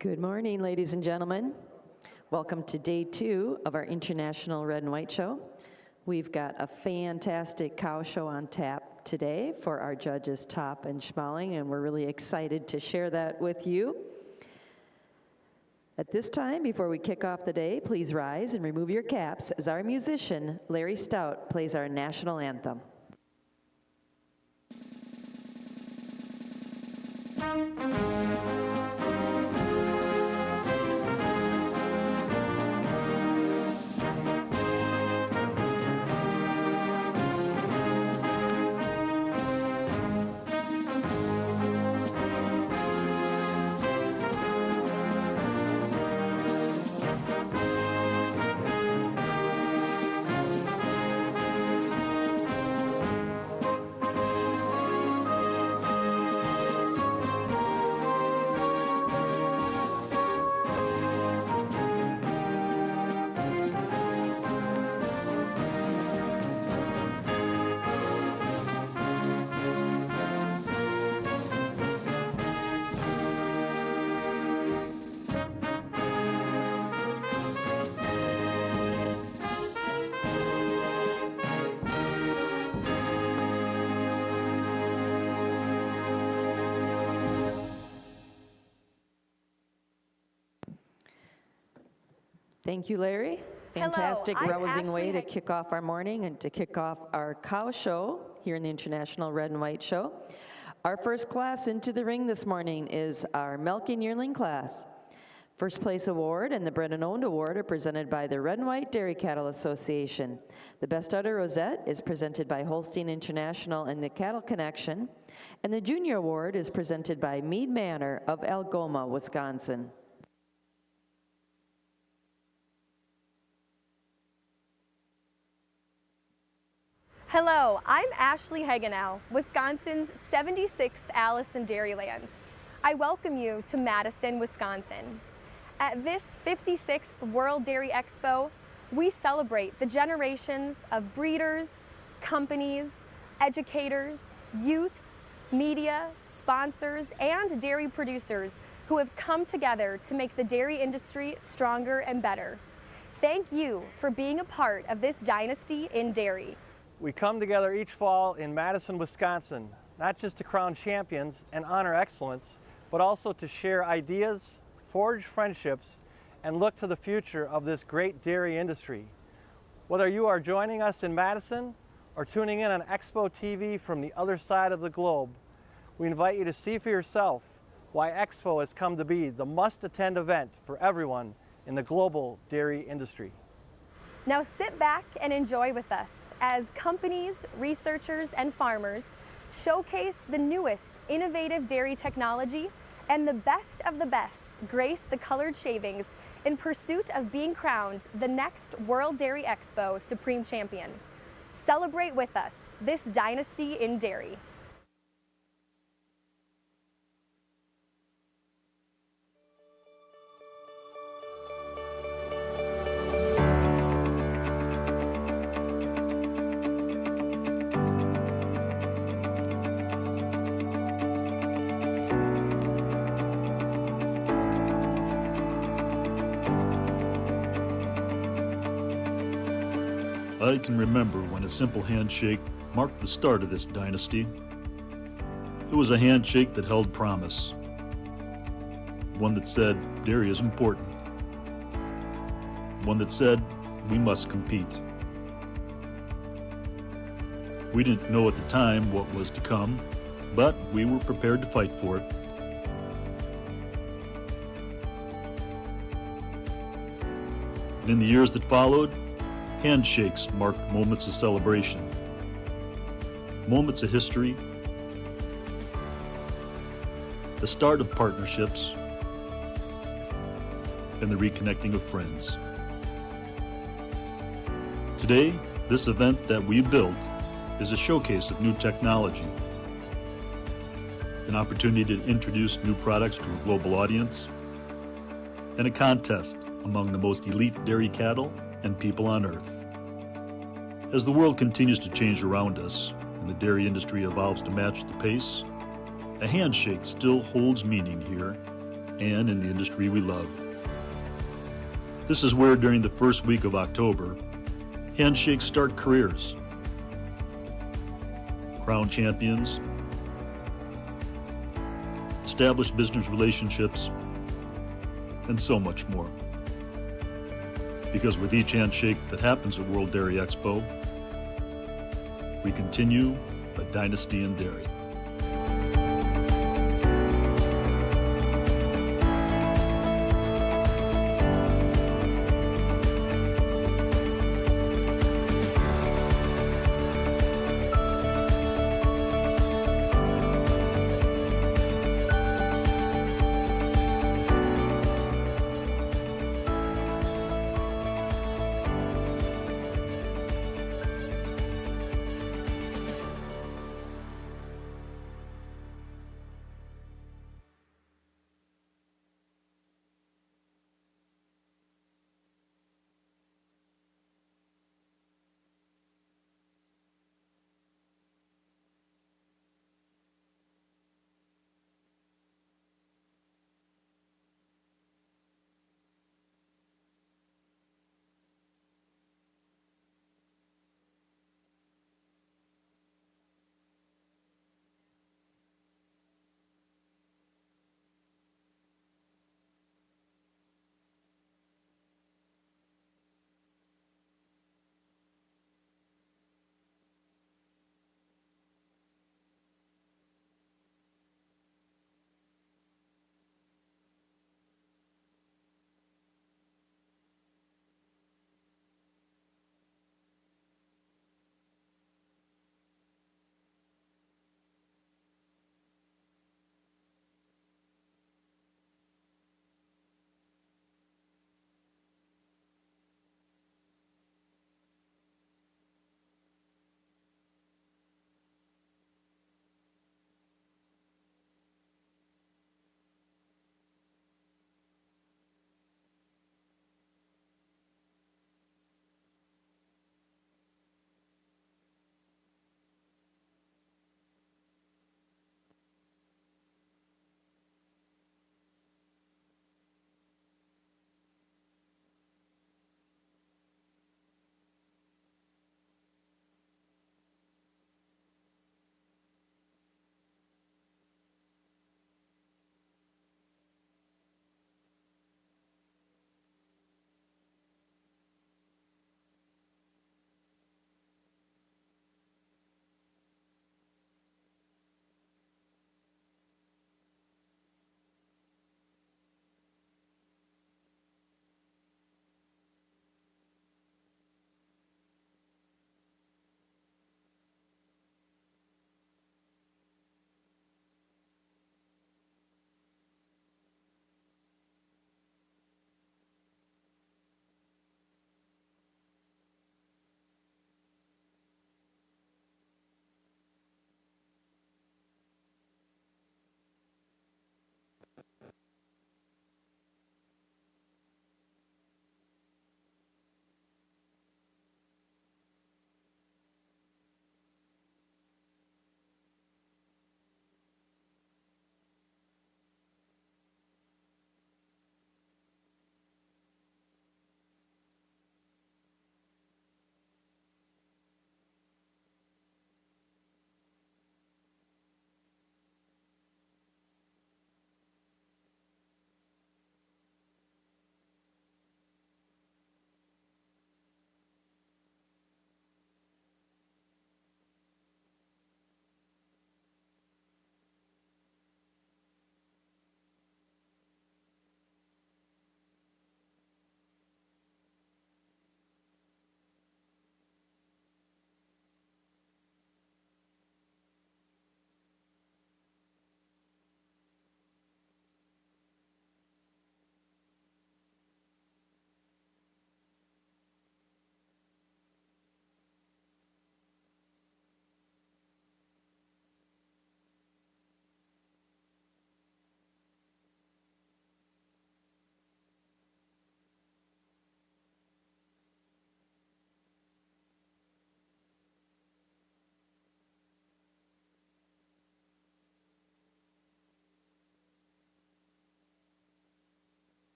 Good morning, ladies and gentlemen. Welcome to day 2 of our International Red and White Show. We've got a fantastic cow show on tap today for our judges Top and Schmaling, and we're really excited to share that with you. At this time, before we kick off the day, please rise and remove your caps as our musician, Larry Stout, plays our national anthem. Thank you, Larry. Fantastic rousing way to kick off our morning and to kick off our cow show here in the International Red and White Show. Our first class into the ring this morning is our Milking Yearling class. First place award and the Bred and Owned award are presented by the Red and White Dairy Cattle Association. The Best Udder Rosette is presented by Holstein International and the Cattle Connection. And the Junior Award is presented by Mead Manor of Algoma, Wisconsin. Hello, I'm Ashley Hagenow, Wisconsin's 76th Allison Dairyland. I welcome you to Madison, Wisconsin. At this 56th World Dairy Expo, we celebrate the generations of breeders, companies, educators, youth, media, sponsors, and dairy producers who have come together to make the dairy industry stronger and better. Thank you for being a part of this dynasty in dairy. We come together each fall in Madison, Wisconsin, not just to crown champions and honor excellence, but also to share ideas, forge friendships, and look to the future of this great dairy industry. Whether you are joining us in Madison or tuning in on Expo TV from the other side of the globe, we invite you to see for yourself why Expo has come to be the must-attend event for everyone in the global dairy industry. Now sit back and enjoy with us as companies, researchers, and farmers showcase the newest innovative dairy technology, and the best of the best grace the colored shavings in pursuit of being crowned the next World Dairy Expo Supreme Champion. Celebrate with us this dynasty in dairy. I can remember when a simple handshake marked the start of this dynasty. It was a handshake that held promise. One that said, dairy is important. One that said, we must compete. We didn't know at the time what was to come, but we were prepared to fight for it. And in the years that followed, handshakes marked moments of celebration, moments of history, the start of partnerships, and the reconnecting of friends. Today, this event that we built is a showcase of new technology, an opportunity to introduce new products to a global audience, and a contest among the most elite dairy cattle and people on earth. As the world continues to change around us and the dairy industry evolves to match the pace, a handshake still holds meaning here and in the industry we love. This is where, during the first week of October, handshakes start careers. Crown champions, establish business relationships, and so much more. Because with each handshake that happens at World Dairy Expo, we continue a dynasty in dairy.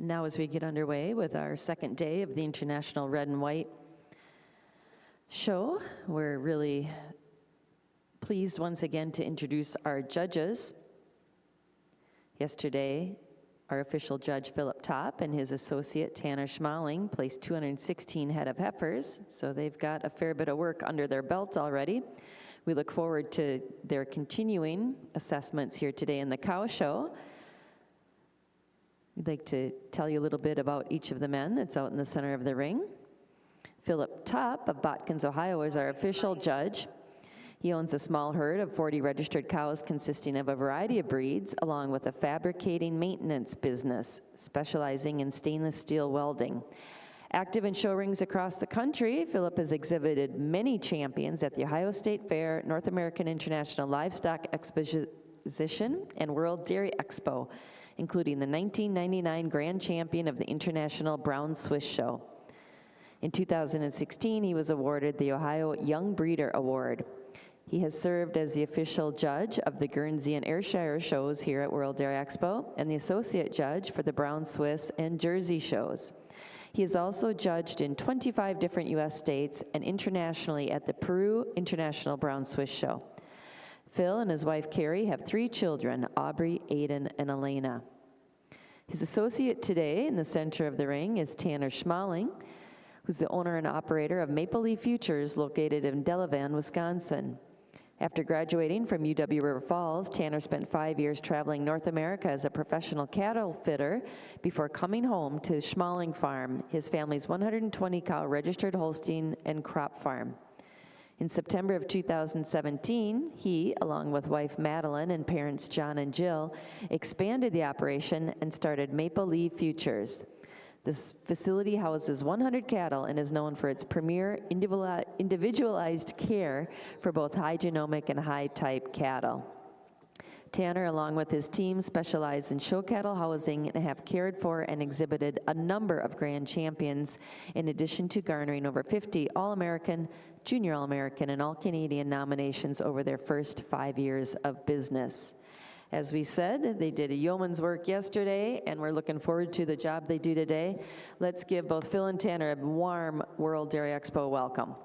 Now as we get underway with our second day of the International Red and White Show, we're really pleased once again to introduce our judges. Yesterday, our official judge, Philip Topp, and his associate, Tanner Schmaling, placed 216 head of heifers, so they've got a fair bit of work under their belt already. We look forward to their continuing assessments here today in the cow show. We'd like to tell you a little bit about each of the men that's out in the center of the ring. Philip Topp of Botkins, Ohio, is our official judge. He owns a small herd of 40 registered cows consisting of a variety of breeds, along with a fabricating maintenance business specializing in stainless steel welding. Active in show rings across the country, Philip has exhibited many champions at the Ohio State Fair, North American International Livestock Exposition, and World Dairy Expo, including the 1999 Grand Champion of the International Brown Swiss Show. In 2016, he was awarded the Ohio Young Breeder Award. He has served as the official judge of the Guernsey and Ayrshire shows here at World Dairy Expo and the associate judge for the Brown Swiss and Jersey shows. He has also judged in 25 different U.S. states and internationally at the Peru International Brown Swiss Show. Phil and his wife Carrie have 3 children, Aubrey, Aiden, and Elena. His associate today in the center of the ring is Tanner Schmaling, who's the owner and operator of Maple Leaf Futures located in Delavan, Wisconsin. After graduating from UW River Falls, Tanner spent 5 years traveling North America as a professional cattle fitter before coming home to Schmaling Farm, his family's 120 cow registered Holstein and crop farm. In September of 2017, he, along with wife Madeline and parents John and Jill, expanded the operation and started Maple Leaf Futures. This facility houses 100 cattle and is known for its premier individualized care for both high genomic and high type cattle. Tanner, along with his team, specialize in show cattle housing and have cared for and exhibited a number of grand champions, in addition to garnering over 50 All-American, Junior All-American, and All-Canadian nominations over their first 5 years of business. As we said, they did a yeoman's work yesterday, and we're looking forward to the job they do today. Let's give both Phil and Tanner a warm World Dairy Expo welcome.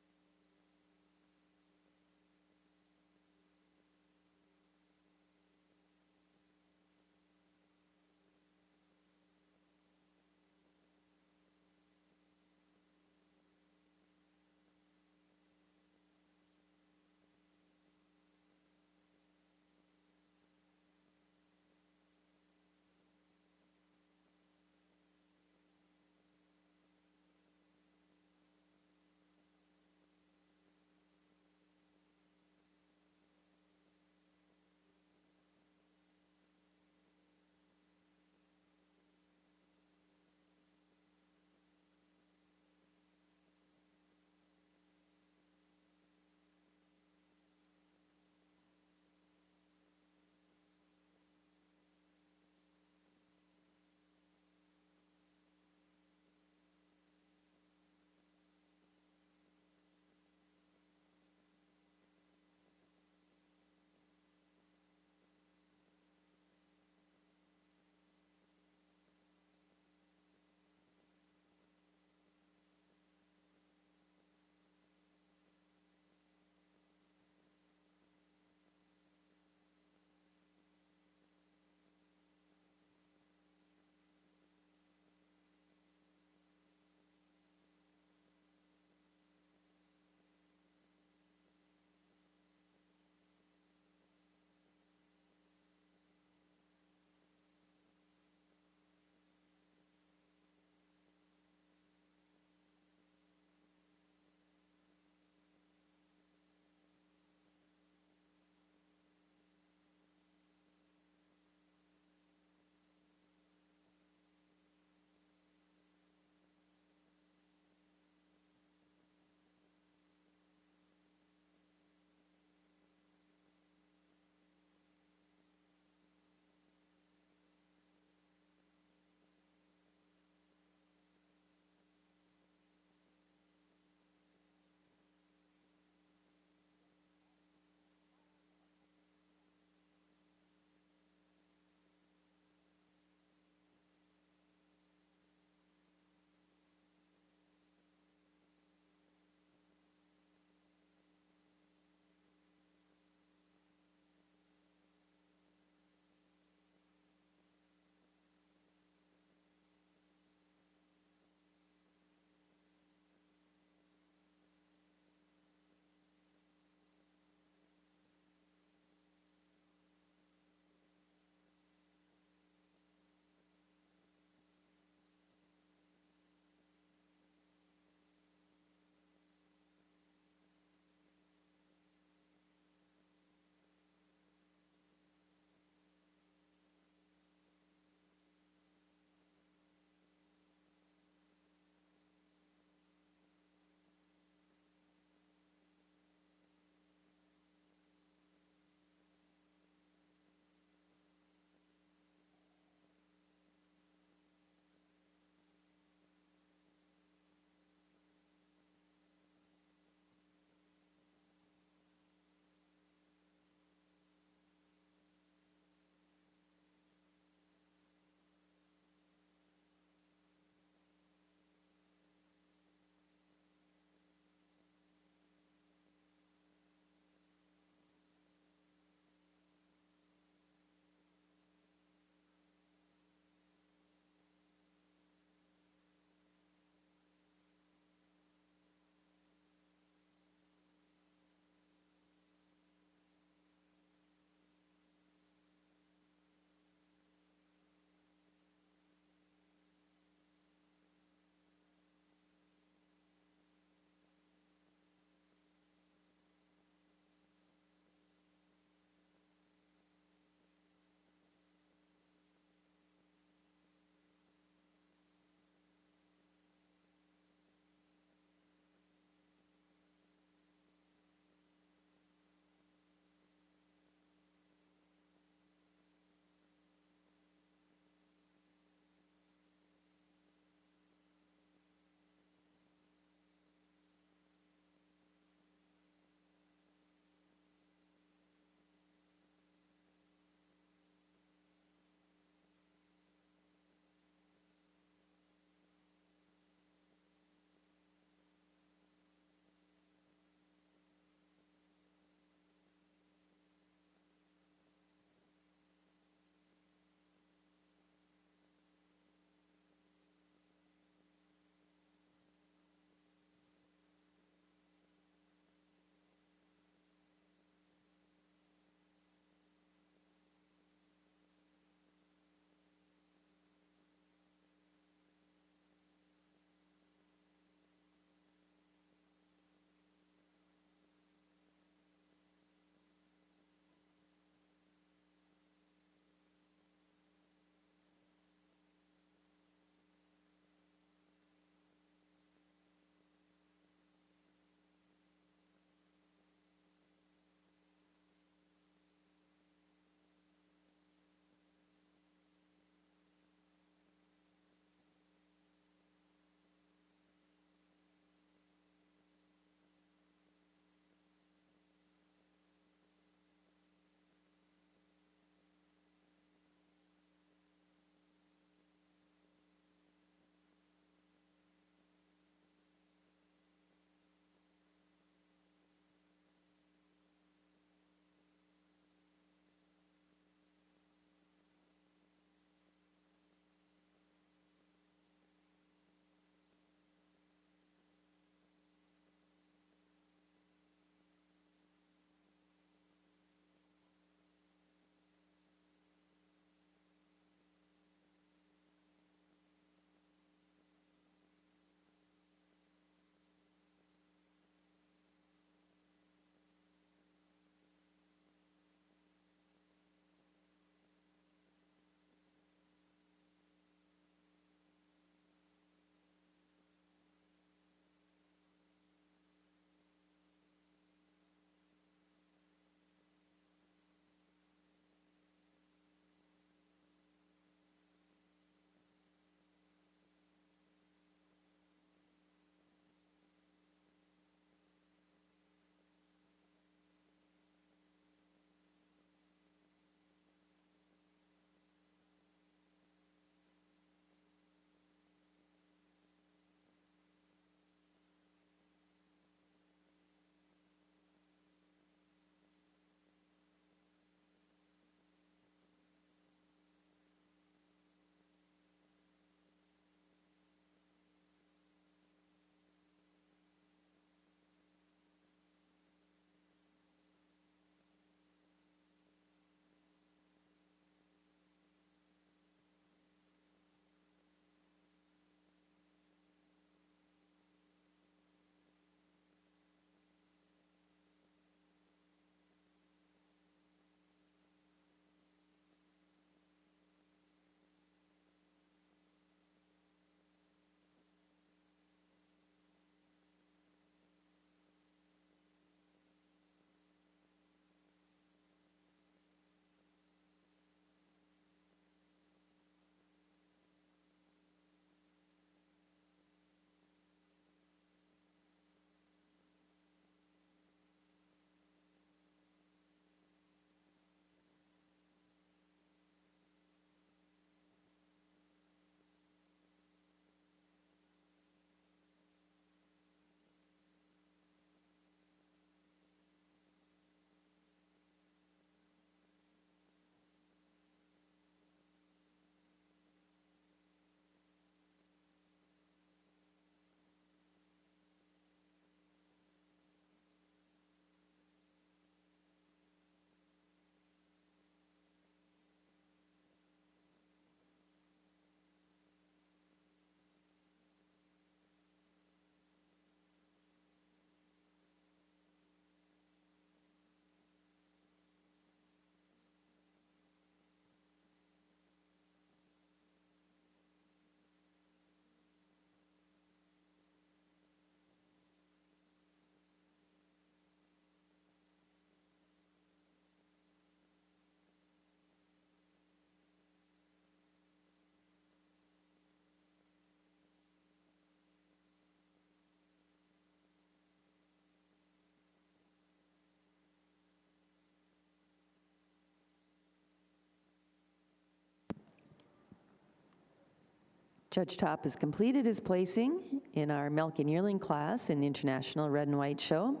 Judge Top has completed his placing in our milk and yearling class in the International Red and White Show.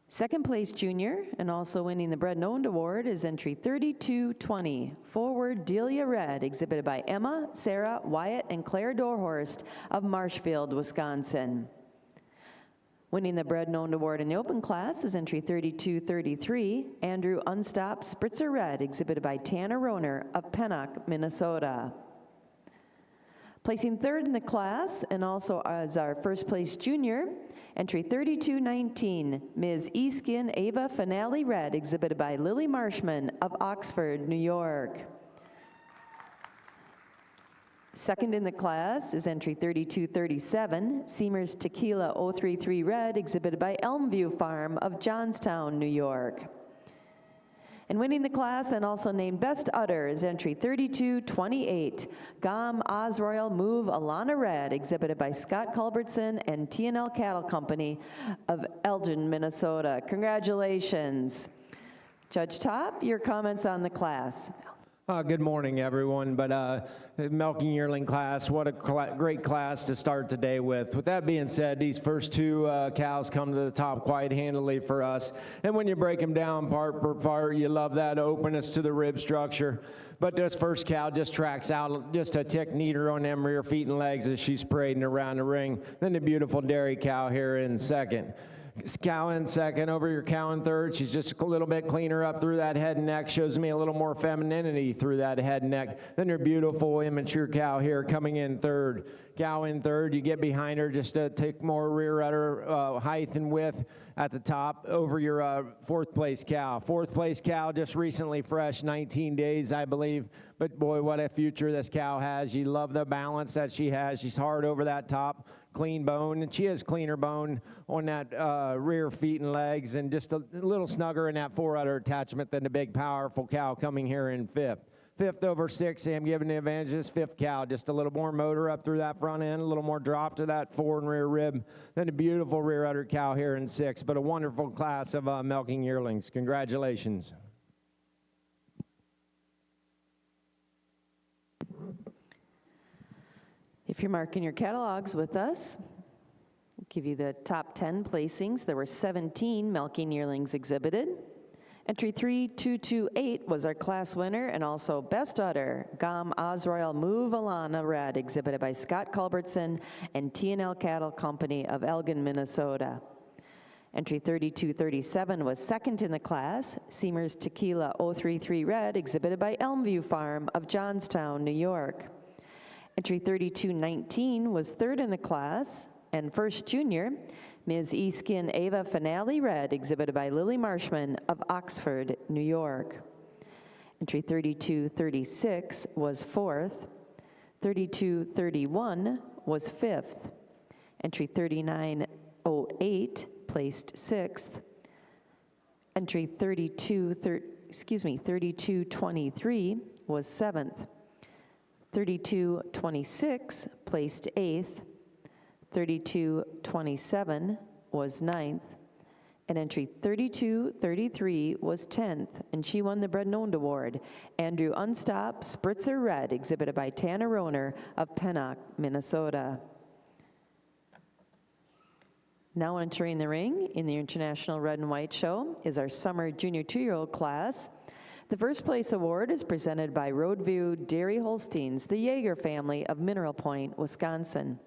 Second place junior, and also winning the Bred and Owned Award, is entry 3220, Forward Delia Red, exhibited by Emma, Sarah, Wyatt, and Claire Dorhorst of Marshfield, Wisconsin. Winning the Bred and Owned Award in the open class is entry 3233, Andrew Unstopped Spritzer Red, exhibited by Tanner Roner of Pennock, Minnesota. Placing third in the class, and also as our first place junior, entry 3219, Ms. Eskin Ava Finale Red, exhibited by Lily Marshman of Oxford, New York. Second in the class is entry 3237, Seamers Tequila 033 Red, exhibited by Elmview Farm of Johnstown, New York. And winning the class and also named Best Udder is entry 3228, Gom Osroyal Move Alana Red, exhibited by Scott Culbertson and T&L Cattle Company of Elgin, Minnesota. Congratulations. Judge Top, your comments on the class. Good morning, everyone. But milking yearling class, what a great class to start today with. With that being said, these first two cows come to the top quite handily for us. And when you break them down part per part, you love that openness to the rib structure. But this first cow just tracks out just a tick neater on them rear feet and legs as she's parading around the ring than the beautiful dairy cow here in second. Cow in second, over your cow in third. She's just a little bit cleaner up through that head and neck, shows me a little more femininity through that head and neck than your beautiful immature cow here coming in third. Cow in third, you get behind her just to take more rear udder height and width at the top over your fourth place cow. Fourth place cow just recently fresh, 19 days I believe, but boy, what a future this cow has. You love the balance that she has. She's hard over that top, clean bone, and she has cleaner bone on that rear feet and legs, and just a little snugger in that fore udder attachment than the big powerful cow coming here in fifth. Fifth over sixth, I'm giving the advantage to this fifth cow. Just a little more motor up through that front end, a little more drop to that fore and rear rib than a beautiful rear udder cow here in sixth, but a wonderful class of milking yearlings. Congratulations. If you're marking your catalogs with us, I'll give you the top 10 placings. There were 17 milking yearlings exhibited. Entry 3228 was our class winner, and also Best Udder, Gom Osroyal Move Alana Red, exhibited by Scott Culbertson and T&L Cattle Company of Elgin, Minnesota. Entry 3237 was second in the class, Seamers Tequila 033 Red, exhibited by Elmview Farm of Johnstown, New York. Entry 3219 was third in the class, and first junior, Ms. Eskin Ava Finale Red, exhibited by Lily Marshman of Oxford, New York. Entry 3236 was fourth. 3231 was fifth. Entry 3908 placed sixth. Entry 3223 was seventh. 3226 placed eighth. 3227 was ninth, and entry 3233 was 10th, and she won the Bred and Owned Award. Andrew Unstopped Spritzer Red, exhibited by Tanner Roner of Pennock, Minnesota. Now entering the ring in the International Red and White Show is our summer junior 2-year-old class. The first place award is presented by Roadview Dairy Holsteins, the Yeager family of Mineral Point, Wisconsin.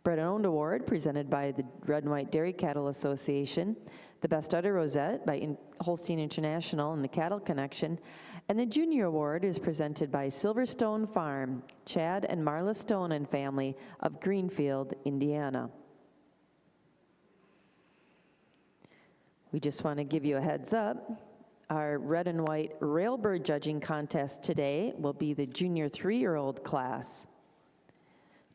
Bred and Owned Award presented by the Red and White Dairy Cattle Association, the Best Udder Rosette by Holstein International and the Cattle Connection, and the Junior Award is presented by Silverstone Farm, Chad and Marla Stone and family of Greenfield, Indiana. We just want to give you a heads up. Our Red and White Railbird judging contest today will be the Junior 3-year-old class.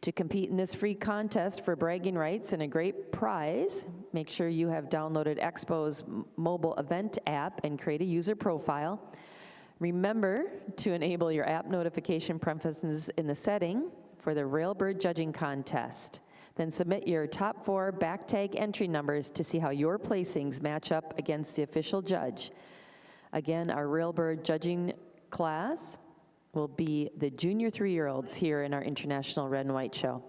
To compete in this free contest for bragging rights and a great prize, make sure you have downloaded Expo's mobile event app and create a user profile. Remember to enable your app notification preferences in the setting for the Railbird judging contest. Then submit your top 4 back tag entry numbers to see how your placings match up against the official judge. Again, our Railbird judging class will be the junior 3-year-olds here in our International Red and White Show.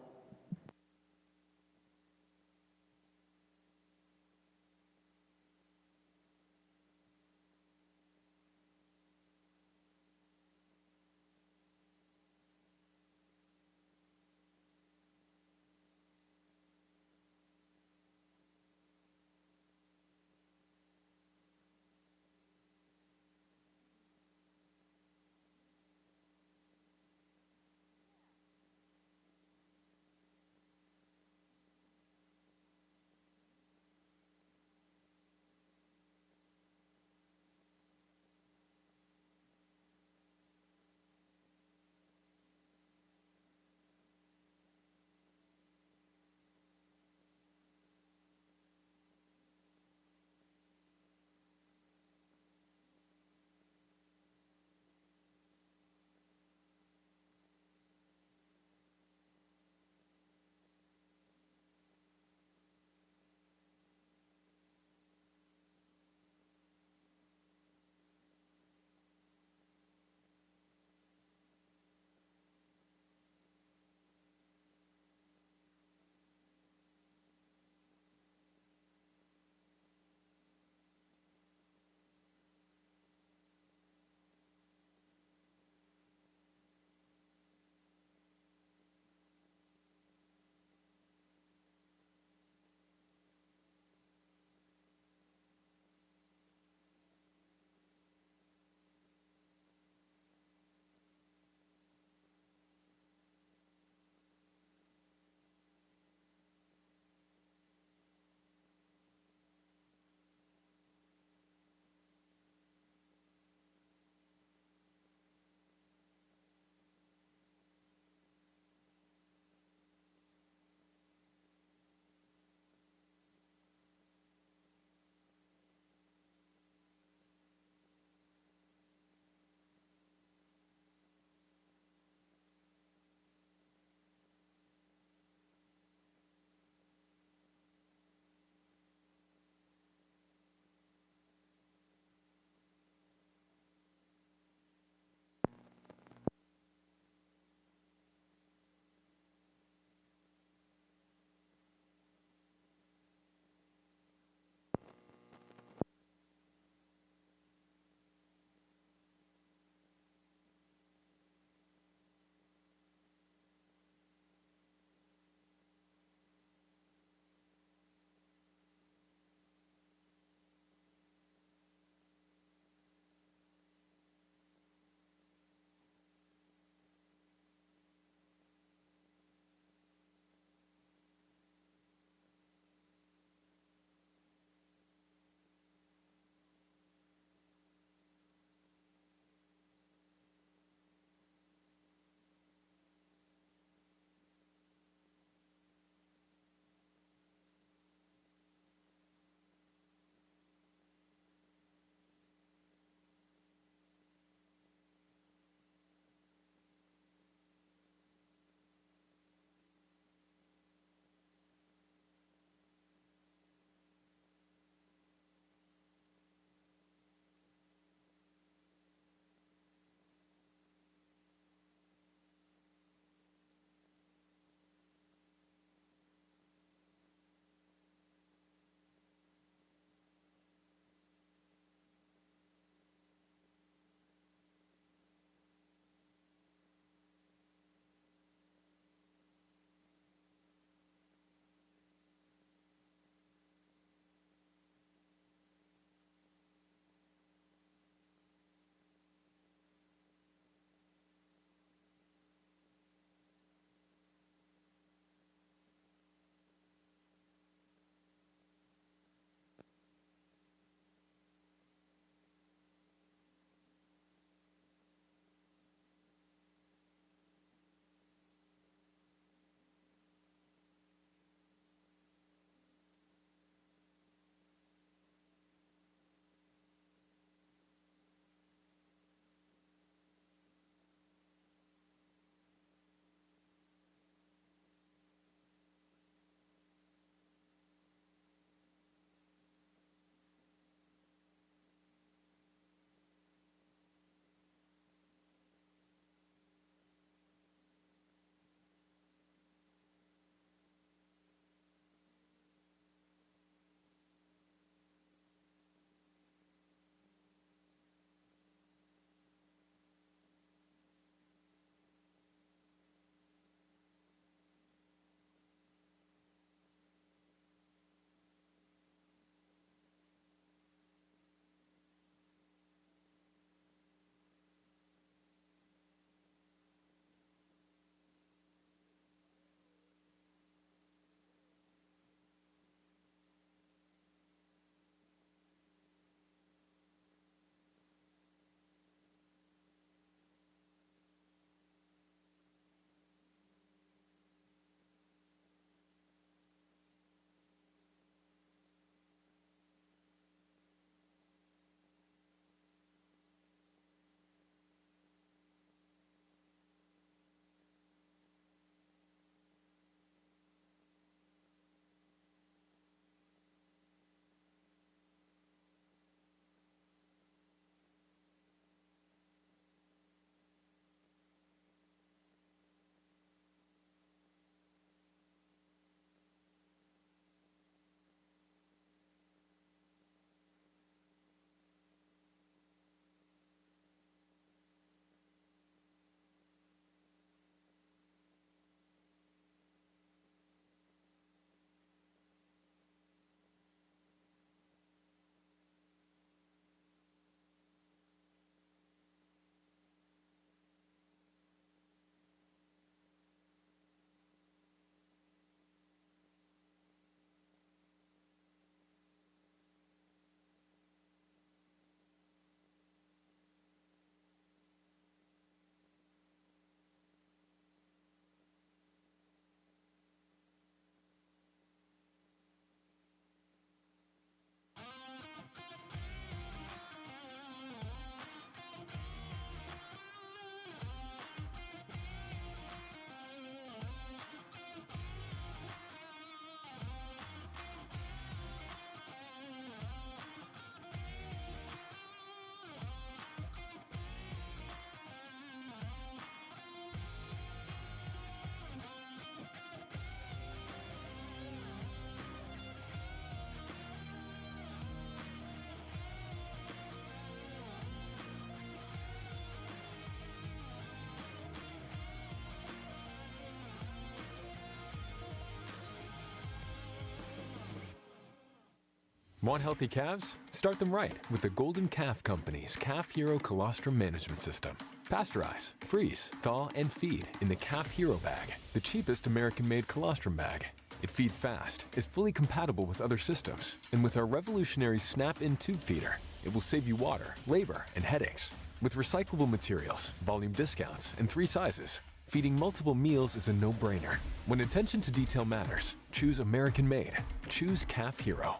Want healthy calves? Start them right with the Golden Calf Company's Calf Hero Colostrum Management System. Pasteurize, freeze, thaw, and feed in the Calf Hero bag, the cheapest American-made colostrum bag. It feeds fast, is fully compatible with other systems, and with our revolutionary snap-in tube feeder, it will save you water, labor, and headaches. With recyclable materials, volume discounts, and 3 sizes, feeding multiple meals is a no-brainer. When attention to detail matters, choose American-made. Choose Calf Hero.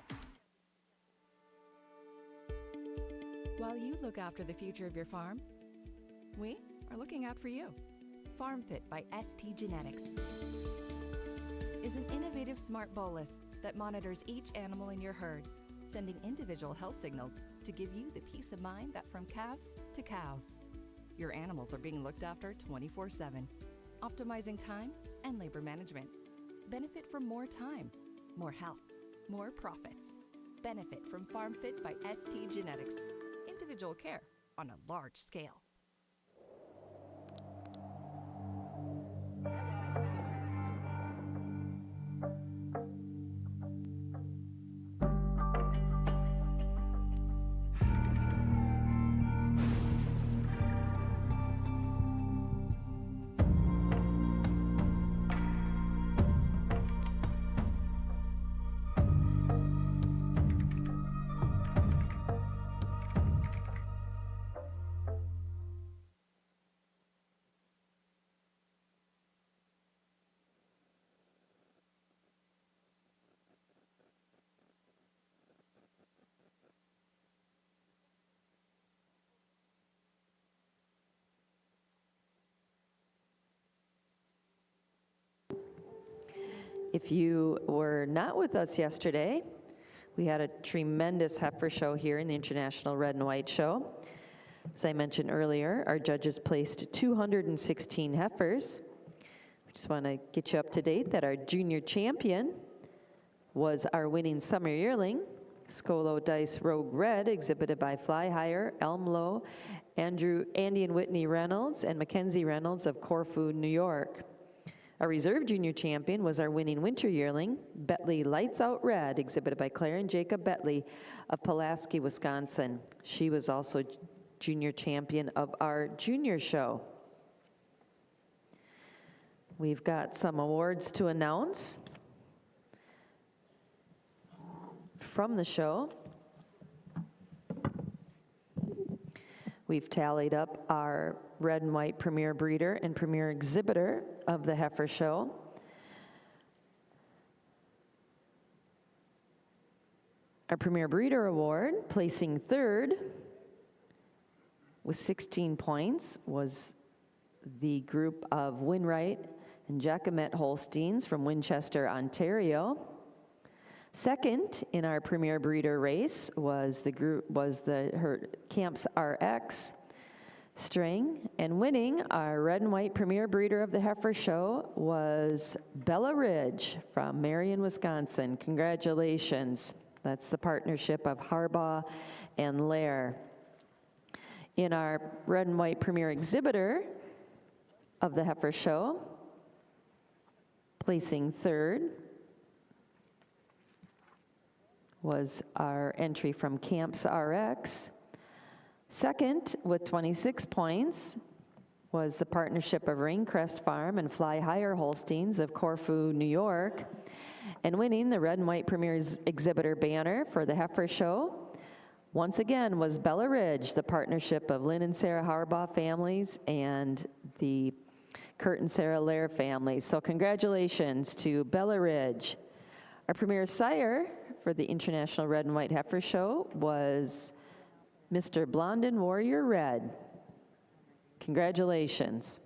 While you look after the future of your farm, we are looking out for you. FarmFit by ST Genetics is an innovative smart bolus that monitors each animal in your herd, sending individual health signals to give you the peace of mind that from calves to cows, your animals are being looked after 24/7, optimizing time and labor management. Benefit from more time, more health, more profits. Benefit from FarmFit by ST Genetics. Individual care on a large scale. If you were not with us yesterday, we had a tremendous heifer show here in the International Red and White Show. As I mentioned earlier, our judges placed 216 heifers. I just want to get you up to date that our junior champion was our winning summer yearling, Scolo Dice Rogue Red, exhibited by Fly Higher, Elm Low, Andy and Whitney Reynolds, and Mackenzie Reynolds of Corfu, New York. Our reserve junior champion was our winning winter yearling, Betley Lights Out Red, exhibited by Claire and Jacob Betley of Pulaski, Wisconsin. She was also junior champion of our junior show. We've got some awards to announce from the show. We've tallied up our red and white premier breeder and premier exhibitor of the heifer show. Our premier breeder award, placing third with 16 points, was the group of Winwright and Jacquemet Holsteins from Winchester, Ontario. Second in our premier breeder race was her Camps RX string, and winning our red and white premier breeder of the heifer show was Bella Ridge from Marion, Wisconsin. Congratulations. That's the partnership of Harbaugh and Lair. In our red and white premier exhibitor of the heifer show, placing third was our entry from Camps RX. Second, with 26 points, was the partnership of Raincrest Farm and Fly Higher Holsteins of Corfu, New York. And winning the red and white premier exhibitor banner for the heifer show, once again, was Bella Ridge, the partnership of Lynn and Sarah Harbaugh families and the Kurt and Sarah Lair families. So congratulations to Bella Ridge. Our premier sire for the International Red and White Heifer Show was Mr. Blondin Warrior Red. Congratulations.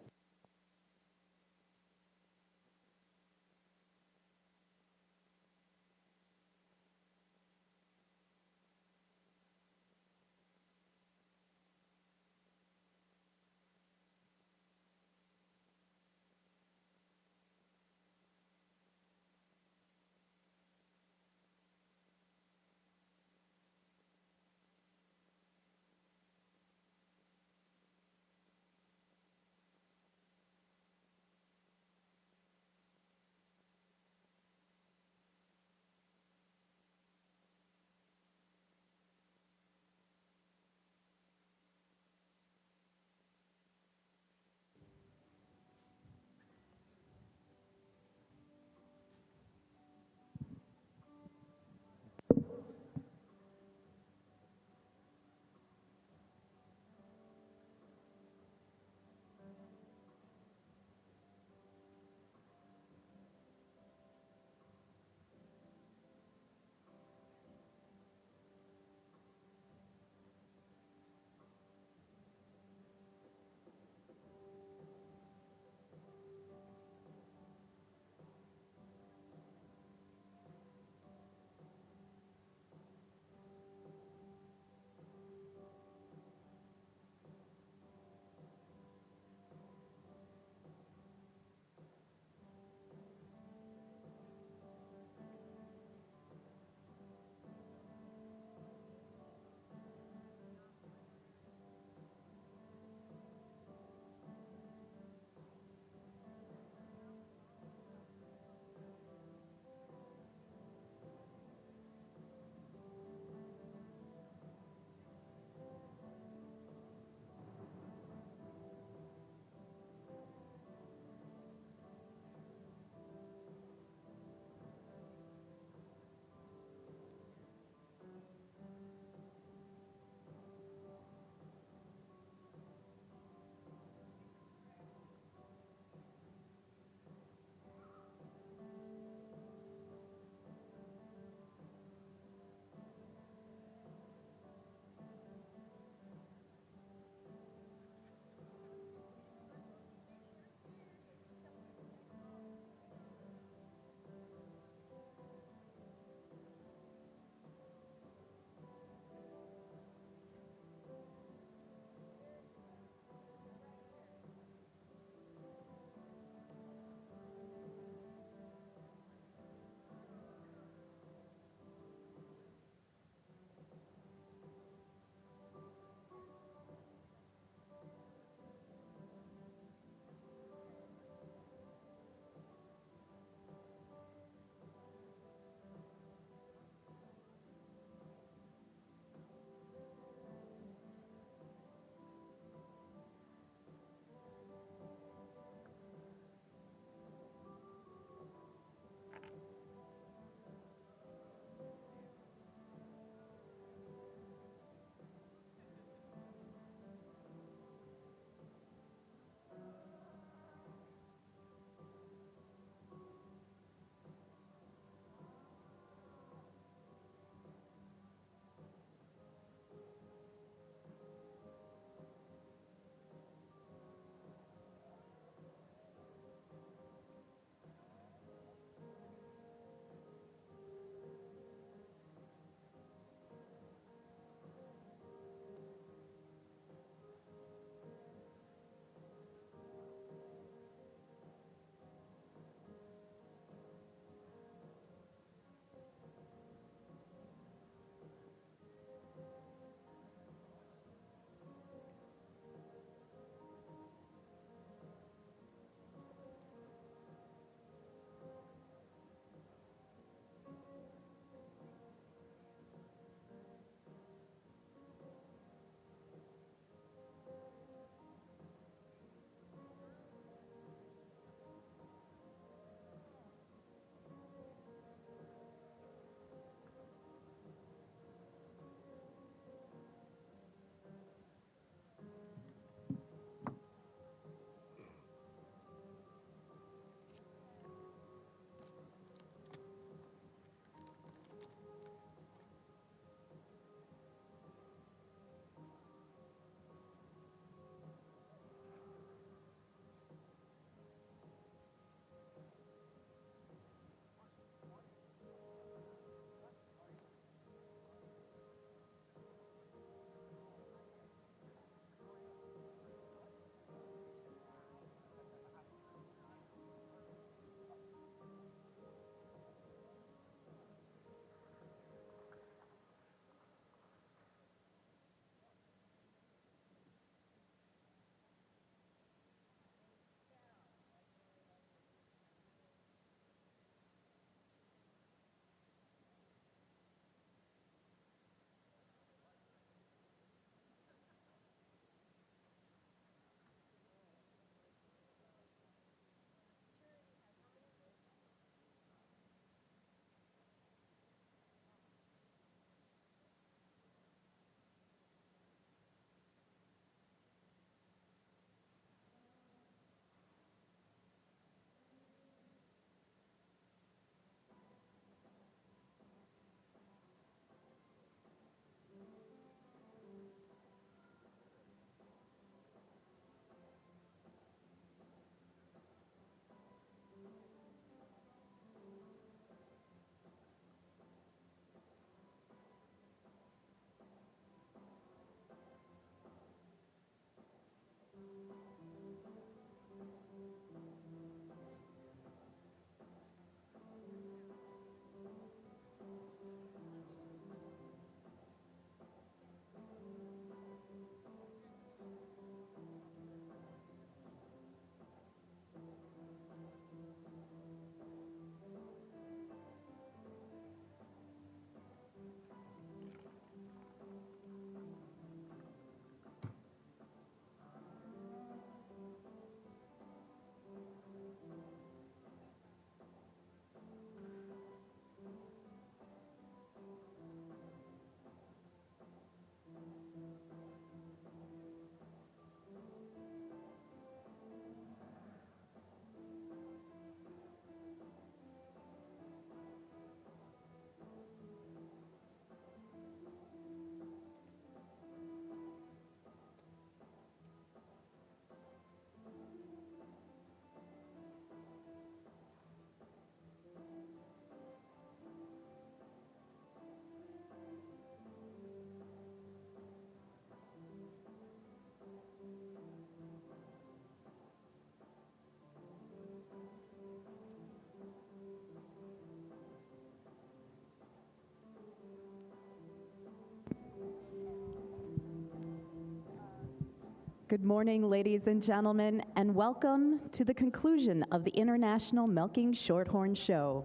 Good morning, ladies and gentlemen, and welcome to the conclusion of the International Milking Shorthorn Show.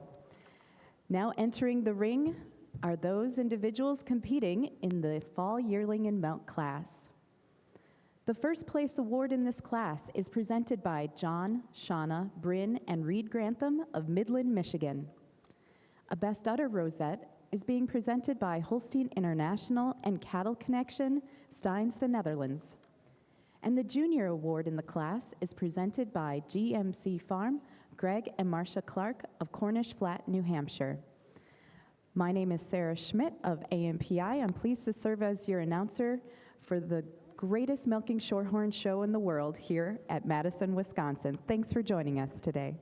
Now entering the ring are those individuals competing in the Fall Yearling and Milk class. The first place award in this class is presented by John, Shauna, Bryn, and Reed Grantham of Midland, Michigan. A Best Udder Rosette is being presented by Holstein International and Cattle Connection, Steins, the Netherlands. And the Junior Award in the class is presented by GMC Farm, Greg and Marcia Clark of Cornish Flat, New Hampshire. My name is Sarah Schmidt of AMPI. I'm pleased to serve as your announcer for the greatest milking shorthorn show in the world here at Madison, Wisconsin. Thanks for joining us today.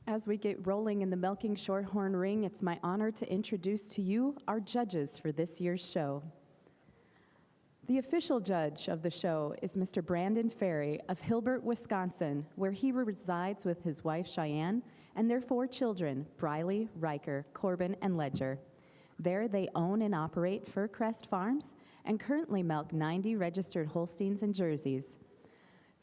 As we get rolling in the Milking Shorthorn ring, it's my honor to introduce to you our judges for this year's show. The official judge of the show is Mr. Brandon Ferry of Hilbert, Wisconsin, where he resides with his wife Cheyenne and their 4 children, Briley, Riker, Corbin, and Ledger. There they own and operate Furcrest Farms and currently milk 90 registered Holsteins and Jerseys.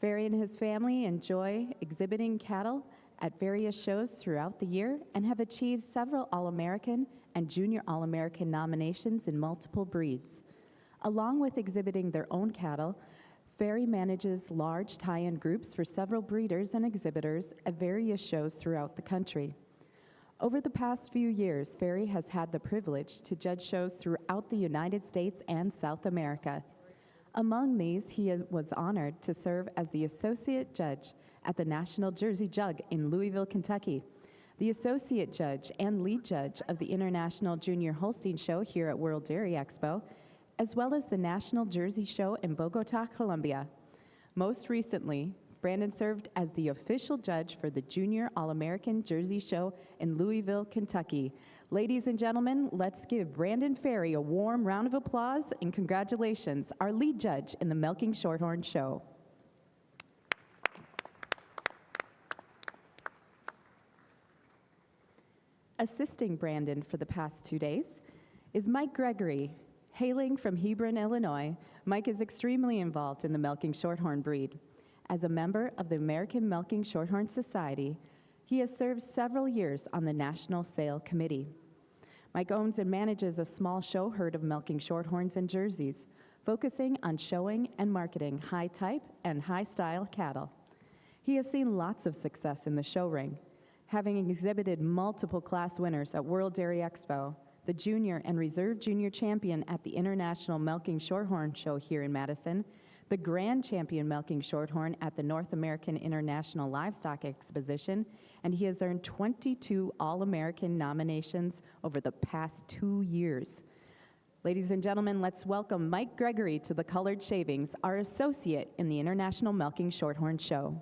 Ferry and his family enjoy exhibiting cattle at various shows throughout the year and have achieved several All-American and Junior All-American nominations in multiple breeds. Along with exhibiting their own cattle, Ferry manages large tie-in groups for several breeders and exhibitors at various shows throughout the country. Over the past few years, Ferry has had the privilege to judge shows throughout the United States and South America. Among these, he was honored to serve as the Associate Judge at the National Jersey Jug in Louisville, Kentucky, the Associate Judge and Lead Judge of the International Junior Holstein Show here at World Dairy Expo, as well as the National Jersey Show in Bogota, Colombia. Most recently, Brandon served as the official judge for the Junior All-American Jersey Show in Louisville, Kentucky. Ladies and gentlemen, let's give Brandon Ferry a warm round of applause and congratulations, our lead judge in the Milking Shorthorn Show. Assisting Brandon for the past 2 days is Mike Gregory. Hailing from Hebron, Illinois, Mike is extremely involved in the Milking Shorthorn breed. As a member of the American Milking Shorthorn Society, he has served several years on the National Sale Committee. Mike owns and manages a small show herd of milking shorthorns and Jerseys, focusing on showing and marketing high-type and high-style cattle. He has seen lots of success in the show ring, having exhibited multiple class winners at World Dairy Expo, the Junior and Reserve Junior Champion at the International Milking Shorthorn Show here in Madison, the Grand Champion Milking Shorthorn at the North American International Livestock Exposition, and he has earned 22 All-American nominations over the past 2 years. Ladies and gentlemen, let's welcome Mike Gregory to the Colored Shavings, our associate in the International Milking Shorthorn Show.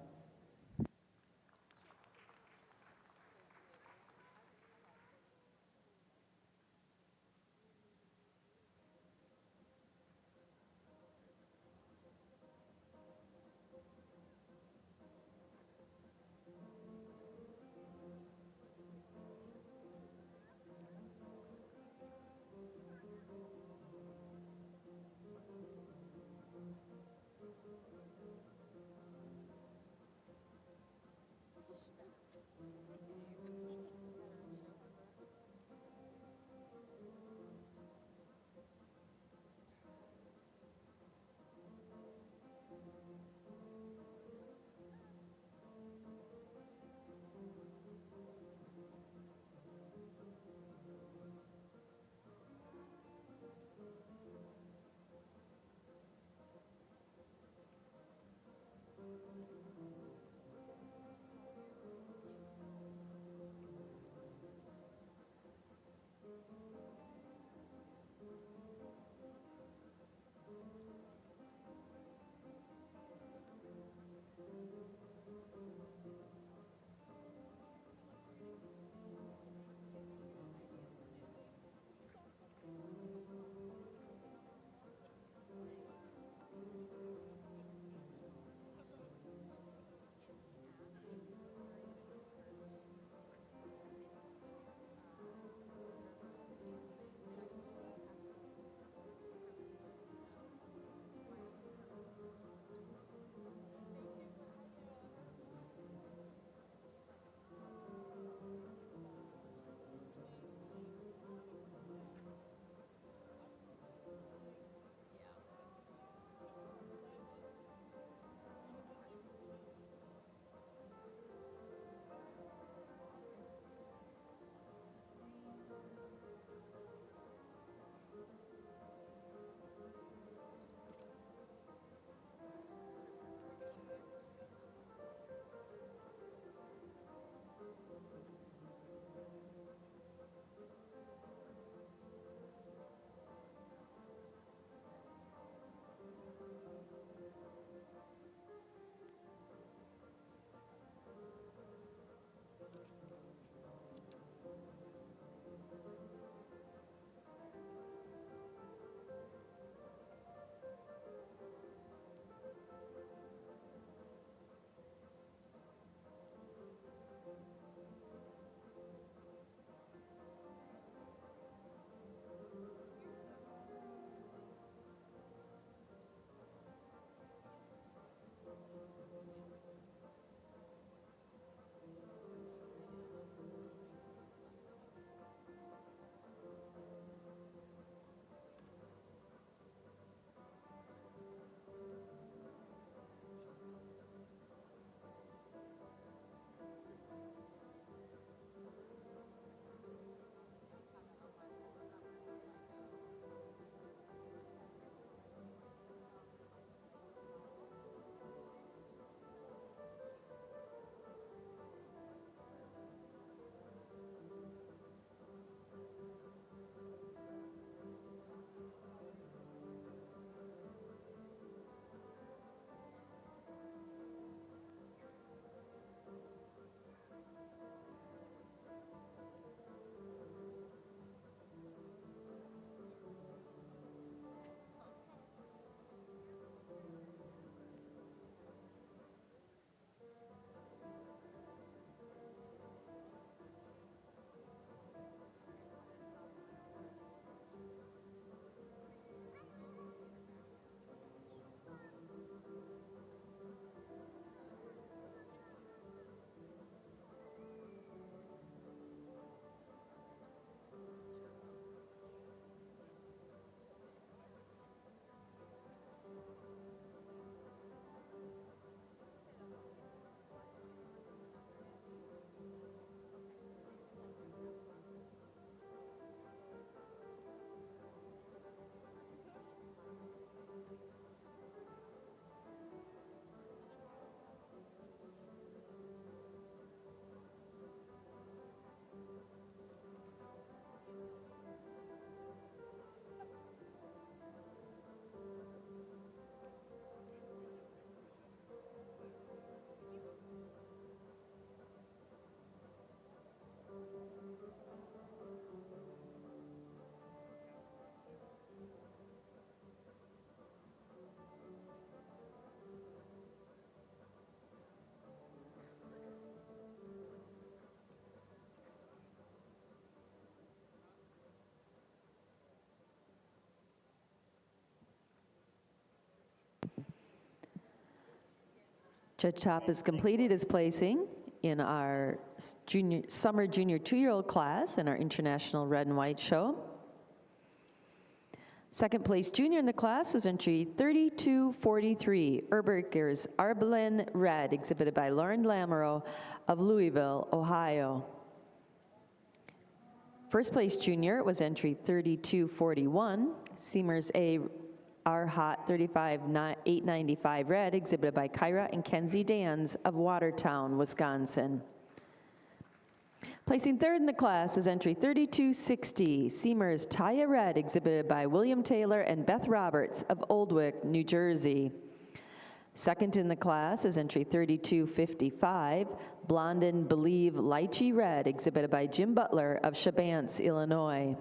Judge Top has completed his placing in our summer junior 2-year-old class in our International Red and White Show. Second place junior in the class was entry 3243, Erberger's Arbelin Red, exhibited by Lauren Lamoureux of Louisville, Ohio. First place junior was entry 3241, Seamers A R Hot 35895 Red, exhibited by Kyra and Kenzie Dans of Watertown, Wisconsin. Placing third in the class is entry 3260, Seamers Taya Red, exhibited by William Taylor and Beth Roberts of Oldwick, New Jersey. Second in the class is entry 3255, Blondin Believe Lychee Red, exhibited by Jim Butler of Shabance, Illinois.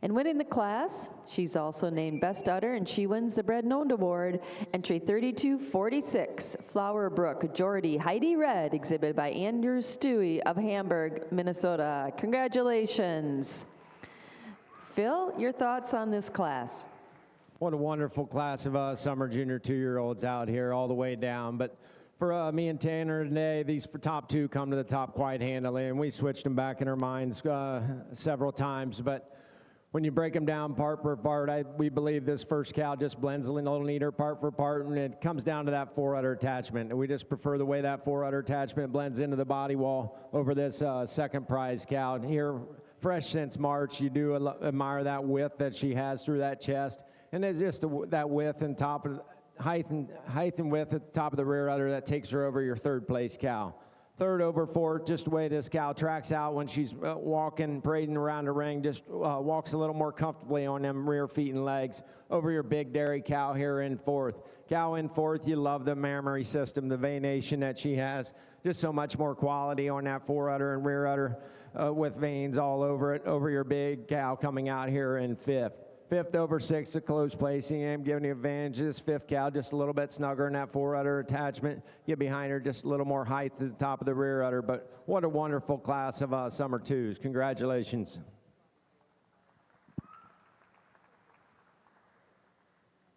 And winning the class, she's also named Best Udder, and she wins the Bread and Owned Award, entry 3246, Flower Brook Jordy Heidi Red, exhibited by Andrew Stewie of Hamburg, Minnesota. Congratulations. Phil, your thoughts on this class? What a wonderful class of summer junior 2-year-olds out here all the way down. But for me and Tanner today, these top two come to the top quite handily, and we switched them back in our minds several times. But when you break them down part per part, we believe this first cow just blends a little neater part for part, and it comes down to that 4-udder attachment. And we just prefer the way that 4-udder attachment blends into the body wall over this second prize cow. Here, fresh since March, you do admire that width that she has through that chest. And it's just that width and top of height and width at the top of the rear udder that takes her over your third place cow. Third over fourth, just the way this cow tracks out when she's walking, parading around the ring, just walks a little more comfortably on them rear feet and legs over your big dairy cow here in fourth. Cow in fourth, you love the mammary system, the venation that she has. Just so much more quality on that 4-udder and rear udder with veins all over it, over your big cow coming out here in fifth. Fifth over sixth to close placing. I'm giving you advantage. This fifth cow just a little bit snugger in that 4-udder attachment. Get behind her just a little more height to the top of the rear udder. But what a wonderful class of summer twos. Congratulations.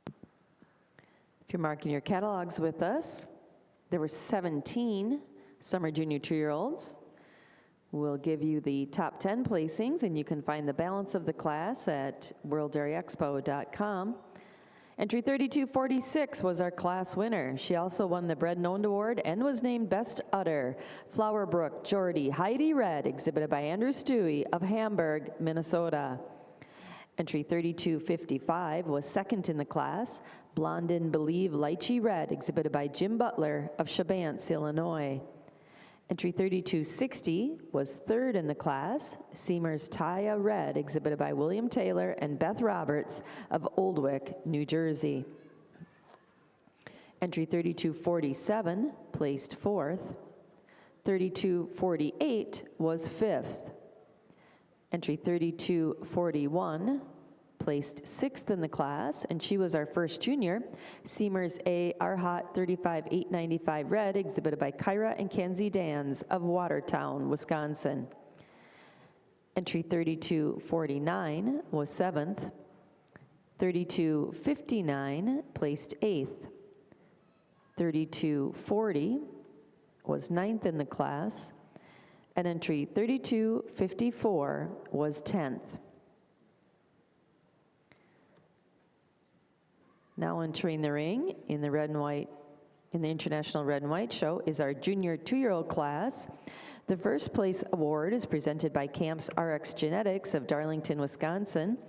If you're marking your catalogs with us, there were 17 summer junior 2-year-olds. We'll give you the top 10 placings, and you can find the balance of the class at worlddairyexpo.com. Entry 3246 was our class winner. She also won the Bread and Owned Award and was named Best Udder. Flower Brook Jordy Heidi Red, exhibited by Andrew Stewie of Hamburg, Minnesota. Entry 3255 was second in the class. Blondin Believe Lychee Red, exhibited by Jim Butler of Shabance, Illinois. Entry 3260 was third in the class. Seamers Taya Red, exhibited by William Taylor and Beth Roberts of Oldwick, New Jersey. Entry 3247 placed fourth. 3248 was fifth. Entry 3241 placed sixth in the class, and she was our first junior. Seamers A R Hot 35895 Red, exhibited by Kyra and Kenzie Dans of Watertown, Wisconsin. Entry 3249 was seventh. 3259 placed eighth. 3240 was ninth in the class, and entry 3254 was 10th. Now entering the ring in the red and white, in the International Red and White Show is our junior 2-year-old class. The first place award is presented by Camps RX Genetics of Darlington, Wisconsin.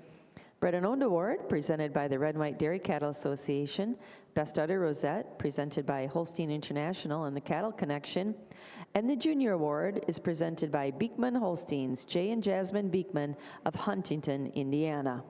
Bread and Owned Award presented by the Red and White Dairy Cattle Association. Best Udder Rosette presented by Holstein International and the Cattle Connection. And the Junior Award is presented by Beekman Holsteins, Jay and Jasmine Beekman of Huntington, Indiana.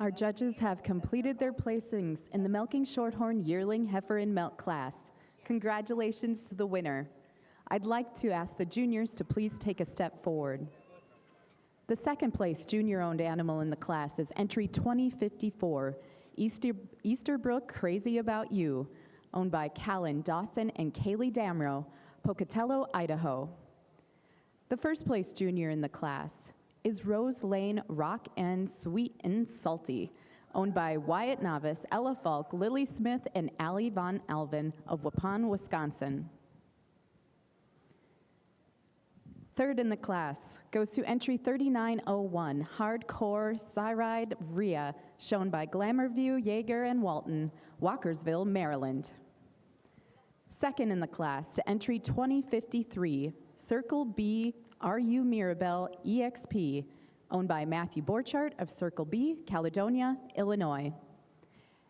Our judges have completed their placings in the Milking Shorthorn Yearling Heifer and Milk class. Congratulations to the winner. I'd like to ask the juniors to please take a step forward. The second place junior-owned animal in the class is entry 2054, Easterbrook Crazy About You, owned by Callan Dawson and Kaylee Damrow, Pocatello, Idaho. The first place junior in the class is Rose Lane Rock and Sweet and Salty, owned by Wyatt Novice, Ella Falk, Lily Smith, and Allie Von Alvin of Waupun, Wisconsin. Third in the class goes to entry 3901, Hardcore Cyride Rhea, shown by Glamourview, Yeager, and Walton, Walkersville, Maryland. Second in the class to entry 2053, Circle B RU Mirabelle EXP, owned by Matthew Borchardt of Circle B, Caledonia, Illinois.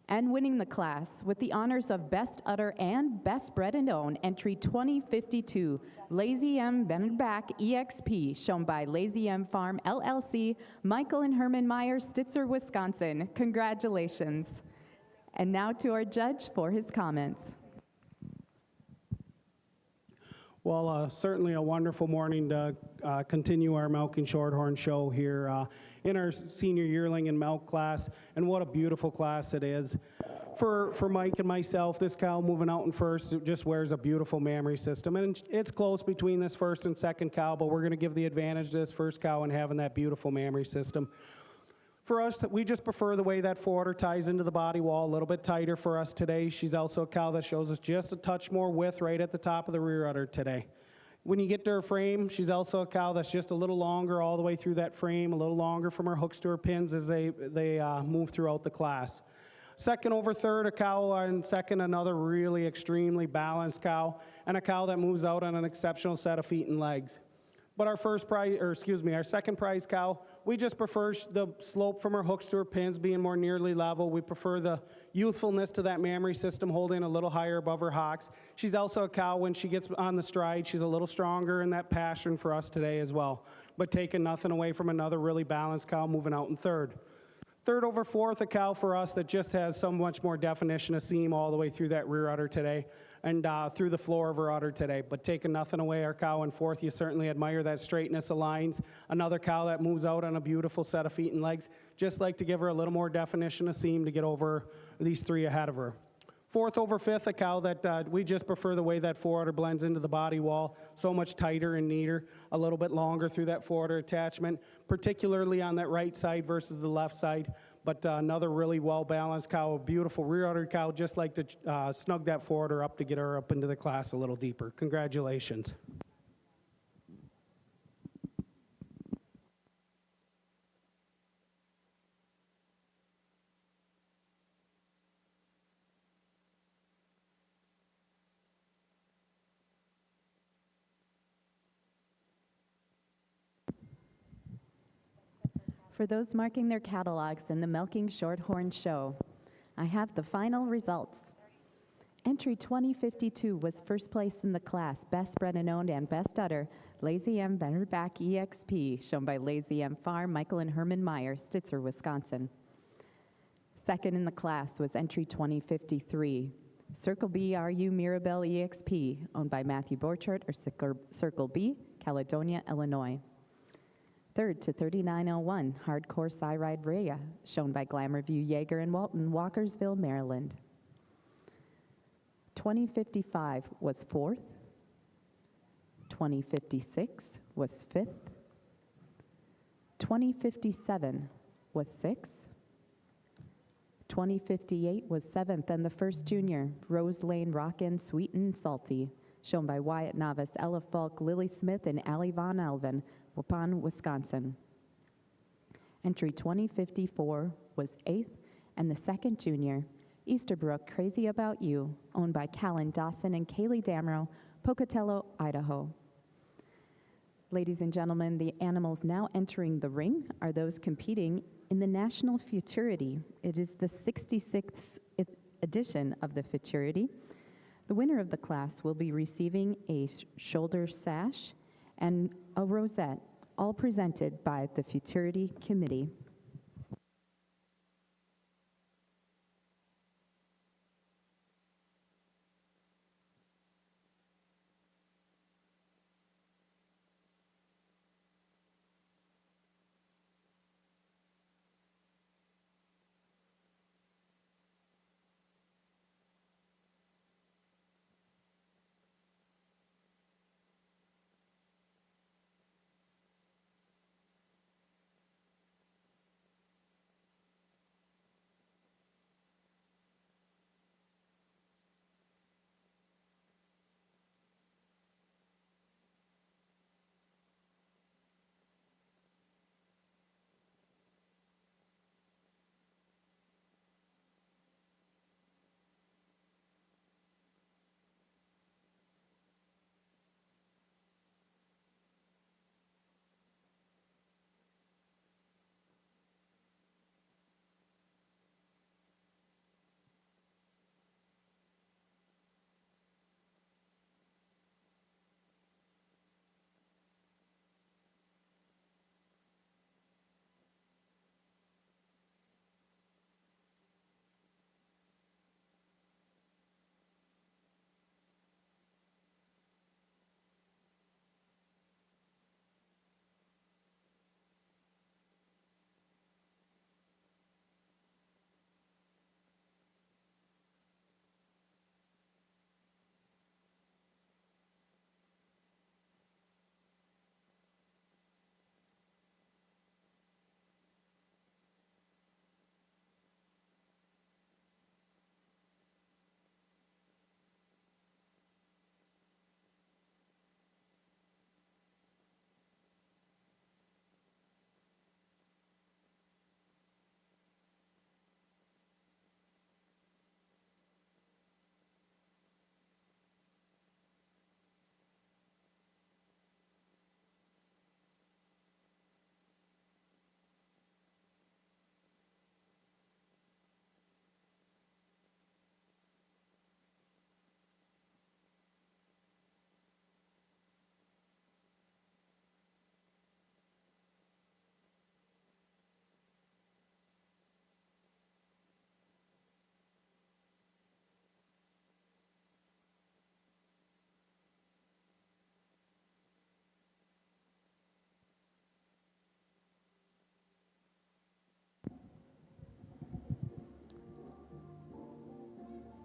And winning the class with the honors of Best Udder and Best Bred and Owned, entry 2052, Lazy M Bennerbach EXP, shown by Lazy M Farm LLC, Michael and Herman Meyer, Stitzer, Wisconsin. Congratulations. And now to our judge for his comments. Well, certainly a wonderful morning to continue our Milking Shorthorn show here in our senior yearling and milk class, and what a beautiful class it is. For Mike and myself, this cow moving out in first, it just wears a beautiful mammary system, and it's close between this first and second cow, but we're going to give the advantage to this first cow and having that beautiful mammary system. For us, we just prefer the way that forwarder ties into the body wall, a little bit tighter for us today. She's also a cow that shows us just a touch more width right at the top of the rear udder today. When you get to her frame, she's also a cow that's just a little longer all the way through that frame, a little longer from her hooks to her pins as they move throughout the class. Second over third, a cow, and second, another really extremely balanced cow, and a cow that moves out on an exceptional set of feet and legs. But our second prize cow, we just prefer the slope from her hooks to her pins being more nearly level. We prefer the youthfulness to that mammary system holding a little higher above her hocks. She's also a cow, when she gets on the stride, she's a little stronger in that passion for us today as well. But taking nothing away from another really balanced cow moving out in third. Third over fourth, a cow for us that just has so much more definition of seam all the way through that rear udder today, and through the floor of her udder today. But taking nothing away, our cow in fourth, you certainly admire that straightness of lines. Another cow that moves out on a beautiful set of feet and legs. Just like to give her a little more definition of seam to get over these three ahead of her. Fourth over fifth, a cow that we just prefer the way that forwarder blends into the body wall, so much tighter and neater, a little bit longer through that forwarder attachment, particularly on that right side versus the left side. But another really well-balanced cow, a beautiful rear-uddered cow, just like to snug that forwarder up to get her up into the class a little deeper. Congratulations. For those marking their catalogs in the Milking Shorthorn show, I have the final results. Entry 2052 was first place in the class, Best Bred and Owned and Best Udder, Lazy M Bennerbach EXP, shown by Lazy M Farm, Michael and Herman Meyer, Stitzer, Wisconsin. Second in the class was entry 2053, Circle B RU Mirabelle EXP, owned by Matthew Borchardt, or Circle B, Caledonia, Illinois. Third to 3901, Hardcore Cyride Rhea, shown by Glamourview, Yeager, and Walton, Walkersville, Maryland. 2055 was fourth. 2056 was fifth. 2057 was sixth. 2058 was seventh, and the first junior, Rose Lane Rockin' Sweet and Salty, shown by Wyatt Novice, Ella Falk, Lily Smith, and Allie Von Alvin, Waupun, Wisconsin. Entry 2054 was eighth, and the second junior, Easterbrook Crazy About You, owned by Callan Dawson and Kaylee Damrow, Pocatello, Idaho. Ladies and gentlemen, the animals now entering the ring are those competing in the National Futurity. It is the 66th edition of the Futurity. The winner of the class will be receiving a shoulder sash and a rosette, all presented by the Futurity Committee.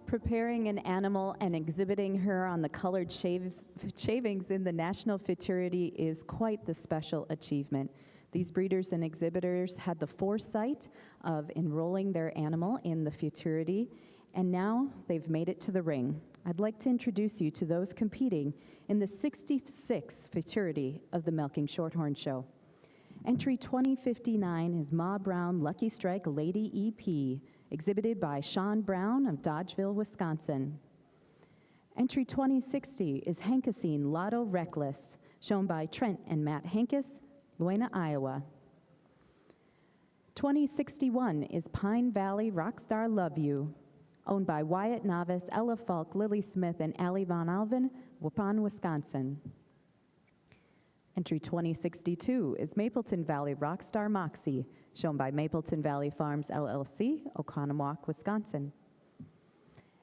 Preparing an animal and exhibiting her on the colored shavings in the National Futurity is quite the special achievement. These breeders and exhibitors had the foresight of enrolling their animal in the Futurity, and now they've made it to the ring. I'd like to introduce you to those competing in the 66th Futurity of the Milking Shorthorn Show. Entry 2059 is Ma Brown Lucky Strike Lady EP, exhibited by Sean Brown of Dodgeville, Wisconsin. Entry 2060 is Hankasine Lotto Reckless, shown by Trent and Matt Hankus, Luena, Iowa. 2061 is Pine Valley Rockstar Love You, owned by Wyatt Novice, Ella Falk, Lily Smith, and Allie Von Alvin, Waupun, Wisconsin. Entry 2062 is Mapleton Valley Rockstar Moxie, shown by Mapleton Valley Farms LLC, Oconomowoc, Wisconsin.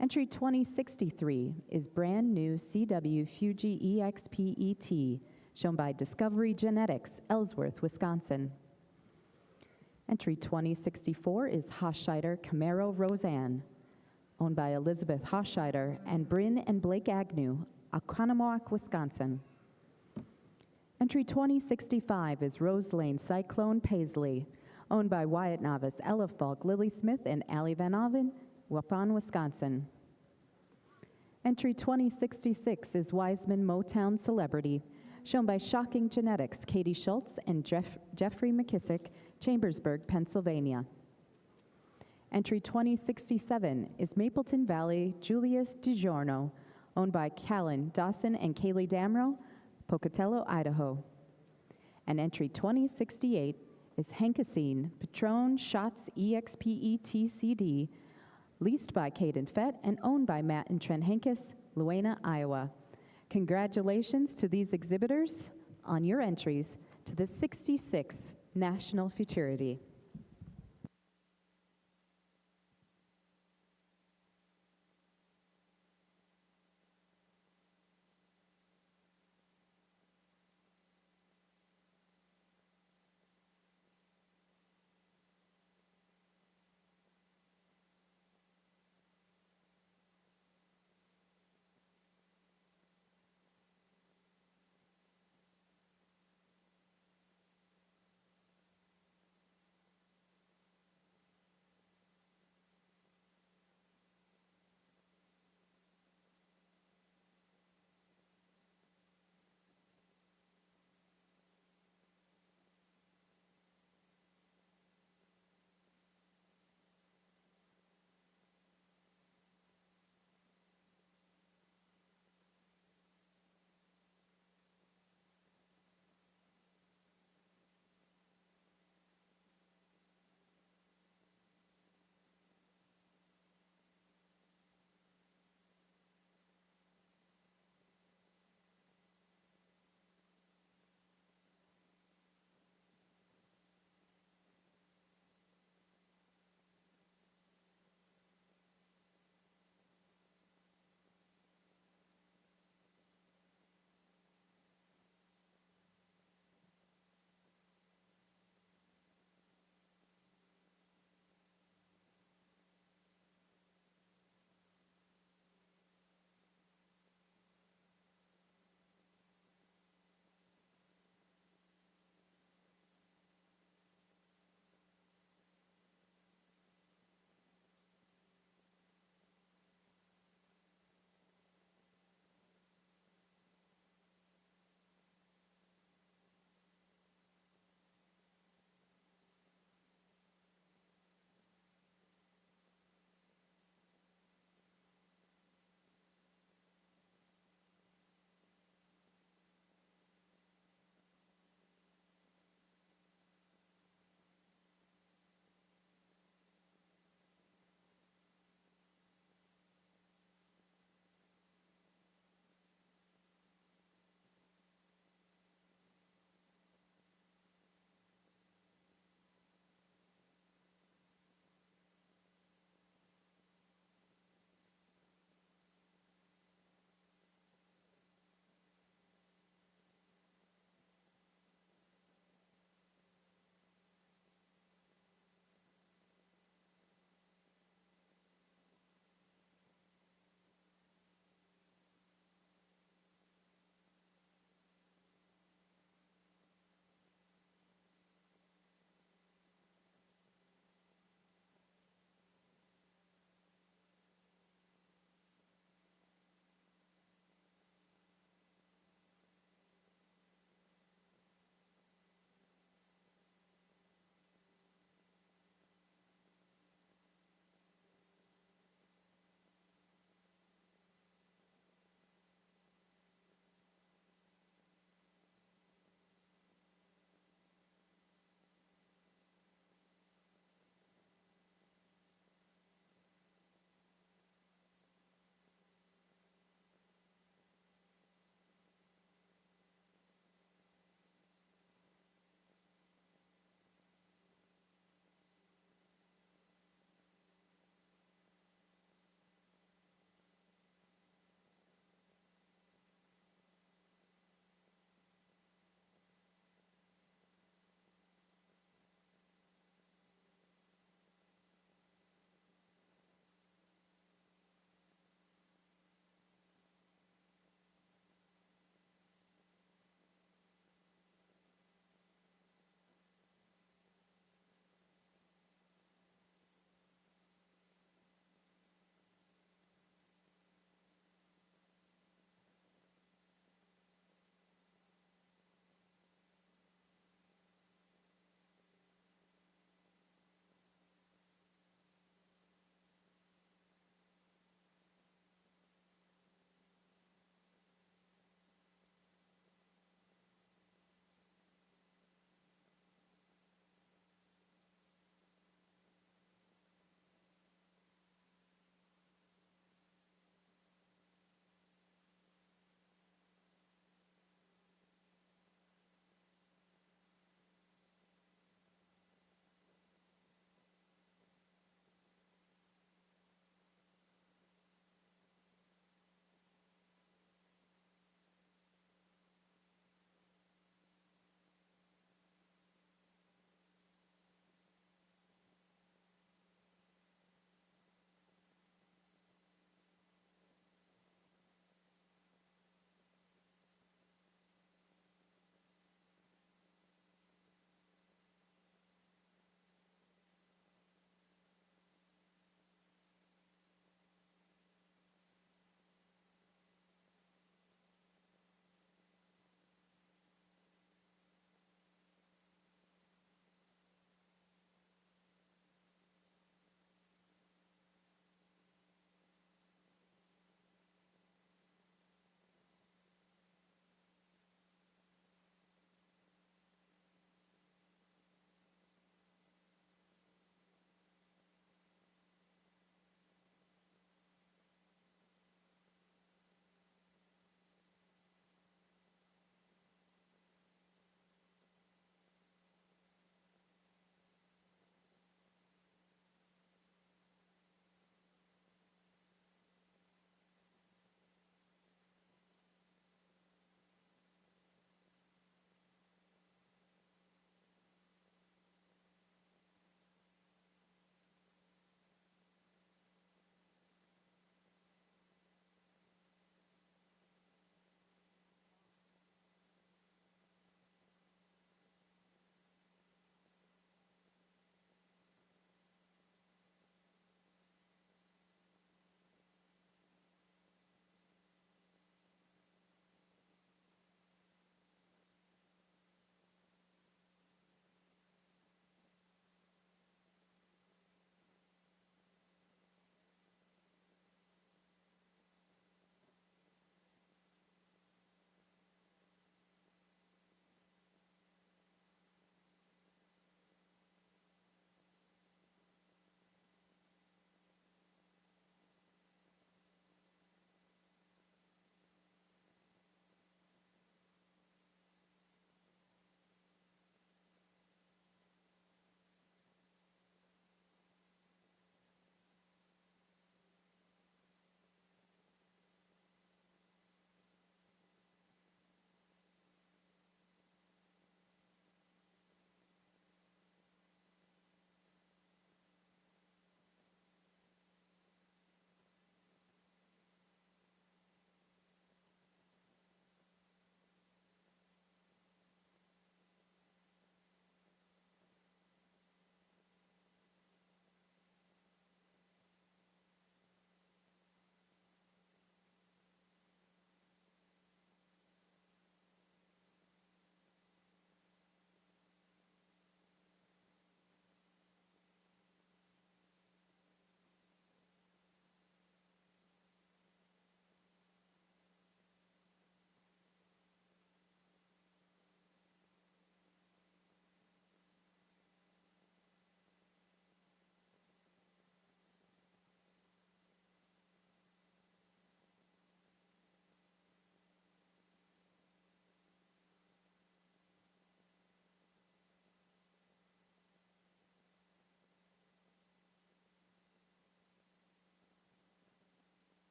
Entry 2063 is brand new CW Fuji EXPET, shown by Discovery Genetics, Ellsworth, Wisconsin. Entry 2064 is Hochschieder Camaro Roseanne, owned by Elizabeth Hochschieder and Bryn and Blake Agnew, Oconomowoc, Wisconsin. Entry 2065 is Rose Lane Cyclone Paisley, owned by Wyatt Novice, Ella Falk, Lily Smith, and Allie Van Alvin, Waupun, Wisconsin. Entry 2066 is Wiseman Motown Celebrity, shown by Shocking Genetics, Katie Schultz and Jeffrey McKissick, Chambersburg, Pennsylvania. Entry 2067 is Mapleton Valley Julius DiGiorno, owned by Callan Dawson and Kaylee Damrow, Pocatello, Idaho. And entry 2068 is Hankasine Patron Shots EXPET CD, leased by Caden Fett and owned by Matt and Trent Hankus, Luena, Iowa. Congratulations to these exhibitors on your entries to the 66th National Futurity.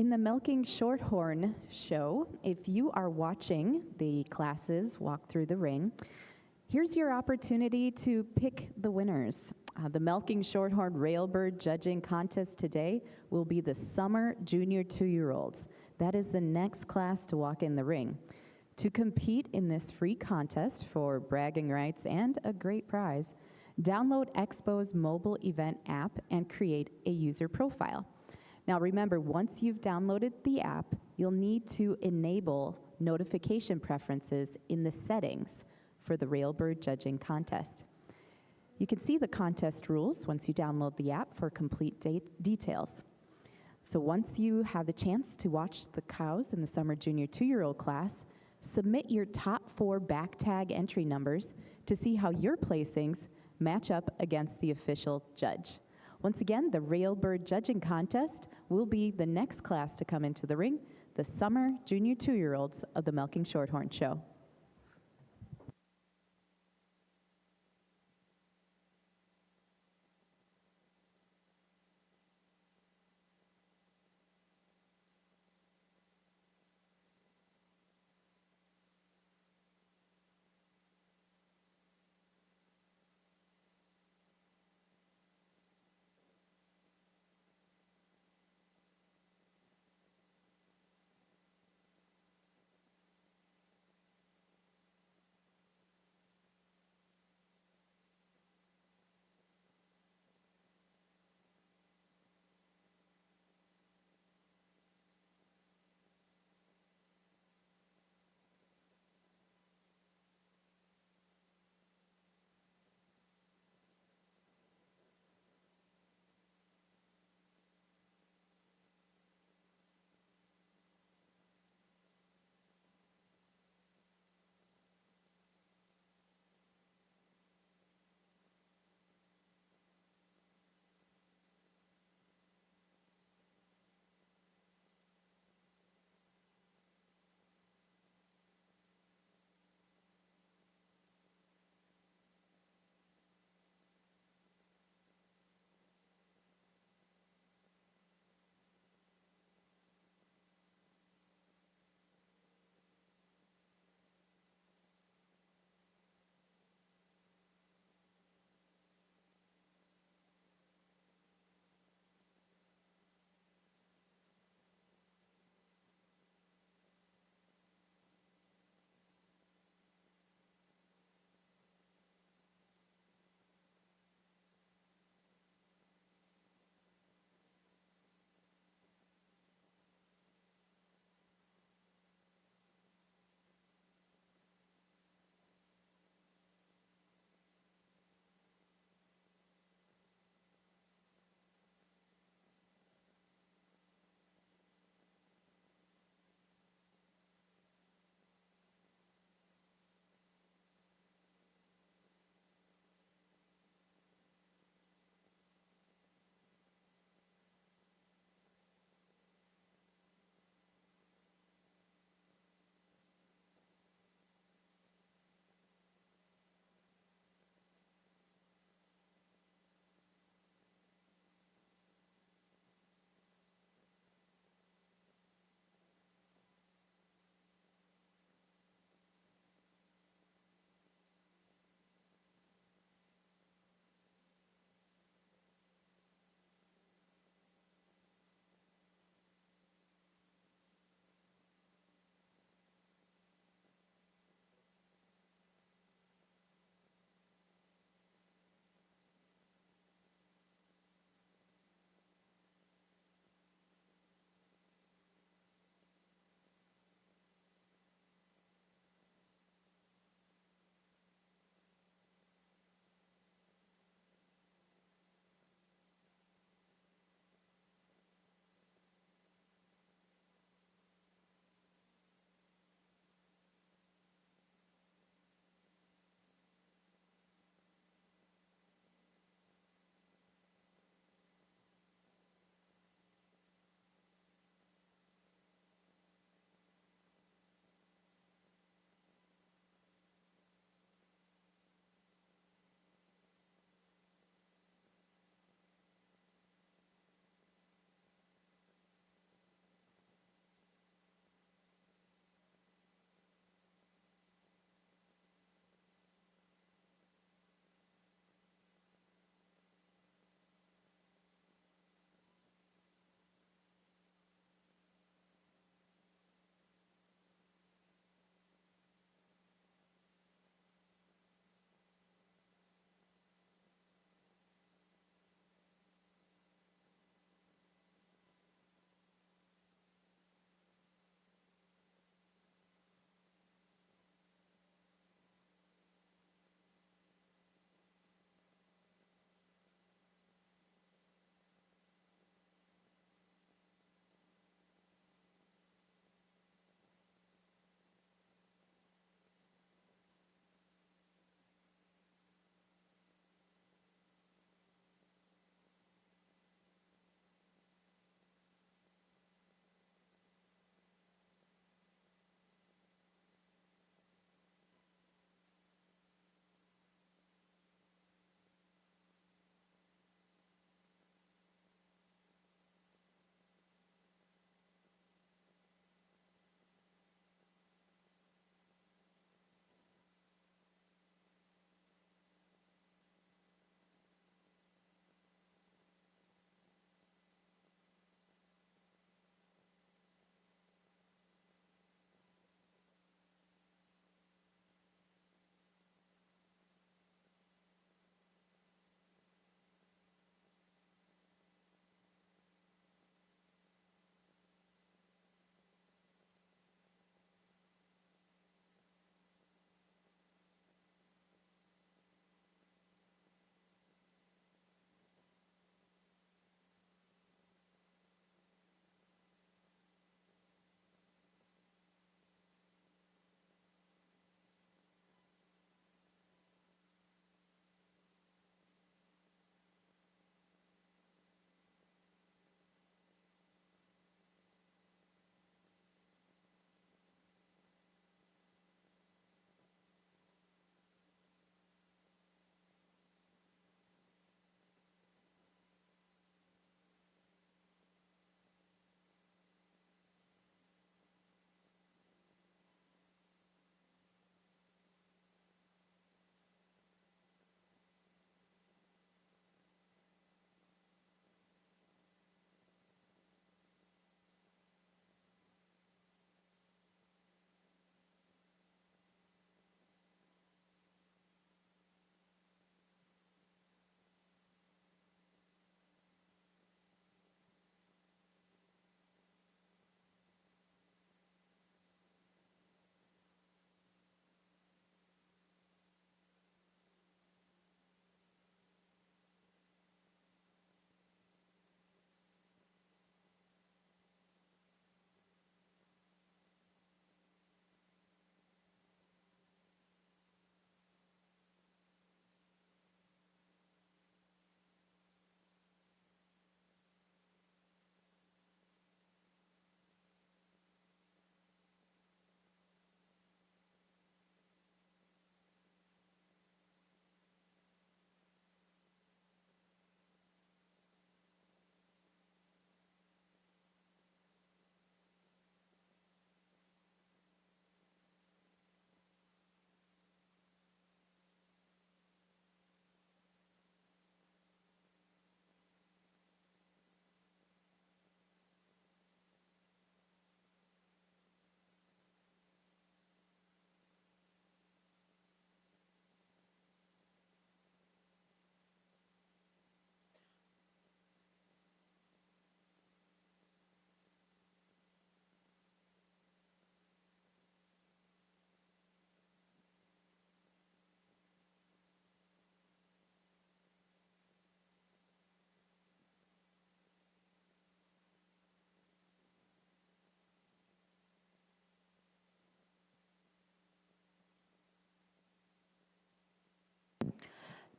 In the Milking Shorthorn show, if you are watching the classes walk through the ring, here's your opportunity to pick the winners. The Milking Shorthorn Railbird judging contest today will be the Summer Junior 2-year-olds. That is the next class to walk in the ring. To compete in this free contest for bragging rights and a great prize, download Expo's mobile event app and create a user profile. Now remember, once you've downloaded the app, you'll need to enable notification preferences in the settings for the Railbird judging contest. You can see the contest rules once you download the app for complete details. So once you have the chance to watch the cows in the Summer Junior 2-year-old class, submit your top 4 back tag entry numbers to see how your placings match up against the official judge. Once again, the Railbird judging contest will be the next class to come into the ring, the Summer Junior 2-year-olds of the Milking Shorthorn Show.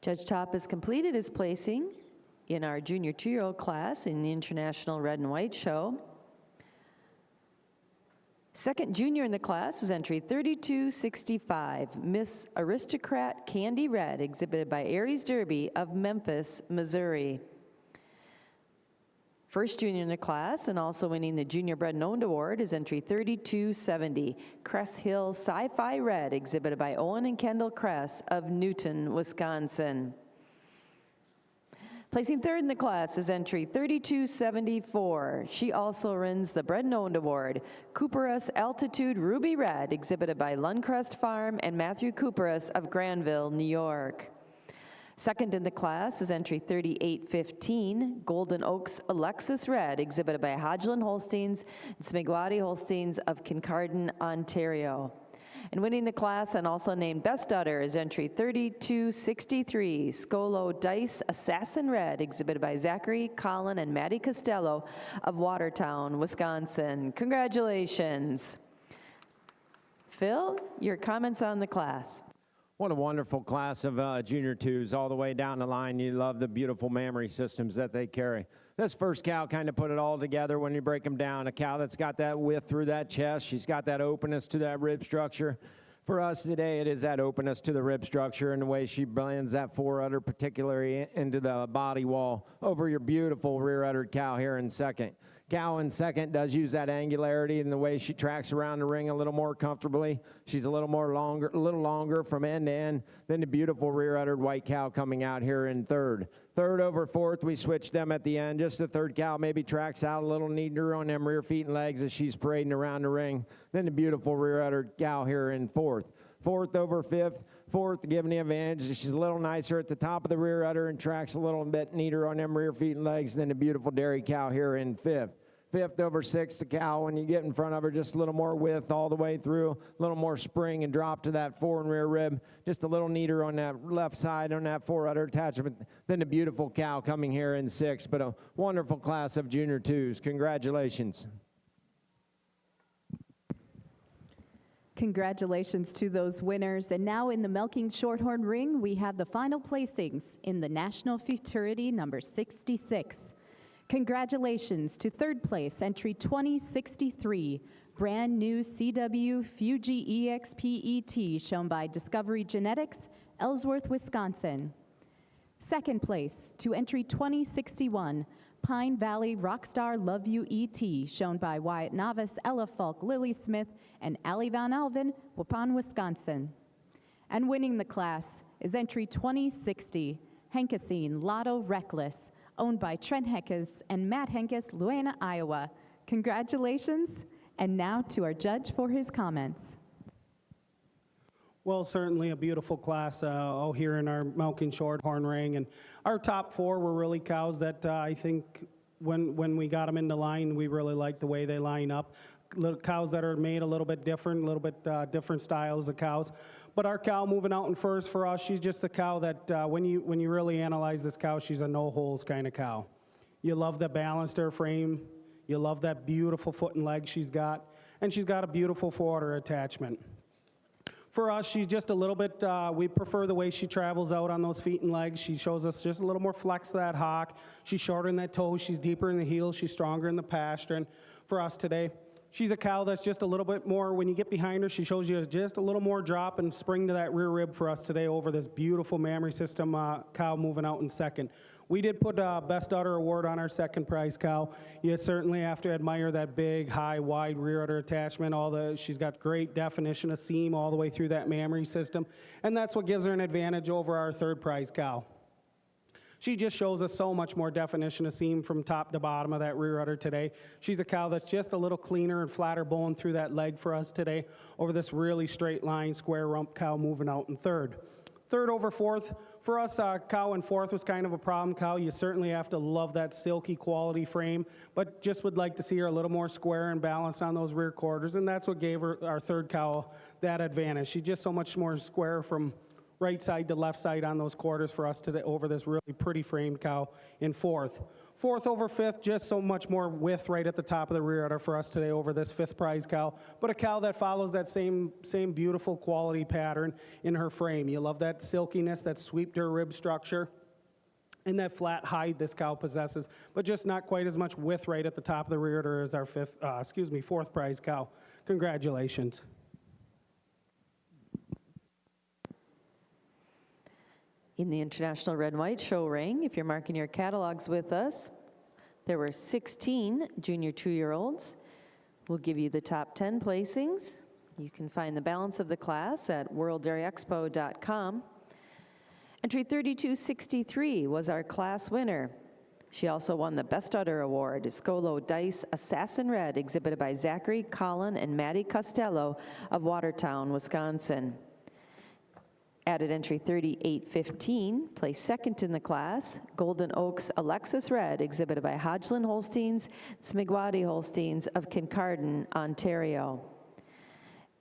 Judge Top has completed his placing in our junior 2-year-old class in the International Red and White Show. Second junior in the class is entry 3265, Miss Aristocrat Candy Red, exhibited by Aries Derby of Memphis, Missouri. First junior in the class and also winning the Junior Bred and Owned Award is entry 3270, Cress Hill Sci-Fi Red, exhibited by Owen and Kendall Cress of Newton, Wisconsin. Placing third in the class is entry 3274. She also wins the Bred and Owned Award, Cooperus Altitude Ruby Red, exhibited by Lundcrest Farm and Matthew Cooperus of Granville, New York. Second in the class is entry 3815, Golden Oaks Alexis Red, exhibited by Hodgland Holsteins and Smigwati Holsteins of Kincardine, Ontario. And winning the class and also named Best Udder is entry 3263, Scolo Dice Assassin Red, exhibited by Zachary, Colin, and Maddie Costello of Watertown, Wisconsin. Congratulations. Phil, your comments on the class. What a wonderful class of junior 2s all the way down the line. You love the beautiful mammary systems that they carry. This first cow kind of put it all together when you break them down. A cow that's got that width through that chest. She's got that openness to that rib structure. For us today, it is that openness to the rib structure and the way she blends that fore udder particularly into the body wall over your beautiful rear uddered cow here in second. Cow in second does use that angularity in the way she tracks around the ring a little more comfortably. She's a little longer from end to end than the beautiful rear uddered white cow coming out here in third. Third over fourth, we switched them at the end. Just the third cow maybe tracks out a little neater on them rear feet and legs as she's parading around the ring than the beautiful rear uddered cow here in fourth. Fourth over fifth. Fourth, giving the advantage. She's a little nicer at the top of the rear udder and tracks a little bit neater on them rear feet and legs than the beautiful dairy cow here in fifth. Fifth over sixth, the cow, when you get in front of her, just a little more width all the way through, a little more spring and drop to that fore and rear rib, just a little neater on that left side on that fore udder attachment than the beautiful cow coming here in sixth. But a wonderful class of junior 2s. Congratulations. Congratulations to those winners. And now in the Milking Shorthorn Ring, we have the final placings in the National Futurity number 66. Congratulations to third place, entry 2063, brand new CW Fuji EXPET, shown by Discovery Genetics, Ellsworth, Wisconsin. Second place to entry 2061, Pine Valley Rockstar Love You ET, shown by Wyatt Novice, Ella Falk, Lily Smith, and Allie Van Alven, Waupun, Wisconsin. And winning the class is entry 2060, Henkesine Lotto Reckless, owned by Trent Henkes and Matt Henkes, Luana, Iowa. Congratulations. And now to our judge for his comments. Well, certainly a beautiful class here in our Milking Shorthorn Ring. And our top 4 were really cows that I think when we got them into line, we really liked the way they line up. Little cows that are made a little bit different, different styles of cows. But our cow moving out in first for us, she's just a cow that when you really analyze this cow, she's a no-holes kind of cow. You love the balanced her frame. You love that beautiful foot and leg she's got. And she's got a beautiful fore-udder attachment. For us, she's just a little bit, we prefer the way she travels out on those feet and legs. She shows us just a little more flex to that hock. She's shorter in that toe. She's deeper in the heels. She's stronger in the pastern. For us today, she's a cow that's just a little bit more, when you get behind her, she shows you just a little more drop and spring to that rear rib for us today over this beautiful mammary system cow moving out in second. We did put a Best Udder Award on our second prize cow. You certainly have to admire that big, high, wide rear udder attachment. She's got great definition of seam all the way through that mammary system, and that's what gives her an advantage over our third prize cow. She just shows us so much more definition of seam from top to bottom of that rear udder today. She's a cow that's just a little cleaner and flatter bone through that leg for us today over this really straight line, square rump cow moving out in third. Third over fourth, for us, cow in fourth was kind of a problem cow. You certainly have to love that silky quality frame, but just would like to see her a little more square and balanced on those rear quarters, and that's what gave her, our third cow, that advantage. She's just so much more square from right side to left side on those quarters for us today over this really pretty framed cow in fourth. Fourth over fifth, just so much more width right at the top of the rear udder for us today over this fifth prize cow, but a cow that follows that same beautiful quality pattern in her frame. You love that silkiness, that sweep to her rib structure, and that flat hide this cow possesses, but just not quite as much width right at the top of the rear udder as our fourth prize cow. Congratulations. In the International Red and White Show ring, if you're marking your catalogs with us, there were 16 junior 2-year-olds. We'll give you the top 10 placings. You can find the balance of the class at worlddairyexpo.com. Entry 3263 was our class winner. She also won the Best Udder Award, Scolo Dice Assassin Red, exhibited by Zachary, Colin, and Maddie Costello of Watertown, Wisconsin. Added entry 3815, placed second in the class, Golden Oaks Alexis Red, exhibited by Hodgland Holsteins, Smigwati Holsteins of Kincardine, Ontario.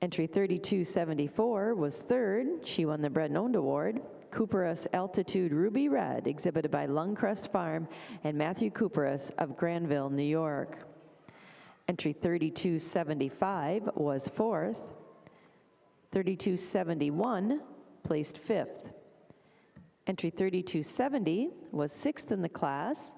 Entry 3274 was third. She won the Bred and Owned Award. Cooperus Altitude Ruby Red, exhibited by Lungcrest Farm and Matthew Cooperus of Granville, New York. Entry 3275 was fourth. 3271 placed fifth. Entry 3270 was sixth in the class.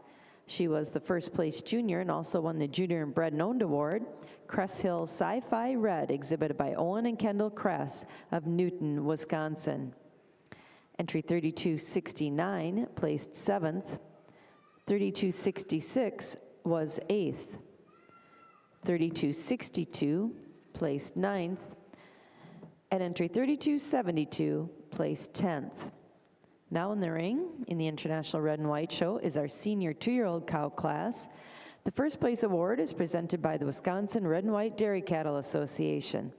She was the first place junior and also won the Junior and Bred and Owned Award. Cress Hill Sci-Fi Red, exhibited by Owen and Kendall Cress of Newton, Wisconsin. Entry 3269 placed seventh. 3266 was eighth. 3262 placed ninth. At entry 3272 placed 10th. Now in the ring, in the International Red and White Show, is our senior 2-year-old cow class. The first place award is presented by the Wisconsin Red and White Dairy Cattle Association.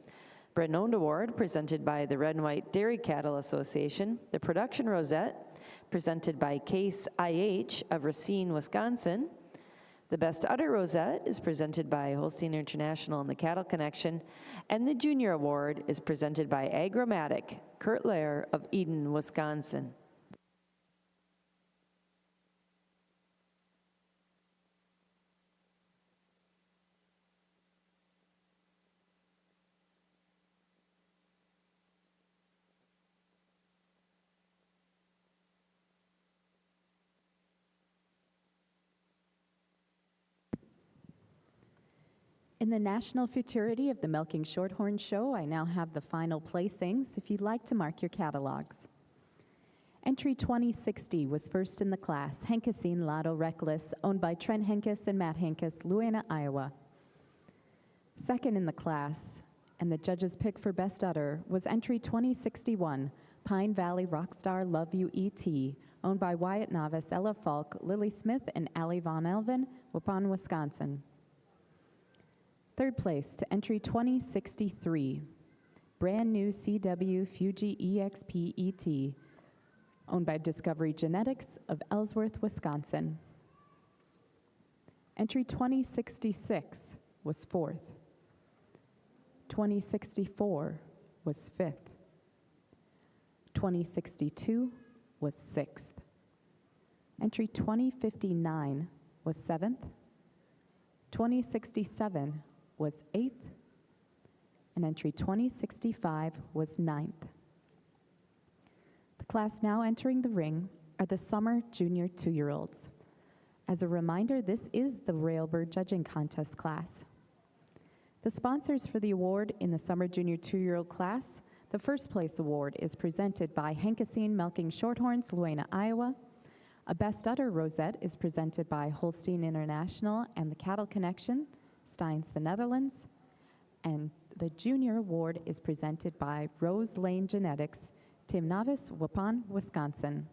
Bred and Owned Award presented by the Red and White Dairy Cattle Association. The Production Rosette presented by Case IH of Racine, Wisconsin. The Best Udder Rosette is presented by Holstein International and the Cattle Connection, and the Junior Award is presented by Agromatic, Kurt Lair of Eden, Wisconsin. In the National Futurity of the Milking Shorthorn Show, I now have the final placings if you'd like to mark your catalogs. Entry 2060 was first in the class, Henkesine Lotto Reckless, owned by Trent Henkes and Matt Henkes, Luana, Iowa. Second in the class, and the judge's pick for Best Udder, was entry 2061, Pine Valley Rockstar Love You E.T., owned by Wyatt Novice, Ella Falk, Lily Smith, and Allie Von Elven, Waupun, Wisconsin. Third place to entry 2063, brand new CW Fuji EXP ET, owned by Discovery Genetics of Ellsworth, Wisconsin. Entry 2066 was fourth. 2064 was fifth. 2062 was sixth. Entry 2059 was seventh. 2067 was eighth, and entry 2065 was ninth. The class now entering the ring are the summer junior 2-year-olds. As a reminder, this is the Railbird Judging Contest class. The sponsors for the award in the summer junior 2-year-old class, the first place award is presented by Henkesine Milking Shorthorns, Luana, Iowa. A Best Udder Rosette is presented by Holstein International and the Cattle Connection, Steins, the Netherlands, and the Junior Award is presented by Rose Lane Genetics, Tim Novice, Waupun, Wisconsin.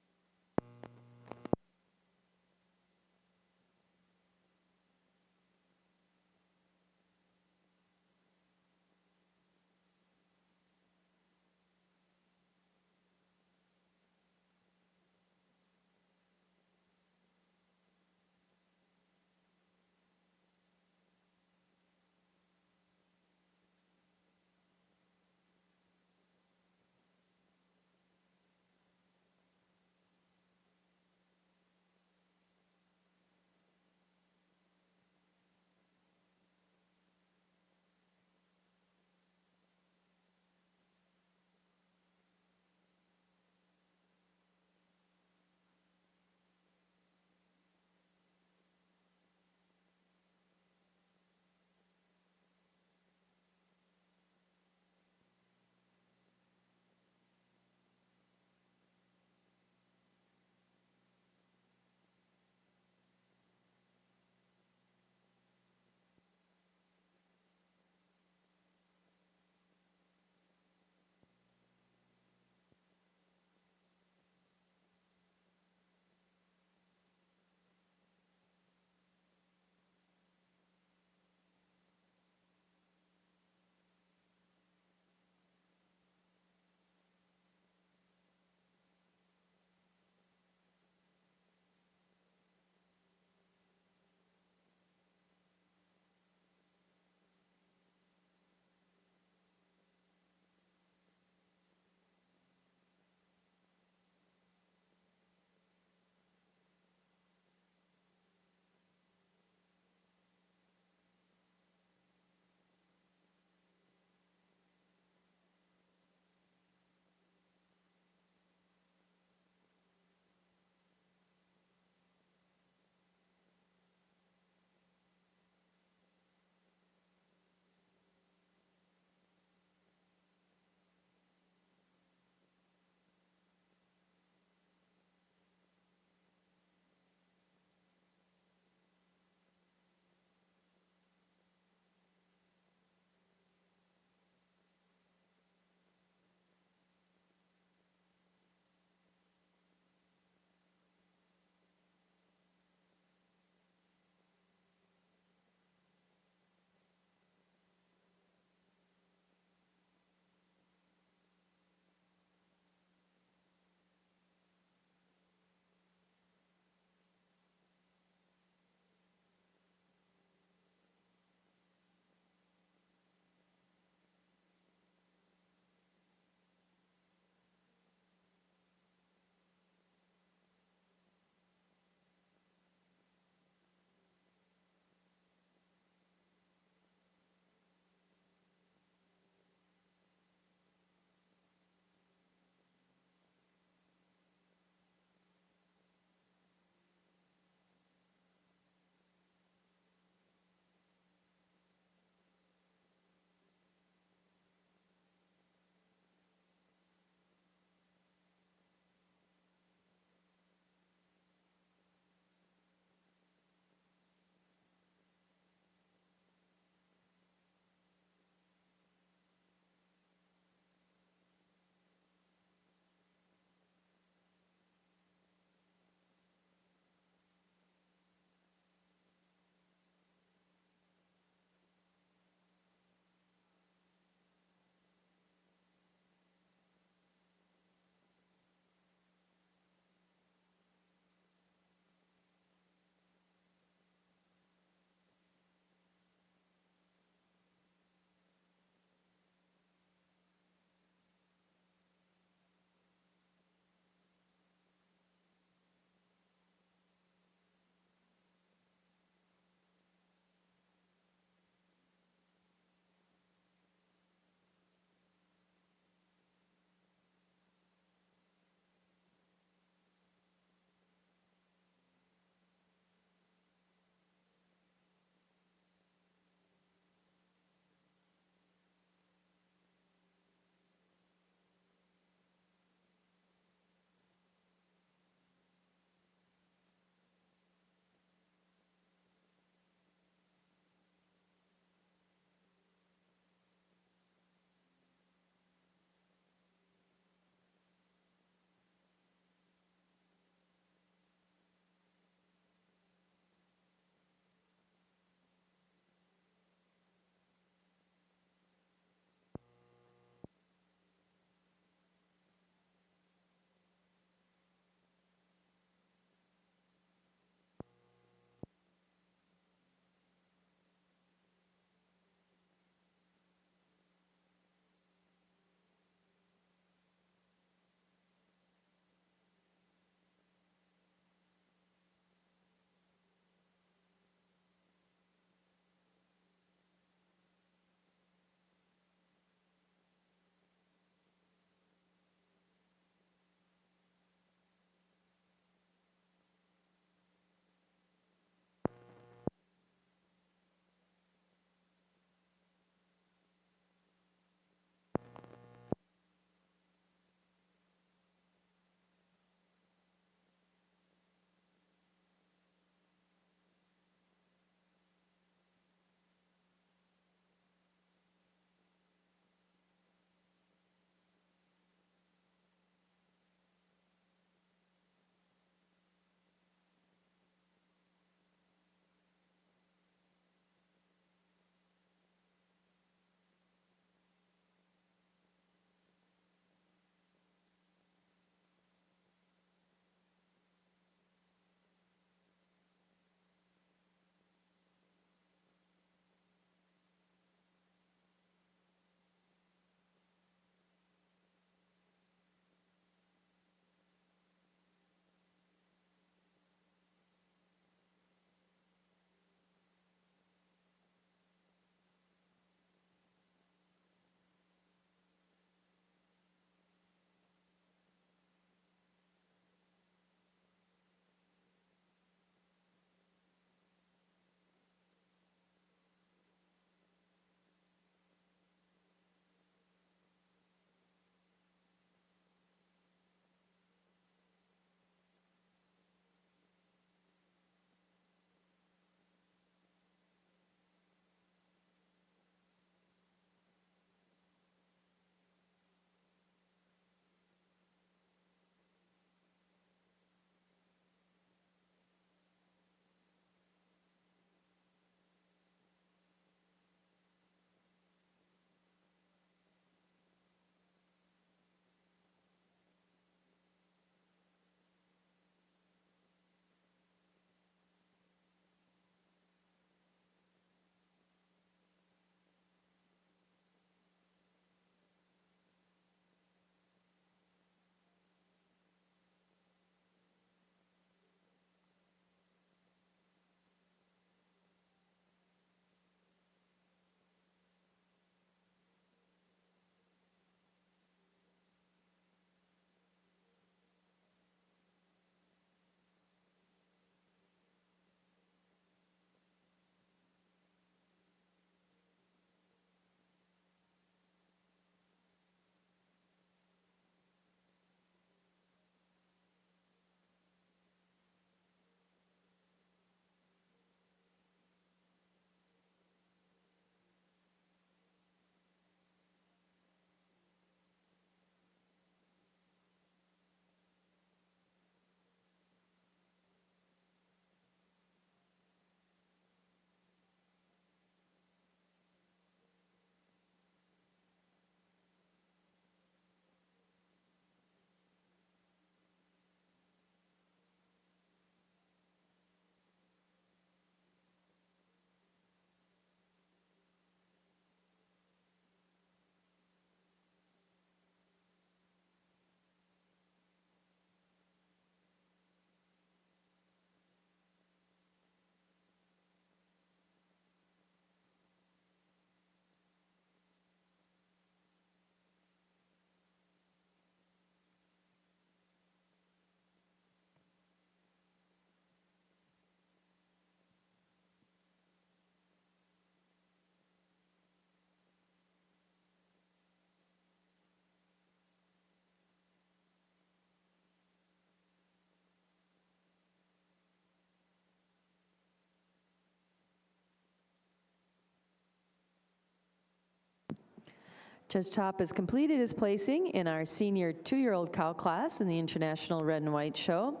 Judge Top has completed his placing in our senior 2-year-old cow class in the International Red and White Show.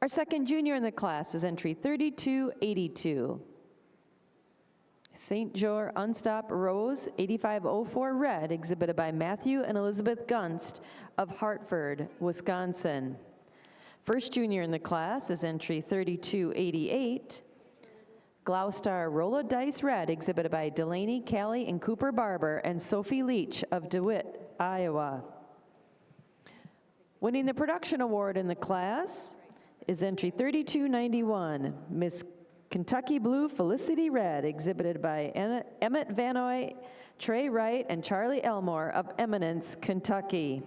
Our second junior in the class is entry 3282. St. Joe Unstopped Rose 8504 Red, exhibited by Matthew and Elizabeth Gunst of Hartford, Wisconsin. First junior in the class is entry 3288. Gloucester Rolla Dice Red, exhibited by Delaney, Callie, and Cooper Barber, and Sophie Leach of DeWitt, Iowa. Winning the production award in the class is entry 3291, Miss Kentucky Blue Felicity Red, exhibited by Emmett Vanoy, Trey Wright, and Charlie Elmore of Eminence, Kentucky.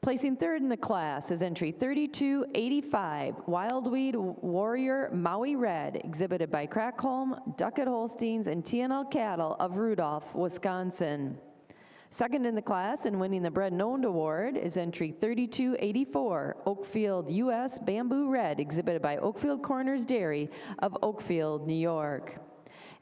Placing third in the class is entry 3285, Wildweed Warrior Maui Red, exhibited by Crackholm, Duckett Holsteins, and TNL Cattle of Rudolph, Wisconsin. Second in the class and winning the Bred and Owned Award is entry 3284, Oakfield U.S. Bamboo Red, exhibited by Oakfield Corners Dairy of Oakfield, New York.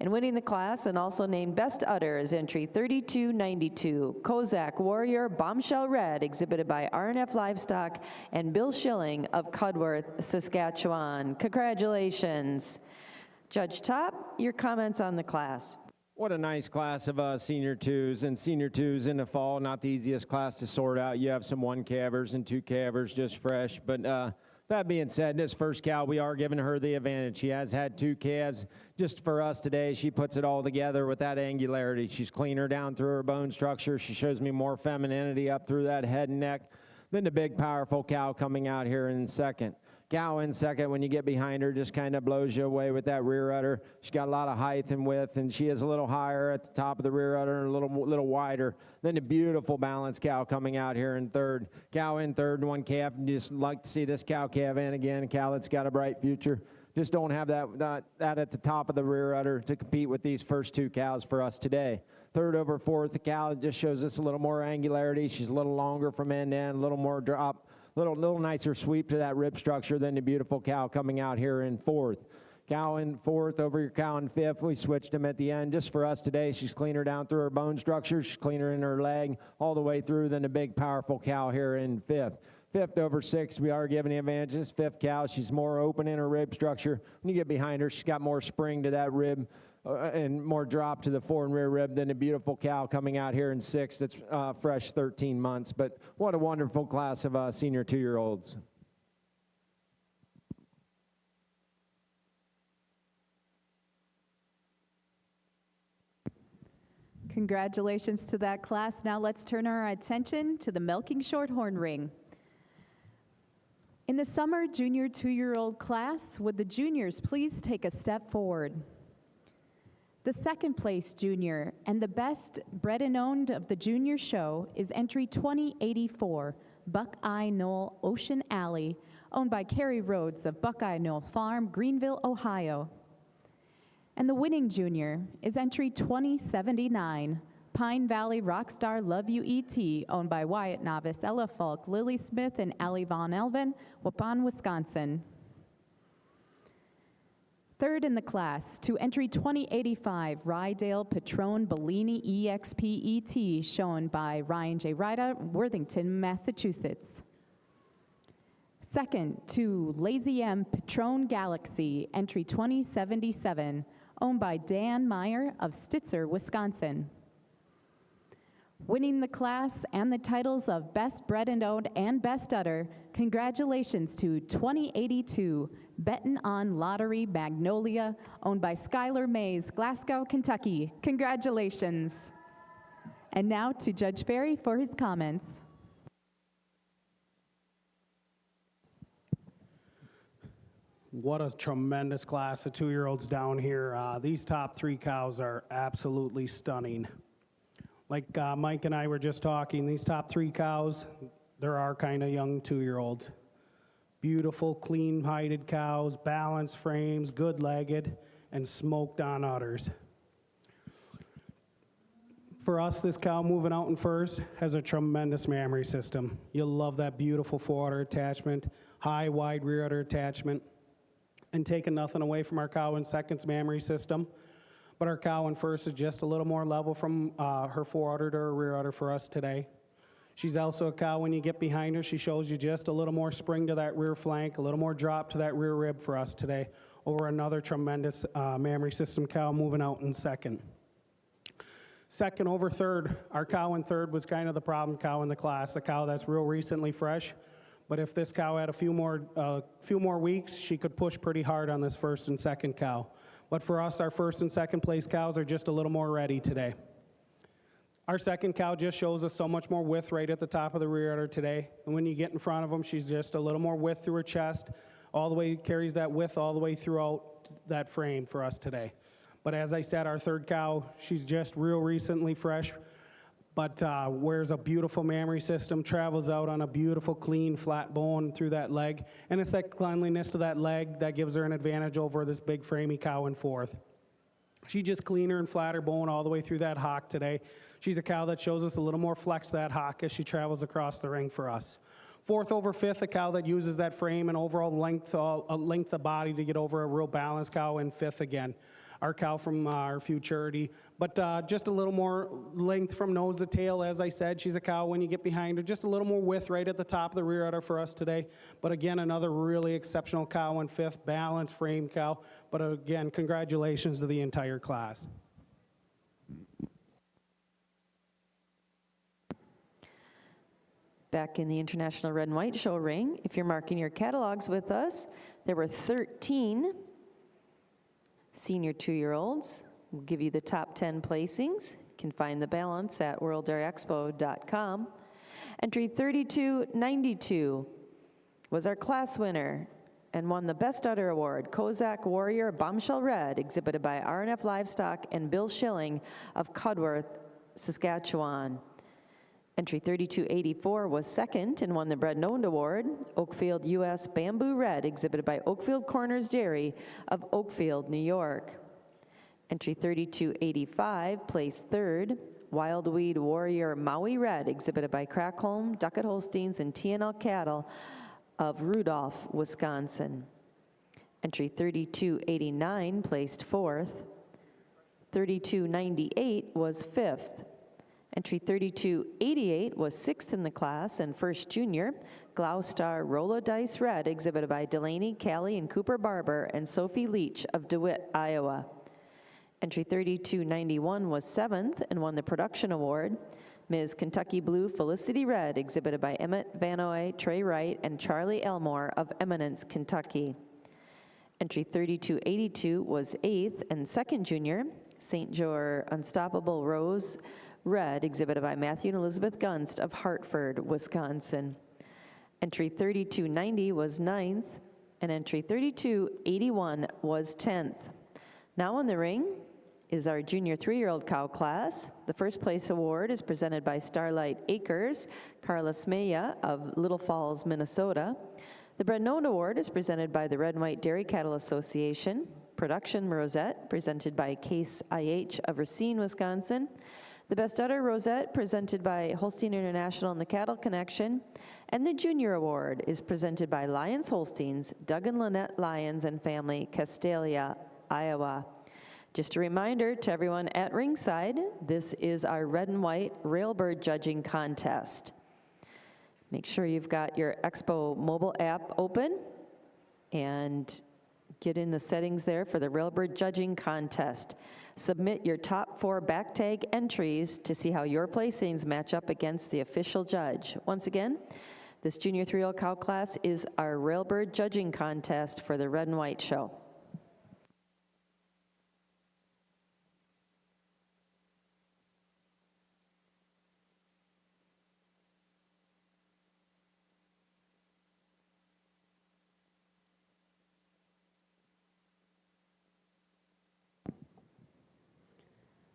And winning the class and also named Best Udder is entry 3292, Kozak Warrior Bombshell Red, exhibited by RNF Livestock and Bill Schilling of Cudworth, Saskatchewan. Congratulations. Judge Top, your comments on the class. What a nice class of senior twos, and senior twos in the fall, not the easiest class to sort out. You have some 1-calvers and 2-calvers just fresh, but that being said, this first cow, we are giving her the advantage. She has had 2 calves. Just for us today, she puts it all together with that angularity. She's cleaner down through her bone structure. She shows me more femininity up through that head and neck than the big, powerful cow coming out here in second. Cow in second, when you get behind her, just kind of blows you away with that rear udder. She's got a lot of height and width, and she is a little higher at the top of the rear udder and a little wider than the beautiful balanced cow coming out here in third. Cow in third, 1 calf. Just like to see this cow calve in again. A cow that's got a bright future. Just don't have that at the top of the rear udder to compete with these first 2 cows for us today. Third over fourth, the cow just shows us a little more angularity. She's a little longer from end to end, a little more drop. Little nicer sweep to that rib structure than the beautiful cow coming out here in fourth. Cow in fourth over your cow in fifth. We switched them at the end just for us today. She's cleaner down through her bone structure. She's cleaner in her leg all the way through than the big powerful cow here in fifth. Fifth over sixth, we are giving the advantages. Fifth cow, she's more open in her rib structure. When you get behind her, she's got more spring to that rib and more drop to the fore and rear rib than a beautiful cow coming out here in sixth. It's fresh 13 months. But what a wonderful class of senior 2-year-olds. Congratulations to that class. Now let's turn our attention to the milking shorthorn ring. In the summer junior 2-year-old class, would the juniors please take a step forward? The second place junior and the best bred and owned of the junior show is entry 2084, Buckeye Knoll Ocean Alley, owned by Carrie Rhodes of Buckeye Knoll Farm, Greenville, Ohio. And the winning junior is entry 2079, Pine Valley Rockstar Love You E.T., owned by Wyatt Novice, Ella Falk, Lily Smith, and Allie Von Elven, Waupun, Wisconsin. Third in the class, to entry 2085, Rydale Patron Bellini EXP-ET, shown by Ryan J. Ryda, Worthington, Massachusetts. Second, to Lazy M Patron Galaxy, entry 2077, owned by Dan Meyer of Stitzer, Wisconsin. Winning the class and the titles of Best Bred and Owned and Best Udder, congratulations to 2082, Bettin' on Lottery Magnolia, owned by Skylar Mays, Glasgow, Kentucky. Congratulations. And now to Judge Ferry for his comments. What a tremendous class of 2-year-olds down here. These top 3 cows are absolutely stunning. Like Mike and I were just talking, these top 3 cows, they're our kind of young 2-year-olds. Beautiful, clean-hided cows, balanced frames, good-legged, and smoked on udders. For us, this cow moving out in first has a tremendous mammary system. You'll love that beautiful fore-udder attachment, high, wide rear udder attachment, and taking nothing away from our cow in second's mammary system. but our cow in first is just a little more level from her fore udder to her rear udder for us today. She's also a cow, when you get behind her, she shows you just a little more spring to that rear flank, a little more drop to that rear rib for us today, over another tremendous mammary system cow moving out in second. Second over third, our cow in third was kind of the problem cow in the class, a cow that's real recently fresh, but if this cow had a few more weeks, she could push pretty hard on this first and second cow. But for us, our first and second place cows are just a little more ready today. Our second cow just shows us so much more width right at the top of the rear udder today. And when you get in front of them, she's just a little more width through her chest, all the way, carries that width all the way throughout that frame for us today. But as I said, our third cow, she's just real recently fresh, but wears a beautiful mammary system, travels out on a beautiful, clean, flat bone through that leg. And it's that cleanliness of that leg that gives her an advantage over this big framey cow in fourth. She just cleaner and flatter bone all the way through that hock today. She's a cow that shows us a little more flex to that hock as she travels across the ring for us. Fourth over fifth, a cow that uses that frame and overall length of body to get over a real balanced cow in fifth again. Our cow from our futurity, but just a little more length from nose to tail. As I said, she's a cow when you get behind her, just a little more width right at the top of the rear udder for us today. But again, another really exceptional cow in fifth, balanced frame cow. But again, congratulations to the entire class. Back in the International Red and White Show ring, if you're marking your catalogs with us, there were 13 senior 2-year-olds. We'll give you the top 10 placings. You can find the balance at worlddairyexpo.com. Entry 3292 was our class winner and won the Best Udder Award, Kozak Warrior Bombshell Red, exhibited by RNF Livestock and Bill Schilling of Cudworth, Saskatchewan. Entry 3284 was second and won the Bred and Owned Award, Oakfield U.S. Bamboo Red, exhibited by Oakfield Corners Dairy of Oakfield, New York. Entry 3285 placed third, Wildweed Warrior Maui Red, exhibited by Crackholm, Duckett Holsteins, and TNL Cattle of Rudolph, Wisconsin. Entry 3289 placed fourth. 3298 was fifth. Entry 3288 was sixth in the class and first junior, Gloucester Rolla Dice Red, exhibited by Delaney, Callie, and Cooper Barber, and Sophie Leach of DeWitt, Iowa. Entry 3291 was seventh and won the production award, Ms. Kentucky Blue Felicity Red, exhibited by Emmett Vanoy, Trey Wright, and Charlie Elmore of Eminence, Kentucky. Entry 3282 was eighth and second junior, St. Joe Unstoppable Rose Red, exhibited by Matthew and Elizabeth Gunst of Hartford, Wisconsin. Entry 3290 was ninth, and entry 3281 was 10th. Now in the ring is our junior 3-year-old cow class. The first place award is presented by Starlight Acres, Carla Smeya of Little Falls, Minnesota. The Bred and Owned Award is presented by the Red and White Dairy Cattle Association. Production Rosette, presented by Case IH of Racine, Wisconsin. The Best Udder Rosette, presented by Holstein International and the Cattle Connection. And the Junior Award is presented by Lyons Holsteins, Doug and Lynette Lyons and family, Castalia, Iowa. Just a reminder to everyone at ringside, this is our Red and White Railbird Judging Contest. Make sure you've got your Expo mobile app open and get in the settings there for the Railbird Judging Contest. Submit your top 4 back tag entries to see how your placings match up against the official judge. Once again, this junior 3-year-old cow class is our Railbird Judging Contest for the Red and White Show.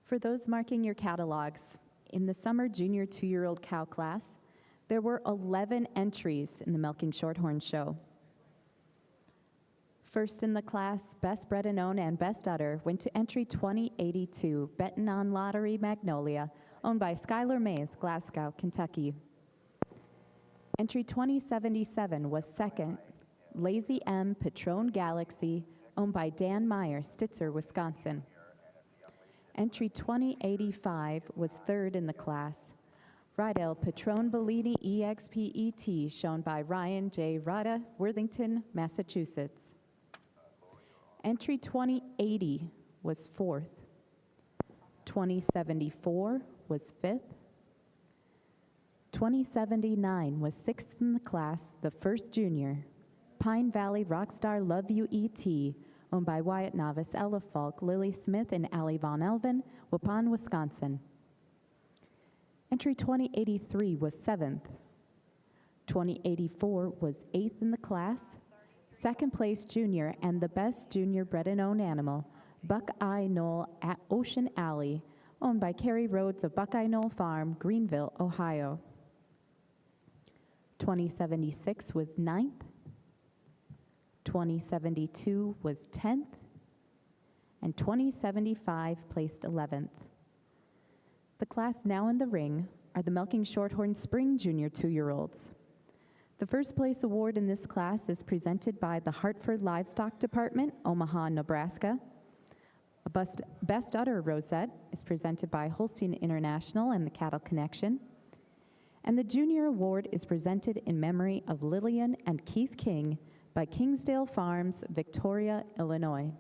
For those marking your catalogs, in the summer junior 2-year-old cow class, there were 11 entries in the Milking Shorthorn Show. First in the class, Best Bred and Owned and Best Udder went to entry 2082, Betting on Lottery Magnolia, owned by Skylar Mays, Glasgow, Kentucky. Entry 2077 was second, Lazy M Patron Galaxy, owned by Dan Meyer, Stitzer, Wisconsin. Entry 2085 was third in the class. Rydell Patron Bellini EXPET, shown by Ryan J. Rada, Worthington, Massachusetts. Entry 2080 was fourth. 2074 was fifth. 2079 was sixth in the class, the first junior. Pine Valley Rockstar Love You ET, owned by Wyatt Novice, Ella Falk, Lily Smith, and Allie Von Elven, Waupun, Wisconsin. Entry 2083 was seventh. 2084 was eighth in the class. Second place junior and the best junior bred and owned animal, Buckeye Knoll at Ocean Alley, owned by Carrie Rhodes of Buckeye Knoll Farm, Greenville, Ohio. 2076 was ninth. 2072 was 10th. And 2075 placed 11th. The class now in the ring are the Milking Shorthorn Spring Junior 2-year-olds. The first place award in this class is presented by the Hartford Livestock Department, Omaha, Nebraska. A Best Udder Rosette is presented by Holstein International and the Cattle Connection. And the Junior Award is presented in memory of Lillian and Keith King by Kingsdale Farms, Victoria, Illinois.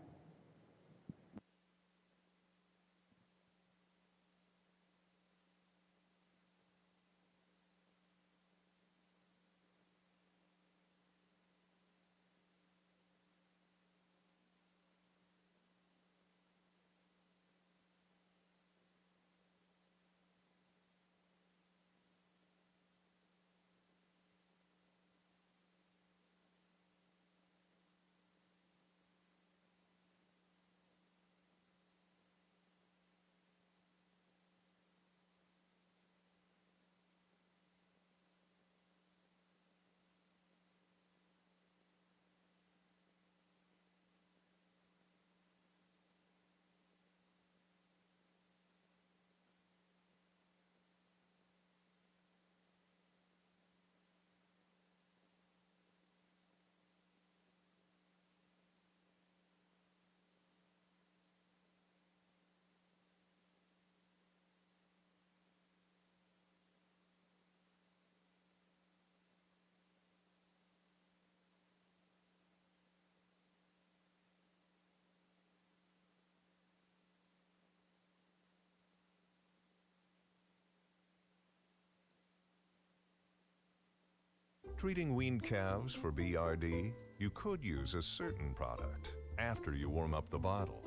Treating weaned calves for BRD, you could use a certain product after you warm up the bottle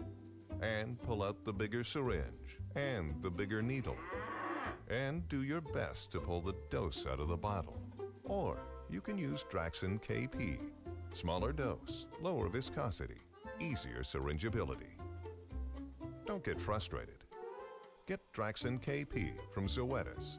and pull out the bigger syringe and the bigger needle and do your best to pull the dose out of the bottle. Or you can use Draxxin KP. Smaller dose, lower viscosity, easier syringeability. Don't get frustrated. Get Draxxin KP from Zoetis.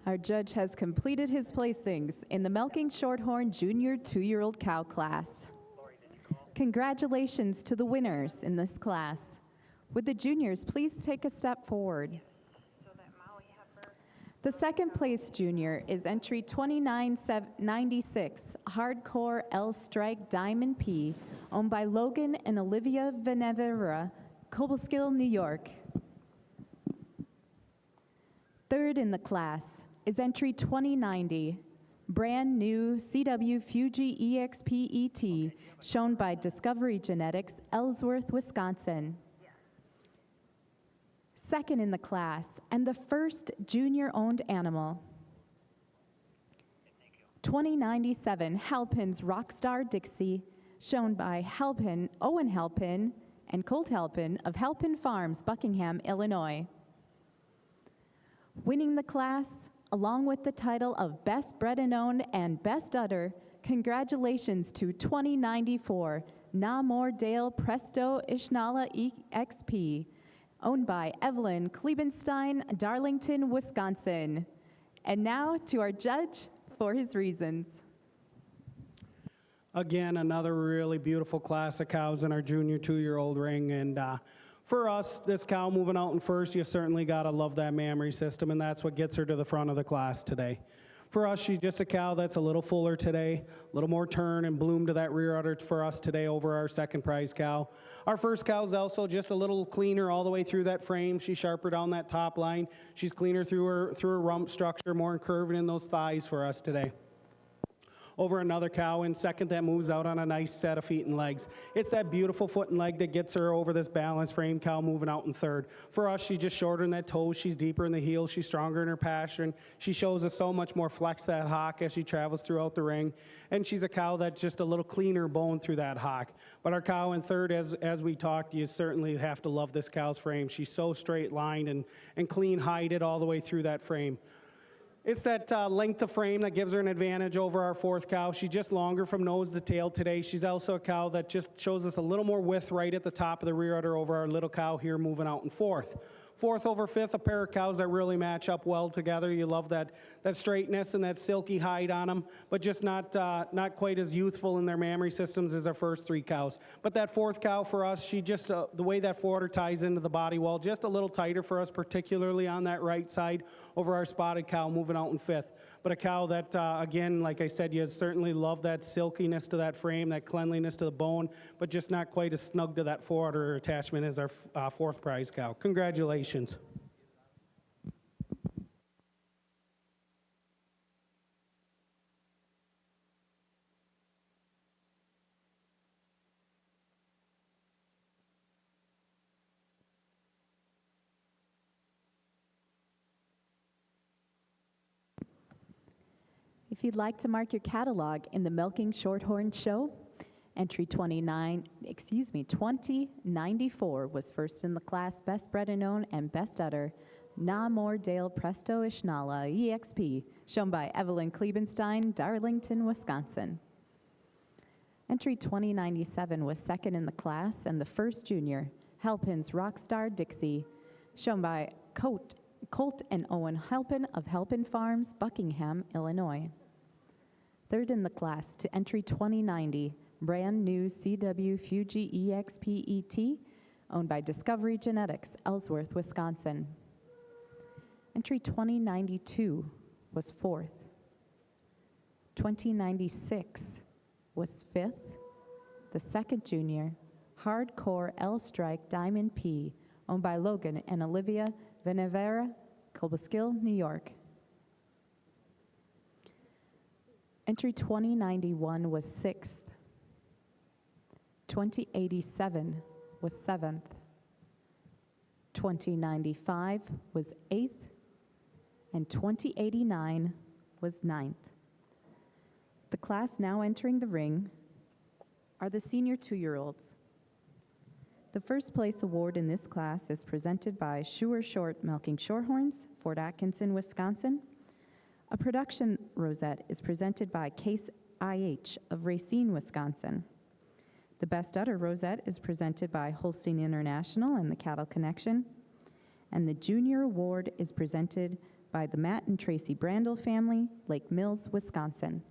Our judge has completed his placings in the Milking Shorthorn Junior 2-year-old cow class. Congratulations to the winners in this class. Would the juniors please take a step forward? The second place junior is entry 2996, Hardcore L Strike Diamond P, owned by Logan and Olivia Venevera, Cobleskill, New York. Third in the class is entry 2090, brand new CW Fuji EXP ET, shown by Discovery Genetics, Ellsworth, Wisconsin. Second in the class, and the first junior-owned animal. 2097 Halpin's Rockstar Dixie, shown by Owen Halpin and Colt Halpin of Halpin Farms, Buckingham, Illinois. Winning the class, along with the title of Best Bred and Owned and Best Udder, congratulations to 2094 Namor Dale Presto Ishnala EXP, owned by Evelyn Klebenstein, Darlington, Wisconsin. And now to our judge for his reasons. Again, another really beautiful class of cows in our junior 2-year-old ring. And for us, this cow moving out in first, you certainly got to love that mammary system, and that's what gets her to the front of the class today. For us, she's just a cow that's a little fuller today, a little more turn and bloom to that rear udder for us today over our second prize cow. Our first cow is also just a little cleaner all the way through that frame. She's sharper down that top line. She's cleaner through her rump structure, more curving in those thighs for us today. Over another cow in second that moves out on a nice set of feet and legs. It's that beautiful foot and leg that gets her over this balanced frame cow moving out in third. For us, she's just shorter in that toes. She's deeper in the heels. She's stronger in her passion. She shows us so much more flex that hock as she travels throughout the ring. And she's a cow that's just a little cleaner bone through that hock. But our cow in third, as we talked, you certainly have to love this cow's frame. She's so straight lined and clean hided all the way through that frame. It's that length of frame that gives her an advantage over our fourth cow. She's just longer from nose to tail today. She's also a cow that just shows us a little more width right at the top of the rear udder over our little cow here moving out in fourth. Fourth over fifth, a pair of cows that really match up well together. You love that straightness and that silky hide on them, but just not quite as youthful in their mammary systems as our first three cows. But that fourth cow for us, she just, the way that forwarder ties into the body wall, just a little tighter for us, particularly on that right side over our spotted cow moving out in fifth. But a cow that, again, like I said, you certainly love that silkiness to that frame, that cleanliness to the bone, but just not quite as snug to that forwarder attachment as our fourth prize cow. Congratulations. If you'd like to mark your catalog in the Milking Shorthorn Show, entry 2094 was first in the class Best Bred and Owned and Best Udder, Namor Dale Presto Ishnala EXP, shown by Evelyn Klebenstein, Darlington, Wisconsin. Entry 2097 was second in the class and the first junior, Halpin's Rockstar Dixie, shown by Colt and Owen Halpin of Halpin Farms, Buckingham, Illinois. Third in the class to entry 2090, brand new CW Fuji EXP ET, owned by Discovery Genetics, Ellsworth, Wisconsin. Entry 2092 was fourth. 2096 was fifth. The second junior, Hardcore L Strike Diamond P, owned by Logan and Olivia Venevera, Cobleskill, New York. Entry 2091 was sixth. 2087 was seventh. 2095 was eighth. And 2089 was ninth. The class now entering the ring are the senior 2-year-olds. The first place award in this class is presented by Sure Short Milking Shorthorns, Fort Atkinson, Wisconsin. A production rosette is presented by Case IH of Racine, Wisconsin. The Best Udder rosette is presented by Holstein International and the Cattle Connection. And the Junior Award is presented by the Matt and Tracy Brandel family, Lake Mills, Wisconsin.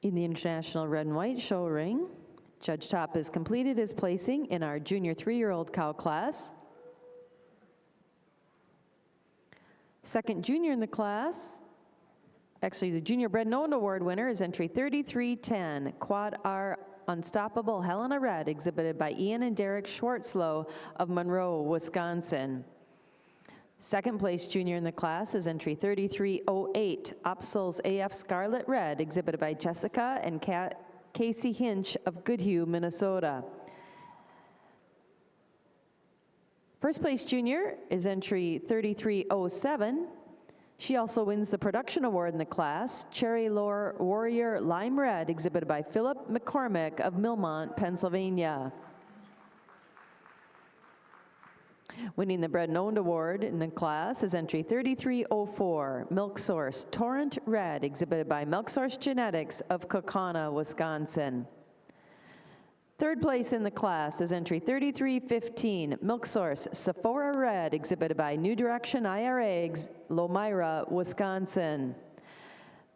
In the International Red and White Show ring, Judge Top has completed his placing in our junior 3-year-old cow class. Second junior in the class, actually the Junior Bred and Owned Award winner is entry 3310, Quad R Unstoppable Helena Red, exhibited by Ian and Derek Schwartzlow of Monroe, Wisconsin. Second place junior in the class is entry 3308, Upsel's AF Scarlet Red, exhibited by Jessica and Casey Hinch of Goodhue, Minnesota. First place junior is entry 3307. She also wins the production award in the class, Cherry Lore Warrior Lime Red, exhibited by Philip McCormick of Millmont, Pennsylvania. Winning the Bred and Owned Award in the class is entry 3304, Milk Source Torrent Red, exhibited by Milk Source Genetics of Kaukauna, Wisconsin. Third place in the class is entry 3315, Milk Source Sephora Red, exhibited by New Direction IR Eggs, Lomira, Wisconsin.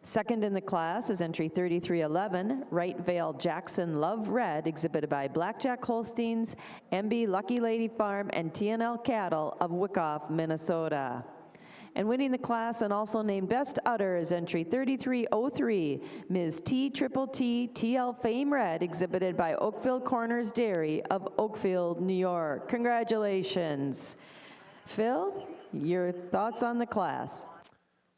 Second in the class is entry 3311, Right Vale Jackson Love Red, exhibited by Blackjack Holsteins, MB Lucky Lady Farm, and TNL Cattle of Wyckoff, Minnesota. And winning the class and also named Best Udder is entry 3303, Ms. T Triple T TL Fame Red, exhibited by Oakfield Corners Dairy of Oakfield, New York. Congratulations. Phil, your thoughts on the class?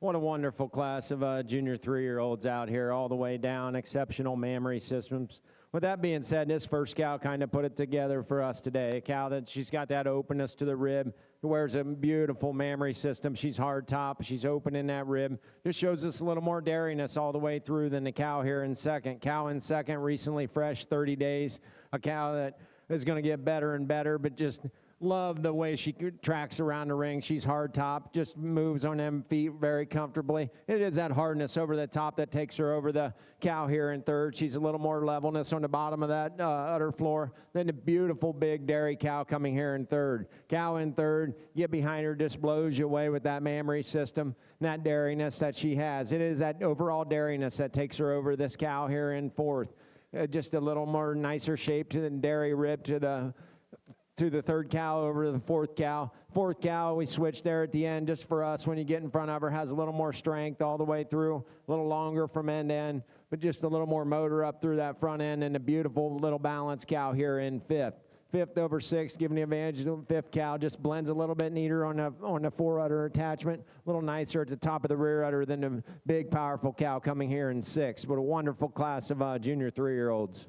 What a wonderful class of junior 3-year-olds out here, all the way down, exceptional mammary systems. With that being said, this first cow kind of put it together for us today. A cow that she's got that openness to the rib, wears a beautiful mammary system. She's hard top, she's open in that rib. Just shows us a little more dairiness all the way through than the cow here in second. Cow in second, recently fresh, 30 days. A cow that is going to get better and better, but just love the way she tracks around the ring. She's hard top, just moves on them feet very comfortably. It is that hardness over the top that takes her over the cow here in third. She's a little more levelness on the bottom of that udder floor than the beautiful big dairy cow coming here in third. Cow in third, get behind her, just blows you away with that mammary system and that dairiness that she has. It is that overall dairiness that takes her over this cow here in fourth. Just a little more nicer shape to the dairy rib to the third cow over to the fourth cow. Fourth cow, we switched there at the end just for us. When you get in front of her, has a little more strength all the way through, a little longer from end to end, but just a little more motor up through that front end, and a beautiful little balanced cow here in fifth. Fifth over sixth, giving the advantage to the fifth cow. Just blends a little bit neater on the fore udder attachment, a little nicer at the top of the rear udder than the big, powerful cow coming here in sixth. But a wonderful class of junior 3-year-olds.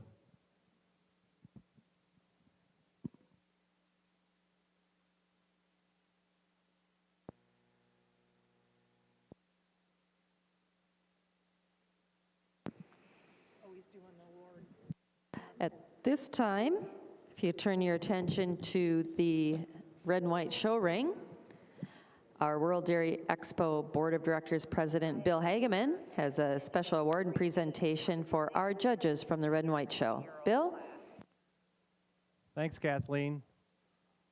At this time, if you turn your attention to the red and white show ring, our World Dairy Expo Board of Directors President Bill Hageman has a special award and presentation for our judges from the red and white show. Bill? Thanks, Kathleen.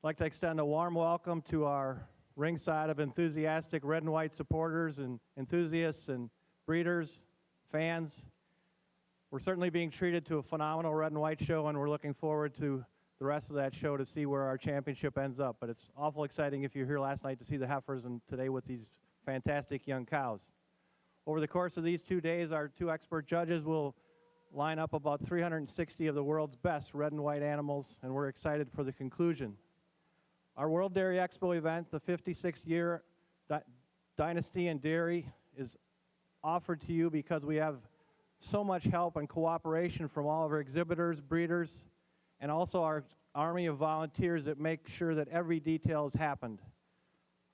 I'd like to extend a warm welcome to our ringside of enthusiastic red and white supporters and enthusiasts and breeders, fans. We're certainly being treated to a phenomenal red and white show, and we're looking forward to the rest of that show to see where our championship ends up. But it's awful exciting if you're here last night to see the heifers and today with these fantastic young cows. Over the course of these 2 days, our 2 expert judges will line up about 360 of the world's best red and white animals, and we're excited for the conclusion. Our World Dairy Expo event, the 56th year Dynasty in Dairy, is offered to you because we have so much help and cooperation from all of our exhibitors, breeders, and also our army of volunteers that make sure that every detail has happened.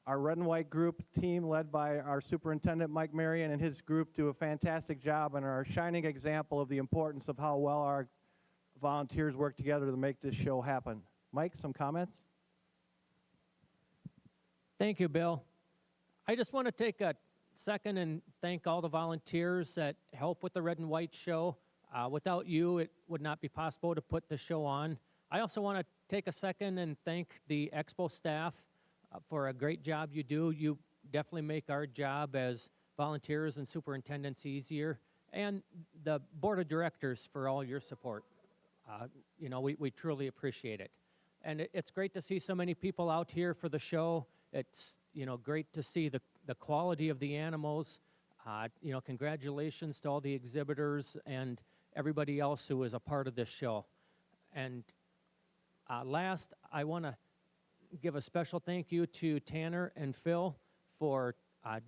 Our red and white group team, led by our superintendent Mike Marion and his group, do a fantastic job and are a shining example of the importance of how well our volunteers work together to make this show happen. Mike, some comments? Thank you, Bill. I just want to take a second and thank all the volunteers that help with the red and white show. Without you, it would not be possible to put the show on. I also want to take a second and thank the Expo staff for a great job you do. You definitely make our job as volunteers and superintendents easier, and the board of directors for all your support. You know, we truly appreciate it. And it's great to see so many people out here for the show. It's, you know, great to see the quality of the animals. You know, congratulations to all the exhibitors and everybody else who was a part of this show. And last, I want to give a special thank you to Tanner and Phil for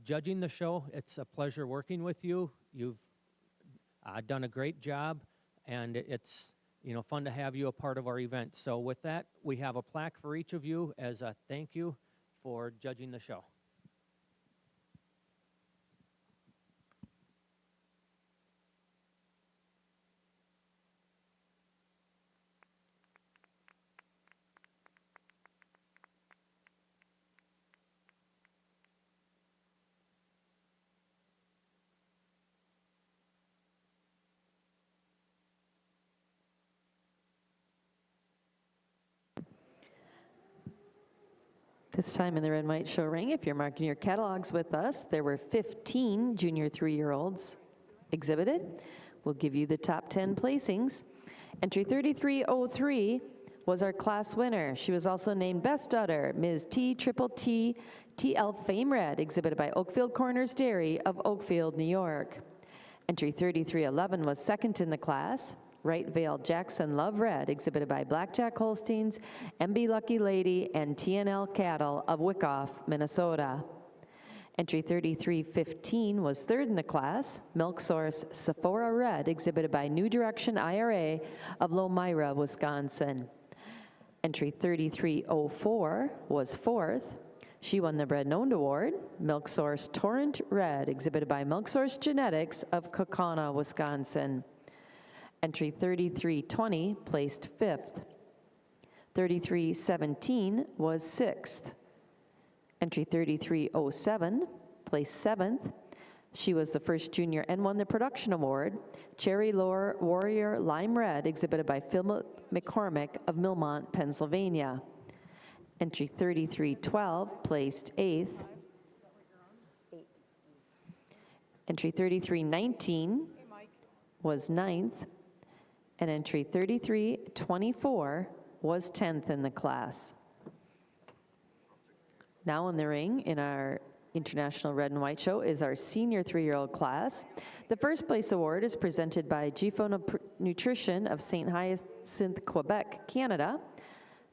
judging the show. It's a pleasure working with you. You've done a great job, and it's, you know, fun to have you a part of our event. So with that, we have a plaque for each of you as a thank you for judging the show. This time in the Red and White Show ring, if you're marking your catalogs with us, there were 15 junior 3-year-olds exhibited. We'll give you the top 10 placings. Entry 3303 was our class winner. She was also named Best Udder, Ms. T TL Fame Red, exhibited by Oakfield Corners Dairy of Oakfield, New York. Entry 3311 was second in the class. Right Vale Jackson Love Red, exhibited by Blackjack Holsteins, MB Lucky Lady, and TNL Cattle of Wyckoff, Minnesota. Entry 3315 was third in the class. Milk Source Sephora Red, exhibited by New Direction IRA of Lomira, Wisconsin. Entry 3304 was fourth. She won the Bred Owned Award. Milk Source Torrent Red, exhibited by Milk Source Genetics of Kaukauna, Wisconsin. Entry 3320 placed fifth. 3317 was sixth. Entry 3307 placed seventh. She was the first junior and won the production award. Cherry Lore Warrior Lime Red, exhibited by Philip McCormick of Millmont, Pennsylvania. Entry 3312 placed eighth. Entry 3319 was ninth. And entry 3324 was 10th in the class. Now in the ring in our International Red and White Show is our senior 3-year-old class. The first place award is presented by GFO Nutrition of St. Hyacinthe, Quebec, Canada.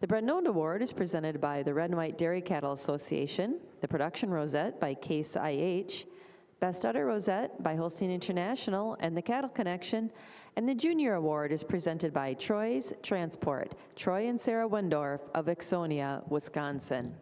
The Bred Owned Award is presented by the Red and White Dairy Cattle Association. The Production Rosette by Case IH. Best Udder Rosette by Holstein International and the Cattle Connection. And the Junior Award is presented by Troy's Transport, Troy and Sarah Wendorf of Ixonia, Wisconsin.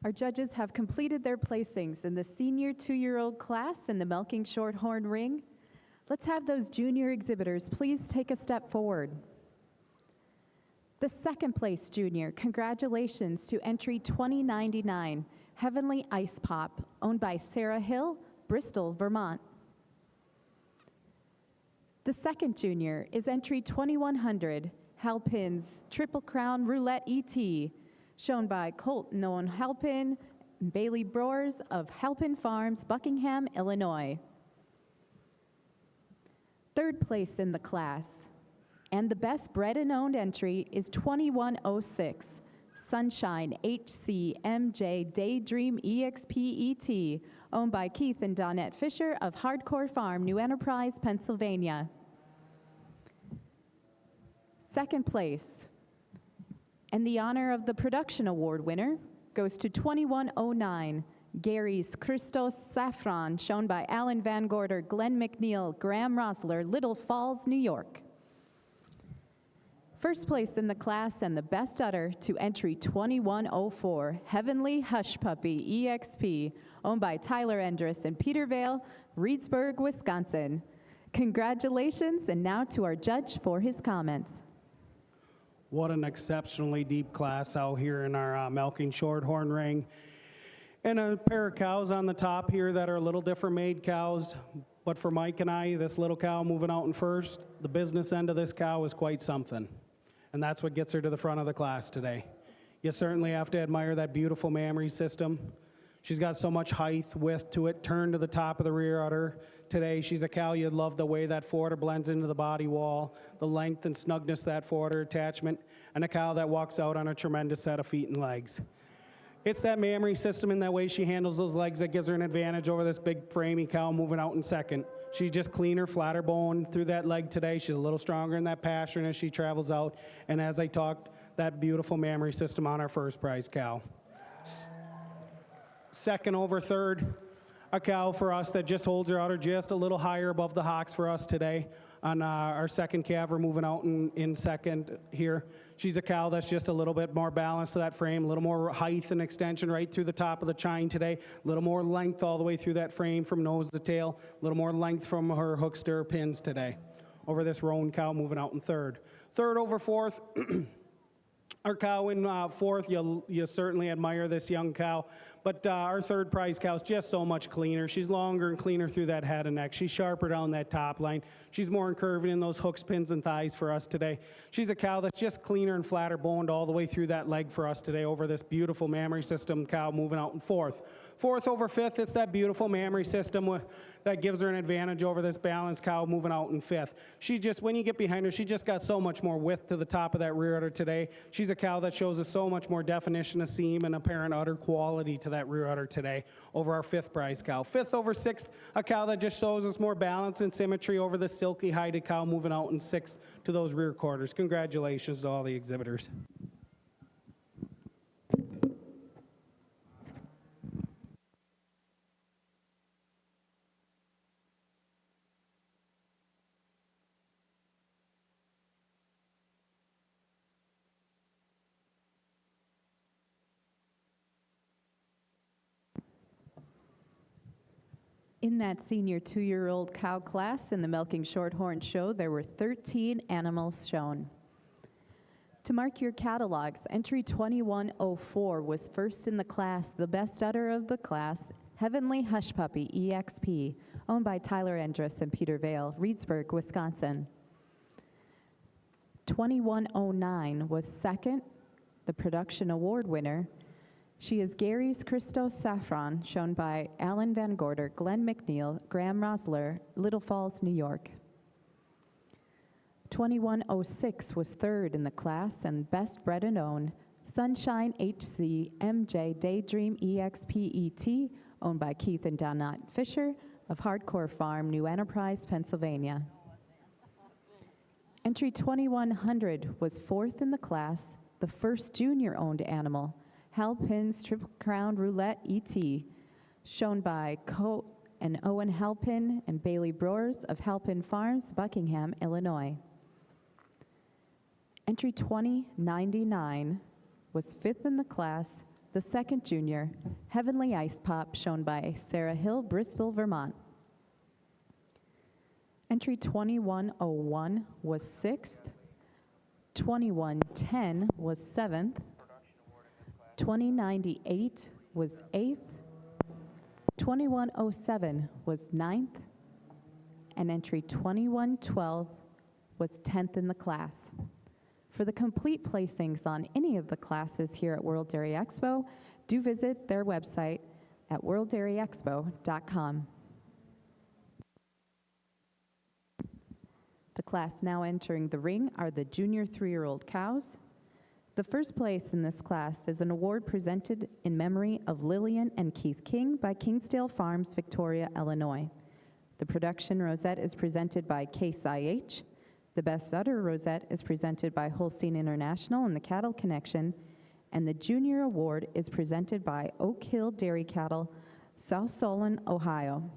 Our judges have completed their placings in the senior 2-year-old class in the Milking Shorthorn Ring. Let's have those junior exhibitors please take a step forward. The second place junior, congratulations to entry 2099, Heavenly Ice Pop, owned by Sarah Hill, Bristol, Vermont. The second junior is entry 2100, Halpin's Triple Crown Roulette ET, shown by Colt and Owen Halpin and Bailey Broers of Halpin Farms, Buckingham, Illinois. Third place in the class, and the best bred and owned entry is 2106, Sunshine HC MJ Daydream EXP ET, owned by Keith and Donette Fisher of Hardcore Farm, New Enterprise, Pennsylvania. Second place, and the honor of the production award winner goes to 2109, Gary's Christos Saffron, shown by Alan Van Gorder, Glenn McNeil, Graham Rosler, Little Falls, New York. First place in the class and the best udder to entry 2104, Heavenly Hush Puppy EXP, owned by Tyler Endress in Petervale, Reedsburg, Wisconsin. Congratulations, and now to our judge for his comments. What an exceptionally deep class out here in our Milking Shorthorn Ring. And a pair of cows on the top here that are a little different made cows. But for Mike and I, this little cow moving out in first, the business end of this cow is quite something. And that's what gets her to the front of the class today. You certainly have to admire that beautiful mammary system. She's got so much height, width to it, turn to the top of the rear udder. Today, she's a cow you'd love the way that forudder blends into the body wall, the length and snugness of that forudder attachment, and a cow that walks out on a tremendous set of feet and legs. It's that mammary system and that way she handles those legs that gives her an advantage over this big framey cow moving out in second. She's just cleaner, flatter bone through that leg today. She's a little stronger in that pasture as she travels out. And as I talked, that beautiful mammary system on our first prize cow. Second over third, a cow for us that just holds her udder just a little higher above the hocks for us today. On our second calf, we're moving out in second here. She's a cow that's just a little bit more balanced to that frame, a little more height and extension right through the top of the chine today, a little more length all the way through that frame from nose to tail, a little more length from her hook stir pins today. Over this roan cow moving out in third. Third over fourth, our cow in fourth, you certainly admire this young cow. But our third prize cow is just so much cleaner. She's longer and cleaner through that head and neck. She's sharper down that top line. She's more incurving in those hooks, pins, and thighs for us today. She's a cow that's just cleaner and flatter boned all the way through that leg for us today over this beautiful mammary system cow moving out in fourth. Fourth over fifth, it's that beautiful mammary system that gives her an advantage over this balanced cow moving out in fifth. She just, when you get behind her, she just got so much more width to the top of that rear udder today. She's a cow that shows us so much more definition of seam and apparent udder quality to that rear udder today over our fifth prize cow. Fifth over sixth, a cow that just shows us more balance and symmetry over the silky hided cow moving out in sixth to those rear quarters. Congratulations to all the exhibitors. In that senior 2-year-old cow class in the Milking Shorthorn show, there were 13 animals shown. To mark your catalogs, entry 2104 was first in the class, the best udder of the class, Heavenly Hush Puppy EXP, owned by Tyler Endress in Petervale, Reedsburg, Wisconsin. 2109 was second, the production award winner. She is Gary's Christos Saffron, shown by Alan Van Gorder, Glenn McNeil, Graham Rosler, Little Falls, New York. 2106 was third in the class and best bred and owned, Sunshine HC MJ Daydream EXP ET, owned by Keith and Donette Fisher of Hardcore Farm, New Enterprise, Pennsylvania. Entry 2100 was fourth in the class, the first junior-owned animal, Halpin's Triple Crown Roulette ET, shown by Colt and Owen Halpin and Bailey Broers of Halpin Farms, Buckingham, Illinois. Entry 2099 was fifth in the class, the second junior, Heavenly Ice Pop, shown by Sarah Hill, Bristol, Vermont. Entry 2101 was 6th, 2110 was 7th, 2098 was 8th, 2107 was 9th, and entry 2112 was 10th in the class. For the complete placings on any of the classes here at World Dairy Expo, do visit their website at worlddairyexpo.com. The class now entering the ring are the junior 3-year-old cows. The first place in this class is an award presented in memory of Lillian and Keith King by Kingsdale Farms, Victoria, Illinois. The production rosette is presented by Case IH. The best udder rosette is presented by Holstein International and the Cattle Connection. And the junior award is presented by Oak Hill Dairy Cattle, South Solon, Ohio.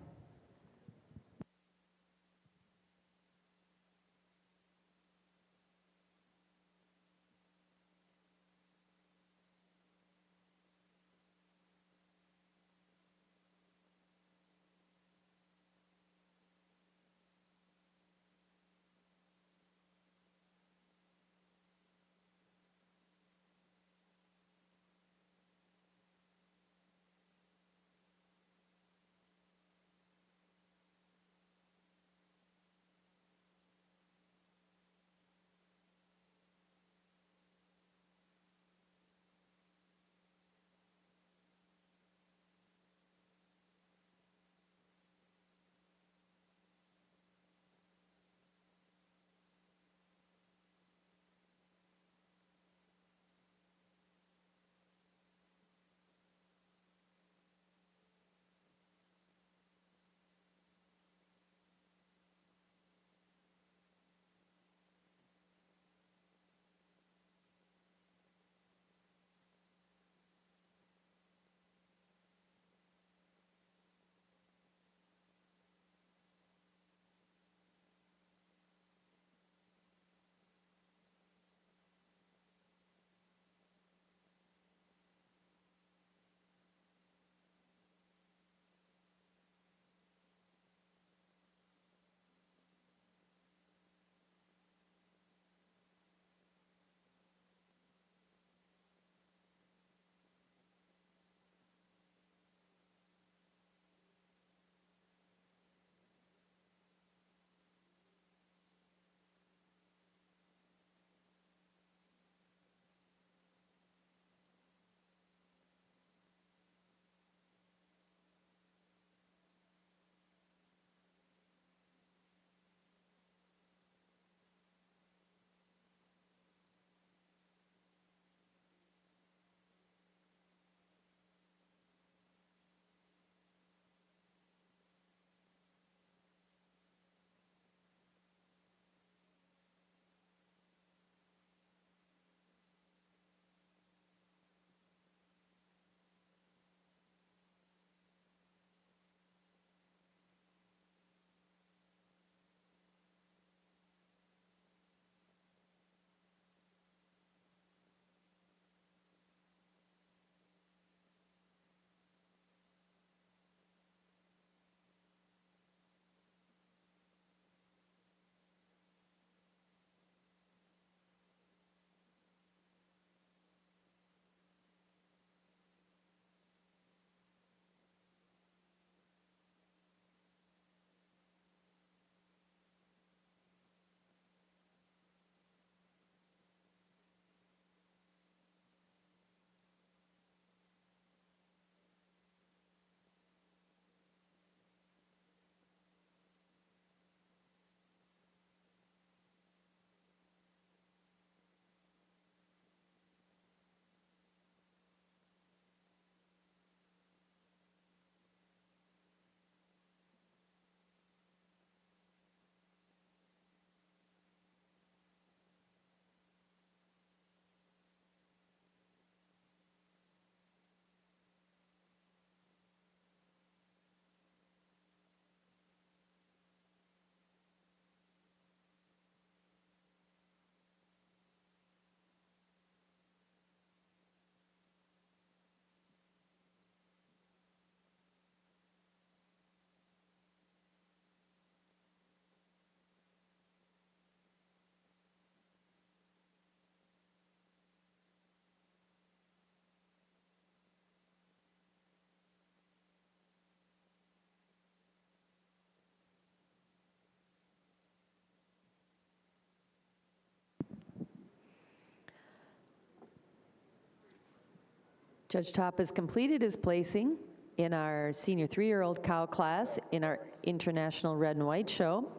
Judge Top has completed his placing in our senior 3-year-old cow class in our International Red and White Show.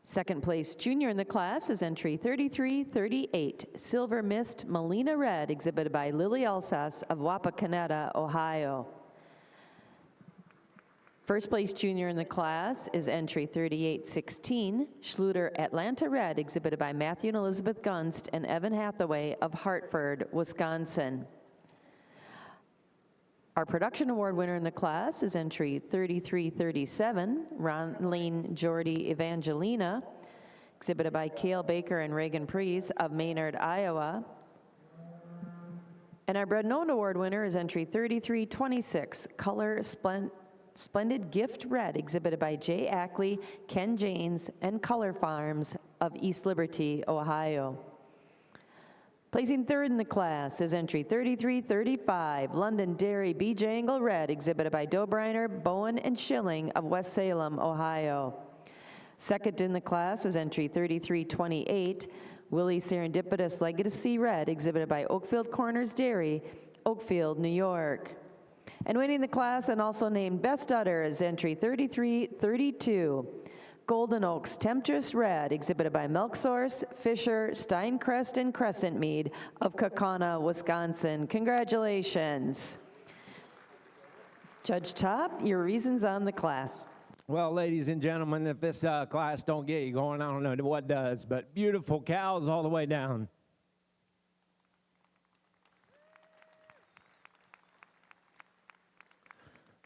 Second place junior in the class is entry 3338, Silver Mist Melina Red, exhibited by Lily Alsace of Wapakoneta, Ohio. First place junior in the class is entry 3816, Schluter Atlanta Red, exhibited by Matthew and Elizabeth Gunst and Evan Hathaway of Hartford, Wisconsin. Our production award winner in the class is entry 3337, Ronleen Jordy Evangelina, exhibited by Cale Baker and Reagan Prees of Maynard, Iowa. And our Bread Known Award winner is entry 3326, Color Splendid Gift Red, exhibited by Jay Ackley, Ken Janes, and Color Farms of East Liberty, Ohio. Placing third in the class is entry 3335, London Dairy B. Jangle Red, exhibited by Dobriner, Bowen, and Schilling of West Salem, Ohio. Second in the class is entry 3328, Willie Serendipitous Legacy Red, exhibited by Oakfield Corners Dairy, Oakfield, New York. And winning the class and also named Best Udder is entry 3332, Golden Oaks Temptress Red, exhibited by Milk Source, Fisher, Steincrest, and Crescent Mead of Kaukauna, Wisconsin. Congratulations. Judge Top, your reasons on the class. Well, ladies and gentlemen, if this class don't get you going, I don't know what does, but beautiful cows all the way down.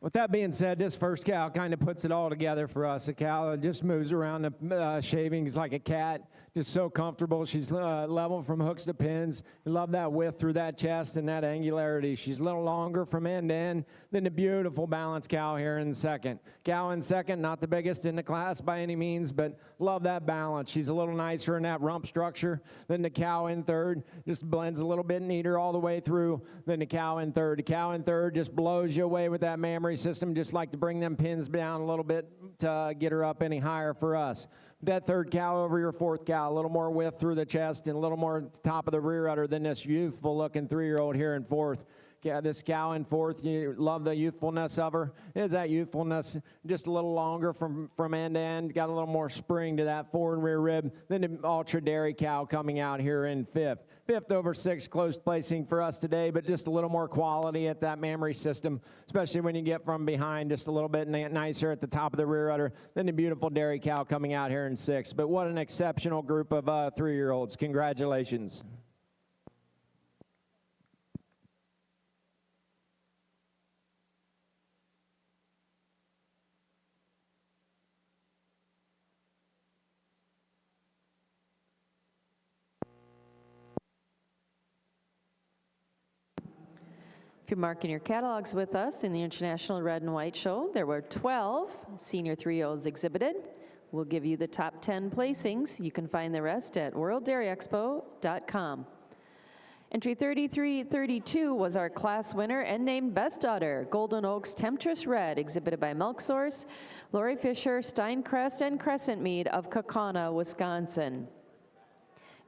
With that being said, this first cow kind of puts it all together for us. A cow that just moves around the shavings like a cat, just so comfortable. She's level from hooks to pins. I love that width through that chest and that angularity. She's a little longer from end to end than the beautiful balanced cow here in second. Cow in second, not the biggest in the class by any means, but love that balance. She's a little nicer in that rump structure than the cow in third. Just blends a little bit neater all the way through than the cow in third. The cow in third just blows you away with that mammary system. Just like to bring them pins down a little bit to get her up any higher for us. That third cow over your fourth cow, a little more width through the chest and a little more top of the rear udder than this youthful looking 3-year-old here in fourth. Yeah, this cow in fourth, you love the youthfulness of her. Is that youthfulness just a little longer from end to end, got a little more spring to that fore and rear rib than the ultra dairy cow coming out here in fifth. Fifth over sixth, close placing for us today, but just a little more quality at that mammary system, especially when you get from behind, just a little bit nicer at the top of the rear udder than the beautiful dairy cow coming out here in sixth. But what an exceptional group of 3-year-olds. Congratulations. If you're marking your catalogs with us in the International Red and White Show, there were 12 senior 3-year-olds exhibited. We'll give you the top 10 placings. You can find the rest at worlddairyexpo.com. Entry 3332 was our class winner and named Best Udder, Golden Oaks Temptress Red, exhibited by Milk Source, Lori Fisher, Steincrest, and Crescent Mead of Kaukauna, Wisconsin.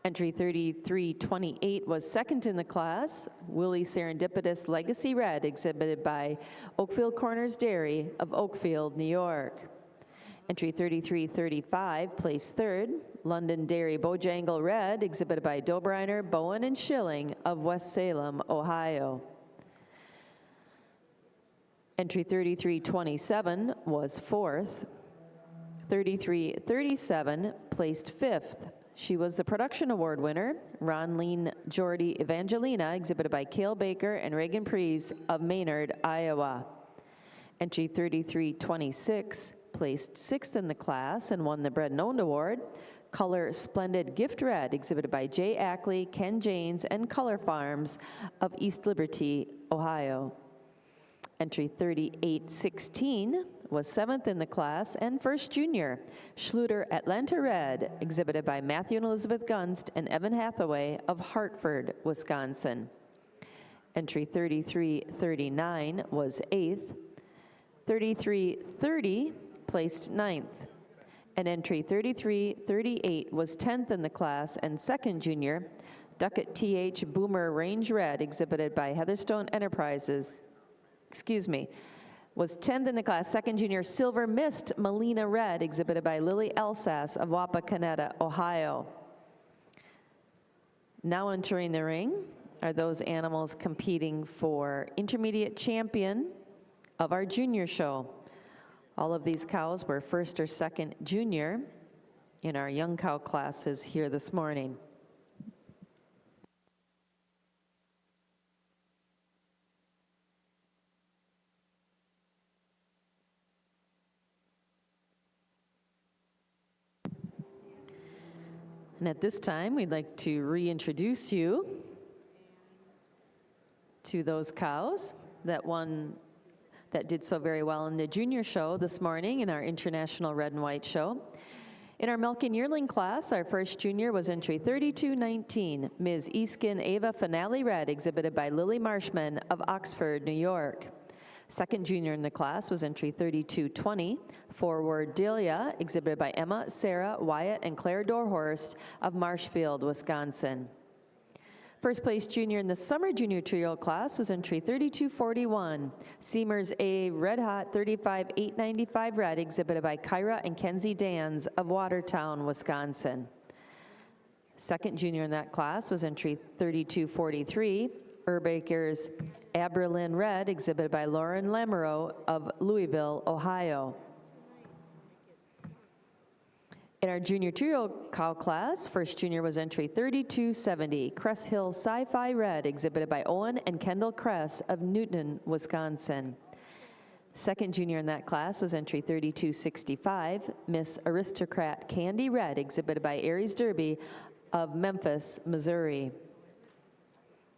Entry 3328 was second in the class, Willie Serendipitous Legacy Red, exhibited by Oakfield Corners Dairy of Oakfield, New York. Entry 3335 placed third, London Dairy Bojangle Red, exhibited by Dobriner, Bowen, and Schilling of West Salem, Ohio. Entry 3327 was fourth. 3337 placed fifth. She was the production award winner, Ronleen Jordy Evangelina, exhibited by Cale Baker and Reagan Prees of Maynard, Iowa. Entry 3326 placed sixth in the class and won the Bread Known Award, Color Splendid Gift Red, exhibited by Jay Ackley, Ken Janes, and Color Farms of East Liberty, Ohio. Entry 3816 was seventh in the class and first junior, Schluter Atlanta Red, exhibited by Matthew and Elizabeth Gunst and Evan Hathaway of Hartford, Wisconsin. Entry 3339 was eighth. 3330 placed ninth. And entry 3338 was 10th in the class and second junior, Ducat TH Boomer Range Red, exhibited by Heatherstone Enterprises, was 10th in the class. Second junior Silver Mist Melina Red, exhibited by Lily Elsass of Wapakoneta, Ohio. Now entering the ring are those animals competing for intermediate champion of our junior show. All of these cows were first or second junior in our young cow classes here this morning. And at this time, we'd like to reintroduce you to those cows that did so very well in the junior show this morning in our International Red and White show. In our milking yearling class, our first junior was entry 3219, Ms. Easkin Ava Finale Red, exhibited by Lily Marshman of Oxford, New York. Second junior in the class was entry 3220, Forward Delia, exhibited by Emma, Sarah, Wyatt, and Claire Dorhorst of Marshfield, Wisconsin. First place junior in the summer junior 2-year-old class was entry 3241, Seamers A Red Hot 35895 Red, exhibited by Kyra and Kenzie Dans of Watertown, Wisconsin. Second junior in that class was entry 3243, Urbaker's Aberlin Red, exhibited by Lauren Lamoureux of Louisville, Ohio. In our junior 2-year-old cow class, first junior was entry 3270, Cress Hill Sci-Fi Red, exhibited by Owen and Kendall Cress of Newton, Wisconsin. Second junior in that class was entry 3265, Miss Aristocrat Candy Red, exhibited by Aries Derby of Memphis, Missouri.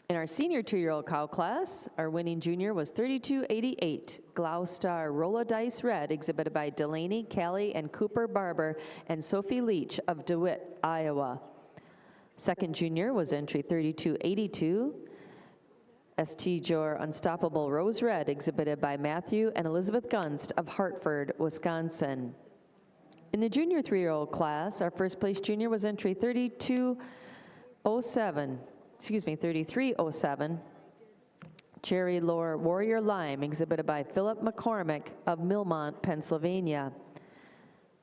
In our senior 2-year-old cow class, our winning junior was 3288, Gloucester Rolla Dice Red, exhibited by Delaney, Callie, and Cooper Barber and Sophie Leach of DeWitt, Iowa. Second junior was entry 3282, St. Jor Unstoppable Rose Red, exhibited by Matthew and Elizabeth Gunst of Hartford, Wisconsin. In the junior 3-year-old class, our first place junior was entry 3307, Cherry Lore Warrior Lime, exhibited by Philip McCormick of Millmont, Pennsylvania.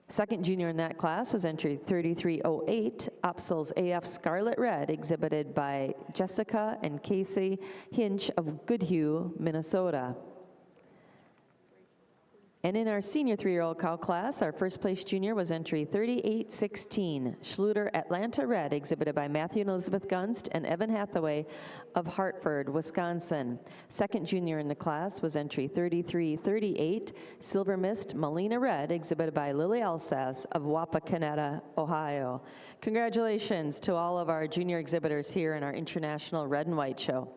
Second junior in that class was entry 3308, Opsal's AF Scarlet Red, exhibited by Jessica and Casey Hinch of Goodhue, Minnesota. And in our senior 3-year-old cow class, our first place junior was entry 3816, Schluter Atlanta Red, exhibited by Matthew and Elizabeth Gunst and Evan Hathaway of Hartford, Wisconsin. Second junior in the class was entry 3338, Silver Mist Melina Red, exhibited by Lily Elsass of Wapakoneta, Ohio. Congratulations to all of our junior exhibitors here in our International Red and White show.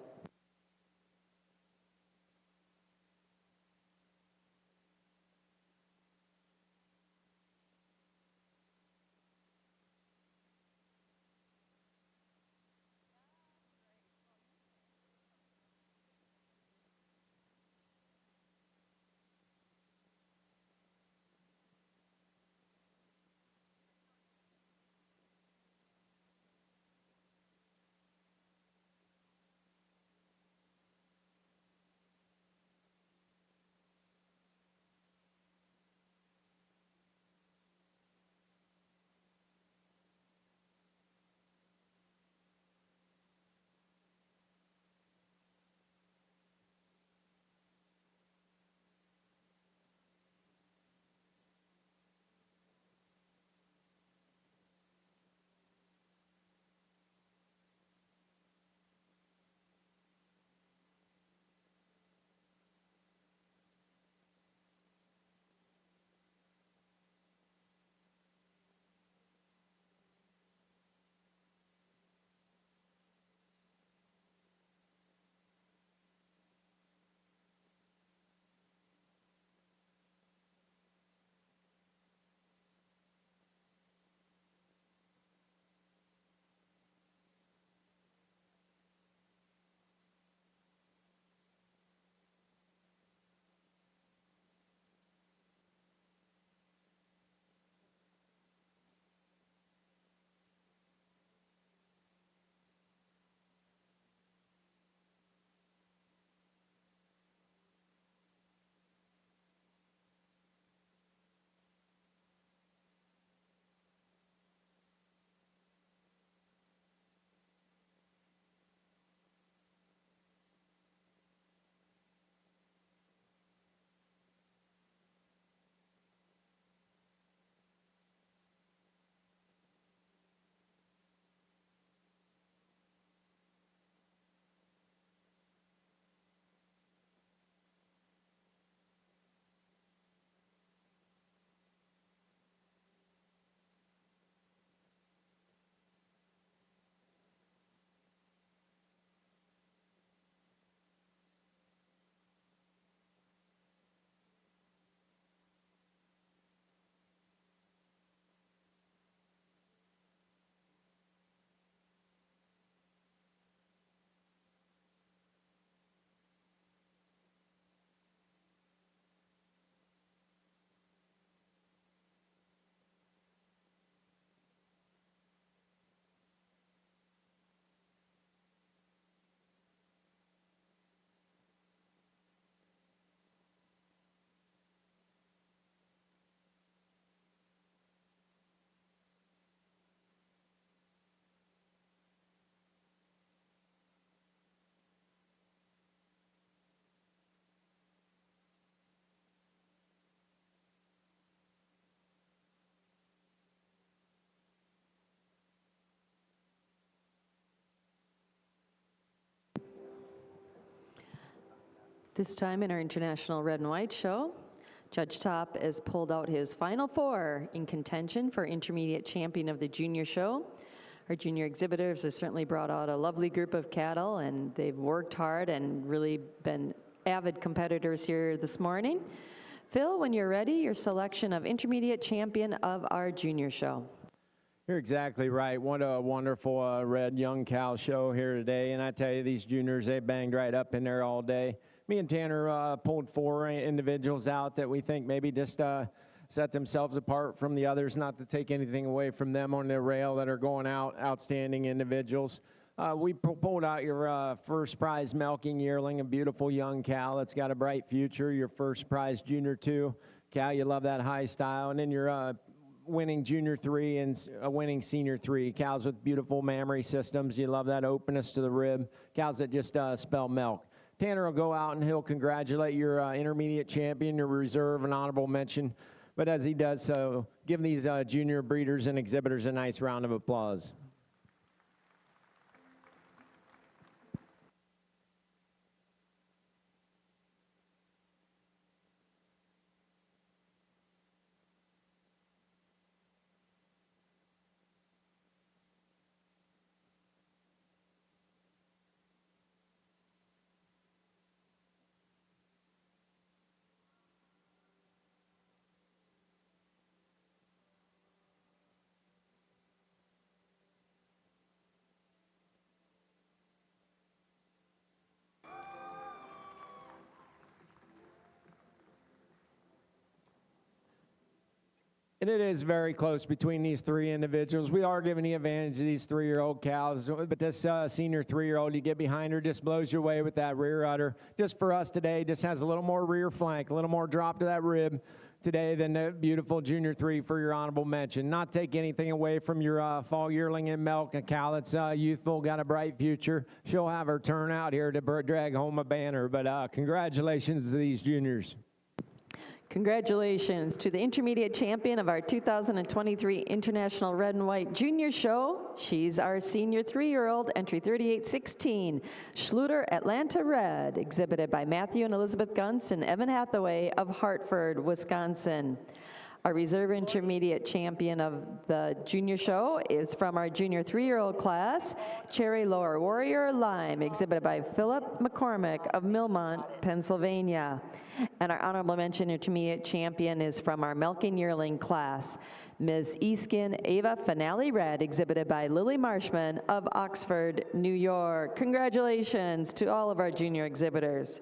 This time in our International Red and White show, Judge Top has pulled out his final 4 in contention for intermediate champion of the junior show. Our junior exhibitors have certainly brought out a lovely group of cattle, and they've worked hard and really been avid competitors here this morning. Phil, when you're ready, your selection of intermediate champion of our junior show. You're exactly right. What a wonderful red young cow show here today. And I tell you, these juniors, they banged right up in there all day. Me and Tanner pulled 4 individuals out that we think maybe just set themselves apart from the others, not to take anything away from them on the rail that are going out, outstanding individuals. We pulled out your first prize milking yearling, a beautiful young cow that's got a bright future. Your first prize junior 2 cow, you love that high style. And then your winning junior 3 and a winning senior 3 cows with beautiful mammary systems. You love that openness to the rib. Cows that just spell milk. Tanner will go out and he'll congratulate your intermediate champion, your reserve, and honorable mention. But as he does so, give these junior breeders and exhibitors a nice round of applause. And it is very close between these 3 individuals. We are giving the advantage to these 3-year-old cows, but this senior 3-year-old, you get behind her, just blows your way with that rear udder. Just for us today, just has a little more rear flank, a little more drop to that rib today than the beautiful junior 3 for your honorable mention. Not take anything away from your fall yearling in milk, a cow that's youthful, got a bright future. She'll have her turn out here to drag home a banner, but congratulations to these juniors. Congratulations to the intermediate champion of our 2023 International Red and White Junior Show. She's our senior 3-year-old, entry 3816, Schluter Atlanta Red, exhibited by Matthew and Elizabeth Gunst and Evan Hathaway of Hartford, Wisconsin. Our reserve intermediate champion of the junior show is from our junior 3-year-old class, Cherry Lower Warrior Lime, exhibited by Philip McCormick of Millmont, Pennsylvania. And our honorable mention intermediate champion is from our milking yearling class, Ms. Eskin Ava Finale Red, exhibited by Lily Marshman of Oxford, New York. Congratulations to all of our junior exhibitors.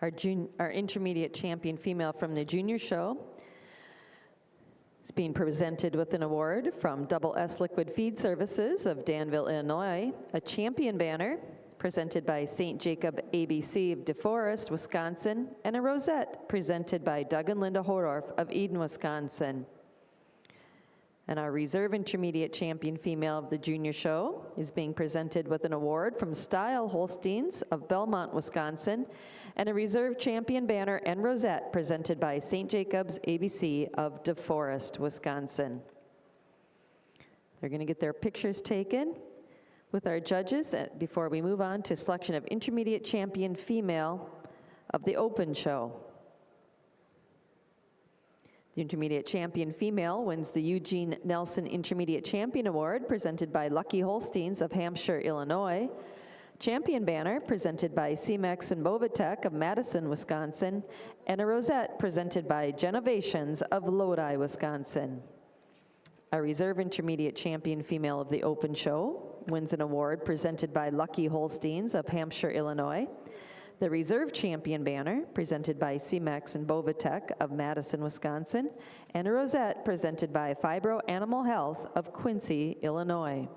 Our intermediate champion female from the junior show is being presented with an award from Double S Liquid Feed Services of Danville, Illinois, a champion banner presented by St. Jacob ABC of DeForest, Wisconsin, and a rosette presented by Doug and Linda Hodorf of Eden, Wisconsin. And our reserve intermediate champion female of the junior show is being presented with an award from Style Holsteins of Belmont, Wisconsin, and a reserve champion banner and rosette presented by St. Jacob's ABC of DeForest, Wisconsin. They're going to get their pictures taken with our judges before we move on to selection of intermediate champion female of the open show. The intermediate champion female wins the Eugene Nelson Intermediate Champion Award presented by Lucky Holsteins of Hampshire, Illinois. Champion banner presented by CMEX and Bovatech of Madison, Wisconsin, and a rosette presented by Genovations of Lodi, Wisconsin. Our reserve intermediate champion female of the open show wins an award presented by Lucky Holsteins of Hampshire, Illinois. The reserve champion banner presented by CMEX and Bovatech of Madison, Wisconsin, and a rosette presented by Fibro Animal Health of Quincy, Illinois.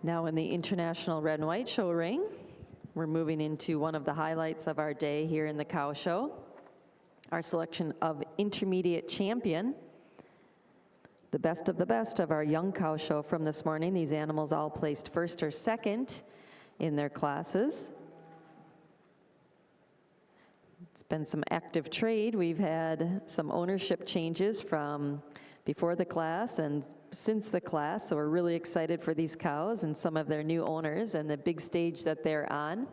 Now in the International Red and White Show ring, we're moving into one of the highlights of our day here in the cow show, our selection of intermediate champion, the best of our young cow show from this morning. These animals all placed first or second in their classes. It's been some active trade. We've had some ownership changes from before the class and since the class, so we're really excited for these cows and some of their new owners and the big stage that they're on.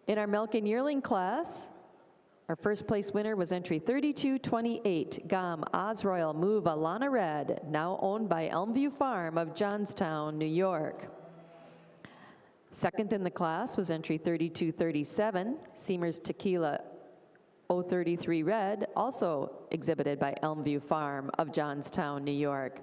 In our milk and yearling class, our first place winner was entry 3228, Gom Osroyal Move Alana Red, now owned by Elmview Farm of Johnstown, New York. Second in the class was entry 3237, Seamer's Tequila 033 Red, also exhibited by Elmview Farm of Johnstown, New York.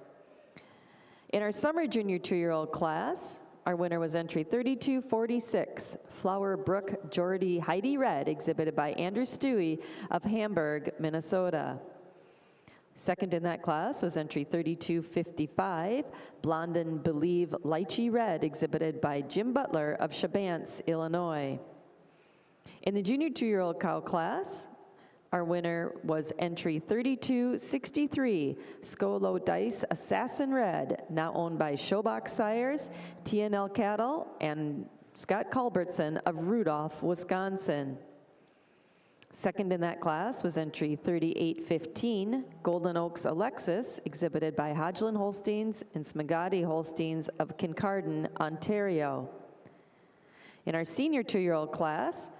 In our summer junior 2-year-old class, our winner was entry 3246, Flower Brook Jordy Heidi Red, exhibited by Andrew Stewie of Hamburg, Minnesota. Second in that class was entry 3255, Blondin Believe Lychee Red, exhibited by Jim Butler of Chabance, Illinois. In the junior 2-year-old cow class, our winner was entry 3263, Skolo Dice Assassin Red, now owned by Showbox Sires, TNL Cattle, and Scott Culbertson of Rudolph, Wisconsin. Second in that class was entry 3815, Golden Oaks Alexis, exhibited by Hodgland Holsteins and Smagati Holsteins of Kincardine, Ontario. In our senior 2-year-old class,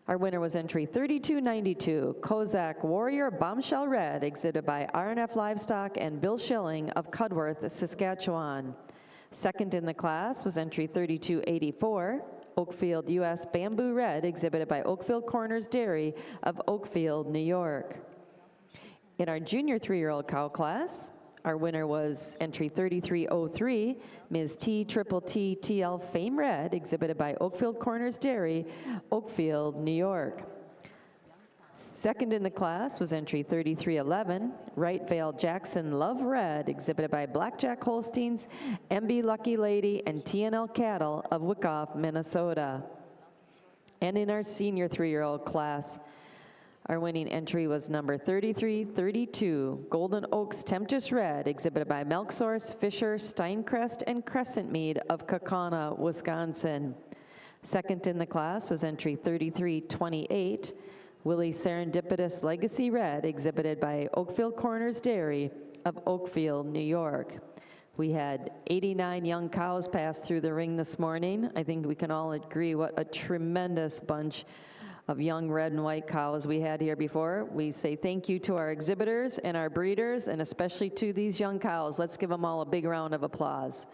our winner was entry 3292, Kozak Warrior Bombshell Red, exhibited by RNF Livestock and Bill Schilling of Cudworth, Saskatchewan. Second in the class was entry 3284, Oakfield US Bamboo Red, exhibited by Oakfield Corners Dairy of Oakfield, New York. In our junior 3-year-old cow class, our winner was entry 3303, Ms. T Triple T TL Fame Red, exhibited by Oakfield Corners Dairy, Oakfield, New York. Second in the class was entry 3311, Wright Vale Jackson Love Red, exhibited by Blackjack Holsteins, MB Lucky Lady, and TNL Cattle of Wyckoff, Minnesota. And in our senior 3-year-old class, our winning entry was number 3332, Golden Oaks Temptress Red, exhibited by Milk Source, Fisher, Steincrest, and Crescent Mead of Kaukauna, Wisconsin. Second in the class was entry 3328, Willie Serendipitous Legacy Red, exhibited by Oakfield Corners Dairy of Oakfield, New York. We had 89 young cows pass through the ring this morning. I think we can all agree what a tremendous bunch of young red and white cows we had here before. We say thank you to our exhibitors and our breeders, and especially to these young cows. Let's give them all a big round of applause.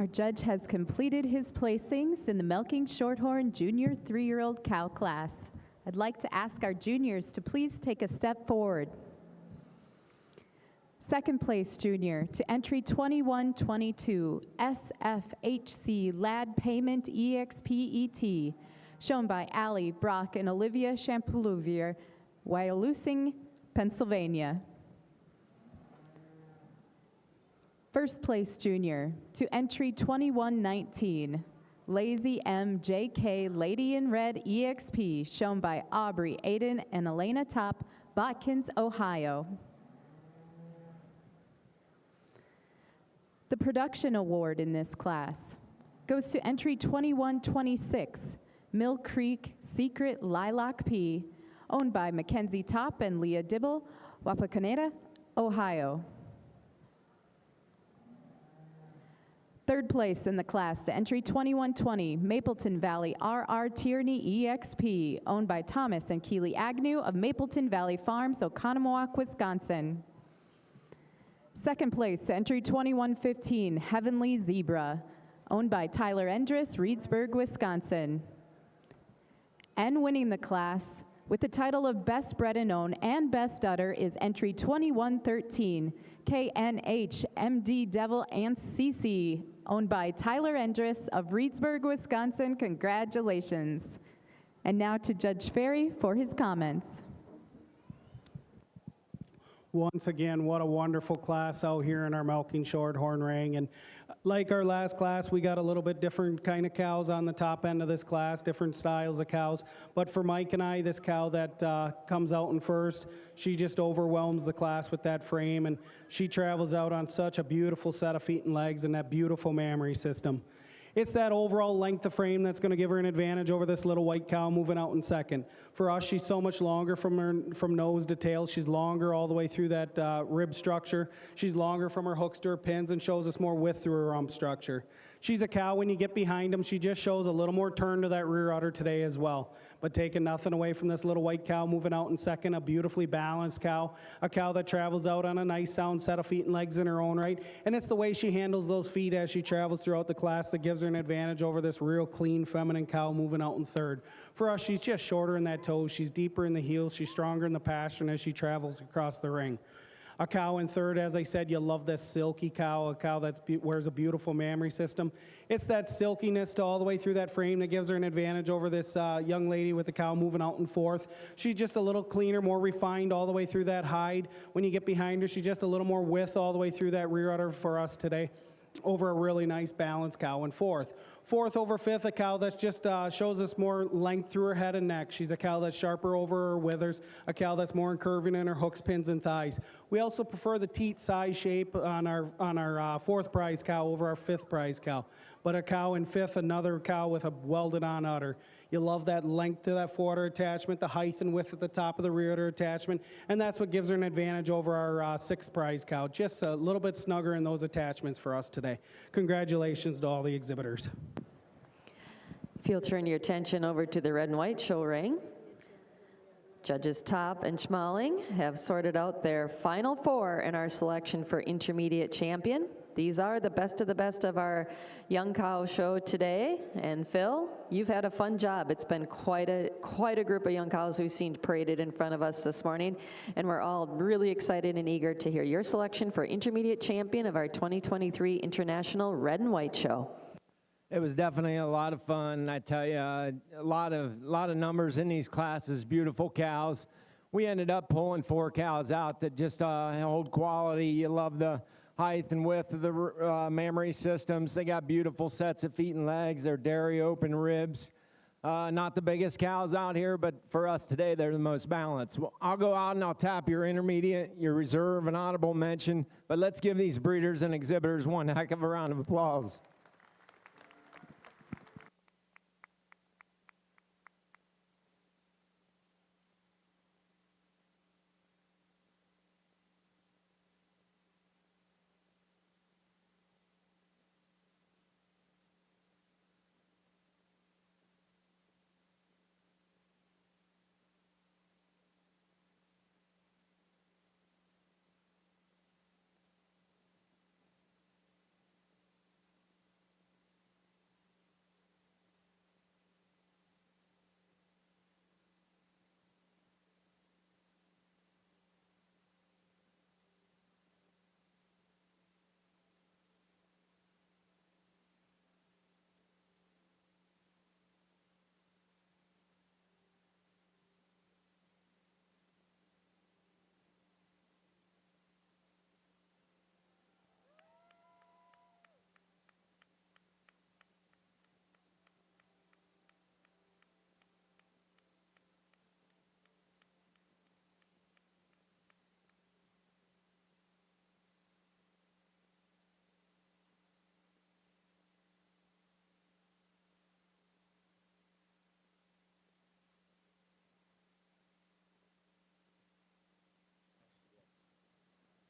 Our judge has completed his placings in the Milking Shorthorn Junior 3-year-old cow class. I'd like to ask our juniors to please take a step forward. Second place junior to entry 2122, SFHC Lad Payment EXPET, shown by Allie, Brock, and Olivia Champlouvier, Wyalusing, Pennsylvania. First place junior to entry 2119, Lazy MJK Lady in Red EXP, shown by Aubrey, Aiden, and Elena Top, Botkins, Ohio. The production award in this class goes to entry 2126, Mill Creek Secret Lilac P, owned by Mackenzie Top and Leah Dibble, Wapakoneta, Ohio. Third place in the class to entry 2120, Mapleton Valley RR Tierney EXP, owned by Thomas and Keely Agnew of Mapleton Valley Farms, Oconomowoc, Wisconsin. Second place to entry 2115, Heavenly Zebra, owned by Tyler Endress, Reedsburg, Wisconsin. And winning the class with the title of Best Bred and Own and Best Udder is entry 2113, KNH MD Devil and CC, owned by Tyler Endress of Reedsburg, Wisconsin. Congratulations. And now to Judge Ferry for his comments. Once again, what a wonderful class out here in our Milking Shorthorn ring. And like our last class, we got a little bit different kind of cows on the top end of this class, different styles of cows. But for Mike and I, this cow that comes out in first, she just overwhelms the class with that frame, and she travels out on such a beautiful set of feet and legs and that beautiful mammary system. It's that overall length of frame that's going to give her an advantage over this little white cow moving out in second. For us, she's so much longer from nose to tail. She's longer all the way through that rib structure. She's longer from her hooks to her pins and shows us more width through her rump structure. She's a cow, when you get behind them, she just shows a little more turn to that rear udder today as well. But taking nothing away from this little white cow moving out in second, a beautifully balanced cow, a cow that travels out on a nice sound set of feet and legs in her own right. And it's the way she handles those feet as she travels throughout the class that gives her an advantage over this real clean feminine cow moving out in third. For us, she's just shorter in that toe, she's deeper in the heels, she's stronger in the pastern as she travels across the ring. A cow in third, as I said, you love this silky cow, a cow that wears a beautiful mammary system. It's that silkiness to all the way through that frame that gives her an advantage over this young lady with the cow moving out in fourth. She's just a little cleaner, more refined all the way through that hide. When you get behind her, she's just a little more width all the way through that rear udder for us today, over a really nice balanced cow in fourth. Fourth over fifth, a cow that just shows us more length through her head and neck. She's a cow that's sharper over her withers, a cow that's more curving in her hooks, pins, and thighs. We also prefer the teat size shape on our fourth prize cow over our fifth prize cow. But a cow in fifth, another cow with a welded on udder. You love that length to that forudder attachment, the height and width at the top of the rear udder attachment, and that's what gives her an advantage over our sixth prize cow. Just a little bit snugger in those attachments for us today. Congratulations to all the exhibitors. If you'll turn your attention over to the red and white show ring, Judges Top and Schmaling have sorted out their final four in our selection for intermediate champion. These are the best of our young cow show today. And Phil, you've had a fun job. It's been quite a group of young cows we've seen paraded in front of us this morning, and we're all really excited and eager to hear your selection for intermediate champion of our 2023 International Red and White Show. It was definitely a lot of fun. I tell you, a lot of numbers in these classes, beautiful cows. We ended up pulling 4 cows out that just hold quality. You love the height and width of the mammary systems. They got beautiful sets of feet and legs. They're dairy open ribs. Not the biggest cows out here, but for us today, they're the most balanced. Well, I'll go out and I'll tap your intermediate, your reserve, and honorable mention, but let's give these breeders and exhibitors one heck of a round of applause.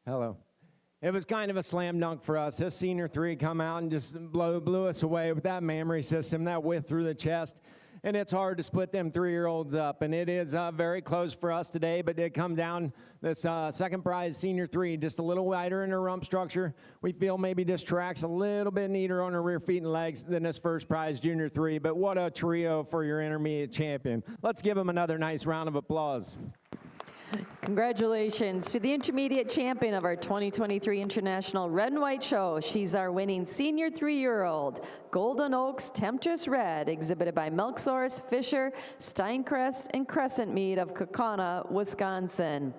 Hello. It was kind of a slam dunk for us. This senior three come out and just blew us away with that memory system, that width through the chest. And it's hard to split them 3-year-olds up. And it is very close for us today, but it come down this second prize senior three, just a little wider in her rump structure. We feel maybe just tracks a little bit neater on her rear feet and legs than this first prize junior three. But what a trio for your intermediate champion. Let's give them another nice round of applause. Congratulations to the intermediate champion of our 2023 International Red and White Show. She's our winning senior 3-year-old, Golden Oaks Temptress Red, exhibited by Milk Source, Fisher, Steincrest, and Crescent Mead of Kaukauna, Wisconsin.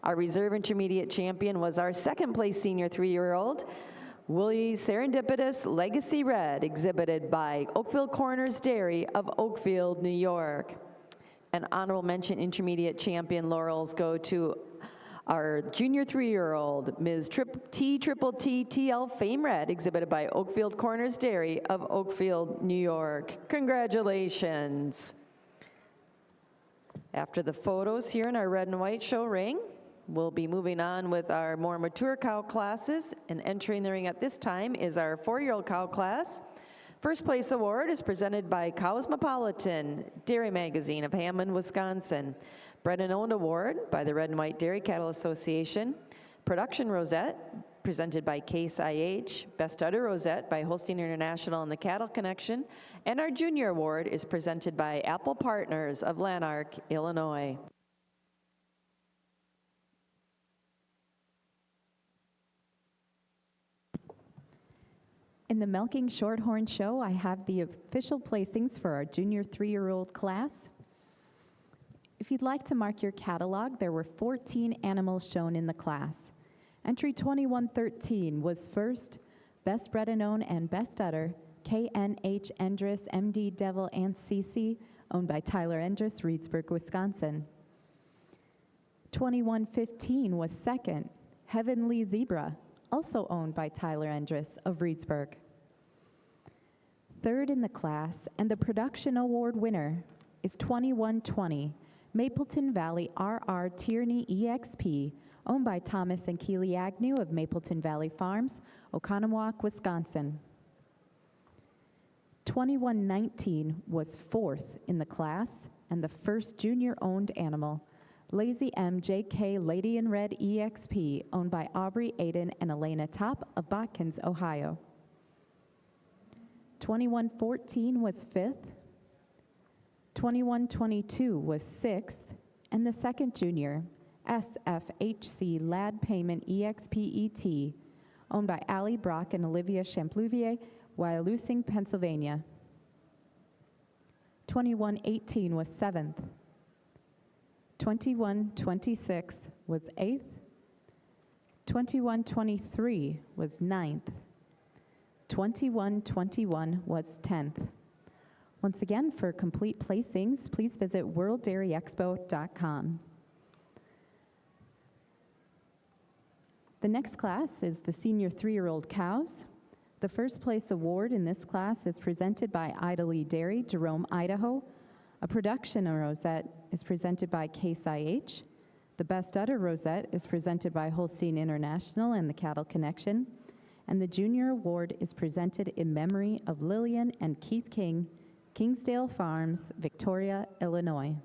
Our reserve intermediate champion was our second place senior 3-year-old, Willie Serendipitous Legacy Red, exhibited by Oakfield Corners Dairy of Oakfield, New York. An honorable mention intermediate champion laurels go to our junior 3-year-old, Ms. T TL Fame Red, exhibited by Oakfield Corners Dairy of Oakfield, New York. Congratulations. After the photos here in our red and white show ring, we'll be moving on with our more mature cow classes, and entering the ring at this time is our 4-year-old cow class. First place award is presented by Cosmopolitan Dairy Magazine of Hammond, Wisconsin. Bred and Owned Award by the Red and White Dairy Cattle Association. Production Rosette presented by Case IH. Best Udder Rosette by Holstein International and the Cattle Connection. And our Junior Award is presented by Apple Partners of Lanark, Illinois. In the Milking Shorthorn Show, I have the official placings for our junior 3-year-old class. If you'd like to mark your catalog, there were 14 animals shown in the class. Entry 2113 was first, Best Bred and Owned and Best Udder, KNH Endress, MD Devil, and CC, owned by Tyler Endress, Reedsburg, Wisconsin. 2115 was second, Heavenly Zebra, also owned by Tyler Endress of Reedsburg. Third in the class, and the production award winner, is 2120, Mapleton Valley RR Tierney EXP, owned by Thomas and Keely Agnew of Mapleton Valley Farms, Oconomowoc, Wisconsin. 2119 was fourth in the class, and the first junior-owned animal, Lazy M JK Lady in Red EXP, owned by Aubrey Aiden and Elena Top of Botkins, Ohio. 2114 was fifth. 2122 was sixth, and the second junior, SFHC Lad Payment EXPET, owned by Allie Brock and Olivia Champlouvier, Wyalusing, Pennsylvania. 2118 was seventh. 2126 was 8th, 2123 was 9th, 2121 was 10th. Once again, for complete placings, please visit worlddairyexpo.com. The next class is the senior 3-year-old cows. The first place award in this class is presented by Ida Lee Dairy, Jerome, Idaho. A production rosette is presented by Case IH. The Best Udder Rosette is presented by Holstein International and the Cattle Connection. And the Junior Award is presented in memory of Lillian and Keith King, Kingsdale Farms, Victoria, Illinois.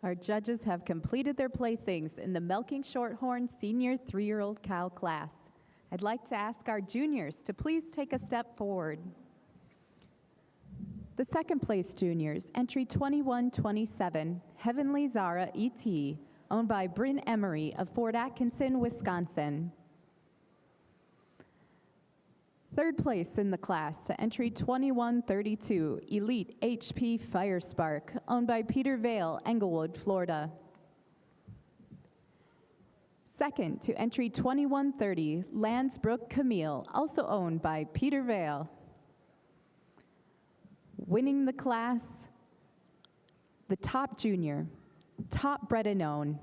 Our judges have completed their placings in the Milking Shorthorn Senior 3-year-old cow class. I'd like to ask our juniors to please take a step forward. The second place juniors, entry 2127, Heavenly Zara E.T., owned by Bryn Emery of Fort Atkinson, Wisconsin. Third place in the class to entry 2132, Elite HP Fire Spark, owned by Peter Vale, Englewood, Florida. Second to entry 2130, Landsbrook Camille, also owned by Peter Vale. Winning the class, the top junior, top bred and owned,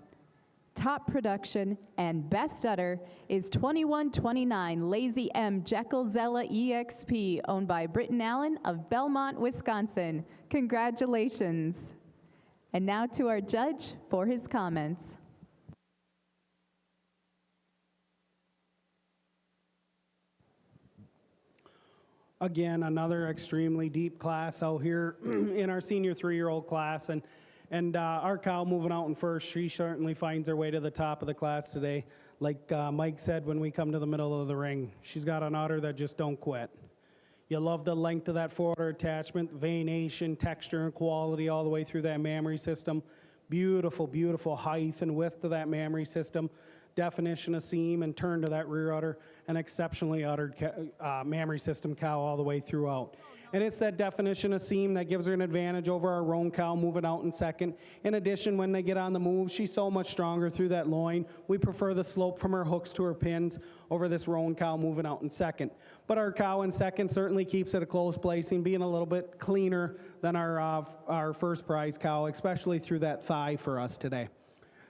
top production, and best udder is 2129 Lazy M Jekyll Zella EXP, owned by Britton Allen of Belmont, Wisconsin. Congratulations. And now to our judge for his comments. Again, another extremely deep class out here in our senior 3-year-old class, and our cow moving out in first, she certainly finds her way to the top of the class today. Like Mike said, when we come to the middle of the ring, she's got an udder that just don't quit. You love the length of that forward attachment, veination, texture, and quality all the way through that mammary system. Beautiful, beautiful height and width to that mammary system. Definition of seam and turn to that rear udder, an exceptionally uddered mammary system cow all the way throughout. And it's that definition of seam that gives her an advantage over our roan cow moving out in second. In addition, when they get on the move, she's so much stronger through that loin. We prefer the slope from her hooks to her pins over this roan cow moving out in second. But our cow in second certainly keeps it a close placing, being a little bit cleaner than our first prize cow, especially through that thigh for us today.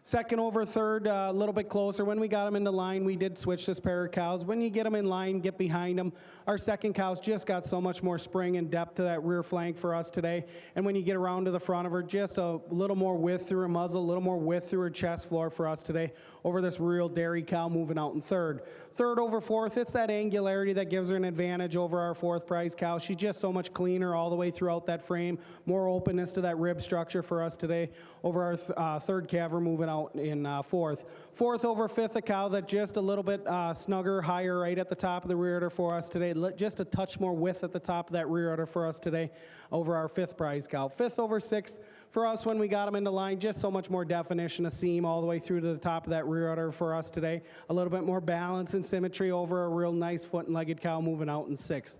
Second over third, a little bit closer. When we got them into line, we did switch this pair of cows. When you get them in line, get behind them. Our second cow's just got so much more spring and depth to that rear flank for us today. And when you get around to the front of her, just a little more width through her muzzle, a little more width through her chest floor for us today over this real dairy cow moving out in third. Third over fourth, it's that angularity that gives her an advantage over our fourth prize cow. She's just so much cleaner all the way throughout that frame, more openness to that rib structure for us today over our third calver moving out in fourth. Fourth over fifth, a cow that just a little bit snugger, higher right at the top of the rear udder for us today. Just a touch more width at the top of that rear udder for us today over our fifth prize cow. Fifth over sixth, for us when we got them into line, just so much more definition of seam all the way through to the top of that rear udder for us today. A little bit more balance and symmetry over a real nice foot and legged cow moving out in sixth.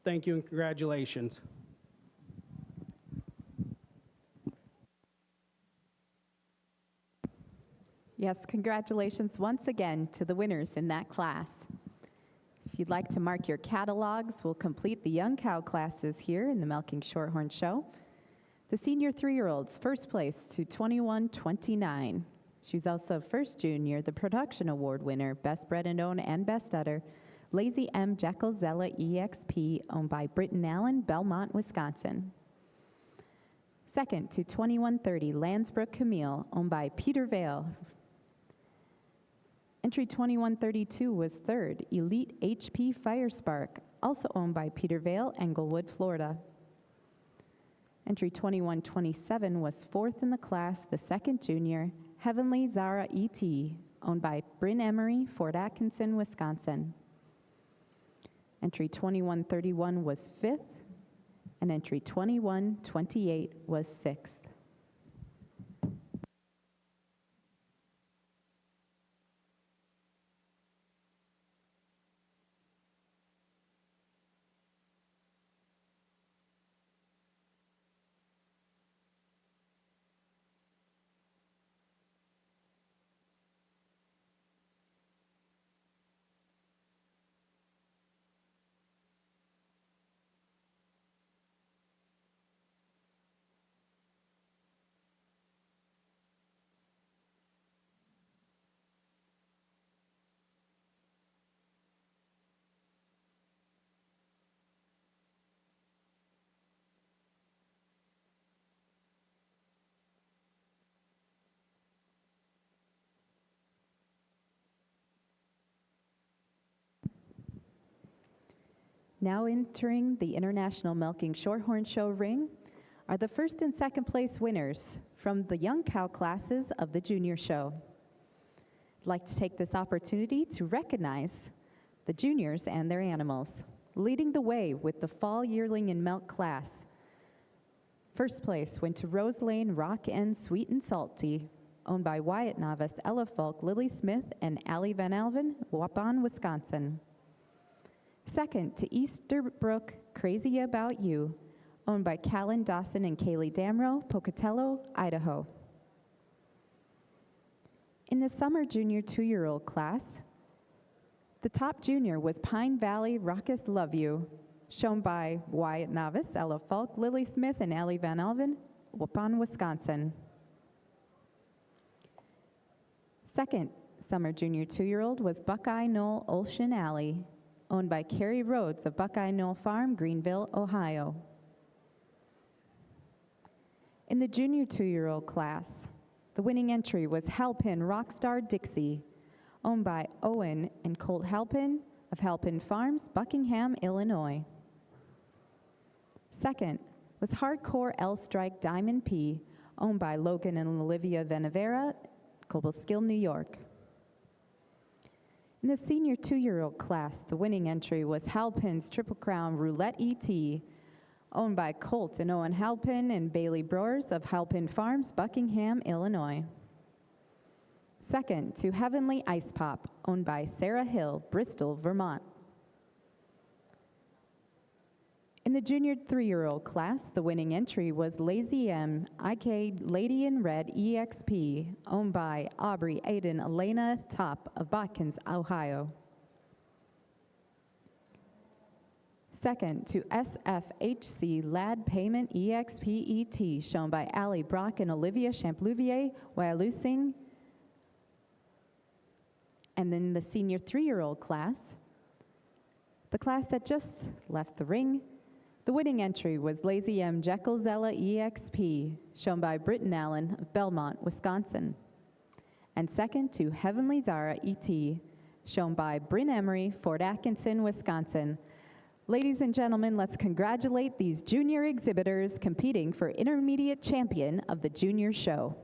Thank you and congratulations. Yes, congratulations once again to the winners in that class. If you'd like to mark your catalogs, we'll complete the young cow classes here in the Milking Shorthorn Show. The senior 3-year-olds, first place to 2129. She's also first junior, the production award winner, best bred and owned and best udder, Lazy M Jekyll Zella EXP, owned by Britton Allen, Belmont, Wisconsin. Second to 2130, Landsbrook Camille, owned by Peter Vale. Entry 2132 was third, Elite HP Fire Spark, also owned by Peter Vale, Englewood, Florida. Entry 2127 was fourth in the class, the second junior, Heavenly Zara E.T., owned by Bryn Emery, Fort Atkinson, Wisconsin. Entry 2131 was fifth, and entry 2128 was sixth. Now entering the International Milking Shorthorn Show ring are the first and second place winners from the young cow classes of the junior show. I'd like to take this opportunity to recognize the juniors and their animals. Leading the way with the fall yearling and milk class. First place went to Rose Lane Rock End Sweet and Salty, owned by Wyatt Novice, Ella Falk, Lily Smith, and Allie Van Alven, Waupun, Wisconsin. Second to Easterbrook Crazy About You, owned by Callan Dawson and Kaylee Damrow, Pocatello, Idaho. In the summer junior 2-year-old class, the top junior was Pine Valley Raucous Love You, shown by Wyatt Novice, Ella Falk, Lily Smith, and Allie Van Alven, Waupun, Wisconsin. Second summer junior 2-year-old was Buckeye Knoll Ocean Alley, owned by Carrie Rhodes of Buckeye Knoll Farm, Greenville, Ohio. In the junior 2-year-old class, the winning entry was Halpin Rockstar Dixie, owned by Owen and Colt Halpin of Halpin Farms, Buckingham, Illinois. Second was Hardcore L-Strike Diamond P, owned by Logan and Olivia Venevera, Cobleskill, New York. In the senior 2-year-old class, the winning entry was Halpin's Triple Crown Roulette ET, owned by Colt and Owen Halpin and Bailey Brewers of Halpin Farms, Buckingham, Illinois. Second to Heavenly Ice Pop, owned by Sarah Hill, Bristol, Vermont. In the junior 3-year-old class, the winning entry was Lazy M, IK Lady in Red EXP, owned by Aubrey Aiden Elena Top of Botkins, Ohio. Second to SFHC Lad Payment EXP-ET, shown by Allie Brock and Olivia Champlouvier, Wyalusing. And then the senior 3-year-old class, the class that just left the ring, the winning entry was Lazy M Jekyllzella EXP, shown by Britton Allen of Belmont, Wisconsin. And second to Heavenly Zara ET, shown by Bryn Emery, Fort Atkinson, Wisconsin. Ladies and gentlemen, let's congratulate these junior exhibitors competing for intermediate champion of the junior show.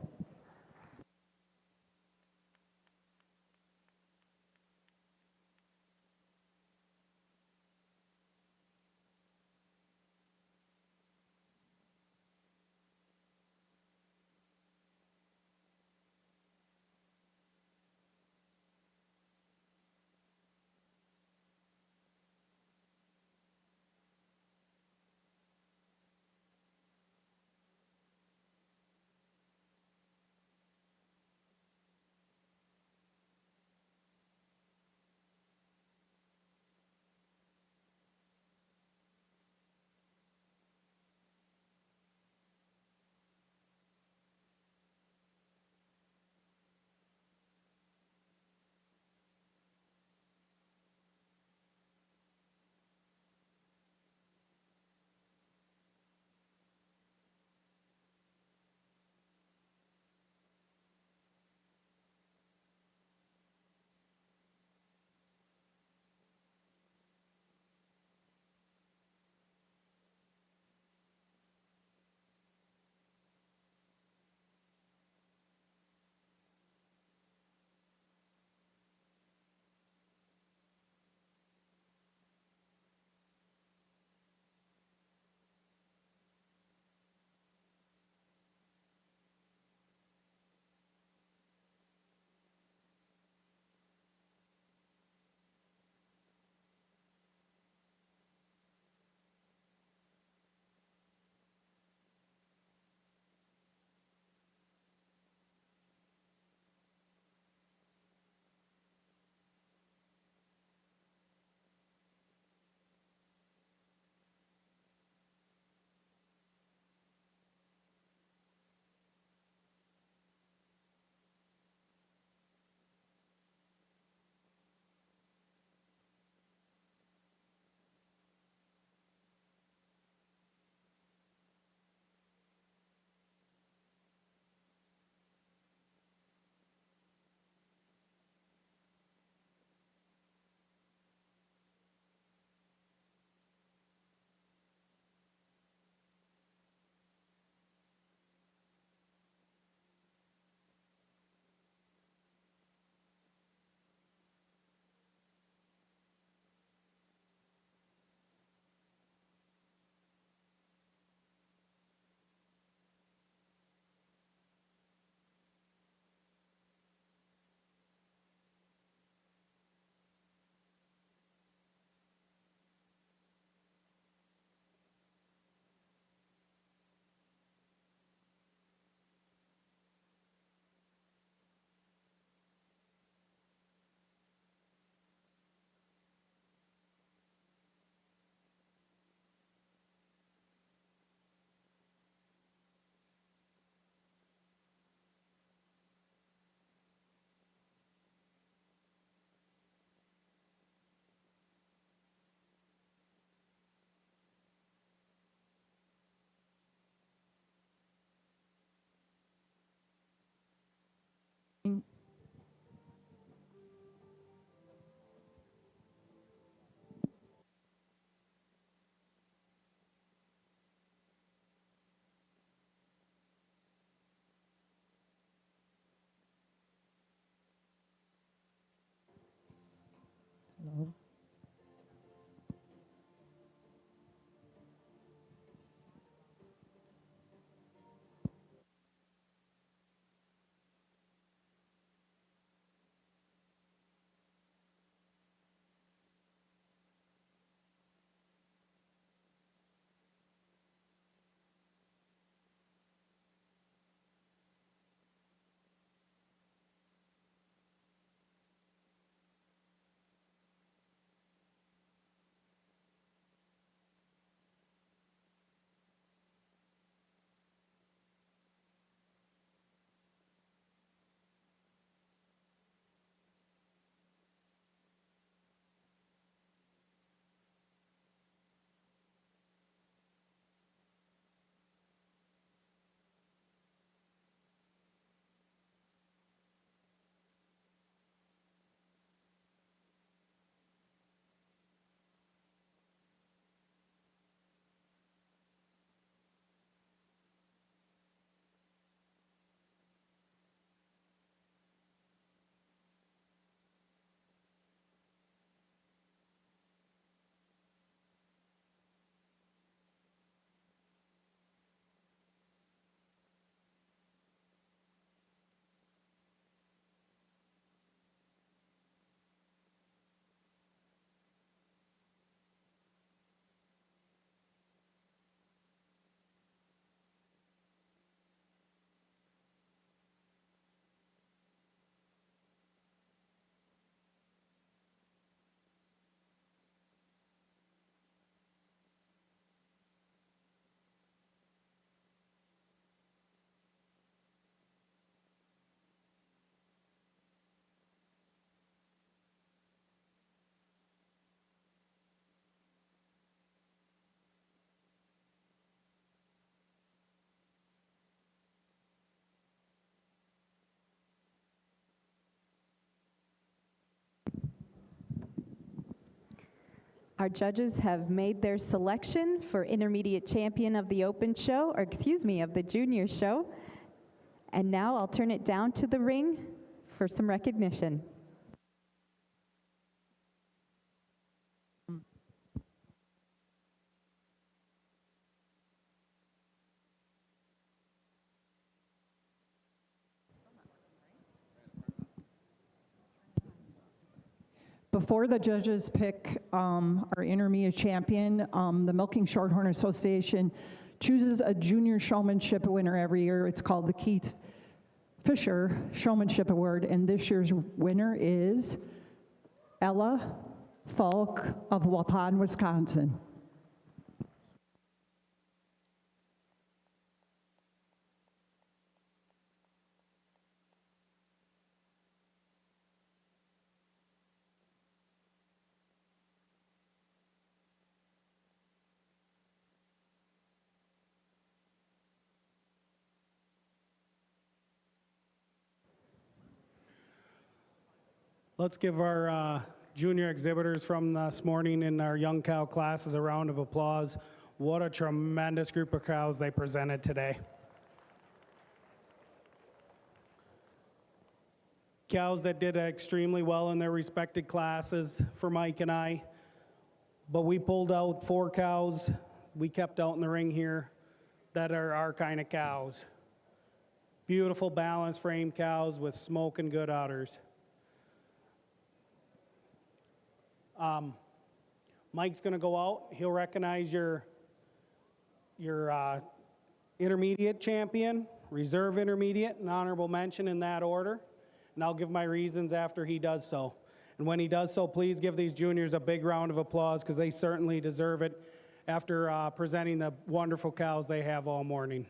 Our judges have made their selection for intermediate champion of the open show, or excuse me, of the junior show. And now I'll turn it down to the ring for some recognition. Before the judges pick our intermediate champion, the Milking Shorthorn Association chooses a junior showmanship winner every year. It's called the Keith Fisher Showmanship Award, and this year's winner is Ella Falk of Waupun, Wisconsin. Let's give our junior exhibitors from this morning in our young cow classes a round of applause. What a tremendous group of cows they presented today. Cows that did extremely well in their respected classes for Mike and I, but we pulled out 4 cows we kept out in the ring here that are our kind of cows. Beautiful balanced frame cows with smoking good udders. Mike's going to go out. He'll recognize your intermediate champion, reserve intermediate, and honorable mention in that order. And I'll give my reasons after he does so. And when he does so, please give these juniors a big round of applause because they certainly deserve it after presenting the wonderful cows they have all morning.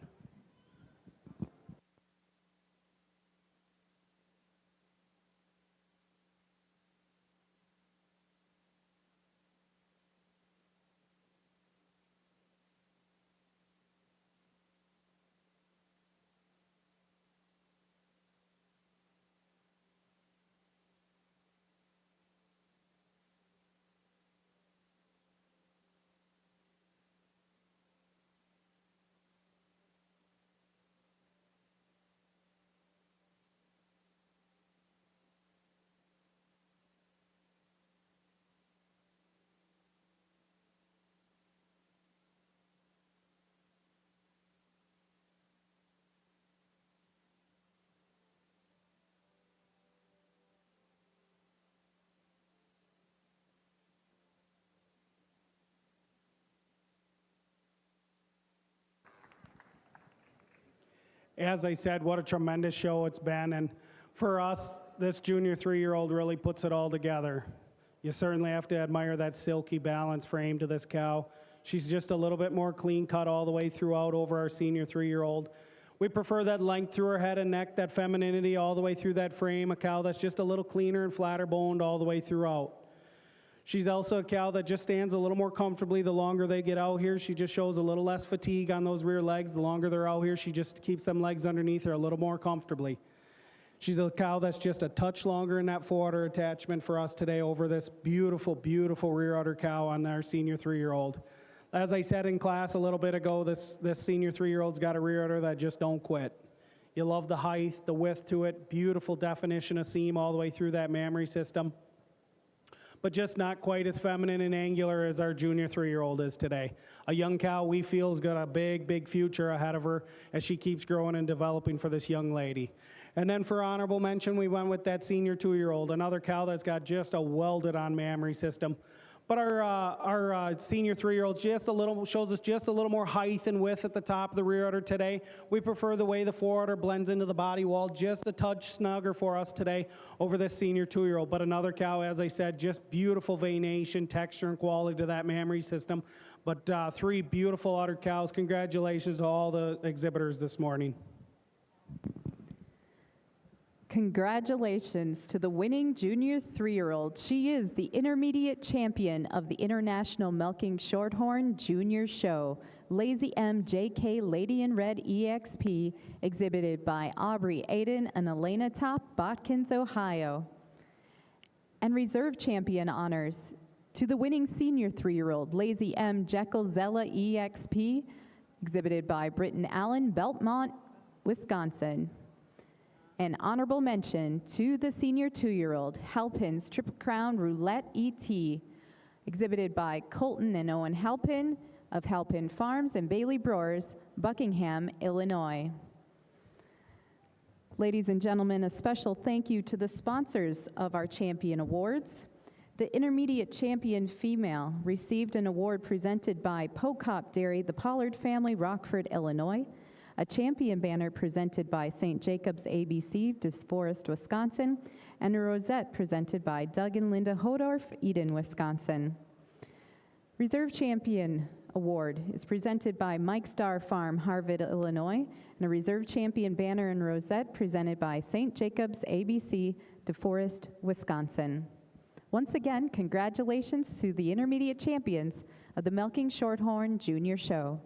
As I said, what a tremendous show it's been, and for us, this junior 3-year-old really puts it all together. You certainly have to admire that silky balance frame to this cow. She's just a little bit more clean cut all the way throughout over our senior 3-year-old. We prefer that length through her head and neck, that femininity all the way through that frame, a cow that's just a little cleaner and flatter boned all the way throughout. She's also a cow that just stands a little more comfortably the longer they get out here. She just shows a little less fatigue on those rear legs. The longer they're out here, she just keeps them legs underneath her a little more comfortably. She's a cow that's just a touch longer in that forudder attachment for us today over this beautiful, beautiful rear udder cow on our senior 3-year-old. As I said in class a little bit ago, this senior 3-year-old's got a rear udder that just don't quit. You love the height, the width to it, beautiful definition of seam all the way through that mammary system, but just not quite as feminine and angular as our junior 3-year-old is today. A young cow we feel has got a big, big future ahead of her as she keeps growing and developing for this young lady. And then for honorable mention, we went with that senior 2-year-old, another cow that's got just a welded-on mammary system. But our senior 3-year-old shows us just a little more height and width at the top of the rear udder today. We prefer the way the forudder blends into the body wall, just a touch snugger for us today over this senior 2-year-old. But another cow, as I said, just beautiful veination, texture, and quality to that mammary system. But 3 beautiful udder cows. Congratulations to all the exhibitors this morning. Congratulations to the winning junior 3-year-old. She is the intermediate champion of the International Milking Shorthorn Junior Show, Lazy M JK Lady in Red EXP, exhibited by Aubrey Aiden and Elena Top, Botkins, Ohio. And reserve champion honors To the winning senior 3-year-old, Lazy M. Jekyll Zella EXP, exhibited by Britton Allen, Belmont, Wisconsin. An honorable mention to the senior 2-year-old, Halpin's Triple Crown Roulette ET, exhibited by Colton and Owen Halpin of Halpin Farms and Bailey Brewers, Buckingham, Illinois. Ladies and gentlemen, a special thank you to the sponsors of our champion awards. The intermediate champion female received an award presented by Pocop Dairy, the Pollard family, Rockford, Illinois. A champion banner presented by St. Jacobs ABC, DeForest, Wisconsin, and a rosette presented by Doug and Linda Hodorf, Eden, Wisconsin. Reserve Champion Award is presented by Mike Star Farm, Harvard, Illinois, and a Reserve Champion banner and rosette presented by St. Jacobs ABC, DeForest, Wisconsin. Once again, congratulations to the intermediate champions of the Milking Shorthorn Junior Show.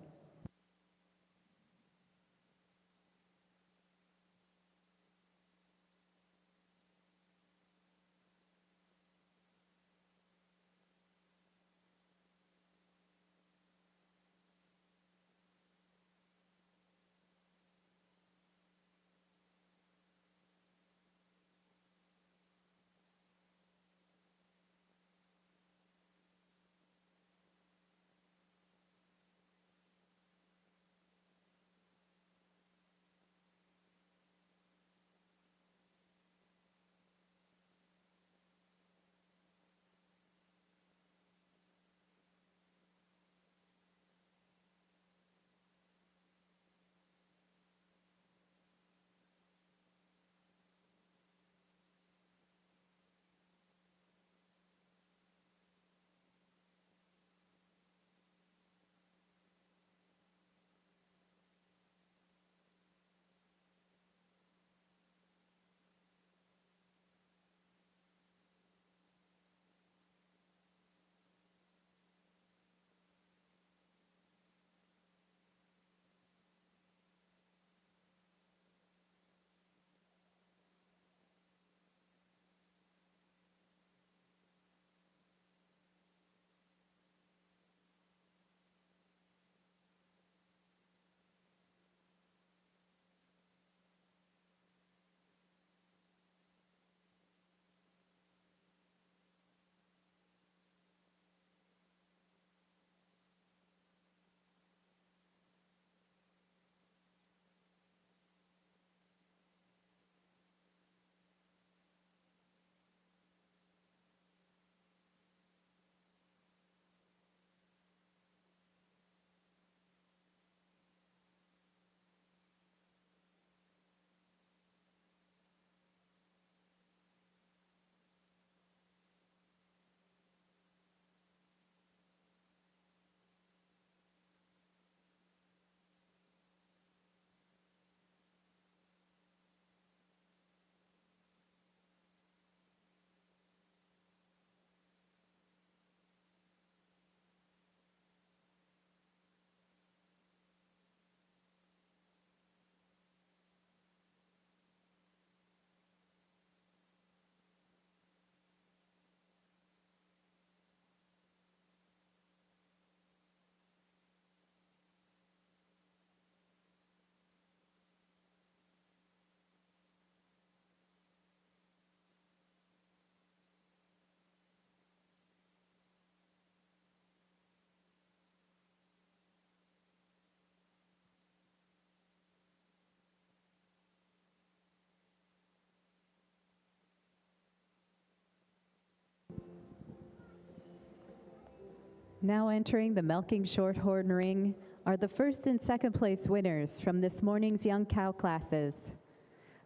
Now entering the Milking Shorthorn Ring are the first and second place winners from this morning's young cow classes.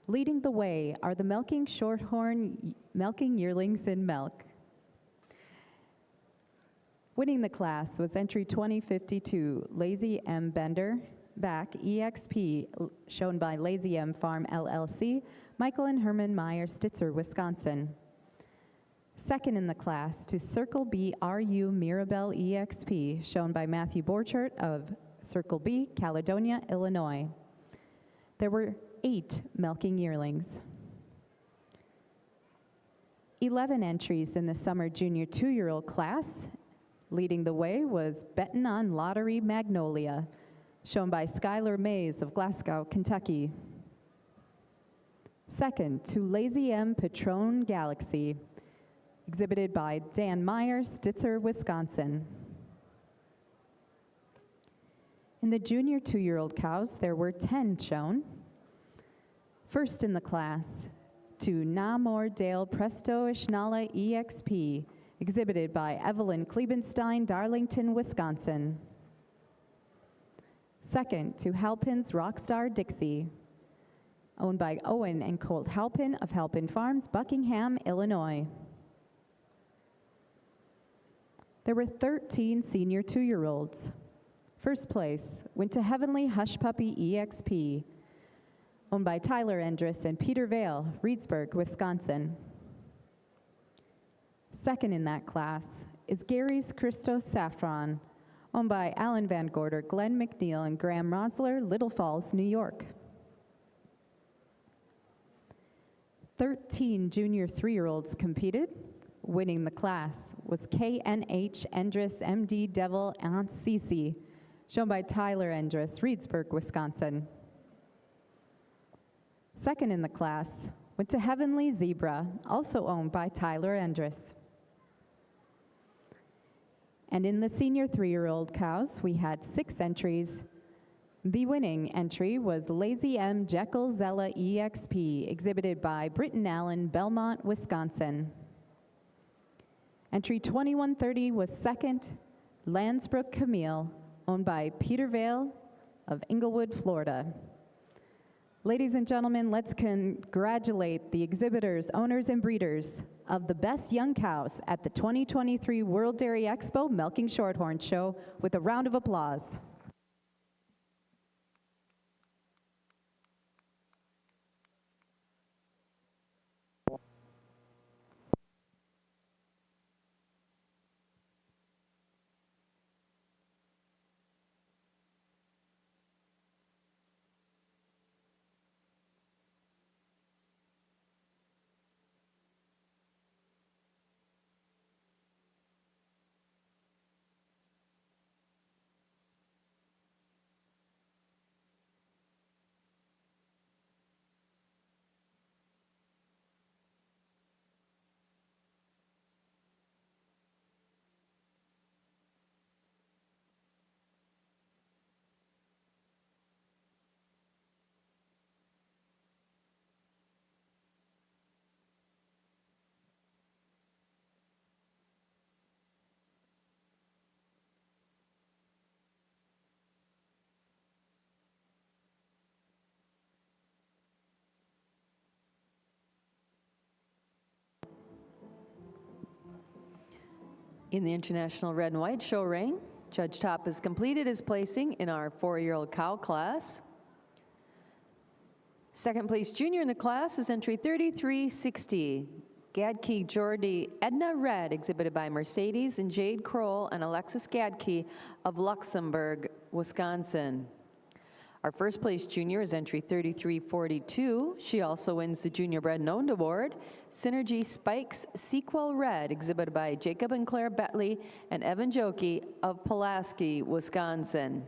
Leading the way are the Milking Shorthorn Milking Yearlings in Milk. Winning the class was entry 2052, Lazy M. Bender, back EXP, shown by Lazy M Farm LLC, Michael and Herman Meyer, Stitzer, Wisconsin. Second in the class to Circle B RU Mirabelle EXP, shown by Matthew Borchert of Circle B, Caledonia, Illinois. There were 8 milking yearlings. 11 entries in the summer junior 2-year-old class. Leading the way was Betting on Lottery Magnolia, shown by Skylar Mays of Glasgow, Kentucky. Second, to Lazy M Patron Galaxy, exhibited by Dan Meyer, Stitzer, Wisconsin. In the junior 2-year-old cows, there were 10 shown. First in the class, to Namor Dale Presto Ishnala EXP, exhibited by Evelyn Klebenstein, Darlington, Wisconsin. Second, to Halpin's Rockstar Dixie, owned by Owen and Colt Halpin of Halpin Farms, Buckingham, Illinois. There were 13 senior 2-year-olds. First place went to Heavenly Hush Puppy EXP, owned by Tyler Endress and Peter Vale, Reedsburg, Wisconsin. Second in that class is Gary's Christos Saffron, owned by Alan Van Gorder, Glenn McNeil, and Graham Rosler, Little Falls, New York. 13 junior 3-year-olds competed. Winning the class was KNH Endress MD Devil Aunt Cece, shown by Tyler Endress, Reedsburg, Wisconsin. Second in the class went to Heavenly Zebra, also owned by Tyler Endress. And in the senior 3-year-old cows, we had 6 entries. The winning entry was Lazy M Jekyll Zella EXP, exhibited by Britton Allen, Belmont, Wisconsin. Entry 2130 was second, Landsbrook Camille, owned by Peter Vale of Inglewood, Florida. Ladies and gentlemen, let's congratulate the exhibitors, owners, and breeders of the best young cows at the 2023 World Dairy Expo Milking Shorthorn Show with a round of applause. In the International Red and White Show ring, Judge Top has completed his placing in our 4-year-old cow class. Second place junior in the class is entry 3360, Gadke Jordy Edna Red, exhibited by Mercedes and Jade Kroll and Alexis Gadke of Luxembourg, Wisconsin. Our first place junior is entry 3342. She also wins the Junior Bred and Owned Award. Synergy Spikes Sequel Red, exhibited by Jacob and Claire Betley and Evan Jokey of Pulaski, Wisconsin.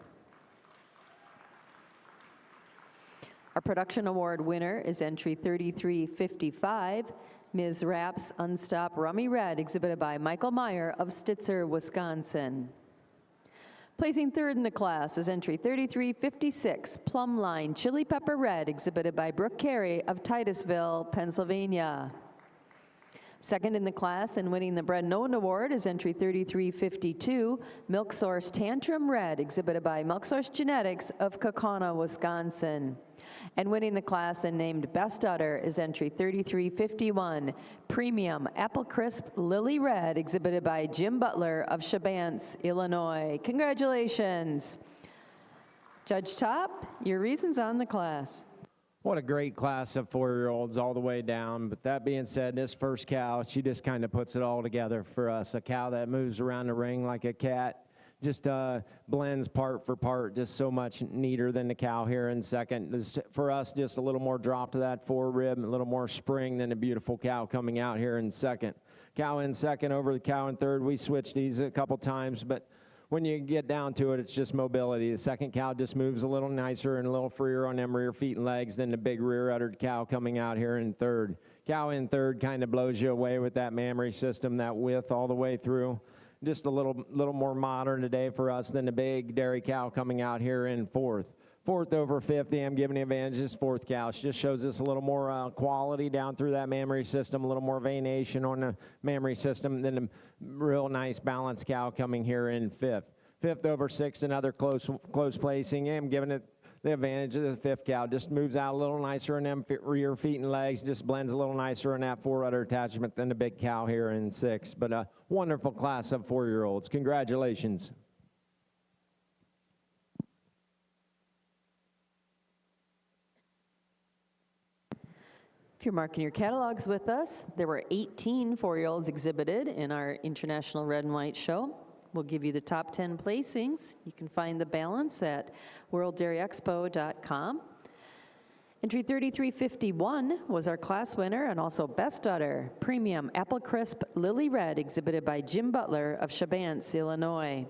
Our Production Award winner is entry 3355, Ms. Rapp's Unstop Rummy Red, exhibited by Michael Meyer of Stitzer, Wisconsin. Placing third in the class is entry 3356, Plum Line Chili Pepper Red, exhibited by Brooke Carey of Titusville, Pennsylvania. Second in the class and winning the Bred and Owned Award is entry 3352, Milk Source Tantrum Red, exhibited by Milk Source Genetics of Kaukauna, Wisconsin. And winning the class and named Best Udder is entry 3351, Premium Apple Crisp Lily Red, exhibited by Jim Butler of Shabance, Illinois. Congratulations. Judge Top, your reasons on the class. What a great class of 4-year-olds all the way down. But that being said, this first cow, she just kind of puts it all together for us. A cow that moves around the ring like a cat. just blends part for part, just so much neater than the cow here in second. For us, just a little more drop to that forerib, a little more spring than a beautiful cow coming out here in second. Cow in second over the cow in third. We switched these a couple times, but when you get down to it, it's just mobility. The second cow just moves a little nicer and a little freer on them rear feet and legs than the big rear-uddered cow coming out here in third. Cow in third kind of blows you away with that mammary system, that width all the way through. Just a little more modern today for us than the big dairy cow coming out here in fourth. Fourth over fifth, I'm giving the advantage this fourth cow. She just shows us a little more quality down through that mammary system, a little more venation on the mammary system than the real nice balanced cow coming here in fifth. Fifth over sixth, another close placing. I'm giving it the advantage of the fifth cow. Just moves out a little nicer on them rear feet and legs, just blends a little nicer on that forerudder attachment than the big cow here in sixth. But a wonderful class of 4-year-olds. Congratulations. If you're marking your catalogs with us, there were 18 4-year-olds exhibited in our International Red and White Show. We'll give you the top 10 placings. You can find the balance at worlddairyexpo.com. Entry 3351 was our class winner and also best udder, premium apple crisp lily red, exhibited by Jim Butler of Chabance, Illinois.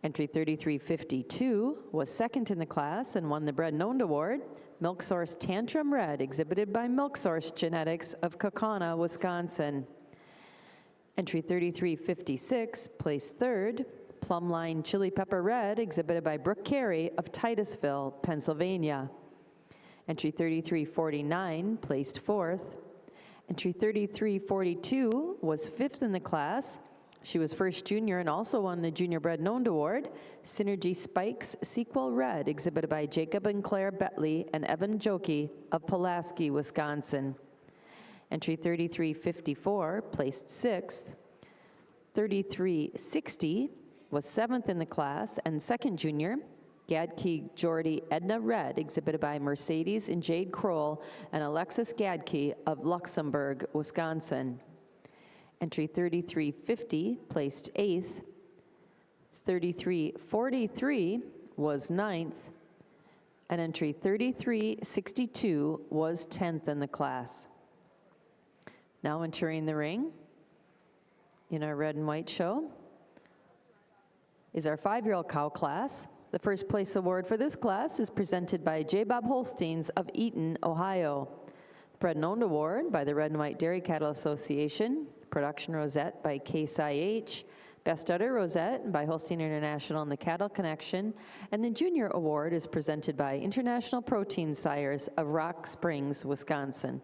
Entry 3352 was second in the class and won the Bred and Owned Award, Milk Source Tantrum Red, exhibited by Milk Source Genetics of Kaukauna, Wisconsin. Entry 3356 placed third, Plumline Chili Pepper Red, exhibited by Brooke Carey of Titusville, Pennsylvania. Entry 3349 placed fourth. Entry 3342 was fifth in the class. She was first junior and also won the Junior Bred and Owned Award, Synergy Spikes Sequel Red, exhibited by Jacob and Claire Betley and Evan Jokey of Pulaski, Wisconsin. Entry 3354 placed sixth. 3360 was seventh in the class and second junior, Gadke Jordy Edna Red, exhibited by Mercedes and Jade Kroll and Alexis Gadke of Luxembourg, Wisconsin. Entry 3350 placed eighth. 3343 was ninth. And entry 3362 was 10th in the class. Now entering the ring in our red and white show is our 5-year-old cow class. The first place award for this class is presented by J. Bob Holsteins of Eaton, Ohio. The Bred and Owned Award by the Red and White Dairy Cattle Association. Production Rosette by Case IH. Best Udder Rosette by Holstein International and the Cattle Connection. And the Junior Award is presented by International Protein Sires of Rock Springs, Wisconsin.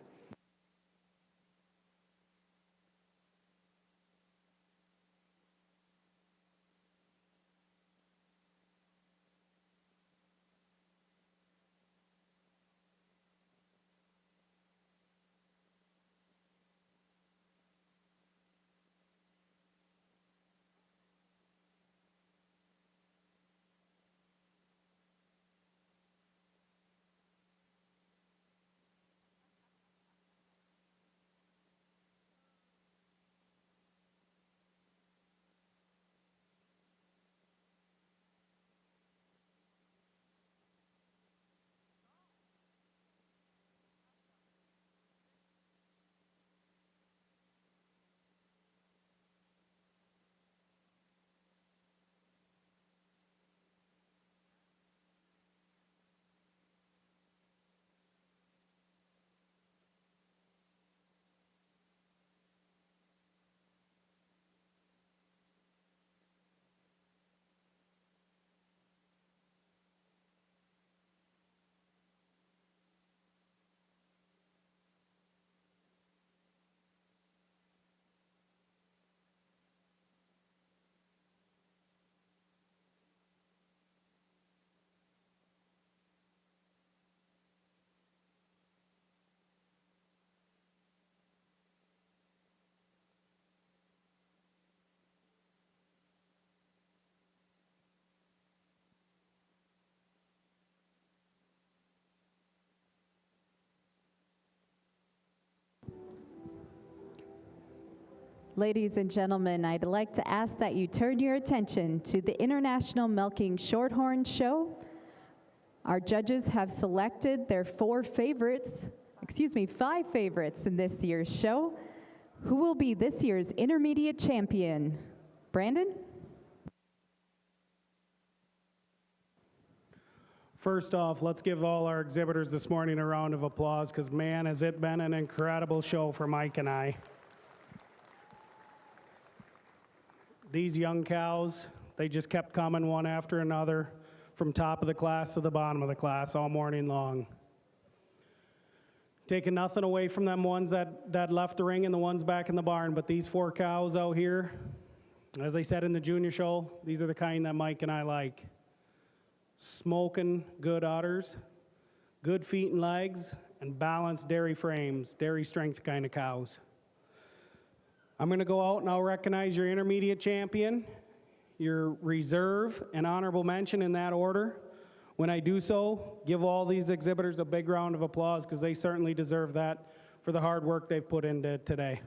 Ladies and gentlemen, I'd like to ask that you turn your attention to the International Milking Shorthorn Show. Our judges have selected their 5 favorites in this year's show. Who will be this year's intermediate champion? Brandon? First off, let's give all our exhibitors this morning a round of applause, because man, has it been an incredible show for Mike and I. These young cows, they just kept coming one after another, from top of the class to the bottom of the class all morning long. Taking nothing away from them ones that left the ring and the ones back in the barn, but these 4 cows out here, as I said in the junior show, these are the kind that Mike and I like. Smoking good udders, good feet and legs, and balanced dairy frames, dairy strength kind of cows. I'm going to go out and I'll recognize your intermediate champion, your reserve, and honorable mention in that order. When I do so, give all these exhibitors a big round of applause, because they certainly deserve that for the hard work they've put into today.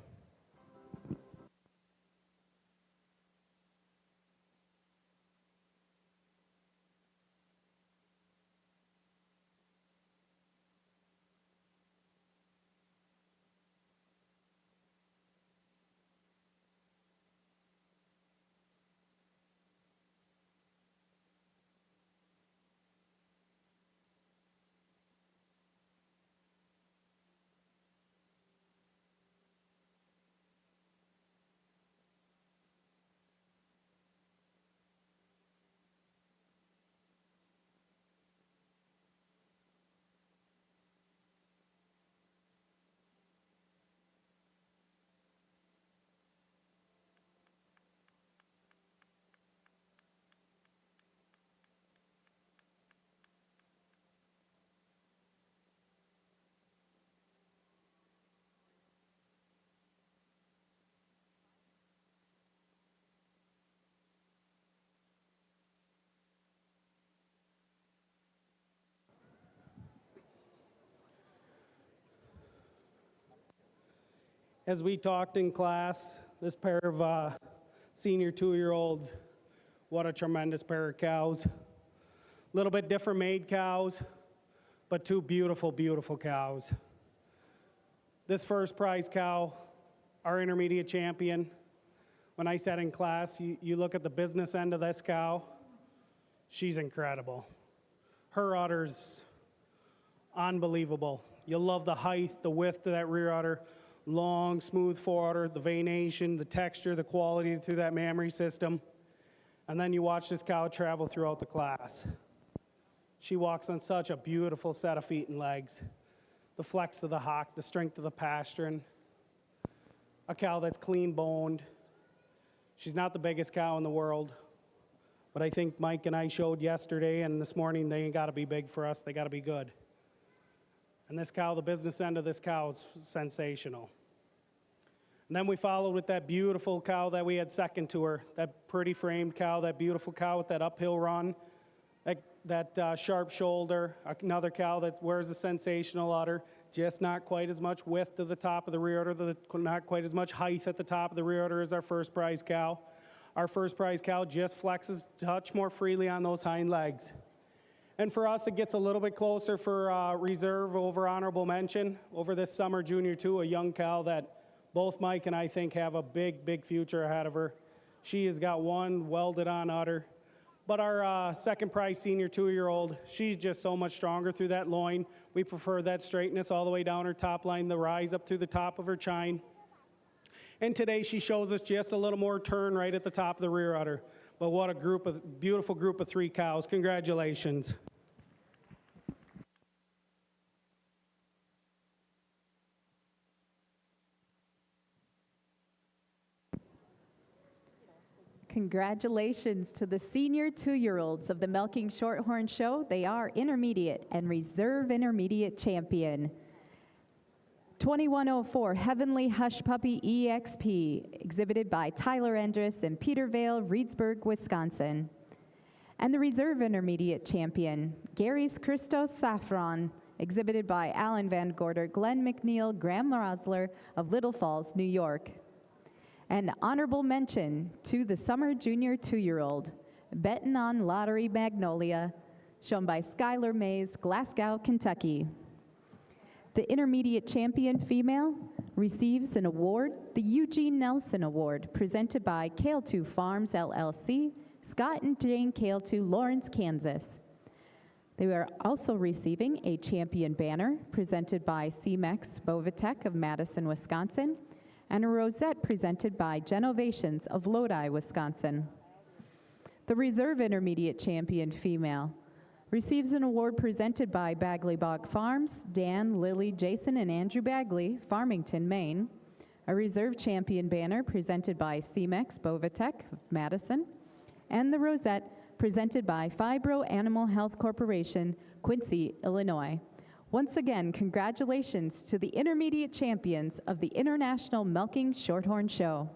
As we talked in class, this pair of senior 2-year-olds, what a tremendous pair of cows. A little bit different made cows, but 2 beautiful, beautiful cows. This first prize cow, our intermediate champion, when I said in class, you look at the business end of this cow, she's incredible. Her udder's unbelievable. You'll love the height, the width of that rear udder. Long, smooth forudder, the veination, the texture, the quality through that mammary system. And then you watch this cow travel throughout the class. She walks on such a beautiful set of feet and legs. The flex of the hock, the strength of the pastern. A cow that's clean boned. She's not the biggest cow in the world, but I think Mike and I showed yesterday and this morning they ain't got to be big for us, they got to be good. And this cow, the business end of this cow is sensational. And then we followed with that beautiful cow that we had second to her, that pretty framed cow, that beautiful cow with that uphill run, that sharp shoulder, another cow that wears a sensational udder, just not quite as much width to the top of the rear udder, not quite as much height at the top of the rear udder as our first prize cow. Our first prize cow just flexes a touch more freely on those hind legs. And for us, it gets a little bit closer for reserve over honorable mention over this summer junior 2, a young cow that both Mike and I think have a big, big future ahead of her. She has got one welded on udder. But our second prize senior 2-year-old, she's just so much stronger through that loin. We prefer that straightness all the way down her top line, the rise up through the top of her chine. And today she shows us just a little more turn right at the top of the rear udder. But what a beautiful group of 3 cows. Congratulations. Congratulations to the senior 2-year-olds of the Milking Shorthorn Show. They are intermediate and reserve intermediate champion. 2104 Heavenly Hush Puppy EXP, exhibited by Tyler Endress in Peter Vale, Reedsburg, Wisconsin. And the reserve intermediate champion, Gary's Christos Saffron, exhibited by Alan Van Gorder, Glenn McNeil, Graham Rosler of Little Falls, New York. An honorable mention to the Summer Junior 2-year-old, Betting on Lottery Magnolia, shown by Skylar Mays, Glasgow, Kentucky. The intermediate champion female receives an award, the Eugene Nelson Award, presented by Kale 2 Farms, LLC, Scott and Jane Kale 2, Lawrence, Kansas. They are also receiving a champion banner presented by CMEX Bovatech of Madison, Wisconsin, and a rosette presented by Genovations of Lodi, Wisconsin. The reserve intermediate champion female receives an award presented by Bagley Bog Farms, Dan, Lily, Jason, and Andrew Bagley, Farmington, Maine. A reserve champion banner presented by CMEX Bovatech of Madison, and the rosette presented by Fibro Animal Health Corporation, Quincy, Illinois. Once again, congratulations to the intermediate champions of the International Milking Shorthorn Show.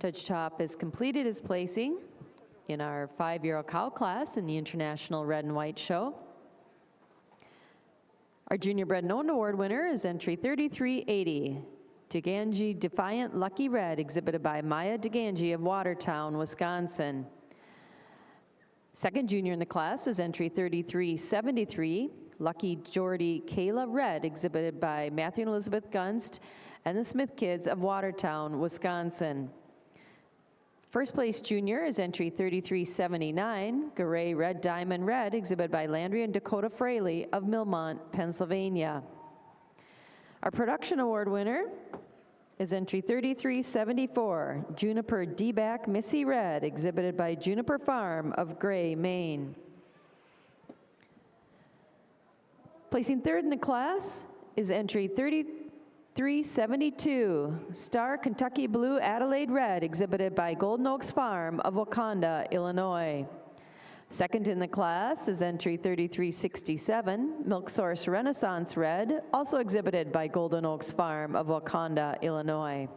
Judge Top has completed his placing in our 5-year-old cow class in the International Red and White Show. Our Junior Bred and Owned Award winner is entry 3380, Deganji Defiant Lucky Red, exhibited by Maya Deganji of Watertown, Wisconsin. Second junior in the class is entry 3373, Lucky Jordy Kayla Red, exhibited by Matthew and Elizabeth Gunst and the Smith Kids of Watertown, Wisconsin. First place junior is entry 3379, Garay Red Diamond Red, exhibited by Landry and Dakota Fraley of Millmont, Pennsylvania. Our production award winner is entry 3374, Juniper D-Back Missy Red, exhibited by Juniper Farm of Gray, Maine. Placing third in the class is entry 3372, Star Kentucky Blue Adelaide Red, exhibited by Golden Oaks Farm of Wakanda, Illinois. Second in the class is entry 3367, Milk Source Renaissance Red, also exhibited by Golden Oaks Farm of Wakanda, Illinois.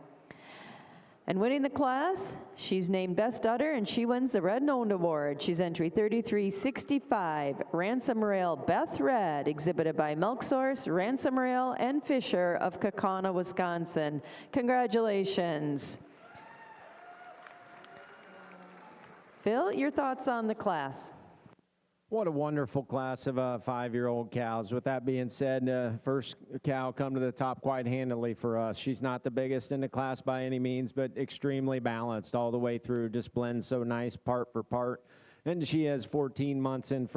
And winning the class, she's named Best Udder, and she wins the Red and Owned Award. She's entry 3365, Ransom Rail Beth Red, exhibited by Milk Source, Ransom Rail, and Fisher of Kaukauna, Wisconsin. Congratulations. Phil, your thoughts on the class? What a wonderful class of 5-year-old cows. With that being said, first cow come to the top quite handily for us. She's not the biggest in the class by any means, but extremely balanced all the way through. Just blends so nice part for part. And she has 14 months in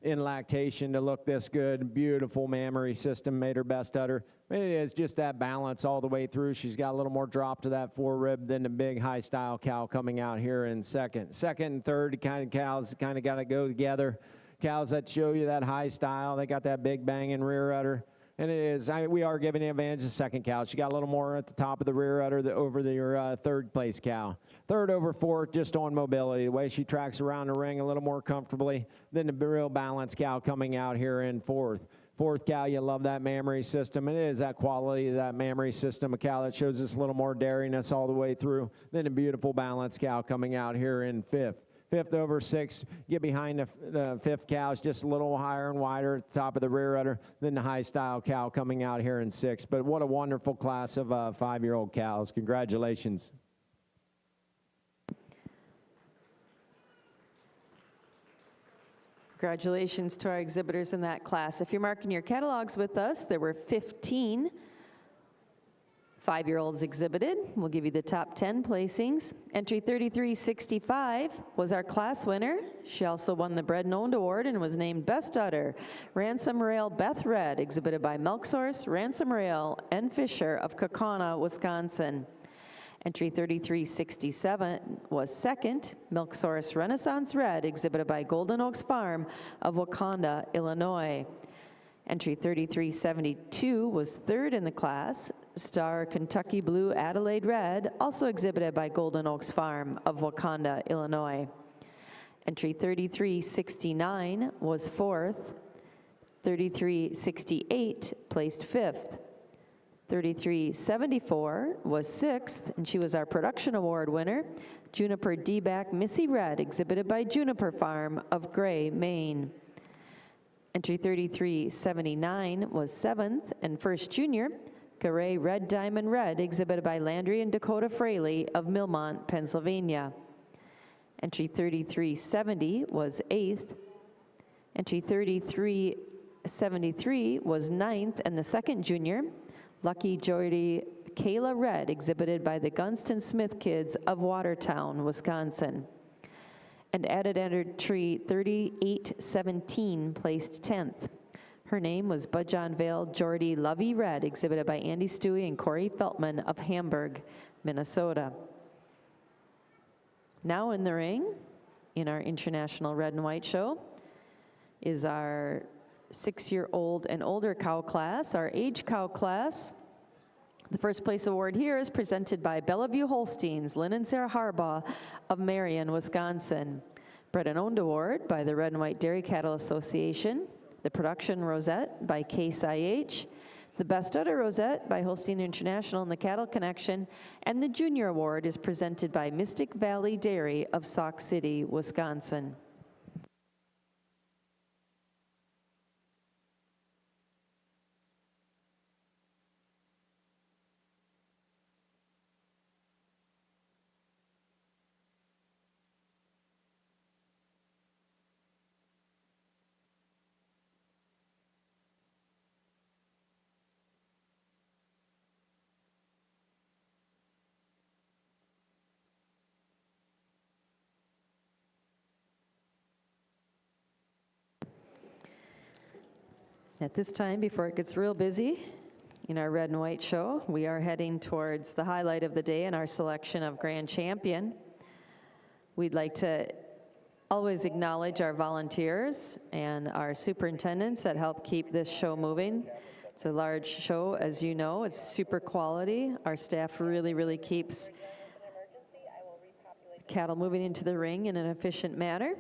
lactation to look this good. Beautiful mammary system, made her best udder. It is just that balance all the way through. She's got a little more drop to that forerib than the big high style cow coming out here in second. Second and third kind of cows kind of got to go together. Cows that show you that high style, they got that big bang in rear udder. And it is, we are giving the advantage to second cow. She got a little more at the top of the rear udder over your third place cow. Third over fourth, just on mobility. The way she tracks around the ring a little more comfortably than the real balanced cow coming out here in fourth. Fourth cow, you love that mammary system. And it is that quality of that mammary system, a cow that shows us a little more dairiness all the way through than a beautiful balanced cow coming out here in fifth. Fifth over sixth, get behind the fifth cow is just a little higher and wider at the top of the rear udder than the high style cow coming out here in sixth. But what a wonderful class of 5-year-old cows. Congratulations. Congratulations to our exhibitors in that class. If you're marking your catalogs with us, there were 15 5-year-olds exhibited. We'll give you the top 10 placings. Entry 3365 was our class winner. She also won the Bred and Owned Award and was named Best Udder. Ransom Rail Beth Red, exhibited by Milk Source, Ransom Rail, and Fisher of Kaukauna, Wisconsin. Entry 3367 was second, Milk Source Renaissance Red, exhibited by Golden Oaks Farm of Wakanda, Illinois. Entry 3372 was third in the class, Star Kentucky Blue Adelaide Red, also exhibited by Golden Oaks Farm of Wakanda, Illinois. Entry 3369 was fourth, 3368 placed fifth. 3374 was sixth, and she was our production award winner, Juniper D-Back Missy Red, exhibited by Juniper Farm of Gray, Maine. Entry 3379 was seventh, and first junior, Garay Red Diamond Red, exhibited by Landry and Dakota Fraley of Millmont, Pennsylvania. Entry 3370 was eighth. Entry 3373 was ninth, and the second junior, Lucky Jordy Kayla Red, exhibited by the Gunston Smith Kids of Watertown, Wisconsin. And added entry 3817 placed 10th. Her name was Budjon Vale Jordy Lovey Red, exhibited by Andy Stewie and Corey Feltman of Hamburg, Minnesota. Now in the ring, in our International Red and White Show, is our 6-year-old and older cow class, our age cow class. The first place award here is presented by Bellevue Holsteins, Lynn and Sarah Harbaugh of Marion, Wisconsin. Bred and Owned Award by the Red and White Dairy Cattle Association. The production rosette by Case IH. The Best Udder Rosette by Holstein International and the Cattle Connection, and the Junior Award is presented by Mystic Valley Dairy of Sauk City, Wisconsin. At this time, before it gets real busy in our red and white show, we are heading towards the highlight of the day and our selection of grand champion. We'd like to always acknowledge our volunteers and our superintendents that help keep this show moving. It's a large show, as you know. It's super quality. Our staff really keeps cattle moving into the ring in an efficient manner.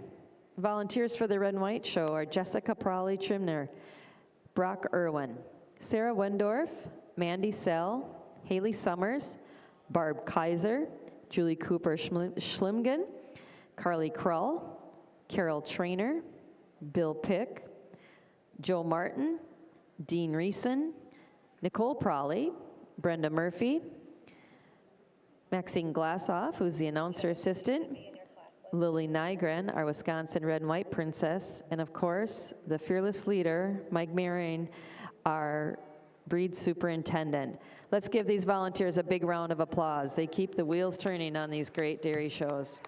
Volunteers for the red and white show are Jessica Prawley-Trimner, Brock Irwin, Sarah Wendorf, Mandy Sell, Haley Summers, Barb Kaiser, Julie Cooper Schlimgen, Carly Krull, Carol Trainer, Bill Pick, Joe Martin, Dean Reeson, Nicole Prawley, Brenda Murphy, Maxine Glassoff, who's the announcer assistant, Lily Nygren, our Wisconsin Red and White Princess, and of course, the fearless leader, Mike Marion, our breed superintendent. Let's give these volunteers a big round of applause. They keep the wheels turning on these great dairy shows.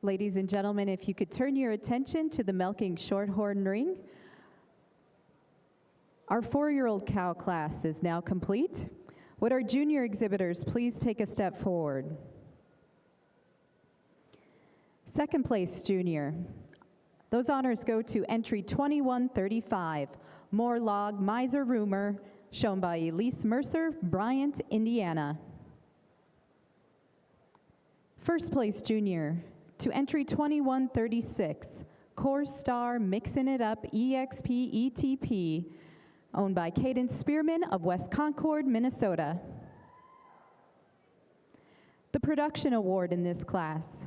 Ladies and gentlemen, if you could turn your attention to the milking shorthorn ring. Our 4-year-old cow class is now complete. Would our junior exhibitors please take a step forward? Second place junior. Those honors go to entry 2135, Moore Log Miser Rumor, shown by Elise Mercer, Bryant, Indiana. First place junior, to entry 2136, Core Star Mixin' It Up EXP ETP, owned by Cadence Spearman of West Concord, Minnesota. The production award in this class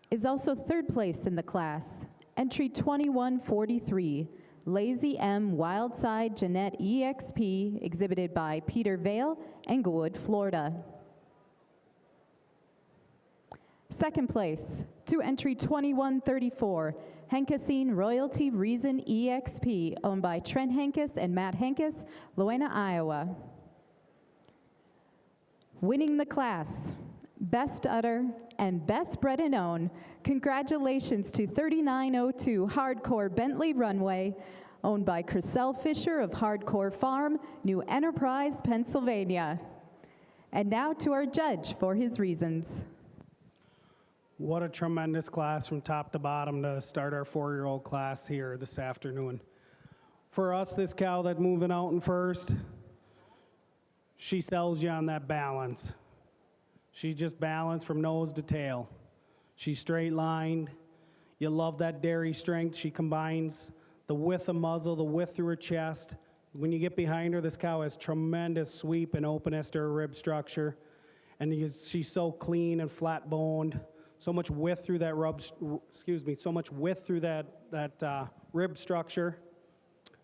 is also third place in the class, entry 2143, Lazy M Wildside Jeanette EXP, exhibited by Peter Vale, Englewood, Florida. Second place, to entry 2134, Henkesine Royalty Reason EXP, owned by Trent Henkes and Matt Henkes, Luena, Iowa. Winning the class, Best Udder and Best Bred and Own, congratulations to 3902 Hardcore Bentley Runway, owned by Chriselle Fisher of Hardcore Farm, New Enterprise, Pennsylvania. And now to our judge for his reasons. What a tremendous class from top to bottom to start our 4-year-old class here this afternoon. For us, this cow that's moving out in first, she sells you on that balance. She's just balanced from nose to tail. She's straight lined. You love that dairy strength. She combines the width of muzzle, the width through her chest. When you get behind her, this cow has tremendous sweep and openness to her rib structure. And she's so clean and flat boned. So much width through that rib structure.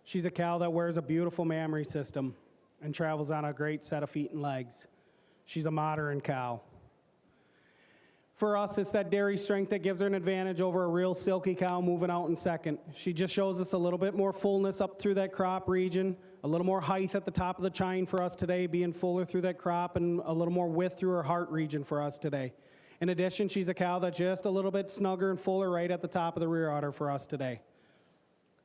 She's a cow that wears a beautiful mammary system and travels on a great set of feet and legs. She's a modern cow. For us, it's that dairy strength that gives her an advantage over a real silky cow moving out in second. She just shows us a little bit more fullness up through that crop region, a little more height at the top of the chine for us today, being fuller through that crop, and a little more width through her heart region for us today. In addition, she's a cow that's just a little bit snugger and fuller right at the top of the rear udder for us today.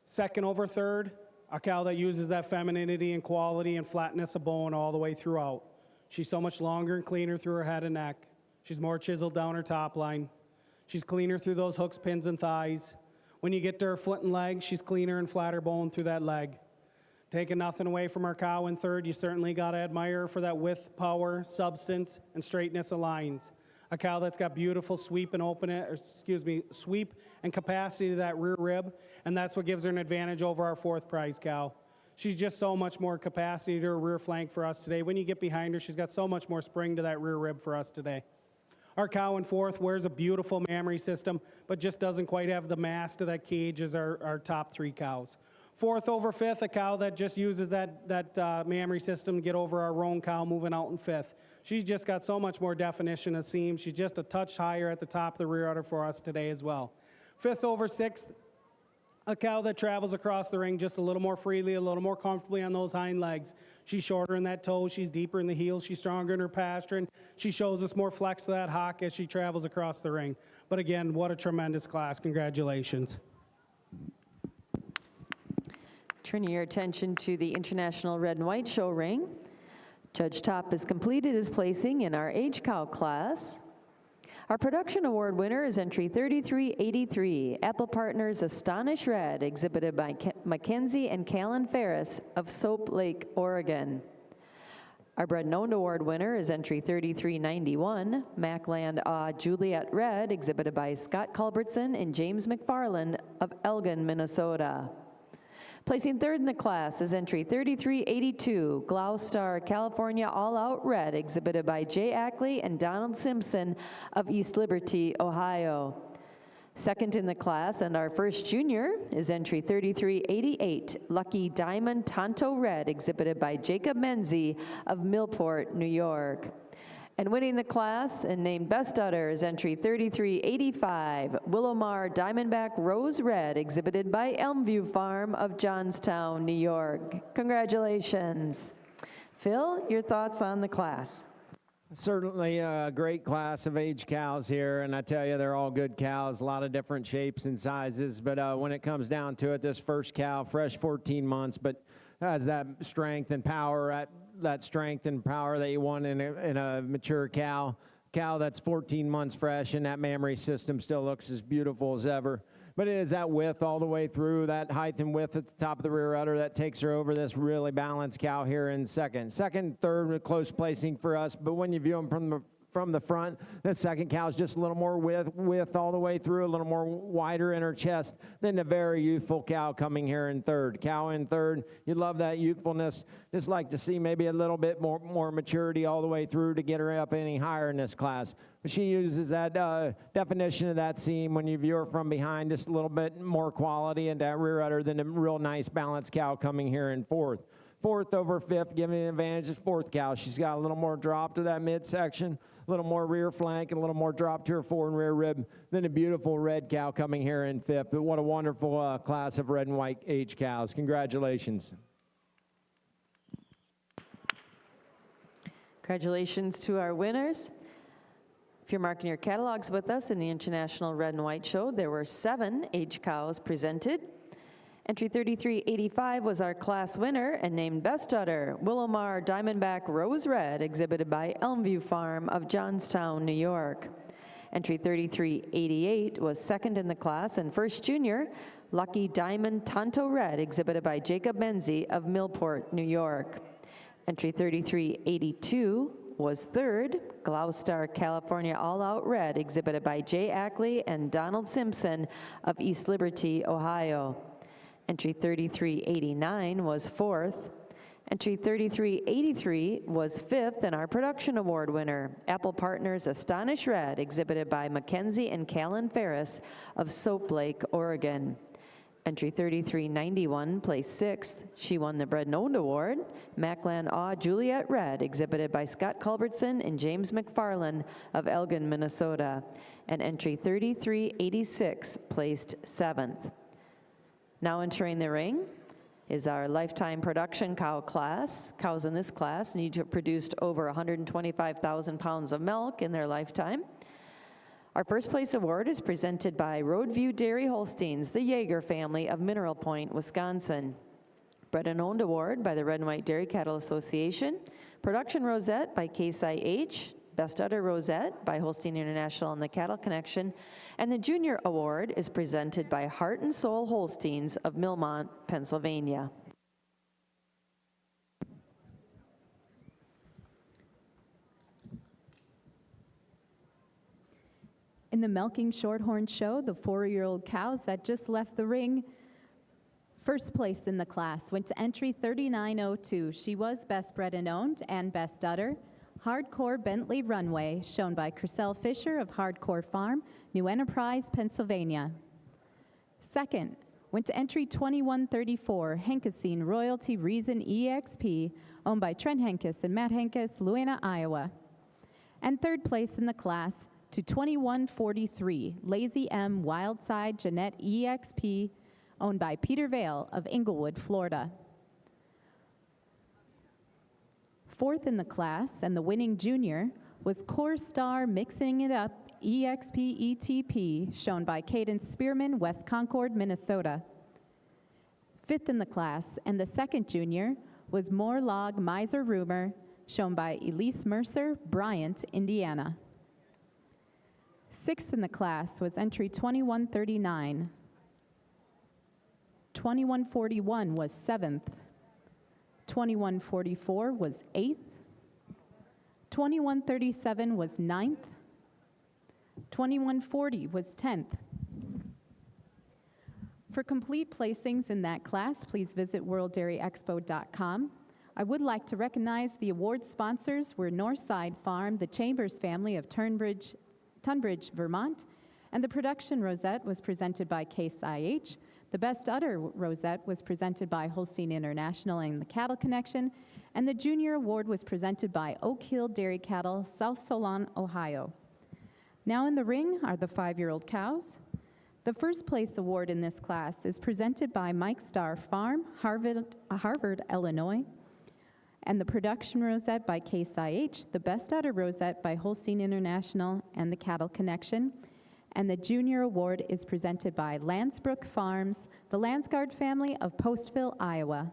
Second over third, a cow that uses that femininity and quality and flatness of bone all the way throughout. She's so much longer and cleaner through her head and neck. She's more chiseled down her top line. She's cleaner through those hooks, pins, and thighs. When you get to her foot and leg, she's cleaner and flatter bone through that leg. Taking nothing away from our cow in third, you certainly got to admire her for that width, power, substance, and straightness of lines. A cow that's got beautiful sweep and sweep and capacity to that rear rib, and that's what gives her an advantage over our fourth prize cow. She's just so much more capacity to her rear flank for us today. When you get behind her, she's got so much more spring to that rear rib for us today. Our cow in fourth wears a beautiful mammary system, but just doesn't quite have the mass to that cage as our top three cows. Fourth over fifth, a cow that just uses that mammary system to get over our roan cow moving out in fifth. She's just got so much more definition of seam. She's just a touch higher at the top of the rear udder for us today as well. Fifth over sixth, a cow that travels across the ring just a little more freely, a little more comfortably on those hind legs. She's shorter in that toe, she's deeper in the heels, she's stronger in her pasturing. She shows us more flex to that hock as she travels across the ring. But again, what a tremendous class. Congratulations. Turning your attention to the International Red and White Show ring. Judge Top has completed his placing in our age cow class. Our production award winner is entry 3383, Apple Partners Astonish Red, exhibited by Mackenzie and Callan Ferris of Soap Lake, Oregon. Our Bred and Owned award winner is entry 3391, Macland Awe Juliet Red, exhibited by Scott Culbertson and James McFarland of Elgin, Minnesota. Placing third in the class is entry 3382, Gloucester, California All Out Red, exhibited by Jay Ackley and Donald Simpson of East Liberty, Ohio. Second in the class, and our first junior, is entry 3388, Lucky Diamond Tonto Red, exhibited by Jacob Menzie of Millport, New York. And winning the class and named Best Udder is entry 3385, Willowmar Diamondback Rose Red, exhibited by Elmview Farm of Johnstown, New York. Congratulations. Phil, your thoughts on the class? Certainly a great class of age cows here, and I tell you, they're all good cows, a lot of different shapes and sizes, but when it comes down to it, this first cow, fresh 14 months, but has that strength and power, that strength and power that you want in a mature cow that's 14 months fresh, and that mammary system still looks as beautiful as ever. But it is that width all the way through, that height and width at the top of the rear udder that takes her over this really balanced cow here in second. Second, third, close placing for us, but when you view them from the front, the second cow is just a little more width all the way through, a little more wider in her chest than the very youthful cow coming here in third. Cow in third, you love that youthfulness. Just like to see maybe a little bit more maturity all the way through to get her up any higher in this class. But she uses that definition of that seam when you view her from behind, just a little bit more quality in that rear udder than a real nice balanced cow coming here in fourth. Fourth over fifth, giving the advantage of fourth cow. She's got a little more drop to that midsection, a little more rear flank, and a little more drop to her fore and rear rib than a beautiful red cow coming here in fifth. But what a wonderful class of red and white age cows. Congratulations. Congratulations to our winners. If you're marking your catalogs with us in the International Red and White Show, there were 7 age cows presented. Entry 3385 was our class winner and named Best Udder, Willowmar Diamondback Rose Red, exhibited by Elmview Farm of Johnstown, New York. Entry 3388 was second in the class and first junior, Lucky Diamond Tonto Red, exhibited by Jacob Menzie of Millport, New York. Entry 3382 was third, Gloucester, California All-Out Red, exhibited by Jay Ackley and Donald Simpson of East Liberty, Ohio. Entry 3389 was fourth. Entry 3383 was fifth, and our production award winner, Apple Partners Astonish Red, exhibited by Mackenzie and Callan Ferris of Soap Lake, Oregon. Entry 3391 placed sixth. She won the Bred and Owned Award. Maclan Awe Juliet Red, exhibited by Scott Culbertson and James McFarland of Elgin, Minnesota. And entry 3386 placed seventh. Now entering the ring is our lifetime production cow class. Cows in this class need to have produced over 125,000 pounds of milk in their lifetime. Our first place award is presented by Roadview Dairy Holsteins, the Yeager family of Mineral Point, Wisconsin. Bred and Owned Award by the Red and White Dairy Cattle Association. Production Rosette by Case IH. Best Udder Rosette by Holstein International and the Cattle Connection. And the Junior Award is presented by Heart and Soul Holsteins of Millmont, Pennsylvania. In the Milking Shorthorn Show, the 4-year-old cows that just left the ring, first place in the class went to entry 3902. She was Best Bred and Owned and Best Udder. Hardcore Bentley Runway, shown by Chriselle Fisher of Hardcore Farm, New Enterprise, Pennsylvania. Second went to entry 2134, Henkesine Royalty Reason EXP, owned by Trent Henkes and Matt Henkes, Luena, Iowa. And third place in the class to 2143, Lazy M Wildside Jeanette EXP, owned by Peter Vale of Inglewood, Florida. Fourth in the class and the winning junior was Core Star Mixing It Up EXP ETP, shown by Cadence Spearman, West Concord, Minnesota. Fifth in the class and the second junior was More Log Miser Rumor, shown by Elise Mercer, Bryant, Indiana. Sixth in the class was entry 2139. 2141 was seventh. 2144 was 8th, 2137 was 9th, 2140 was 10th. For complete placings in that class, please visit worlddairyexpo.com. I would like to recognize the award sponsors were Northside Farm, the Chambers family of Tunbridge, Vermont, and the production rosette was presented by Case IH. The Best Udder Rosette was presented by Holstein International and the Cattle Connection, and the Junior Award was presented by Oak Hill Dairy Cattle, South Solon, Ohio. Now in the ring are the 5-year-old cows. The first place award in this class is presented by Mike Starr Farm, Harvard, Illinois, and the Production Rosette by Case IH, the Best Udder Rosette by Holstein International and the Cattle Connection. And the Junior Award is presented by Lansbrook Farms, the Lansgard family of Postville, Iowa.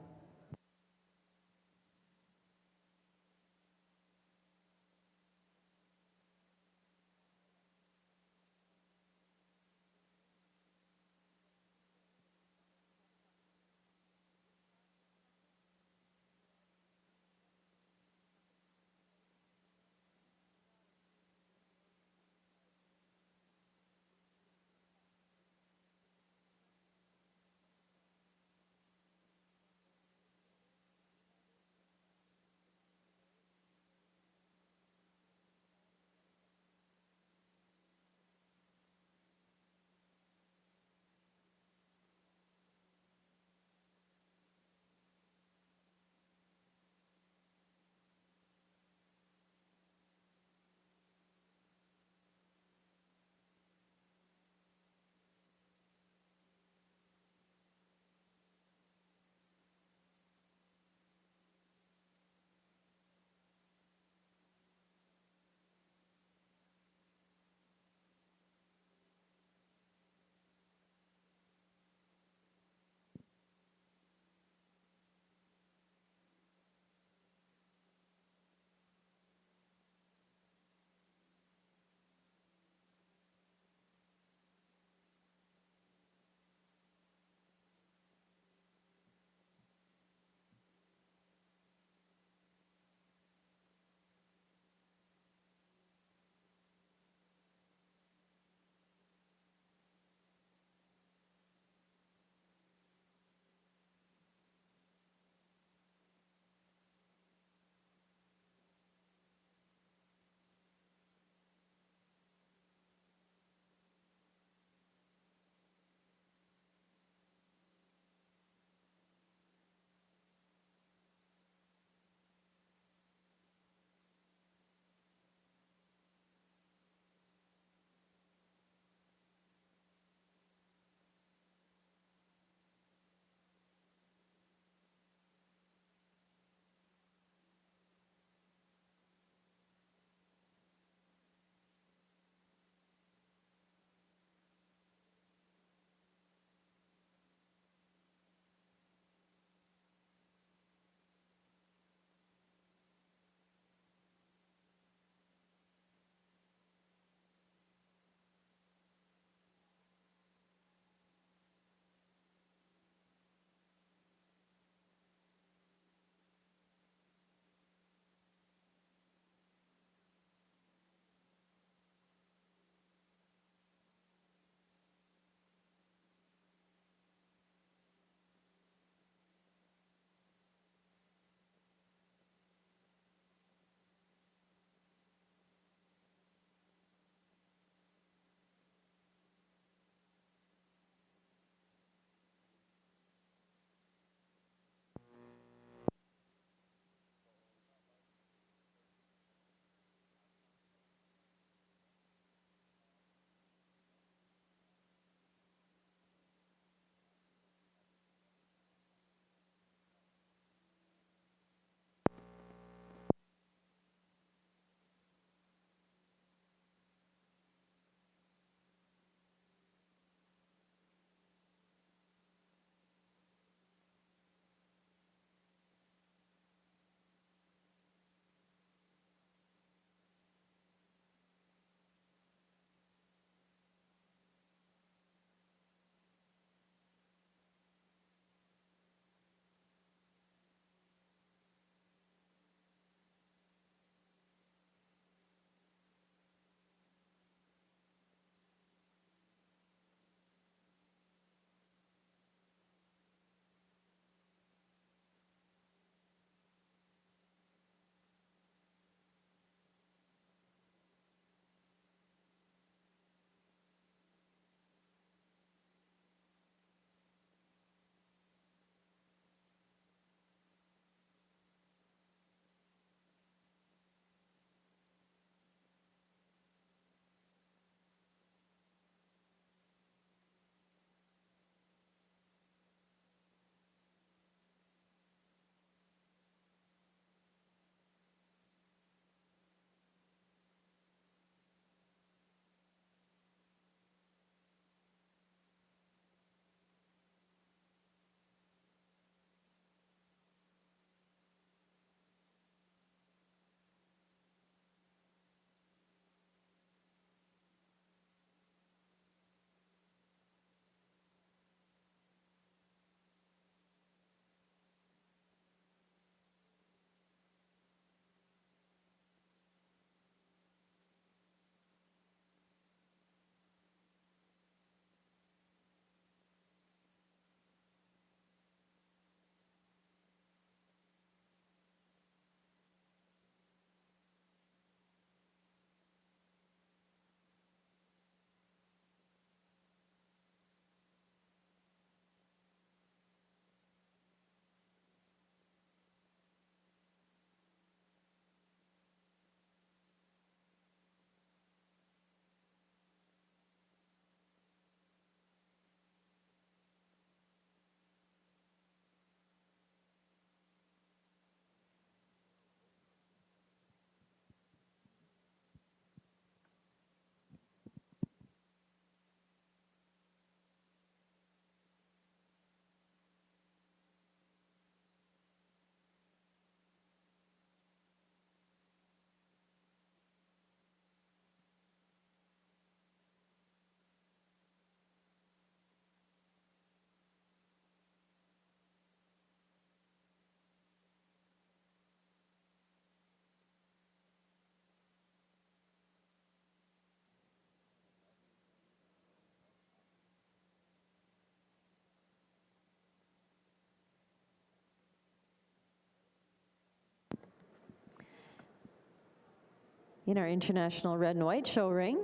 In our International Red and White show ring,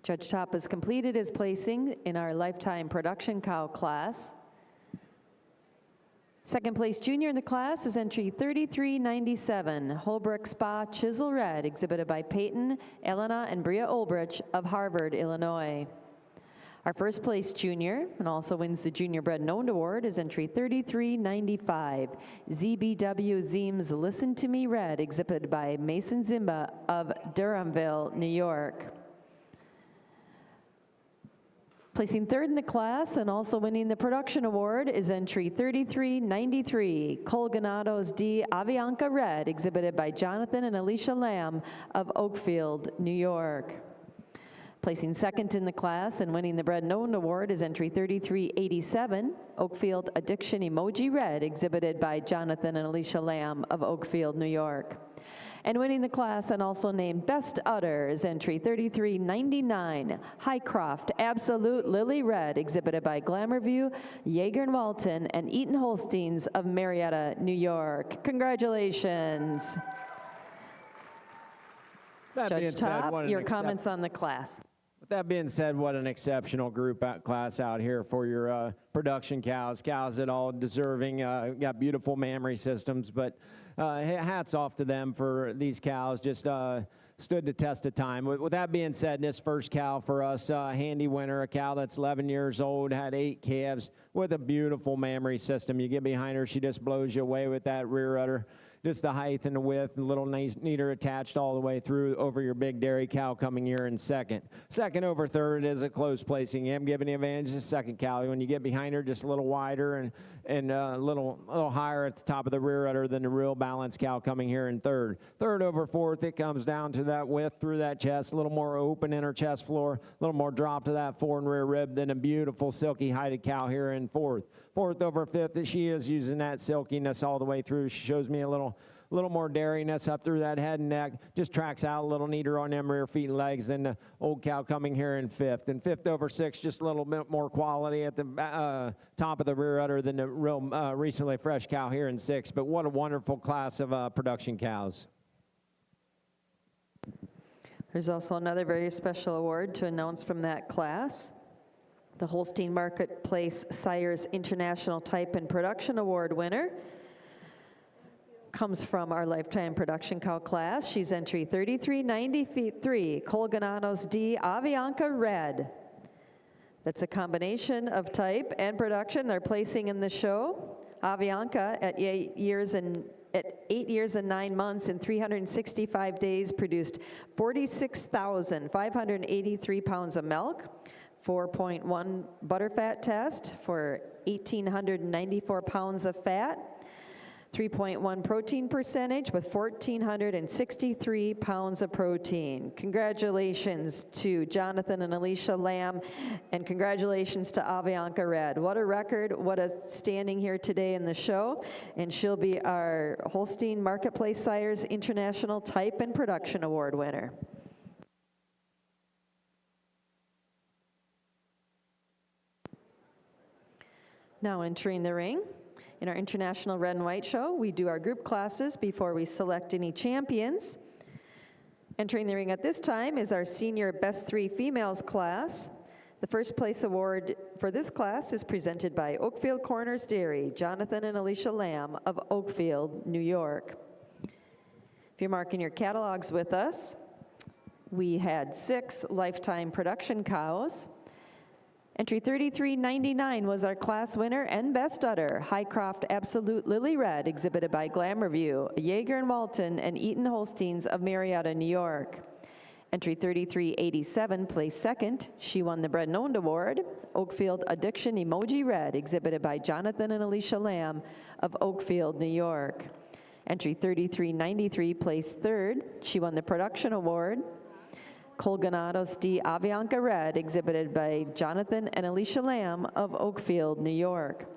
Judge Top has completed his placing in our Lifetime Production Cow class. Second place junior in the class is entry 3397, Holbrook Spa Chisel Red, exhibited by Peyton, Elena, and Bria Olbrich of Harvard, Illinois. Our first place junior, and also wins the Junior Bred and Owned Award, is entry 3395, ZBW Zeems Listen to Me Red, exhibited by Mason Zimba of Durhamville, New York. Placing third in the class and also winning the production award is entry 3393, Colganados D. Avianca Red, exhibited by Jonathan and Alicia Lamb of Oakfield, New York. Placing second in the class and winning the Bred and Owned Award is entry 3387, Oakfield Addiction Emoji Red, exhibited by Jonathan and Alicia Lamb of Oakfield, New York. And winning the class and also named Best Udder is entry 3399, Highcroft Absolute Lily Red, exhibited by Glamourview, Yeager and Walton, and Eaton Holsteins of Marietta, New York. Congratulations. Judge Top, your comments on the class. With that being said, what an exceptional group class out here for your production cows. Cows that all deserving, got beautiful mammary systems, but hats off to them for these cows. Just stood the test of time. With that being said, this first cow for us, handy winner, a cow that's 11 years old, had 8 calves with a beautiful mammary system. You get behind her, she just blows you away with that rear udder. Just the height and the width, and a little neater attached all the way through over your big dairy cow coming here in second. Second over third is a close placing. I'm giving the advantage to the second cow. When you get behind her, just a little wider and a little higher at the top of the rear udder than the real balanced cow coming here in third. Third over fourth, it comes down to that width through that chest, a little more open in her chest floor, a little more drop to that fore and rear rib than a beautiful silky heighted cow here in fourth. Fourth over fifth, that she is using that silkiness all the way through. She shows me a little more dairiness up through that head and neck. Just tracks out a little neater on them rear feet and legs than the old cow coming here in fifth. And fifth over sixth, just a little bit more quality at the top of the rear udder than the real recently fresh cow here in sixth. But what a wonderful class of production cows. There's also another very special award to announce from that class. The Holstein Marketplace Sires International Type and Production Award winner comes from our Lifetime Production Cow class. She's entry 3393, Colganados D. Avianca Red. That's a combination of type and production they're placing in the show. Avianca at 8 years and 9 months and 365 days produced 46,583 pounds of milk, 4.1 butterfat test for 1,894 pounds of fat, 3.1 protein percentage with 1,463 pounds of protein. Congratulations to Jonathan and Alicia Lamb, and congratulations to Avianca Red. What a record, what a standing here today in the show, and she'll be our Holstein Marketplace Sires International Type and Production Award winner. Now entering the ring. In our International Red and White show, we do our group classes before we select any champions. Entering the ring at this time is our senior Best 3 Females class. The first place award for this class is presented by Oakfield Corners Dairy, Jonathan and Alicia Lamb of Oakfield, New York. If you're marking your catalogs with us, we had 6 lifetime production cows. Entry 3399 was our class winner and best udder, Highcroft Absolute Lily Red, exhibited by Glamourview, Yeager and Walton, and Eaton Holsteins of Marietta, New York. Entry 3387 placed second. She won the Bred and Owned Award, Oakfield Addiction Emoji Red, exhibited by Jonathan and Alicia Lamb of Oakfield, New York. Entry 3393 placed third. She won the Production Award, Colganados D. Avianca Red, exhibited by Jonathan and Alicia Lamb of Oakfield, New York.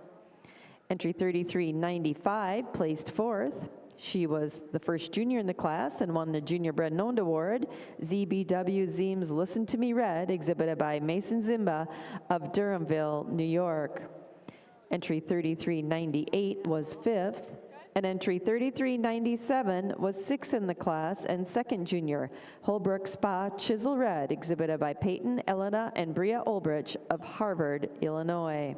Entry 3395 placed fourth. She was the first junior in the class and won the Junior Bred and Owned Award, ZBW Zeems Listen to Me Red, exhibited by Mason Zimba of Durhamville, New York. Entry 3398 was fifth. And entry 3397 was 6th in the class and 2nd junior. Holbrook Spa Chisel Red, exhibited by Peyton, Elena, and Bria Olbrich of Harvard, Illinois.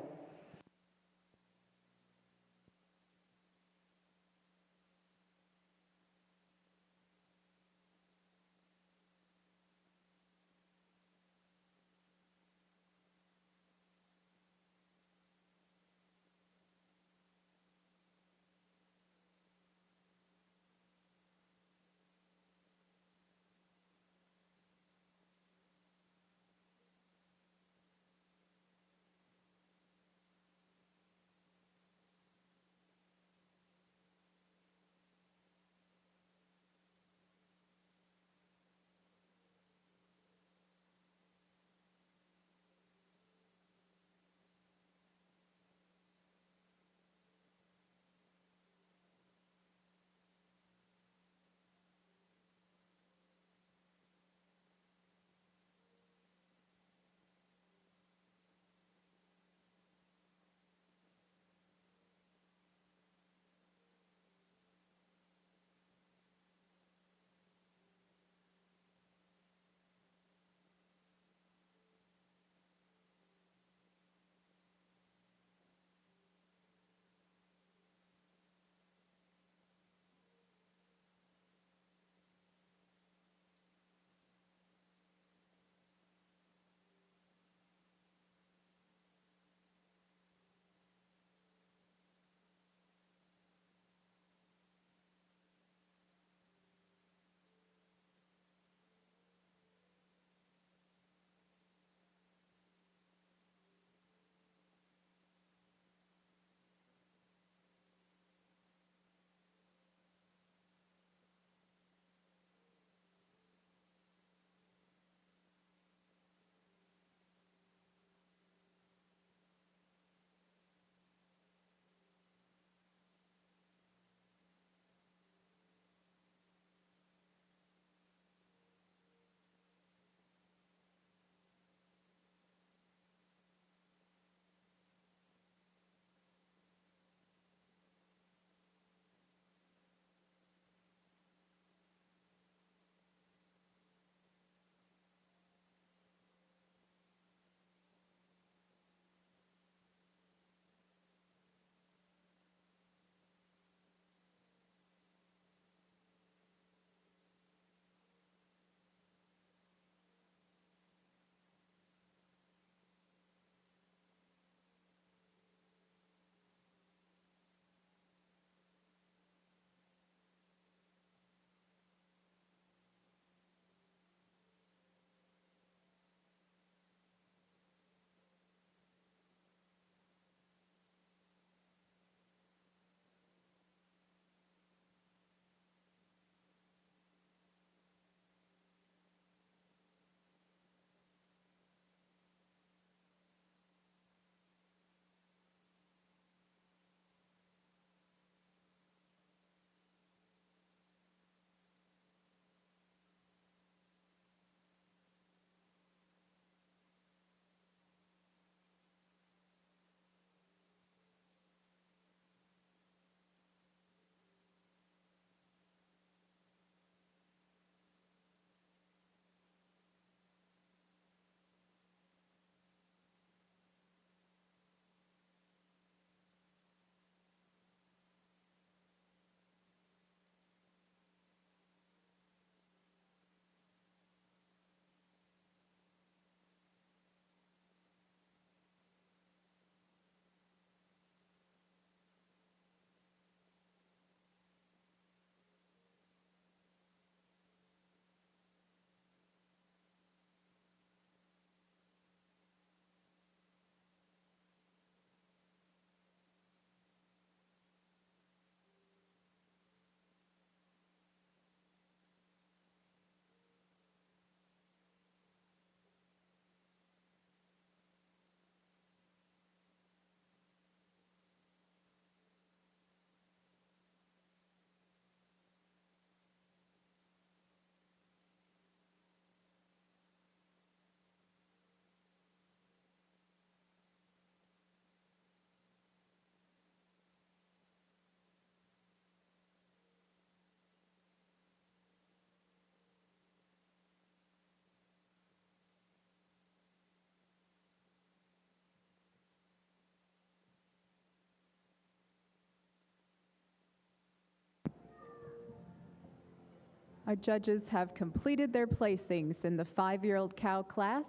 Our judges have completed their placings in the 5-year-old cow class.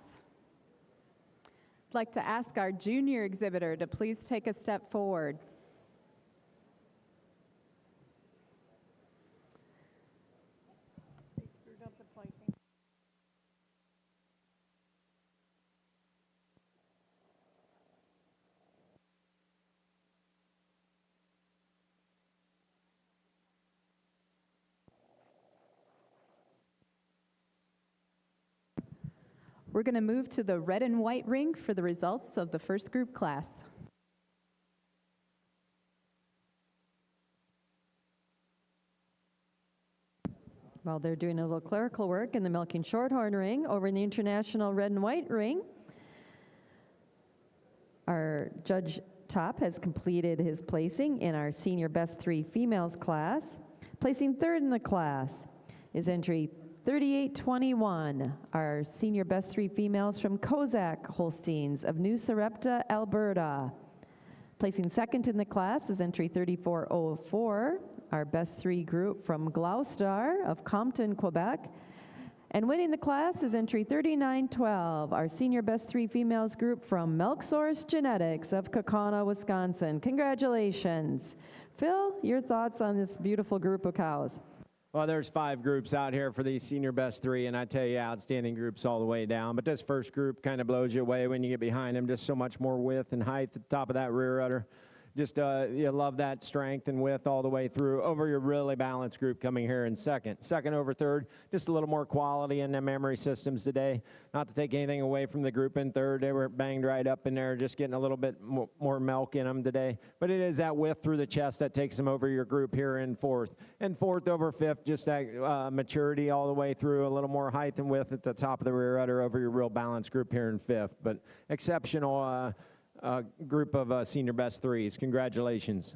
I'd like to ask our junior exhibitor to please take a step forward. We're going to move to the red and white ring for the results of the first group class. While they're doing a little clerical work in the milking shorthorn ring, over in the international red and white ring, our Judge Top has completed his placing in our senior best 3 females class. Placing third in the class is entry 3821, our senior best 3 females from Kozak Holsteins of New Sarepta, Alberta. Placing second in the class is entry 3404, our best 3 group from Gloucester of Compton, Quebec. And winning the class is entry 3912, our senior best 3 females group from Milk Source Genetics of Kaukauna, Wisconsin. Congratulations. Phil, your thoughts on this beautiful group of cows? Well, there's 5 groups out here for these senior best 3, and I tell you, outstanding groups all the way down. But this first group kind of blows you away when you get behind them. Just so much more width and height at the top of that rear udder. Just you love that strength and width all the way through over your really balanced group coming here in second. Second over third, just a little more quality in the memory systems today. Not to take anything away from the group in third. They were banged right up in there, just getting a little bit more milk in them today. But it is that width through the chest that takes them over your group here in fourth. And fourth over fifth, just that maturity all the way through, a little more height and width at the top of the rear udder over your real balanced group here in fifth. But exceptional group of senior best 3s. Congratulations.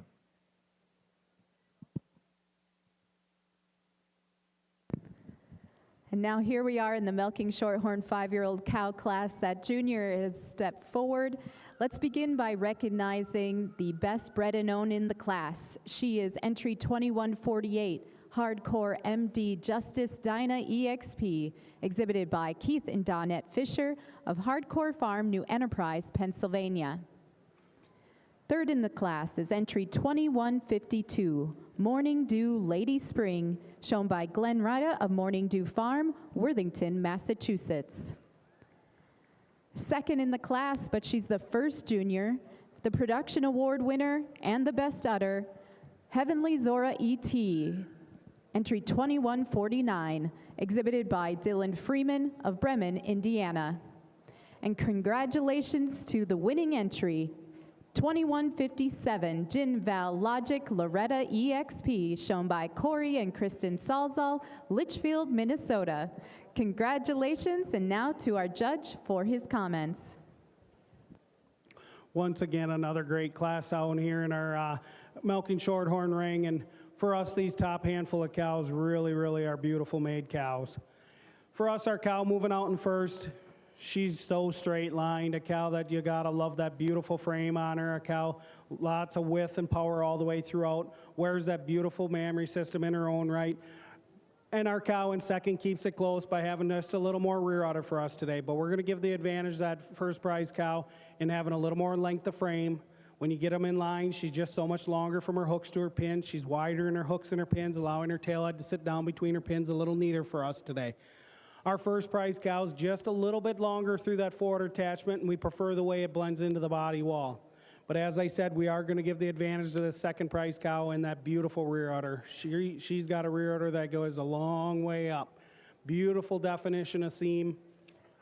And now here we are in the milking shorthorn 5-year-old cow class. That junior has stepped forward. Let's begin by recognizing the best bred and owned in the class. She is entry 2148, Hardcore MD Justice Dinah EXP, exhibited by Keith and Donette Fisher of Hardcore Farm, New Enterprise, Pennsylvania. Third in the class is entry 2152, Morning Dew Lady Spring, shown by Glenn Ryda of Morning Dew Farm, Worthington, Massachusetts. Second in the class, but she's the first junior, the production award winner and the best udder, Heavenly Zora E.T., entry 2149, exhibited by Dylan Freeman of Bremen, Indiana. And congratulations to the winning entry, 2157, Gin Val Logic Loretta EXP, shown by Corey and Kristen Salzal, Litchfield, Minnesota. Congratulations, and now to our judge for his comments. Once again, another great class out here in our milking shorthorn ring, and for us, these top handful of cows really are beautiful made cows. For us, our cow moving out in first, she's so straight lined, a cow that you gotta love that beautiful frame on her, a cow, lots of width and power all the way throughout, wears that beautiful mammary system in her own right. And our cow in second keeps it close by having just a little more rear udder for us today, but we're gonna give the advantage to that first prize cow in having a little more length of frame. When you get them in line, she's just so much longer from her hooks to her pins. She's wider in her hooks and her pins, allowing her tail head to sit down between her pins a little neater for us today. Our first prize cow is just a little bit longer through that forward attachment, and we prefer the way it blends into the body wall. But as I said, we are going to give the advantage to the second prize cow in that beautiful rear udder. She's got a rear udder that goes a long way up. Beautiful definition of seam.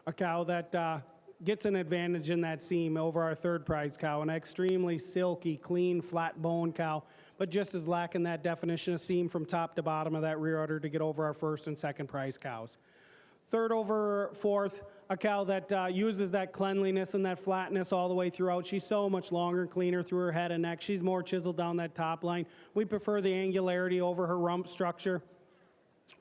A cow that gets an advantage in that seam over our third prize cow, an extremely silky, clean, flat bone cow, but just as lacking that definition of seam from top to bottom of that rear udder to get over our first and second prize cows. Third over fourth, a cow that uses that cleanliness and that flatness all the way throughout. She's so much longer and cleaner through her head and neck. She's more chiseled down that top line. We prefer the angularity over her rump structure.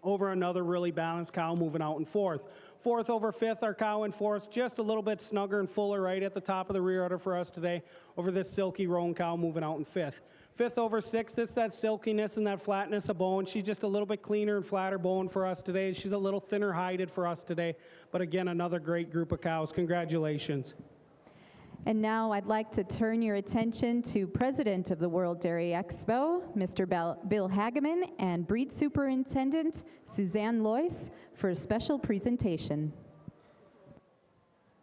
over another really balanced cow moving out in fourth. Fourth over fifth, our cow in fourth, just a little bit snugger and fuller right at the top of the rear udder for us today over this silky roan cow moving out in fifth. Fifth over sixth, it's that silkiness and that flatness of bone. She's just a little bit cleaner and flatter bone for us today. She's a little thinner hided for us today. But again, another great group of cows. Congratulations. And now I'd like to turn your attention to President of the World Dairy Expo, Mr. Bill Hageman, and Breed Superintendent Suzanne Loyce for a special presentation.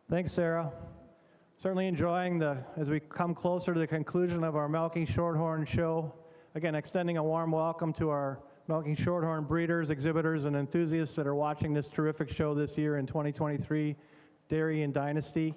Thanks, Sarah. Certainly enjoying as we come closer to the conclusion of our Milking Shorthorn show. Again, extending a warm welcome to our Milking Shorthorn breeders, exhibitors, and enthusiasts that are watching this terrific show this year in 2023, Dairy and Dynasty.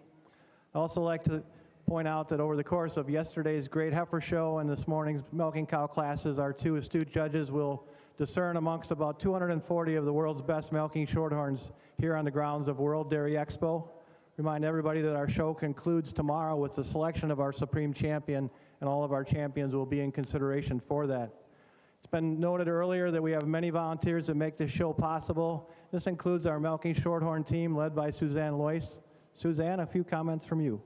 I'd also like to point out that over the course of yesterday's great heifer show and this morning's milking cow classes, our two astute judges will discern amongst about 240 of the world's best milking shorthorns here on the grounds of World Dairy Expo. Remind everybody that our show concludes tomorrow with the selection of our supreme champion, and all of our champions will be in consideration for that. It's been noted earlier that we have many volunteers that make this show possible. This includes our milking shorthorn team led by Suzanne Loyce. Suzanne, a few comments from you.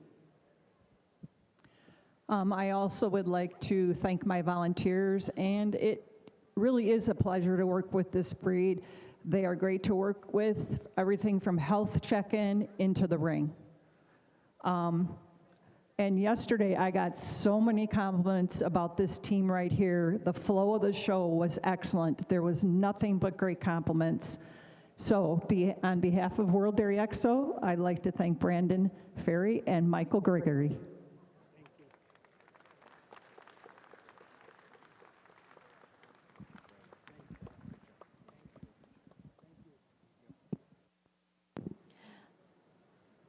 I also would like to thank my volunteers, and it really is a pleasure to work with this breed. They are great to work with, everything from health check-in into the ring. And yesterday I got so many compliments about this team right here. The flow of the show was excellent. There was nothing but great compliments. So on behalf of World Dairy Expo, I'd like to thank Brandon Ferry and Michael Gregory.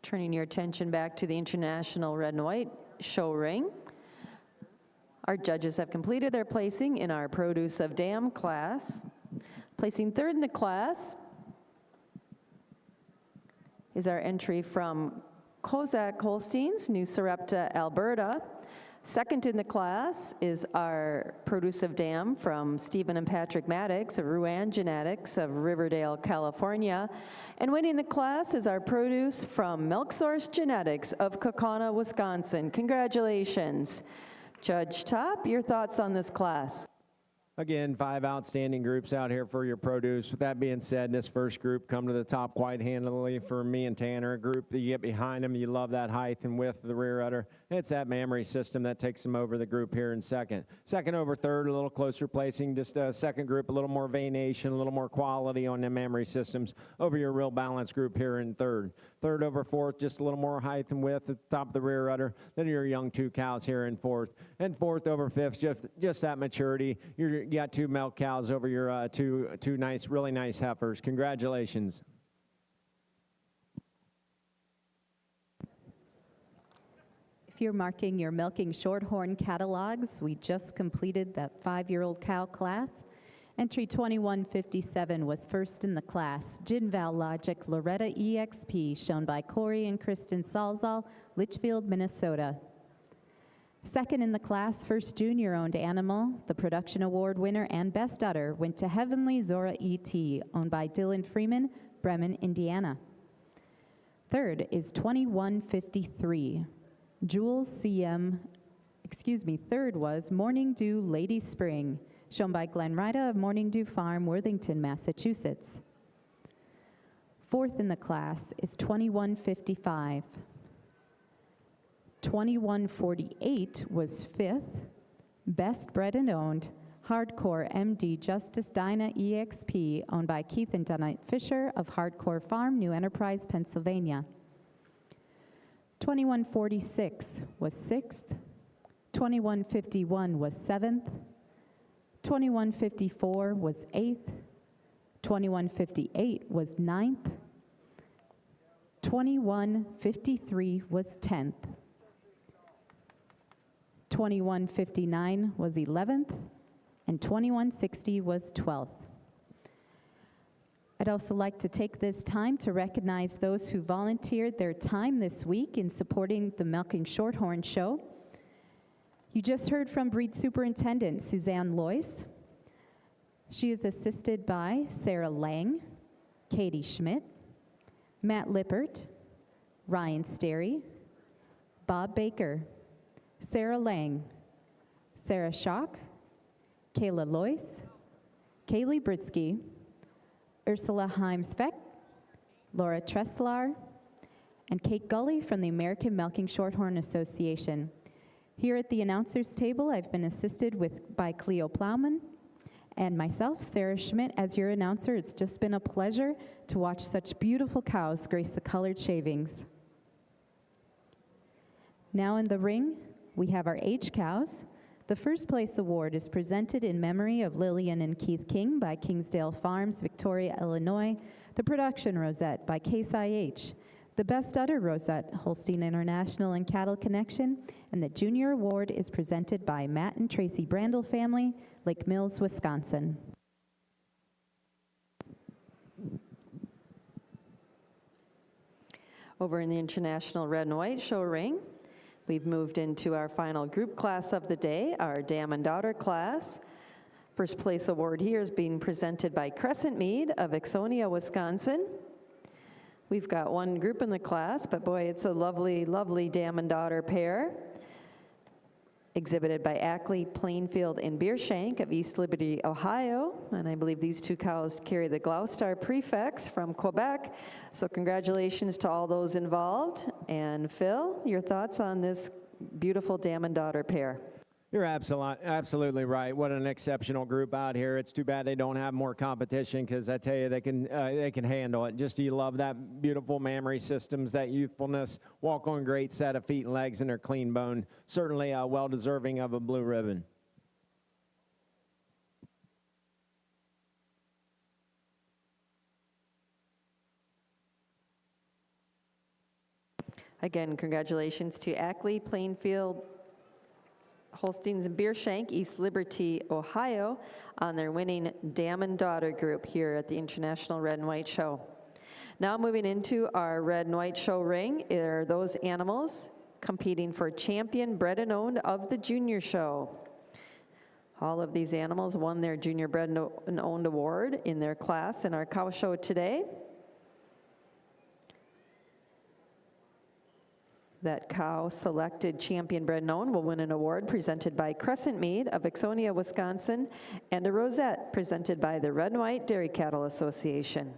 Turning your attention back to the International Red and White show ring. Our judges have completed their placing in our Produce of Dam class. Placing third in the class is our entry from Kozak Holsteins, New Sarepta, Alberta. Second in the class is our Produce of Dam from Stephen and Patrick Maddox of Ruan Genetics of Riverdale, California. And winning the class is our produce from Milk Source Genetics of Kaukauna, Wisconsin. Congratulations. Judge Top, your thoughts on this class? Again, 5 outstanding groups out here for your produce. With that being said, this first group come to the top quite handily for me and Tanner. A group that you get behind them, you love that height and width of the rear udder. It's that mammary system that takes them over the group here in second. Second over third, a little closer placing. Just a second group, a little more venation, a little more quality on the mammary systems over your real balanced group here in third. Third over fourth, just a little more height and width at the top of the rear udder. Then your young 2 cows here in fourth. And fourth over fifth, just that maturity. You got 2 milk cows over your two nice, really nice heifers. Congratulations. If you're marking your Milking Shorthorn catalogs, we just completed that 5-year-old cow class. Entry 2157 was first in the class. Ginval Logic Loretta EXP, shown by Corey and Kristen Salzal, Litchfield, Minnesota. Second in the class, first junior-owned animal, the production award winner and best udder, went to Heavenly Zora E.T., owned by Dylan Freeman, Bremen, Indiana. Third is 2153. Jules CM, third was Morning Dew Lady Spring, shown by Glenn Ryda of Morning Dew Farm, Worthington, Massachusetts. Fourth in the class is 2155. 2148 was fifth, best bred and owned, Hardcore MD Justice Dinah EXP, owned by Keith and Donite Fisher of Hardcore Farm, New Enterprise, Pennsylvania. 2146 was sixth, 2151 was seventh, 2154 was eighth, 2158 was ninth, 2153 was 10th, 2159 was 11th, and 2160 was 12th. I'd also like to take this time to recognize those who volunteered their time this week in supporting the Milking Shorthorn show. You just heard from Breed Superintendent Suzanne Loyce. She is assisted by Sarah Lang, Katie Schmidt, Matt Lippert, Ryan Sterry, Bob Baker, Sarah Lang, Sarah Schock, Kayla Loyce, Kaylee Britsky, Ursula Heimsfeck, Laura Tresslar, and Kate Gully from the American Milking Shorthorn Association. Here at the announcers table, I've been assisted by Cleo Plowman and myself, Sarah Schmidt, as your announcer. It's just been a pleasure to watch such beautiful cows grace the colored shavings. Now in the ring, we have our age cows. The first place award is presented in memory of Lillian and Keith King by Kingsdale Farms, Victoria, Illinois. The production rosette by Case IH. The Best Udder Rosette, Holstein International and Cattle Connection, and the Junior Award is presented by Matt and Tracy Brandel family, Lake Mills, Wisconsin. Over in the International Red and White Show ring, we've moved into our final group class of the day, our Dam and Daughter class. First place award here is being presented by Crescent Mead of Ixonia, Wisconsin. We've got one group in the class, but boy, it's a lovely, lovely dam and daughter pair. Exhibited by Ackley, Plainfield, and Beershank of East Liberty, Ohio. And I believe these two cows carry the Gloucester prefix from Quebec. So congratulations to all those involved. And Phil, your thoughts on this beautiful dam and daughter pair? You're absolutely right. What an exceptional group out here. It's too bad they don't have more competition, because I tell you, they can handle it. Just you love that beautiful mammary systems, that youthfulness, walk on a great set of feet and legs, and they're clean bone. Certainly well deserving of a blue ribbon. Again, congratulations to Ackley, Plainfield, Holsteins and Beershank, East Liberty, Ohio, on their winning Dam and Daughter group here at the International Red and White Show. Now moving into our Red and White Show ring are those animals competing for champion bred and owned of the Junior Show. All of these animals won their Junior Bred and Owned award in their class in our cow show today. That cow selected champion bred and owned will win an award presented by Crescent Mead of Ixonia, Wisconsin, and a rosette presented by the Red and White Dairy Cattle Association.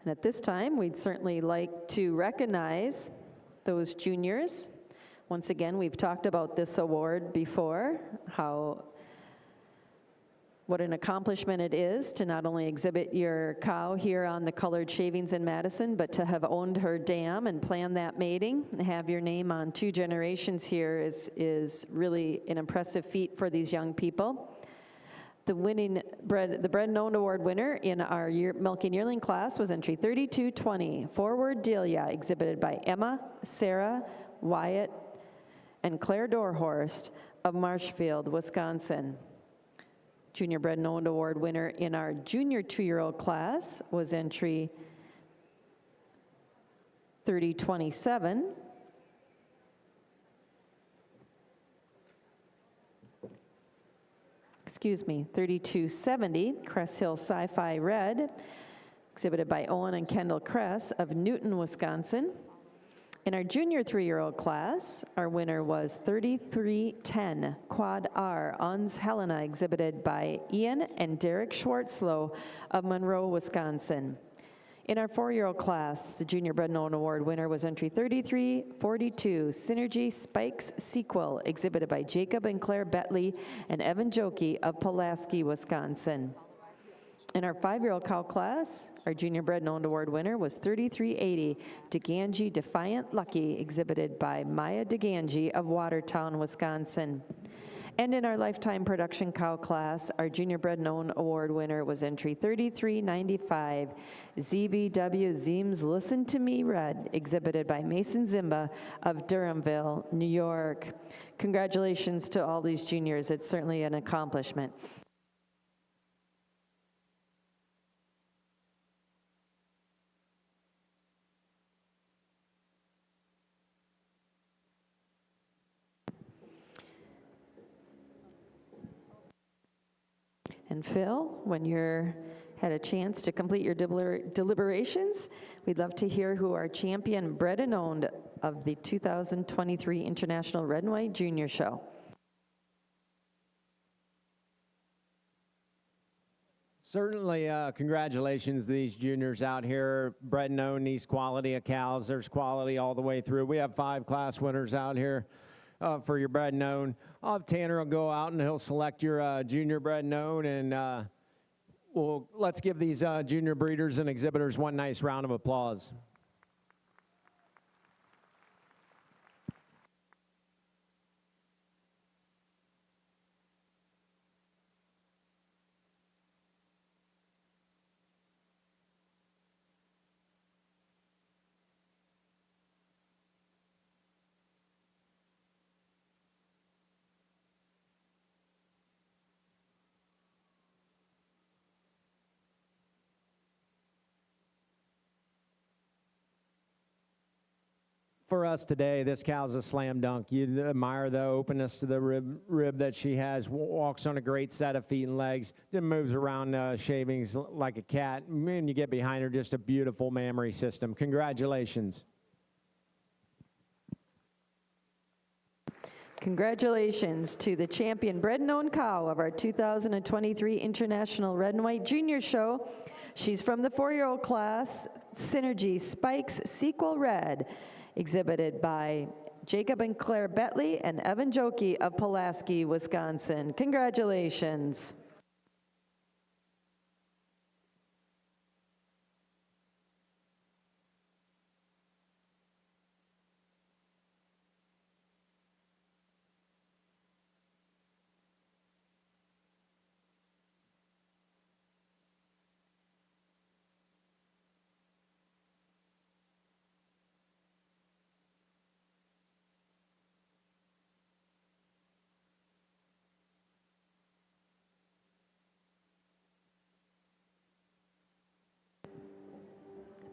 And at this time, we'd certainly like to recognize those juniors. Once again, we've talked about this award before, what an accomplishment it is to not only exhibit your cow here on the colored shavings in Madison, but to have owned her dam and planned that mating, and have your name on 2 generations here is really an impressive feat for these young people. The Bred and Owned Award winner in our Milking Yearling class was entry 3220, Forward Delia, exhibited by Emma, Sarah, Wyatt, and Claire Dorhorst of Marshfield, Wisconsin. Junior Bred and Owned Award winner in our Junior 2-year-old class was entry 3027. Excuse me, 3270, Cress Hill Sci-Fi Red, exhibited by Owen and Kendall Cress of Newton, Wisconsin. In our Junior 3-year-old class, our winner was 3310, Quad R, Uns Helena, exhibited by Ian and Derek Schwartzlow of Monroe, Wisconsin. In our 4-year-old class, the Junior Bred and Owned Award winner was entry 3342, Synergy Spikes Sequel, exhibited by Jacob and Claire Betley and Evan Jokey of Pulaski, Wisconsin. In our 5-year-old cow class, our Junior Bred and Owned Award winner was 3380, DeGangi Defiant Lucky, exhibited by Maya DeGangi of Watertown, Wisconsin. And in our Lifetime Production cow class, our Junior Bred and Owned Award winner was entry 3395, ZBW Zeems Listen to Me Red, exhibited by Mason Zimba of Durhamville, New York. Congratulations to all these juniors. It's certainly an accomplishment. And Phil, when you're had a chance to complete your deliberations, we'd love to hear who our champion bred and owned of the 2023 International Red and White Junior Show. Certainly, congratulations to these juniors out here, bred and owned these quality of cows. There's quality all the way through. We have 5 class winners out here for your bred and owned. I'll have Tanner will go out and he'll select your junior bred and owned, and let's give these junior breeders and exhibitors one nice round of applause. For us today, this cow's a slam dunk. You admire the openness to the rib that she has, walks on a great set of feet and legs, then moves around shavings like a cat, and you get behind her, just a beautiful mammary system. Congratulations. Congratulations to the champion bred and owned cow of our 2023 International Red and White Junior Show. She's from the 4-year-old class, Synergy Spikes Sequel Red, exhibited by Jacob and Claire Betley and Evan Jokey of Pulaski, Wisconsin. Congratulations.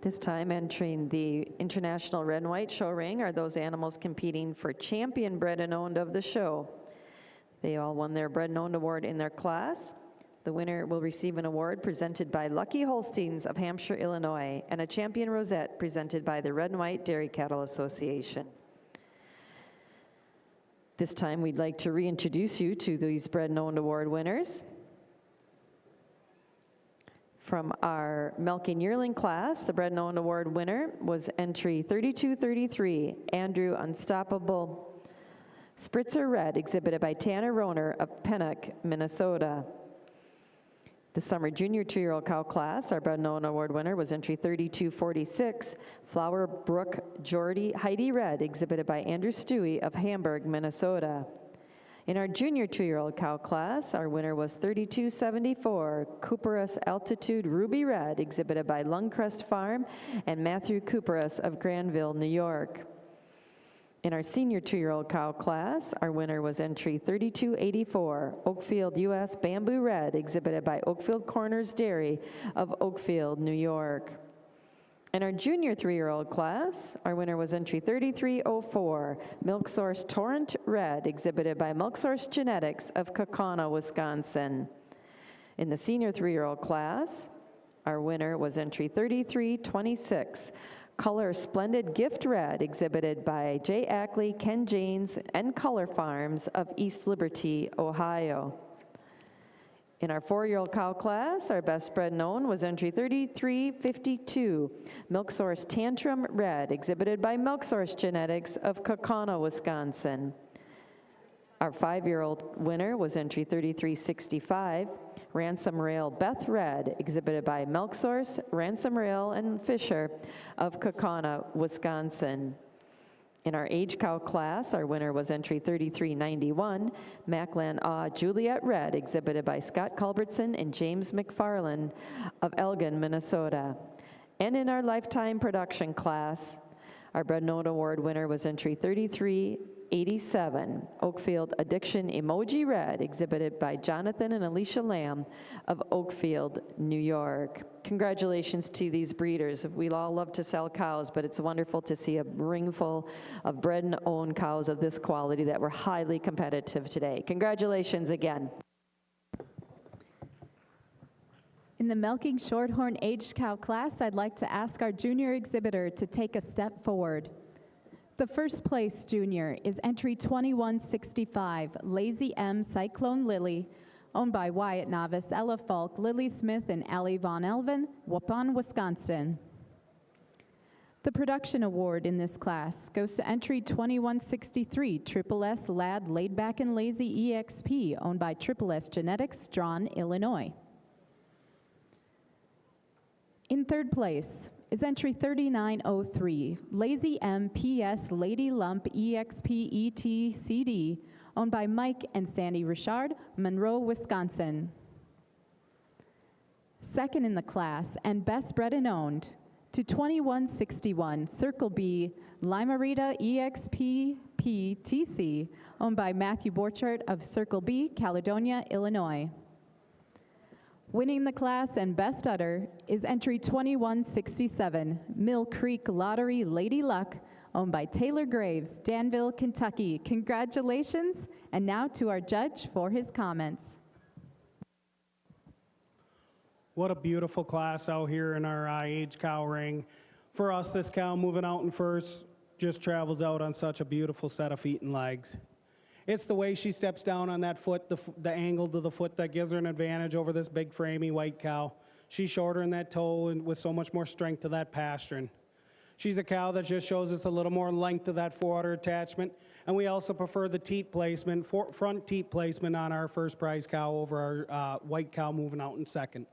This time entering the International Red and White Show ring are those animals competing for champion bred and owned of the show. They all won their bred and owned award in their class. The winner will receive an award presented by Lucky Holsteins of Hampshire, Illinois, and a champion rosette presented by the Red and White Dairy Cattle Association. This time we'd like to reintroduce you to these bred and owned award winners. From our Milking Yearling class, the Bred and Owned Award winner was entry 3233, Andrew Unstoppable Spritzer Red, exhibited by Tanner Roner of Pennock, Minnesota. The Summer Junior 2-year-old cow class, our Bred and Owned Award winner was entry 3246, Flower Brook Jordy Heidi Red, exhibited by Andrew Stewie of Hamburg, Minnesota. In our junior 2-year-old cow class, our winner was 3274, Cooperus Altitude Ruby Red, exhibited by Lungcrest Farm and Matthew Cooperus of Granville, New York. In our senior 2-year-old cow class, our winner was entry 3284, Oakfield US Bamboo Red, exhibited by Oakfield Corners Dairy of Oakfield, New York. In our junior 3-year-old class, our winner was entry 3304, Milk Source Torrent Red, exhibited by Milk Source Genetics of Kaukauna, Wisconsin. In the senior 3-year-old class, our winner was entry 3326, Color Splendid Gift Red, exhibited by Jay Ackley, Ken Janes, and Color Farms of East Liberty, Ohio. In our 4-year-old cow class, our best bred known was entry 3352, Milk Source Tantrum Red, exhibited by Milk Source Genetics of Kaukauna, Wisconsin. Our 5-year-old winner was entry 3365, Ransom Rail Beth Red, exhibited by Milk Source, Ransom Rail, and Fisher of Kaukauna, Wisconsin. In our age cow class, our winner was entry 3391, Maclan Awe Juliet Red, exhibited by Scott Culbertson and James McFarland of Elgin, Minnesota. And in our lifetime production class, our Bred and Owned Award winner was entry 3387, Oakfield Addiction Emoji Red, exhibited by Jonathan and Alicia Lamb of Oakfield, New York. Congratulations to these breeders. We all love to sell cows, but it's wonderful to see a ring full of bred and owned cows of this quality that were highly competitive today. Congratulations again. In the Milking Shorthorn aged cow class, I'd like to ask our junior exhibitor to take a step forward. The first place junior is entry 2165, Lazy M Cyclone Lily, owned by Wyatt Novice, Ella Falk, Lily Smith, and Allie Von Elven, Waupun, Wisconsin. The production award in this class goes to entry 2163, Triple S Lad Laid Back and Lazy EXP, owned by Triple S Genetics, Strawn, Illinois. In third place is entry 3903, Lazy M PS Lady Lump EXP ET CD, owned by Mike and Sandy Richard, Monroe, Wisconsin. Second in the class and best bred and owned to 2161, Circle B Limarita EXP PTC, owned by Matthew Borchardt of Circle B, Caledonia, Illinois. Winning the class and best udder is entry 2167, Mill Creek Lottery Lady Luck, owned by Taylor Graves, Danville, Kentucky. Congratulations, and now to our judge for his comments. What a beautiful class out here in our age cow ring. For us, this cow moving out in first just travels out on such a beautiful set of feet and legs. It's the way she steps down on that foot, the angle to the foot that gives her an advantage over this big framey white cow. She's shorter in that toe and with so much more strength to that pasturing. She's a cow that just shows us a little more length to that forudder attachment, and we also prefer the teat placement, front teat placement on our first prize cow over our white cow moving out in second.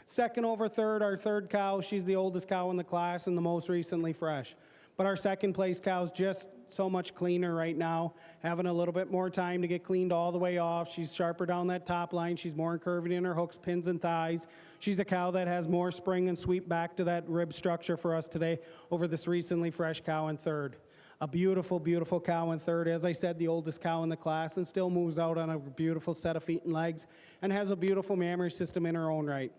Second over third, our third cow, she's the oldest cow in the class and the most recently fresh. But our second place cow's just so much cleaner right now, having a little bit more time to get cleaned all the way off. She's sharper down that top line. She's more curvy in her hooks, pins, and thighs. She's a cow that has more spring and sweep back to that rib structure for us today over this recently fresh cow in third. A beautiful, beautiful cow in third. As I said, the oldest cow in the class, and still moves out on a beautiful set of feet and legs and has a beautiful mammary system in her own right.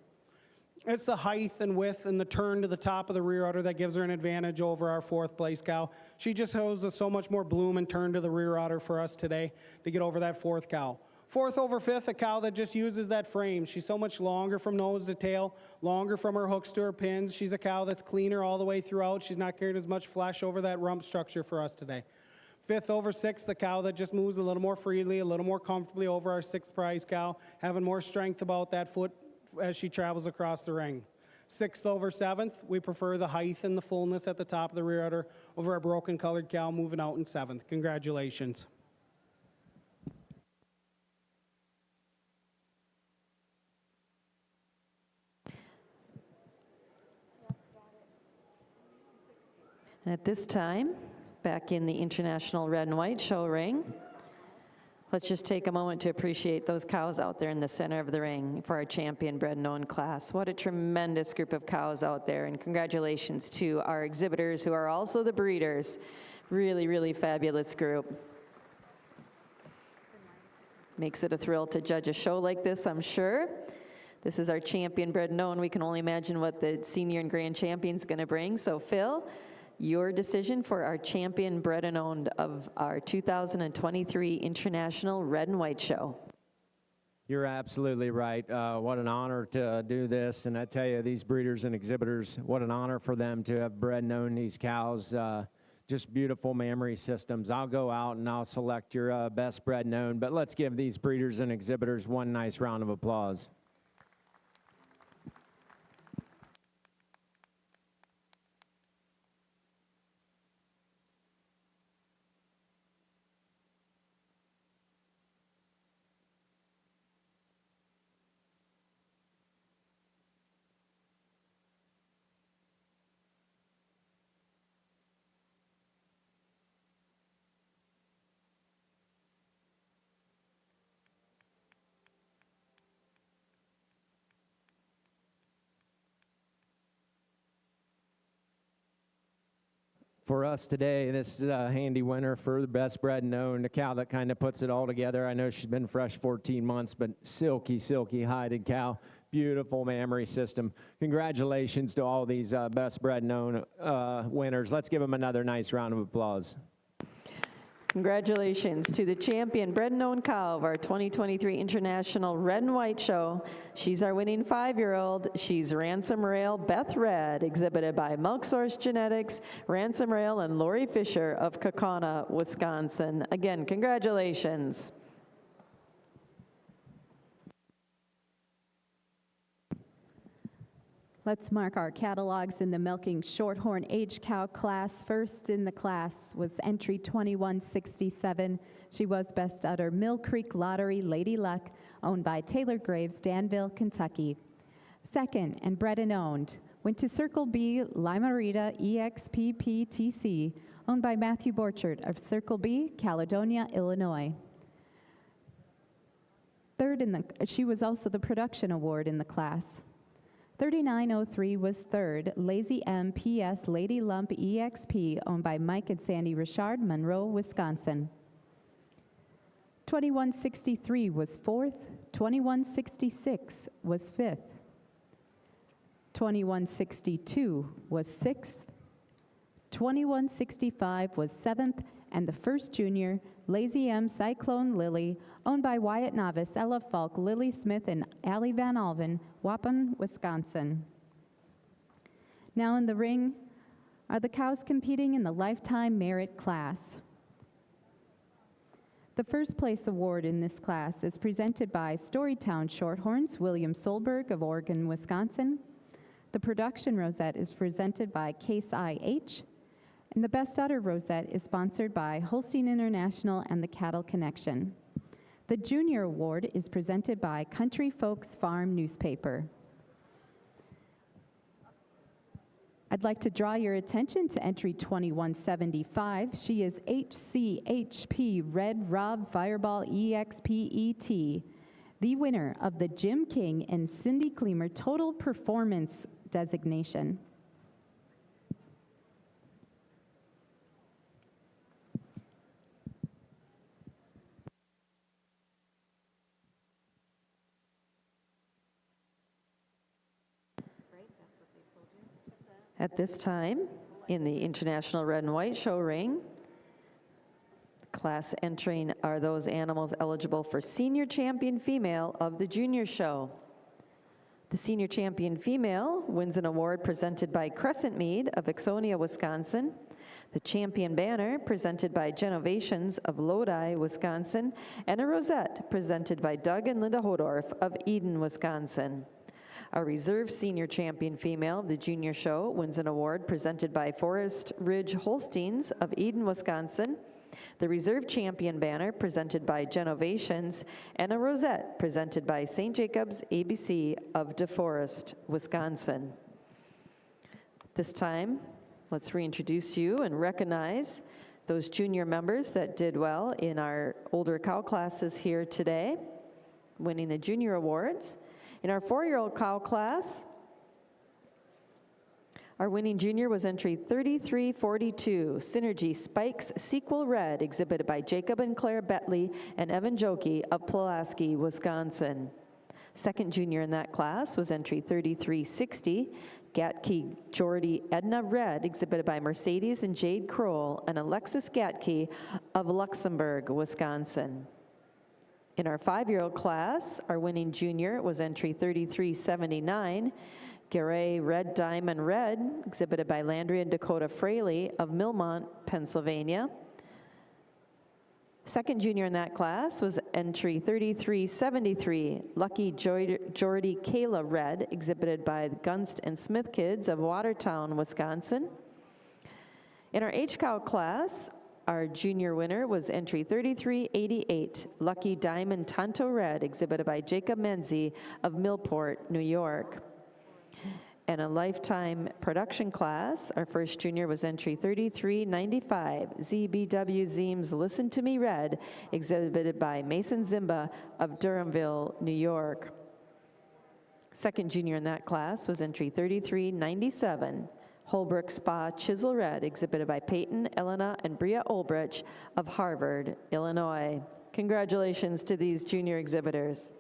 It's the height and width and the turn to the top of the rear udder that gives her an advantage over our fourth place cow. She just shows us so much more bloom and turn to the rear udder for us today to get over that fourth cow. Fourth over fifth, a cow that just uses that frame. She's so much longer from nose to tail, longer from her hooks to her pins. She's a cow that's cleaner all the way throughout. She's not carrying as much flesh over that rump structure for us today. Fifth over sixth, the cow that just moves a little more freely, a little more comfortably over our sixth prize cow, having more strength about that foot as she travels across the ring. Sixth over seventh, we prefer the height and the fullness at the top of the rear udder over our broken colored cow moving out in seventh. Congratulations. And at this time, back in the International Red and White Show ring, let's just take a moment to appreciate those cows out there in the center of the ring for our champion bred and owned class. What a tremendous group of cows out there, and congratulations to our exhibitors who are also the breeders. Really, really fabulous group. Makes it a thrill to judge a show like this, I'm sure. This is our champion bred and owned. We can only imagine what the senior and grand champion's gonna bring. So Phil, your decision for our champion bred and owned of our 2023 International Red and White Show. You're absolutely right. What an honor to do this. And I tell you, these breeders and exhibitors, what an honor for them to have bred and owned these cows. Just beautiful mammary systems. I'll go out and I'll select your best bred and owned, but let's give these breeders and exhibitors one nice round of applause. For us today, this is a handy winner for the best bred and owned, a cow that kind of puts it all together. I know she's been fresh 14 months, but silky, silky hided cow. Beautiful mammary system. Congratulations to all these best bred and owned winners. Let's give them another nice round of applause. Congratulations to the champion bred and owned cow of our 2023 International Red and White Show. She's our winning 5-year-old. She's Ransom Rail Beth Red, exhibited by Milk Source Genetics, Ransom Rail, and Lori Fisher of Kaukauna, Wisconsin. Again, congratulations. Let's mark our catalogs in the milking shorthorn age cow class. First in the class was entry 2167. She was best udder Mill Creek Lottery Lady Luck, owned by Taylor Graves, Danville, Kentucky. Second, and bred and owned, went to Circle B Limarita EXPPTC, owned by Matthew Borchert of Circle B, Caledonia, Illinois. Third she was also the production award in the class. 3903 was third, Lazy M PS Lady Lump EXP, owned by Mike and Sandy Richard, Monroe, Wisconsin. 2163 was fourth, 2166 was fifth, 2162 was sixth, 2165 was seventh, and the first junior, Lazy M Cyclone Lily, owned by Wyatt Novice, Ella Falk, Lily Smith, and Allie Van Alven, Waupun, Wisconsin. Now in the ring are the cows competing in the Lifetime Merit class. The first place award in this class is presented by Storytown Shorthorns, William Solberg of Oregon, Wisconsin. The production rosette is presented by Case IH, and the Best Udder Rosette is sponsored by Holstein International and the Cattle Connection. The Junior Award is presented by Country Folks Farm Newspaper. I'd like to draw your attention to entry 2175. She is HCHP Red Rob Fireball EXPET, the winner of the Jim King and Cindy Kleemer Total Performance designation. At this time, in the International Red and White Show ring, class entering are those animals eligible for Senior Champion Female of the Junior Show. The Senior Champion Female wins an award presented by Crescent Mead of Ixonia, Wisconsin. The Champion Banner presented by Genovations of Lodi, Wisconsin, and a rosette presented by Doug and Linda Hodorf of Eden, Wisconsin. Our reserve Senior Champion Female of the Junior Show wins an award presented by Forest Ridge Holsteins of Eden, Wisconsin. The Reserve Champion Banner presented by Genovations, and a rosette presented by St. Jacobs ABC of DeForest, Wisconsin. This time, let's reintroduce you and recognize those junior members that did well in our older cow classes here today, winning the junior awards. In our 4-year-old cow class, our winning junior was entry 3342, Synergy Spikes Sequel Red, exhibited by Jacob and Claire Betley and Evan Jokey of Pulaski, Wisconsin. Second junior in that class was entry 3360, Gatke Jordy Edna Red, exhibited by Mercedes and Jade Kroll and Alexis Gatke of Luxembourg, Wisconsin. In our 5-year-old class, our winning junior was entry 3379, Garay Red Diamond Red, exhibited by Landry and Dakota Fraley of Millmont, Pennsylvania. Second junior in that class was entry 3373, Lucky Jordy Kayla Red, exhibited by the Gunst and Smith kids of Watertown, Wisconsin. In our H-Cow class, our junior winner was entry 3388, Lucky Diamond Tonto Red, exhibited by Jacob Menzie of Millport, New York. And a lifetime production class, our first junior was entry 3395, ZBW Zeems Listen to Me Red, exhibited by Mason Zimba of Durhamville, New York. Second junior in that class was entry 3397, Holbrook Spa Chisel Red, exhibited by Peyton, Elena, and Bria Olbrich of Harvard, Illinois. Congratulations to these junior exhibitors.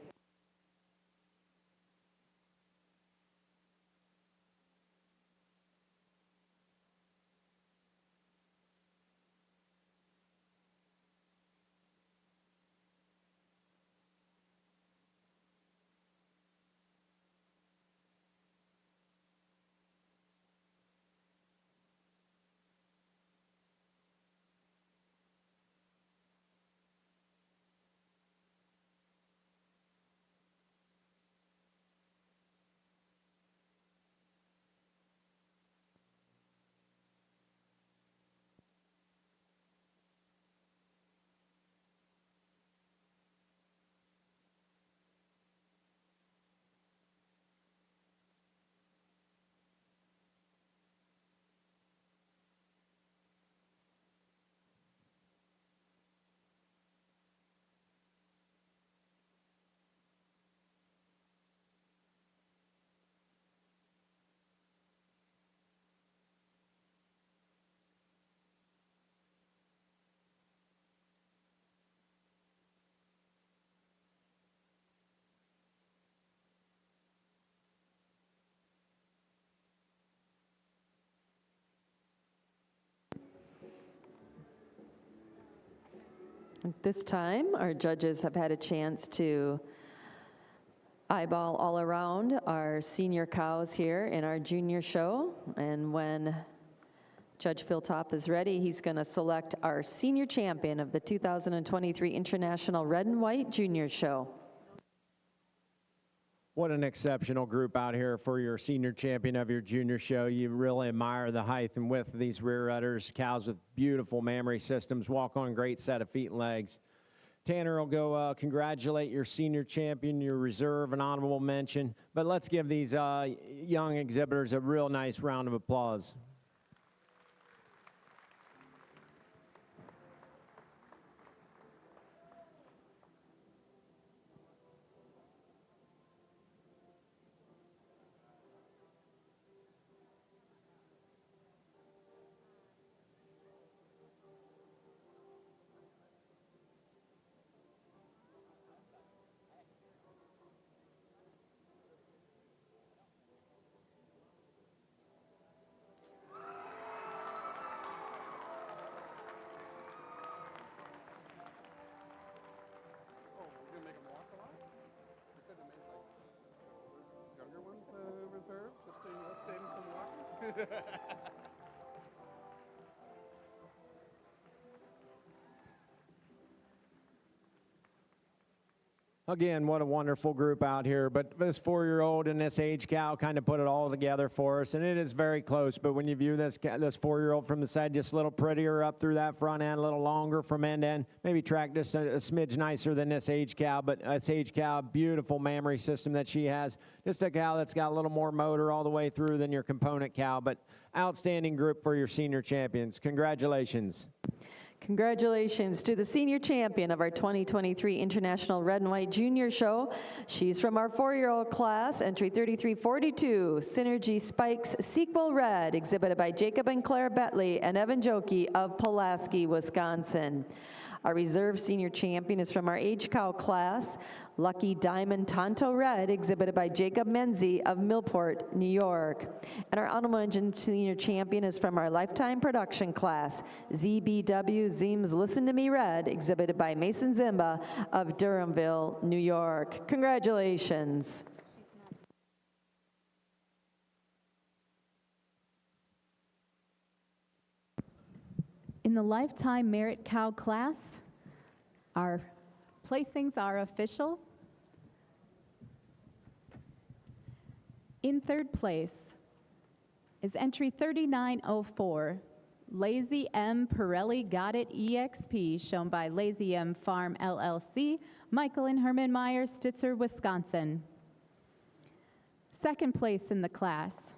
At this time, our judges have had a chance to eyeball all around our senior cows here in our junior show. And when Judge Phil Top is ready, he's going to select our senior champion of the 2023 International Red and White Junior Show. What an exceptional group out here for your senior champion of your junior show. You really admire the height and width of these rear udders, cows with beautiful mammary systems, walk on great set of feet and legs. Tanner will go congratulate your senior champion, your reserve, an honorable mention. But let's give these young exhibitors a real nice round of applause. Again, what a wonderful group out here. But this 4-year-old and this age cow kind of put it all together for us, and it is very close. But when you view this 4-year-old from the side, just a little prettier up through that front end, a little longer from end to end, maybe track just a smidge nicer than this age cow. But this age cow, beautiful mammary system that she has. Just a cow that's got a little more motor all the way through than your component cow. But outstanding group for your senior champions. Congratulations. Congratulations to the senior champion of our 2023 International Red and White Junior Show. She's from our 4-year-old class, entry 3342, Synergy Spikes Sequel Red, exhibited by Jacob and Claire Betley and Evan Jokey of Pulaski, Wisconsin. Our reserve senior champion is from our age cow class, Lucky Diamond Tonto Red, exhibited by Jacob Menzie of Millport, New York. And our honorable mention senior champion is from our lifetime production class, ZBW Zeems Listen to Me Red, exhibited by Mason Zimba of Durhamville, New York. Congratulations. In the Lifetime Merit Cow class, our placings are official. In third place is entry 3904, Lazy M Pirelli Got It EXP, shown by Lazy M Farm LLC, Michael and Herman Meyer, Stitzer, Wisconsin. Second place in the class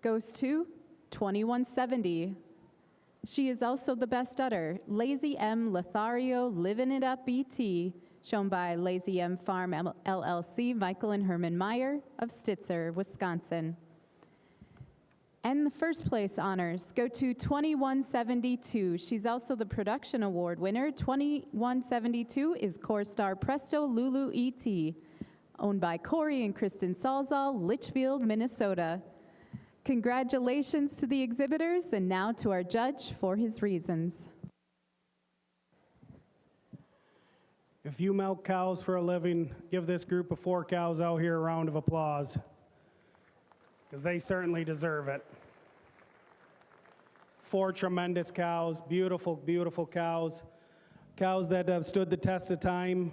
goes to 2170. She is also the best udder, Lazy M Lothario Living It Up ET, shown by Lazy M Farm LLC, Michael and Herman Meyer of Stitzer, Wisconsin. And the first place honors go to 2172. She's also the production award winner. 2172 is Core Star Presto Lulu ET, owned by Corey and Kristen Salzal, Litchfield, Minnesota. Congratulations to the exhibitors, and now to our judge for his reasons. If you milk cows for a living, give this group of 4 cows out here a round of applause, because they certainly deserve it. 4 tremendous cows, beautiful, beautiful cows, cows that have stood the test of time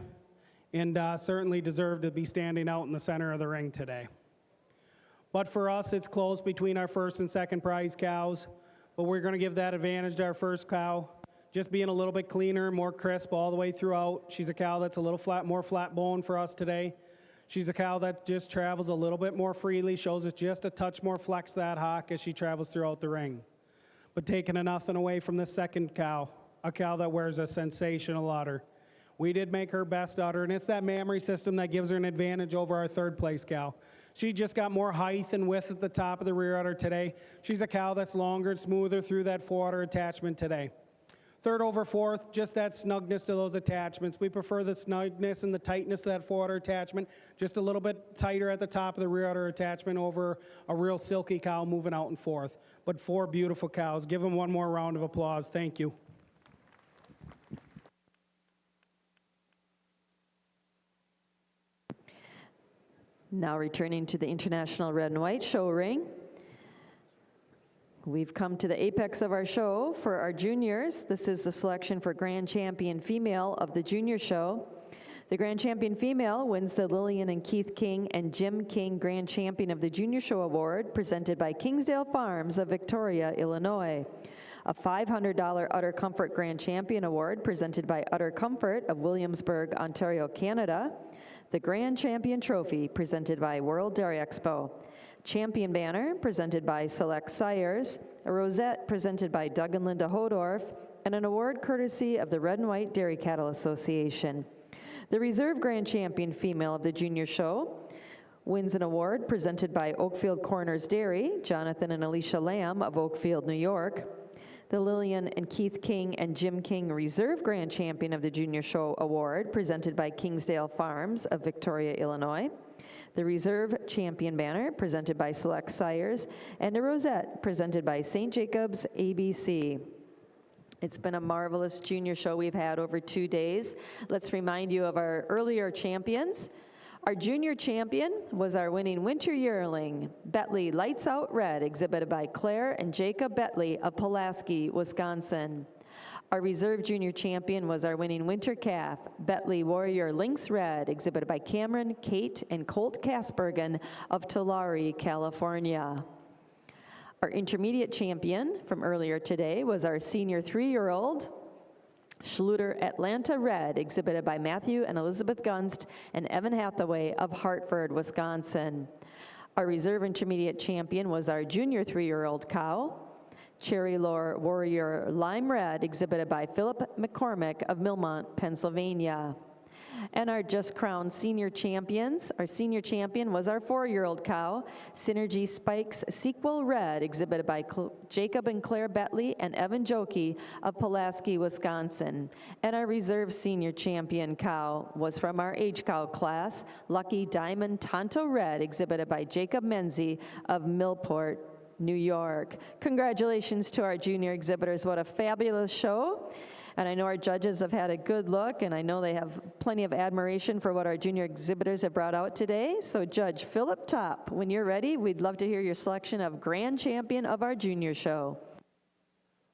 and certainly deserve to be standing out in the center of the ring today. But for us, it's close between our first and second prize cows, but we're going to give that advantage to our first cow, just being a little bit cleaner, more crisp all the way throughout. She's a cow that's a little more flat bone for us today. She's a cow that just travels a little bit more freely, shows us just a touch more flex that hock as she travels throughout the ring. But taking nothing away from the second cow, a cow that wears a sensational udder. We did make her best udder, and it's that mammary system that gives her an advantage over our third place cow. She just got more height and width at the top of the rear udder today. She's a cow that's longer and smoother through that fore-udder attachment today. Third over fourth, just that snugness to those attachments. We prefer the snugness and the tightness of that fore-udder attachment, just a little bit tighter at the top of the rear udder attachment over a real silky cow moving out in fourth. But 4 beautiful cows. Give them one more round of applause. Thank you. Now returning to the International Red and White Show ring. We've come to the apex of our show for our juniors. This is the selection for Grand Champion Female of the Junior Show. The Grand Champion Female wins the Lillian and Keith King and Jim King Grand Champion of the Junior Show Award, presented by Kingsdale Farms of Victoria, Illinois. A $500 Utter Comfort Grand Champion Award, presented by Utter Comfort of Williamsburg, Ontario, Canada. The Grand Champion Trophy, presented by World Dairy Expo. Champion Banner, presented by Select Sires. A rosette, presented by Doug and Linda Hodorf. And an award courtesy of the Red and White Dairy Cattle Association. The Reserve Grand Champion Female of the Junior Show wins an award presented by Oakfield Corners Dairy, Jonathan and Alicia Lamb of Oakfield, New York. The Lillian and Keith King and Jim King Reserve Grand Champion of the Junior Show Award, presented by Kingsdale Farms of Victoria, Illinois. The Reserve Champion Banner, presented by Select Sires, and a rosette, presented by St. Jacobs ABC. It's been a marvelous junior show we've had over 2 days. Let's remind you of our earlier champions. Our junior champion was our winning winter yearling, Betley Lights Out Red, exhibited by Claire and Jacob Betley of Pulaski, Wisconsin. Our reserve junior champion was our winning winter calf, Betley Warrior Lynx Red, exhibited by Cameron, Kate, and Colt Kasbergen of Tulare, California. Our intermediate champion from earlier today was our senior 3-year-old, Schluter Atlanta Red, exhibited by Matthew and Elizabeth Gunst and Evan Hathaway of Hartford, Wisconsin. Our reserve intermediate champion was our junior 3-year-old cow, Cherry Lore Warrior Lime Red, exhibited by Philip McCormick of Millmont, Pennsylvania. And our just crowned senior champions, our senior champion was our 4-year-old cow, Synergy Spikes Sequel Red, exhibited by Jacob and Claire Betley and Evan Jokey of Pulaski, Wisconsin. And our reserve senior champion cow was from our age cow class, Lucky Diamond Tonto Red, exhibited by Jacob Menzie of Millport, New York. Congratulations to our junior exhibitors. What a fabulous show. And I know our judges have had a good look, and I know they have plenty of admiration for what our junior exhibitors have brought out today. So Judge Philip Topp, when you're ready, we'd love to hear your selection of Grand Champion of our junior show.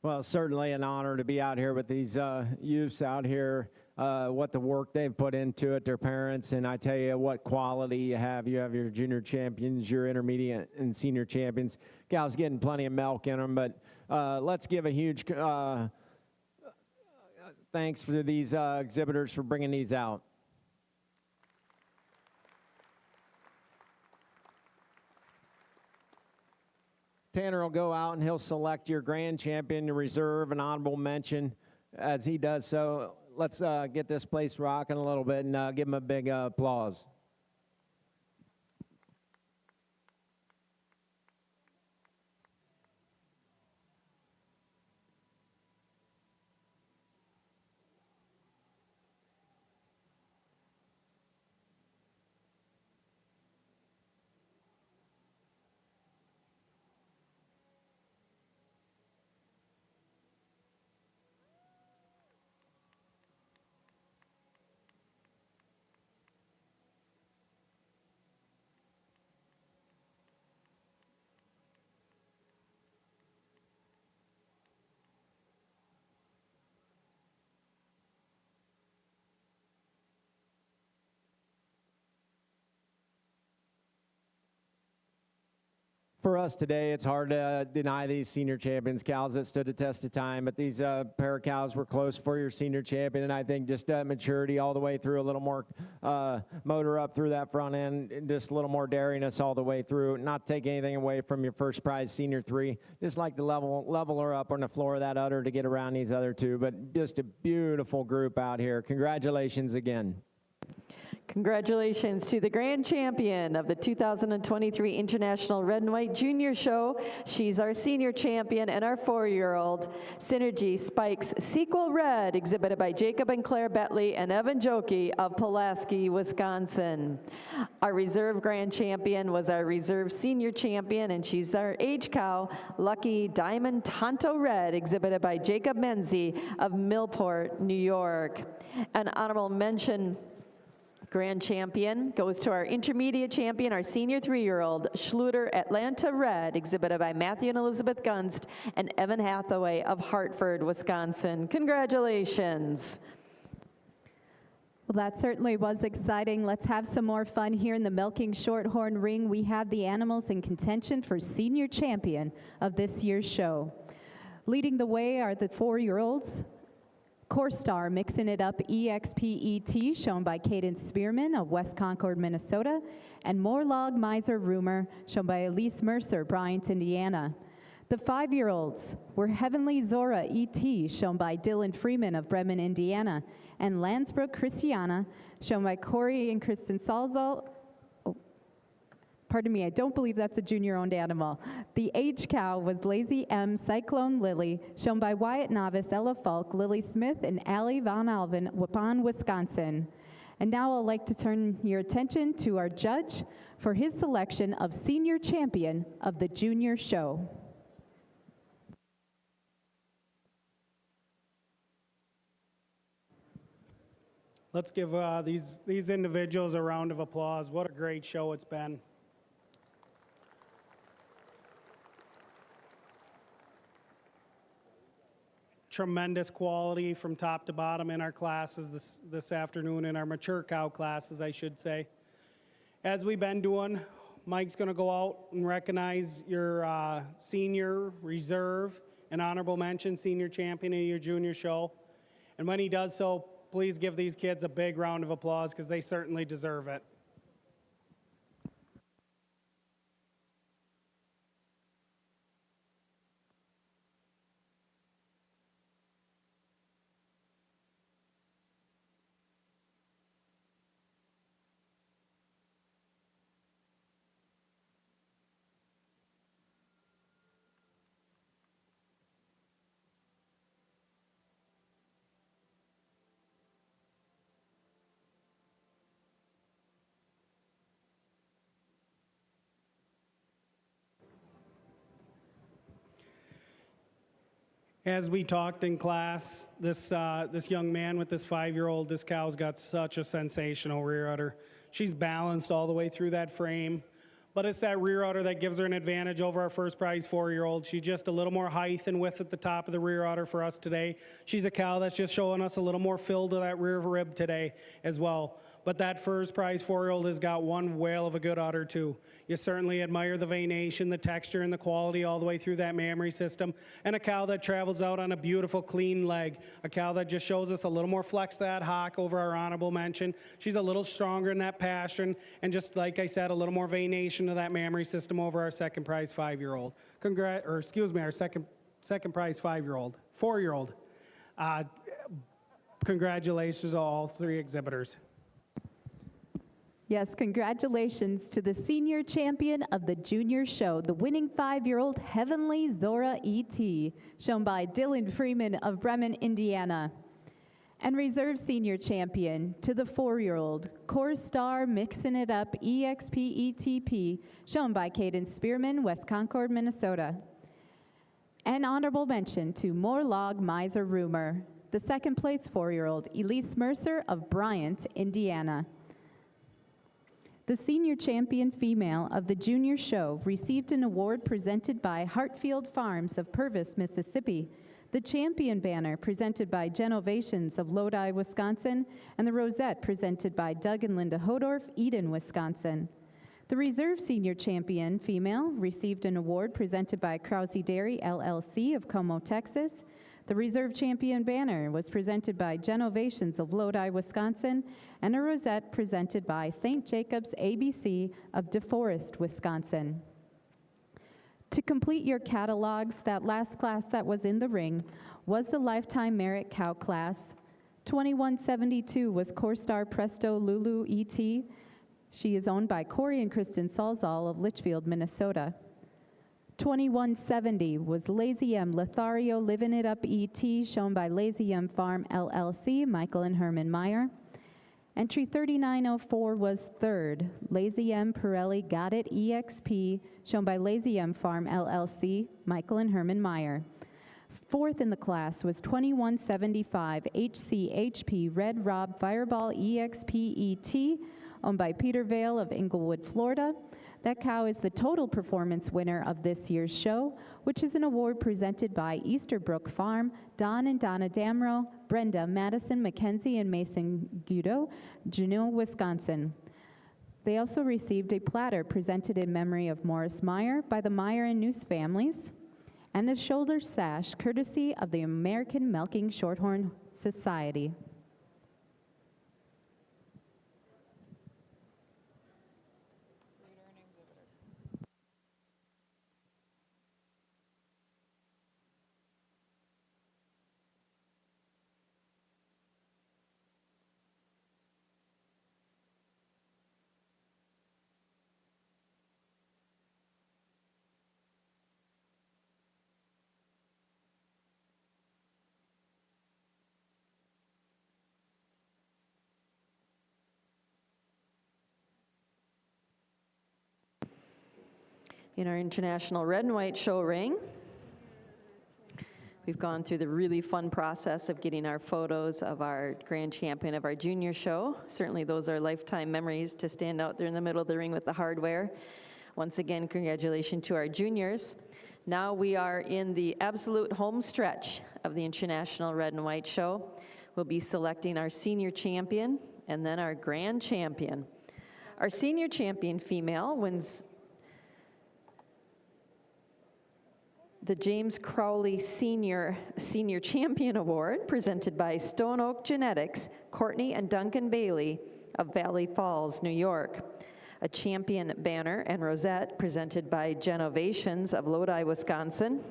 Well, certainly an honor to be out here with these youths out here, what the work they've put into it, their parents, and I tell you what quality you have. You have your junior champions, your intermediate and senior champions. Gals getting plenty of milk in them, but let's give a huge thanks for these exhibitors for bringing these out. Tanner will go out and he'll select your grand champion, your reserve, and honorable mention. As he does so, let's get this place rocking a little bit and give him a big applause. For us today, it's hard to deny these senior champions, cows that stood the test of time, but these pair of cows were close for your senior champion, and I think just maturity all the way through, a little more motor up through that front end, and just a little more dairiness all the way through, not take anything away from your first prize senior 3. Just like to level her up on the floor of that udder to get around these other 2, but just a beautiful group out here. Congratulations again. Congratulations to the grand champion of the 2023 International Red and White Junior Show. She's our senior champion and our 4-year-old, Synergy Spikes Sequel Red, exhibited by Jacob and Claire Betley and Evan Jokey of Pulaski, Wisconsin. Our reserve grand champion was our reserve senior champion, and she's our age cow, Lucky Diamond Tonto Red, exhibited by Jacob Menzie of Millport, New York. An honorable mention Grand champion goes to our intermediate champion, our senior 3-year-old, Schluter Atlanta Red, exhibited by Matthew and Elizabeth Gunst and Evan Hathaway of Hartford, Wisconsin. Congratulations. Well, that certainly was exciting. Let's have some more fun here in the Milking Shorthorn Ring. We have the animals in contention for senior champion of this year's show. Leading the way are the 4-year-olds. Core Star Mixing It Up EXPET, shown by Caden Spearman of West Concord, Minnesota, and Morlog Miser Rumor, shown by Elise Mercer, Bryant, Indiana. The 5-year-olds were Heavenly Zora ET, shown by Dylan Freeman of Bremen, Indiana, and Landsbrook Christiana, shown by Corey and Kristen Salzal. Pardon me, I don't believe that's a junior-owned animal. The age cow was Lazy M Cyclone Lily, shown by Wyatt Novice, Ella Falk, Lily Smith, and Allie Von Alven, Waupun, Wisconsin. And now I'd like to turn your attention to our judge for his selection of senior champion of the junior show. Let's give these individuals a round of applause. What a great show it's been. Tremendous quality from top to bottom in our classes this afternoon, in our mature cow classes, I should say. As we've been doing, Mike's going to go out and recognize your senior, reserve, and honorable mention senior champion of your junior show. And when he does so, please give these kids a big round of applause because they certainly deserve it. As we talked in class, this young man with this 5-year-old, this cow's got such a sensational rear udder. She's balanced all the way through that frame, but it's that rear udder that gives her an advantage over our first prize 4-year-old. She's just a little more height and width at the top of the rear udder for us today. She's a cow that's just showing us a little more fill to that rear rib today as well. But that first prize 4-year-old has got one whale of a good udder too. You certainly admire the venation, the texture, and the quality all the way through that mammary system. And a cow that travels out on a beautiful, clean leg. A cow that just shows us a little more flex to that hock over our honorable mention. She's a little stronger in that passion, and just like I said, a little more venation to that mammary system over our second prize 5-year-old. Our second prize 4-year-old. Congratulations to all 3 exhibitors. Yes, congratulations to the senior champion of the junior show, the winning 5-year-old Heavenly Zora ET, shown by Dylan Freeman of Bremen, Indiana. And reserve senior champion to the 4-year-old Core Star Mixing It Up EXPETP, shown by Caden Spearman, West Concord, Minnesota. And honorable mention to Morlog Miser Rumor, the second place 4-year-old Elise Mercer of Bryant, Indiana. The senior champion female of the junior show received an award presented by Hartfield Farms of Purvis, Mississippi, the champion banner presented by Genovations of Lodi, Wisconsin, and the rosette presented by Doug and Linda Hodorf, Eden, Wisconsin. The reserve senior champion female received an award presented by Krause Dairy LLC of Como, Texas. The reserve champion banner was presented by Genovations of Lodi, Wisconsin, and a rosette presented by St. Jacob's ABC of DeForest, Wisconsin. To complete your catalogs, that last class that was in the ring was the Lifetime Merit Cow class. 2172 was Core Star Presto Lulu ET. She is owned by Corey and Kristen Salzal of Litchfield, Minnesota. 2170 was Lazy M Lothario Living It Up ET, shown by Lazy M Farm LLC, Michael and Herman Meyer. Entry 3904 was third, Lazy M Pirelli Got It EXP, shown by Lazy M Farm LLC, Michael and Herman Meyer. Fourth in the class was 2175 HCHP Red Rob Fireball EXPET, owned by Peter Vale of Inglewood, Florida. That cow is the total performance winner of this year's show, which is an award presented by Easterbrook Farm, Don and Donna Damrow, Brenda, Madison, Mackenzie, and Mason Guido, Juneau, Wisconsin. They also received a platter presented in memory of Morris Meyer by the Meyer and Noose families, and a shoulder sash courtesy of the American Milking Shorthorn Society. In our International Red and White Show ring, we've gone through the really fun process of getting our photos of our grand champion of our junior show. Certainly those are lifetime memories to stand out there in the middle of the ring with the hardware. Once again, congratulations to our juniors. Now we are in the absolute home stretch of the International Red and White Show. We'll be selecting our senior champion and then our grand champion. Our senior champion female wins the James Crowley Senior Champion Award, presented by Stone Oak Genetics, Courtney and Duncan Bailey of Valley Falls, New York. A champion banner and rosette presented by Genovations of Lodi, Wisconsin.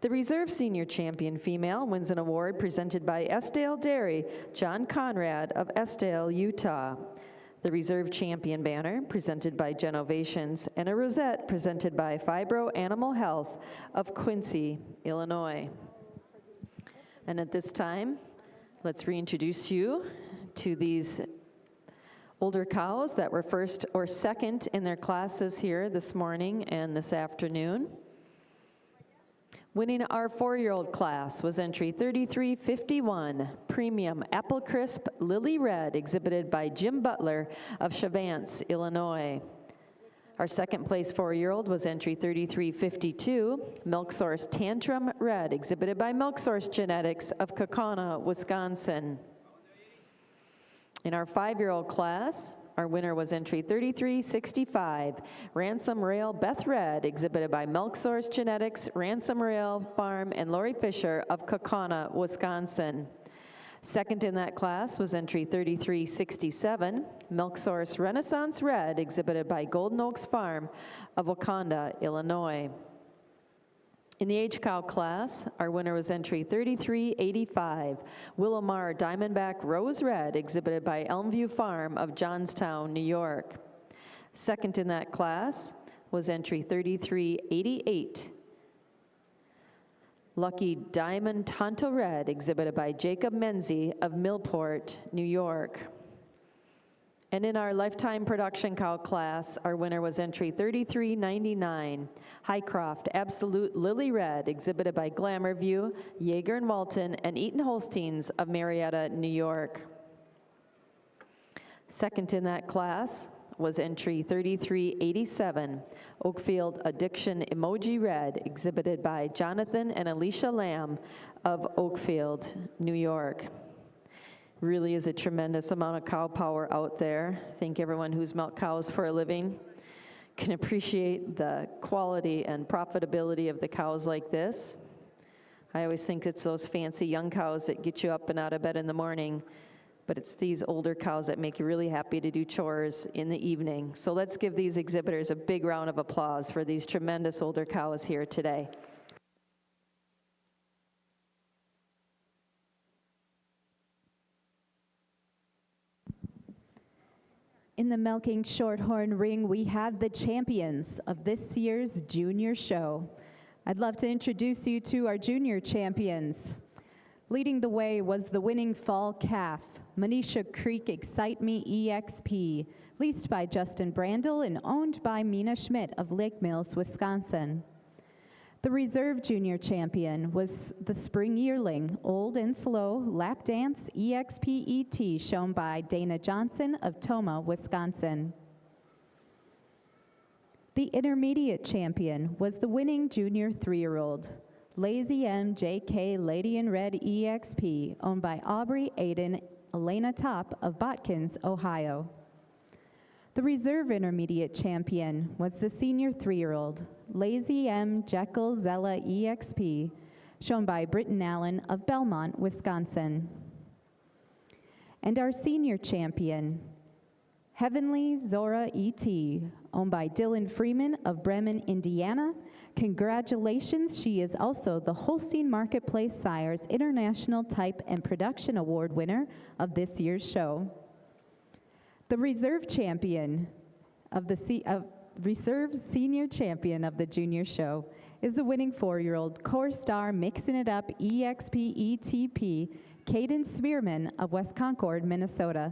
The Reserve Senior Champion Female wins an award presented by Estale Dairy, John Conrad of Estale, Utah. The Reserve Champion banner presented by Genovations, and a rosette presented by Fibro Animal Health of Quincy, Illinois. And at this time, let's reintroduce you to these older cows that were first or second in their classes here this morning and this afternoon. Winning our 4-year-old class was entry 3351, Premium Apple Crisp Lily Red, exhibited by Jim Butler of Chavance, Illinois. Our second place 4-year-old was entry 3352, Milk Source Tantrum Red, exhibited by Milk Source Genetics of Kaukauna, Wisconsin. In our 5-year-old class, our winner was entry 3365, Ransom Rail Beth Red, exhibited by Milk Source Genetics, Ransom Rail Farm, and Lori Fisher of Kaukauna, Wisconsin. Second in that class was entry 3367, Milk Source Renaissance Red, exhibited by Golden Oaks Farm of Wakanda, Illinois. In the age cow class, our winner was entry 3385, Willowmar Diamondback Rose Red, exhibited by Elmview Farm of Johnstown, New York. Second in that class was entry 3388, Lucky Diamond Tonto Red, exhibited by Jacob Menzie of Millport, New York. And in our lifetime production cow class, our winner was entry 3399, Highcroft Absolute Lily Red, exhibited by Glamour View, Yeager and Walton, and Eaton Holsteins of Marietta, New York. Second in that class was entry 3387, Oakfield Addiction Emoji Red, exhibited by Jonathan and Alicia Lamb of Oakfield, New York. Really is a tremendous amount of cow power out there. I think everyone who's milked cows for a living can appreciate the quality and profitability of the cows like this. I always think it's those fancy young cows that get you up and out of bed in the morning, but it's these older cows that make you really happy to do chores in the evening. So let's give these exhibitors a big round of applause for these tremendous older cows here today. In the Milking Shorthorn ring, we have the champions of this year's junior show. I'd love to introduce you to our junior champions. Leading the way was the winning fall calf, Manisha Creek Excite Me EXP, leased by Justin Brandel and owned by Mina Schmidt of Lake Mills, Wisconsin. The reserve junior champion was the spring yearling, Old and Slow Lap Dance EXPET, shown by Dana Johnson of Tomah, Wisconsin. The intermediate champion was the winning junior 3-year-old, Lazy M JK Lady in Red EXP, owned by Aubrey Aiden Elena Top of Botkins, Ohio. The reserve intermediate champion was the senior 3-year-old, Lazy M Jekyll Zella EXP, shown by Britton Allen of Belmont, Wisconsin. And our senior champion, Heavenly Zora ET, owned by Dylan Freeman of Bremen, Indiana. Congratulations, she is also the Holstein Marketplace Sires International Type and Production Award winner of this year's show. The reserve champion of the reserve senior champion of the junior show is the winning 4-year-old Core Star Mixing It Up EXPETP, Caden Spearman of West Concord, Minnesota.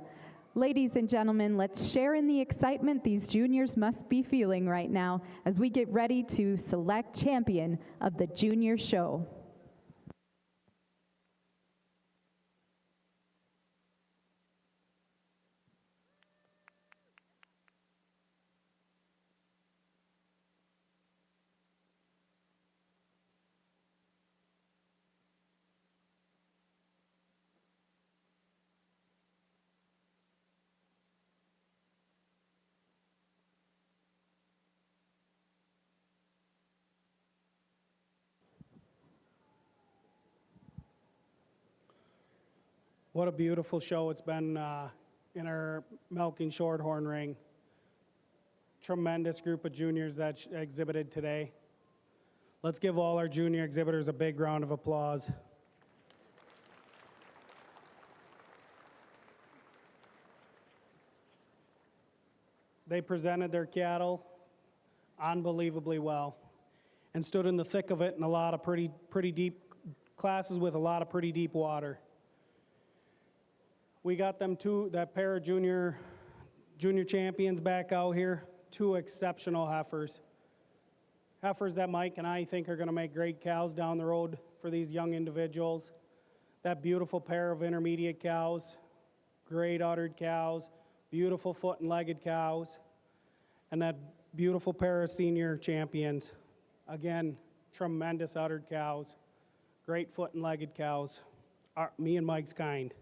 Ladies and gentlemen, let's share in the excitement these juniors must be feeling right now as we get ready to select champion of the junior show. What a beautiful show it's been in our milking shorthorn ring. Tremendous group of juniors that exhibited today. Let's give all our junior exhibitors a big round of applause. They presented their cattle unbelievably well and stood in the thick of it in a lot of pretty deep classes with a lot of pretty deep water. We got them that pair of junior champions back out here, 2 exceptional heifers. Heifers that Mike and I think are going to make great cows down the road for these young individuals. That beautiful pair of intermediate cows, great uddered cows, beautiful foot and legged cows, and that beautiful pair of senior champions. Again, tremendous uddered cows, great foot and legged cows, me and Mike's kind.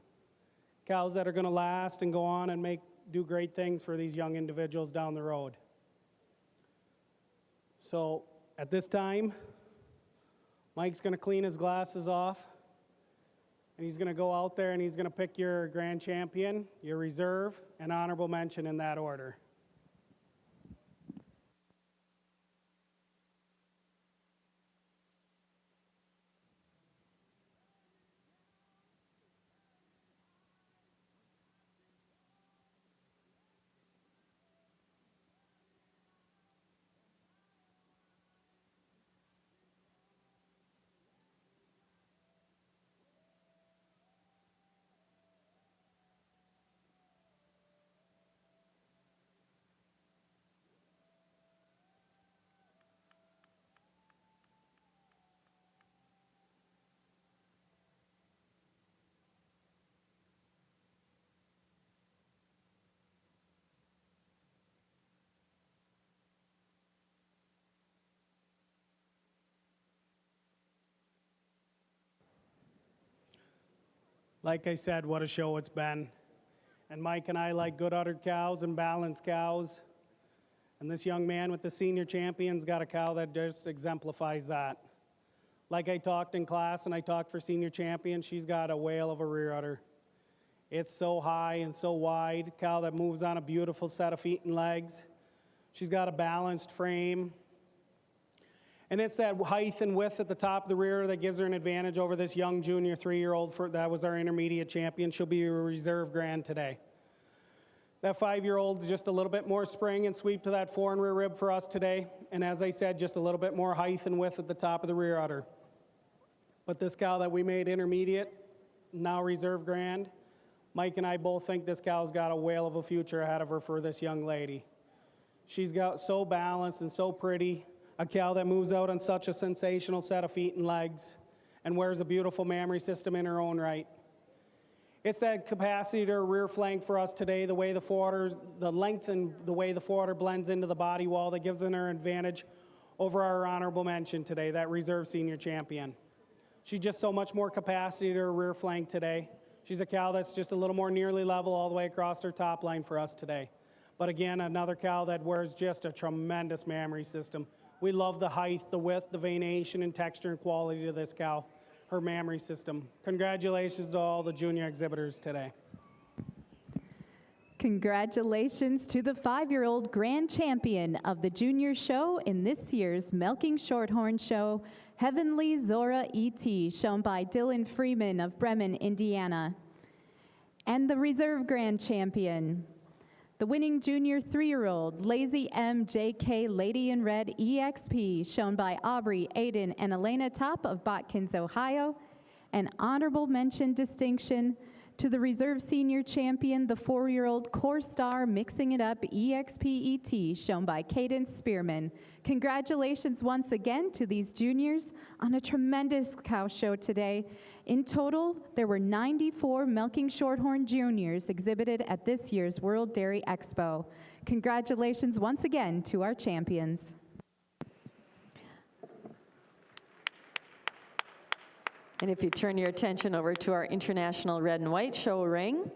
Cows that are going to last and go on and do great things for these young individuals down the road. So at this time, Mike's going to clean his glasses off, and he's going to go out there and he's going to pick your grand champion, your reserve, and honorable mention in that order. Like I said, what a show it's been. And Mike and I like good uddered cows and balanced cows. And this young man with the senior champion's got a cow that just exemplifies that. Like I talked in class and I talked for senior champion, she's got a whale of a rear udder. It's so high and so wide, cow that moves on a beautiful set of feet and legs. She's got a balanced frame. And it's that height and width at the top of the rear that gives her an advantage over this young junior 3-year-old. That was our intermediate champion. She'll be a reserve grand today. That 5-year-old's just a little bit more spring and sweep to that fore and rear rib for us today. And as I said, just a little bit more height and width at the top of the rear udder. But this cow that we made intermediate, now reserve grand, Mike and I both think this cow's got a whale of a future ahead of her for this young lady. She's got so balanced and so pretty. a cow that moves out on such a sensational set of feet and legs and wears a beautiful mammary system in her own right. It's that capacity to her rear flank for us today, the way the length and the way the forwarder blends into the body wall that gives her an advantage over our honorable mention today, that reserve senior champion. She's just so much more capacity to her rear flank today. She's a cow that's just a little more nearly level all the way across her top line for us today. But again, another cow that wears just a tremendous mammary system. We love the height, the width, the venation, and texture and quality to this cow, her mammary system. Congratulations to all the junior exhibitors today. Congratulations to the 5-year-old grand champion of the junior show in this year's Milking Shorthorn Show, Heavenly Zora E.T., shown by Dylan Freeman of Bremen, Indiana. And the reserve grand champion, the winning junior 3-year-old Lazy M.J.K. Lady in Red EXP, shown by Aubrey, Aiden, and Elena Top of Botkins, Ohio. An honorable mention distinction to the reserve senior champion, the 4-year-old Core Star Mixing It Up EXP-ET, shown by Cadence Spearman. Congratulations once again to these juniors on a tremendous cow show today. In total, there were 94 Milking Shorthorn juniors exhibited at this year's World Dairy Expo. Congratulations once again to our champions. And if you turn your attention over to our International Red and White Show ring,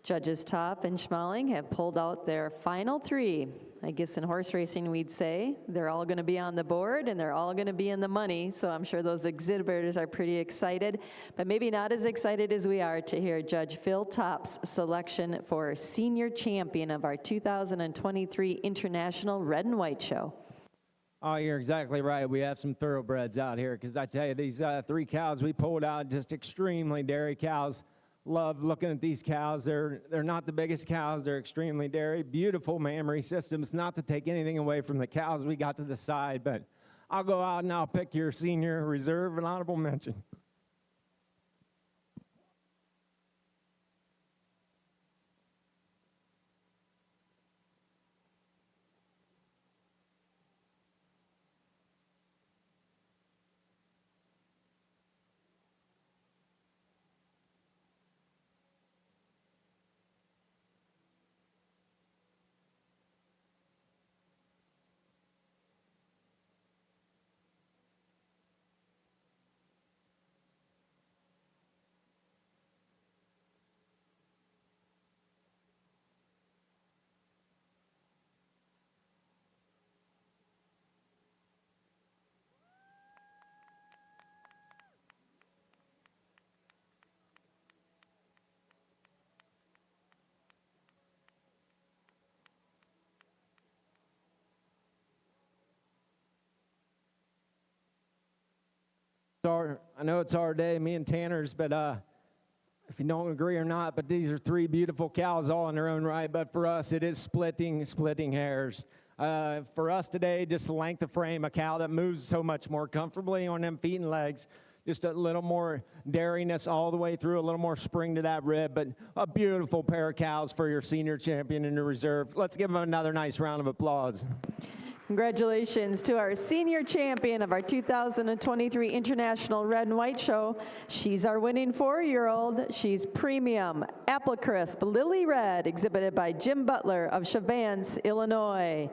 Judges Top and Schmaling have pulled out their final 3. I guess in horse racing we'd say they're all going to be on the board and they're all going to be in the money, so I'm sure those exhibitors are pretty excited, but maybe not as excited as we are to hear Judge Phil Top's selection for senior champion of our 2023 International Red and White Show. Oh, you're exactly right. We have some thoroughbreds out here, because I tell you, these 3 cows we pulled out, just extremely dairy cows. Love looking at these cows. They're not the biggest cows. They're extremely dairy. Beautiful mammary systems. Not to take anything away from the cows we got to the side, but I'll go out and I'll pick your senior reserve and honorable mention. I know it's our day, me and Tanner's, but if you don't agree or not, but these are 3 beautiful cows all in their own right, but for us it is splitting hairs. For us today, just the length of frame, a cow that moves so much more comfortably on them feet and legs, just a little more dairiness all the way through, a little more spring to that rib, but a beautiful pair of cows for your senior champion in the reserve. Let's give them another nice round of applause. Congratulations to our senior champion of our 2023 International Red and White Show. She's our winning 4-year-old. She's Premium Apple Crisp Lily Red, exhibited by Jim Butler of Chavance, Illinois.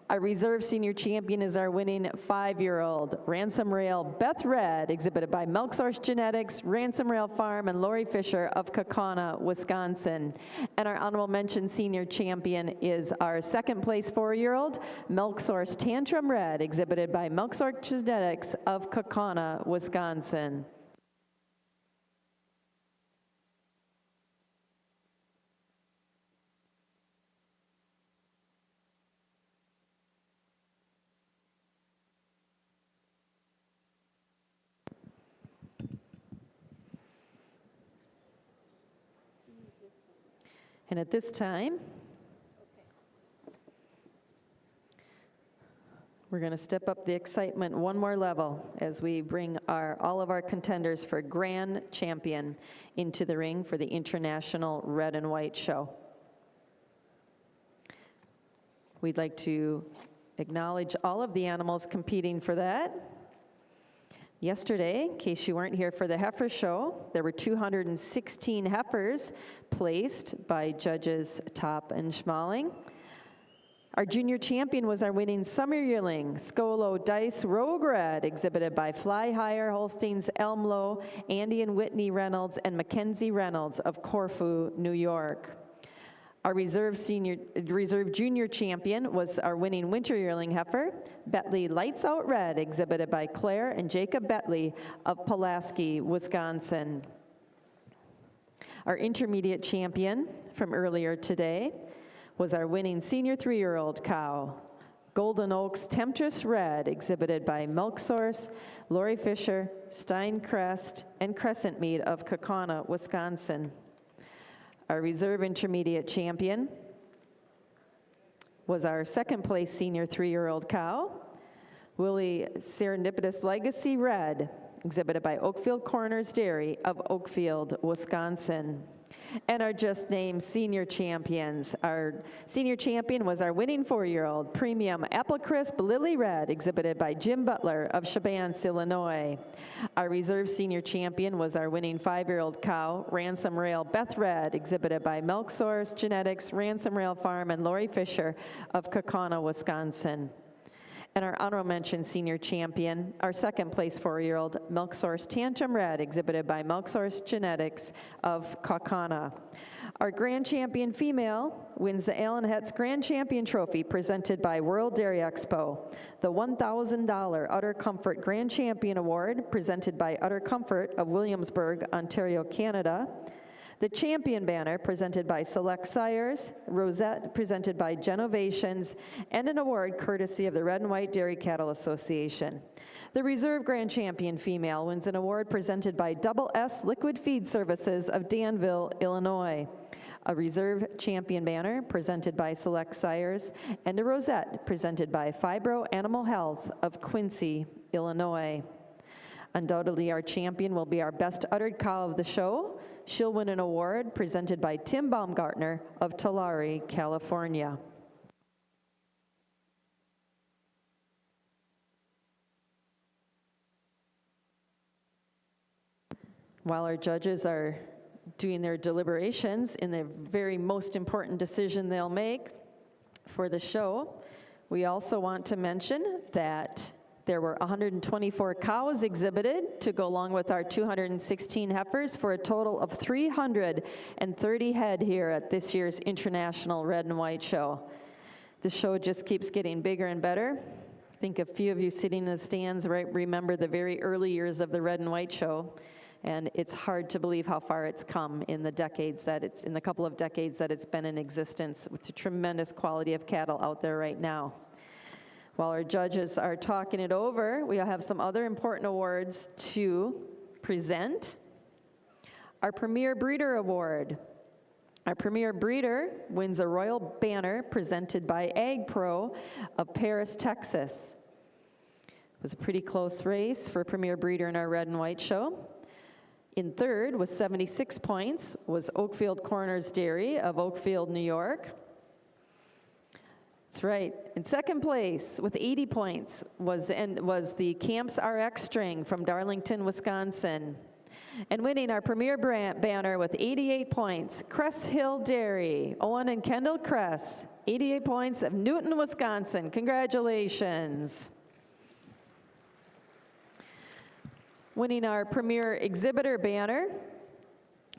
Our reserve senior champion is our winning 5-year-old Ransom Rail Beth Red, exhibited by Milk Source Genetics, Ransom Rail Farm, and Lori Fisher of Kaukauna, Wisconsin. And our honorable mention senior champion is our 2nd place 4-year-old Milk Source Tantrum Red, exhibited by Milk Source Genetics of Kaukauna, Wisconsin. And at this time, we're going to step up the excitement one more level as we bring all of our contenders for grand champion into the ring for the International Red and White Show. We'd like to acknowledge all of the animals competing for that. Yesterday, in case you weren't here for the heifer show, there were 216 heifers placed by judges Top and Schmaling. Our junior champion was our winning summer yearling, Skolo Dice Rogue Red, exhibited by Fly Higher Holsteins Elmlow, Andy and Whitney Reynolds, and Mackenzie Reynolds of Corfu, New York. Our reserve junior champion was our winning winter yearling heifer, Betley Lights Out Red, exhibited by Claire and Jacob Betley of Pulaski, Wisconsin. Our intermediate champion from earlier today was our winning senior 3-year-old cow, Golden Oaks Temptress Red, exhibited by Milk Source, Lori Fisher, Steincrest, and Crescent Mead of Kaukauna, Wisconsin. Our reserve intermediate champion was our second place senior 3-year-old cow, Willie Serendipitous Legacy Red, exhibited by Oakfield Corners Dairy of Oakfield, Wisconsin. And our just named senior champions. Our senior champion was our winning 4-year-old premium Apple Crisp Lily Red, exhibited by Jim Butler of Chabance, Illinois. Our reserve senior champion was our winning 5-year-old cow, Ransom Rail Beth Red, exhibited by Milk Source Genetics, Ransom Rail Farm, and Lori Fisher of Kaukauna, Wisconsin. And our honorable mention senior champion, our second place 4-year-old Milk Source Tantrum Red, exhibited by Milk Source Genetics of Kaukauna. Our grand champion female wins the Allen Hetz Grand Champion Trophy presented by World Dairy Expo, the $1,000 Utter Comfort Grand Champion Award presented by Utter Comfort of Williamsburg, Ontario, Canada, the Champion Banner presented by Select Sires, Rosette presented by Genovations, and an award courtesy of the Red and White Dairy Cattle Association. The Reserve Grand Champion Female wins an award presented by Double S Liquid Feed Services of Danville, Illinois. A Reserve Champion Banner presented by Select Sires, and a Rosette presented by Fibro Animal Health of Quincy, Illinois. Undoubtedly, our champion will be our best uddered cow of the show. She'll win an award presented by Tim Baumgartner of Tulare, California. While our judges are doing their deliberations in the very most important decision they'll make for the show, we also want to mention that there were 124 cows exhibited to go along with our 216 heifers for a total of 330 head here at this year's International Red and White Show. The show just keeps getting bigger and better. I think a few of you sitting in the stands remember the very early years of the Red and White Show, and it's hard to believe how far it's come in the couple of decades that it's been in existence, with the tremendous quality of cattle out there right now. While our judges are talking it over, we have some other important awards to present. Our Premier Breeder Award. Our Premier Breeder wins a Royal Banner presented by Ag Pro of Paris, Texas. It was a pretty close race for Premier Breeder in our Red and White Show. In third, with 76 points, was Oakfield Corners Dairy of Oakfield, New York. That's right. In second place with 80 points was the Camps RX string from Darlington, Wisconsin. And winning our Premier Banner with 88 points, Cress Hill Dairy, Owen and Kendall Cress, 88 points of Newton, Wisconsin. Congratulations. Winning our Premier Exhibitor Banner.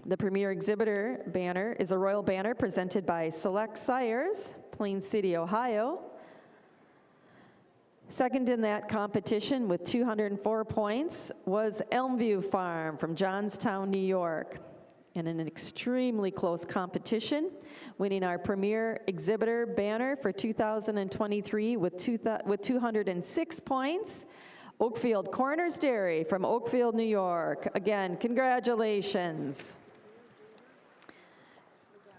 The Premier Exhibitor Banner is a Royal Banner presented by Select Sires, Plain City, Ohio. Second in that competition with 204 points was Elmview Farm from Johnstown, New York. In an extremely close competition, winning our Premier Exhibitor Banner for 2023 with 206 points, Oakfield Corners Dairy from Oakfield, New York. Again, congratulations.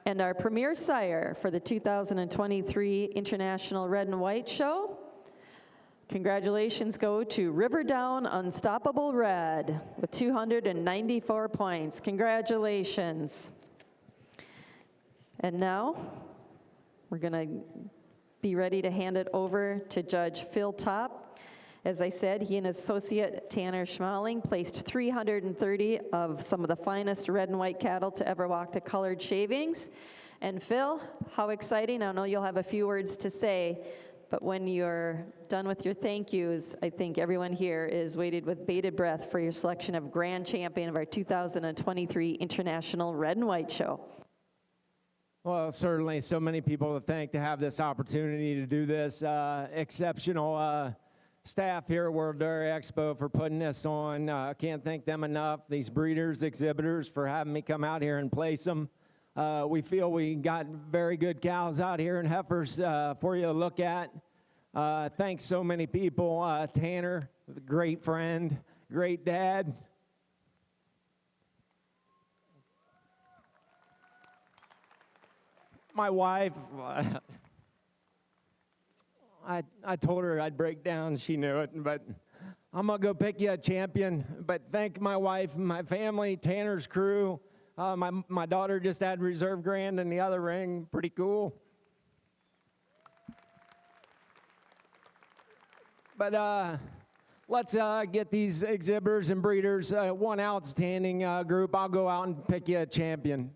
And our Premier Sire for the 2023 International Red and White Show. Congratulations go to Riverdown Unstoppable Red with 294 points. Congratulations. And now we're going to be ready to hand it over to Judge Phil Top. As I said, he and his associate Tanner Schmaling placed 330 of some of the finest red and white cattle to ever walk the colored shavings. And Phil, how exciting. I know you'll have a few words to say, but when you're done with your thank yous, I think everyone here is waited with bated breath for your selection of Grand Champion of our 2023 International Red and White Show. Well, certainly so many people to thank to have this opportunity to do this. Exceptional staff here at World Dairy Expo for putting this on. Can't thank them enough. These breeders, exhibitors for having me come out here and place them. We feel we got very good cows out here and heifers for you to look at. Thanks so many people. Tanner, great friend, great dad. My wife, I told her I'd break down, she knew it, but I'm gonna go pick you a champion. But thank my wife, my family, Tanner's crew. My daughter just had reserve grand in the other ring, pretty cool. But let's get these exhibitors and breeders, one outstanding group. I'll go out and pick you a champion.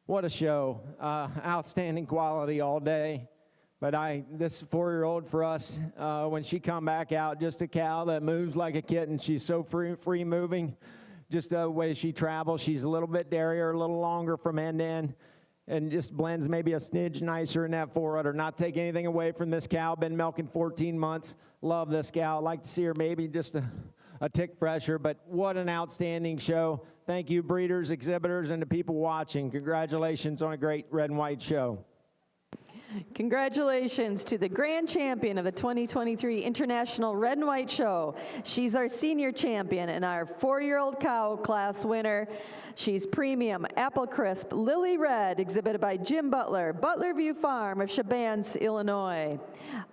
What a show. Outstanding quality all day. But this 4-year-old for us, when she come back out, just a cow that moves like a kitten. She's so free moving. Just the way she travels. She's a little bit derrier, a little longer from end to end, and just blends maybe a smidge nicer in that forerunner. Not take anything away from this cow. Been milking 14 months. Love this cow. I'd like to see her maybe just a tick fresher, but what an outstanding show. Thank you, breeders, exhibitors, and the people watching. Congratulations on a great red and white show. Congratulations to the grand champion of the 2023 International Red and White Show. She's our senior champion and our 4-year-old cow class winner. She's premium apple crisp Lily Red, exhibited by Jim Butler, Butler View Farm of Shabance, Illinois.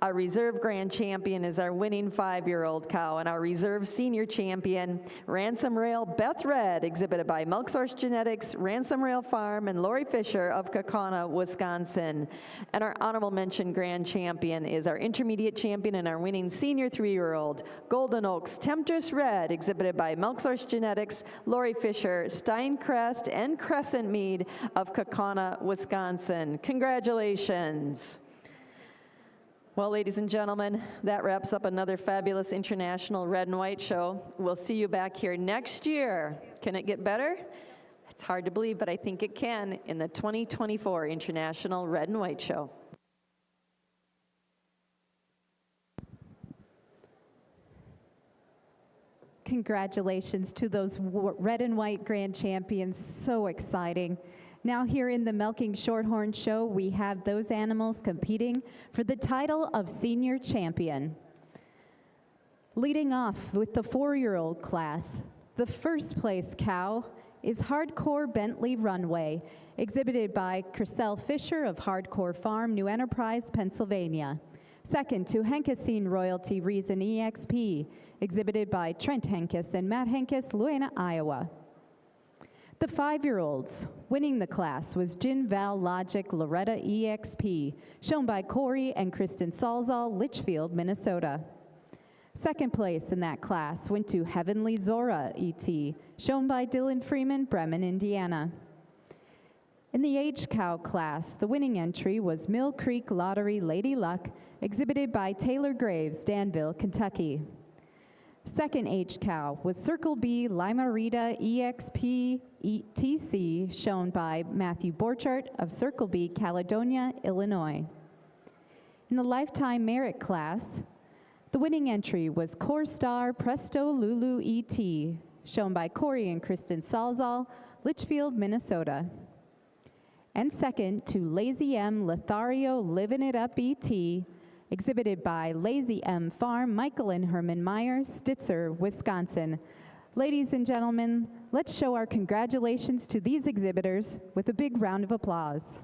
Our reserve grand champion is our winning 5-year-old cow, and our reserve senior champion, Ransom Rail Beth Red, exhibited by Milk Source Genetics, Ransom Rail Farm, and Lori Fisher of Kaukauna, Wisconsin. And our honorable mention grand champion is our intermediate champion and our winning senior 3-year-old, Golden Oaks Temptress Red, exhibited by Milk Source Genetics, Lori Fisher, Steincrest, and Crescent Mead of Kaukauna, Wisconsin. Congratulations. Well, ladies and gentlemen, that wraps up another fabulous International Red and White Show. We'll see you back here next year. Can it get better? It's hard to believe, but I think it can in the 2024 International Red and White Show. Congratulations to those red and white grand champions. So exciting. Now here in the Milking Shorthorn Show, we have those animals competing for the title of Senior Champion. Leading off with the 4-year-old class, the first place cow is Hardcore Bentley Runway, exhibited by Chriselle Fisher of Hardcore Farm, New Enterprise, Pennsylvania. Second to Henkesine Royalty Reason EXP, exhibited by Trent Henkes and Matt Henkes, Luena, Iowa. The 5-year-olds winning the class was Gin Val Logic Loretta EXP, shown by Corey and Kristen Salzal, Litchfield, Minnesota. Second place in that class went to Heavenly Zora ET, shown by Dylan Freeman, Bremen, Indiana. In the Age Cow class, the winning entry was Mill Creek Lottery Lady Luck, exhibited by Taylor Graves, Danville, Kentucky. Second Age Cow was Circle B Limarita EXP ETC, shown by Matthew Borchardt of Circle B, Caledonia, Illinois. In the Lifetime Merit class, the winning entry was Core Star Presto Lulu ET, shown by Corey and Kristen Salzal, Litchfield, Minnesota. And second to Lazy M Lothario Livin' It Up ET, exhibited by Lazy M Farm, Michael and Herman Meyer, Stitzer, Wisconsin. Ladies and gentlemen, let's show our congratulations to these exhibitors with a big round of applause.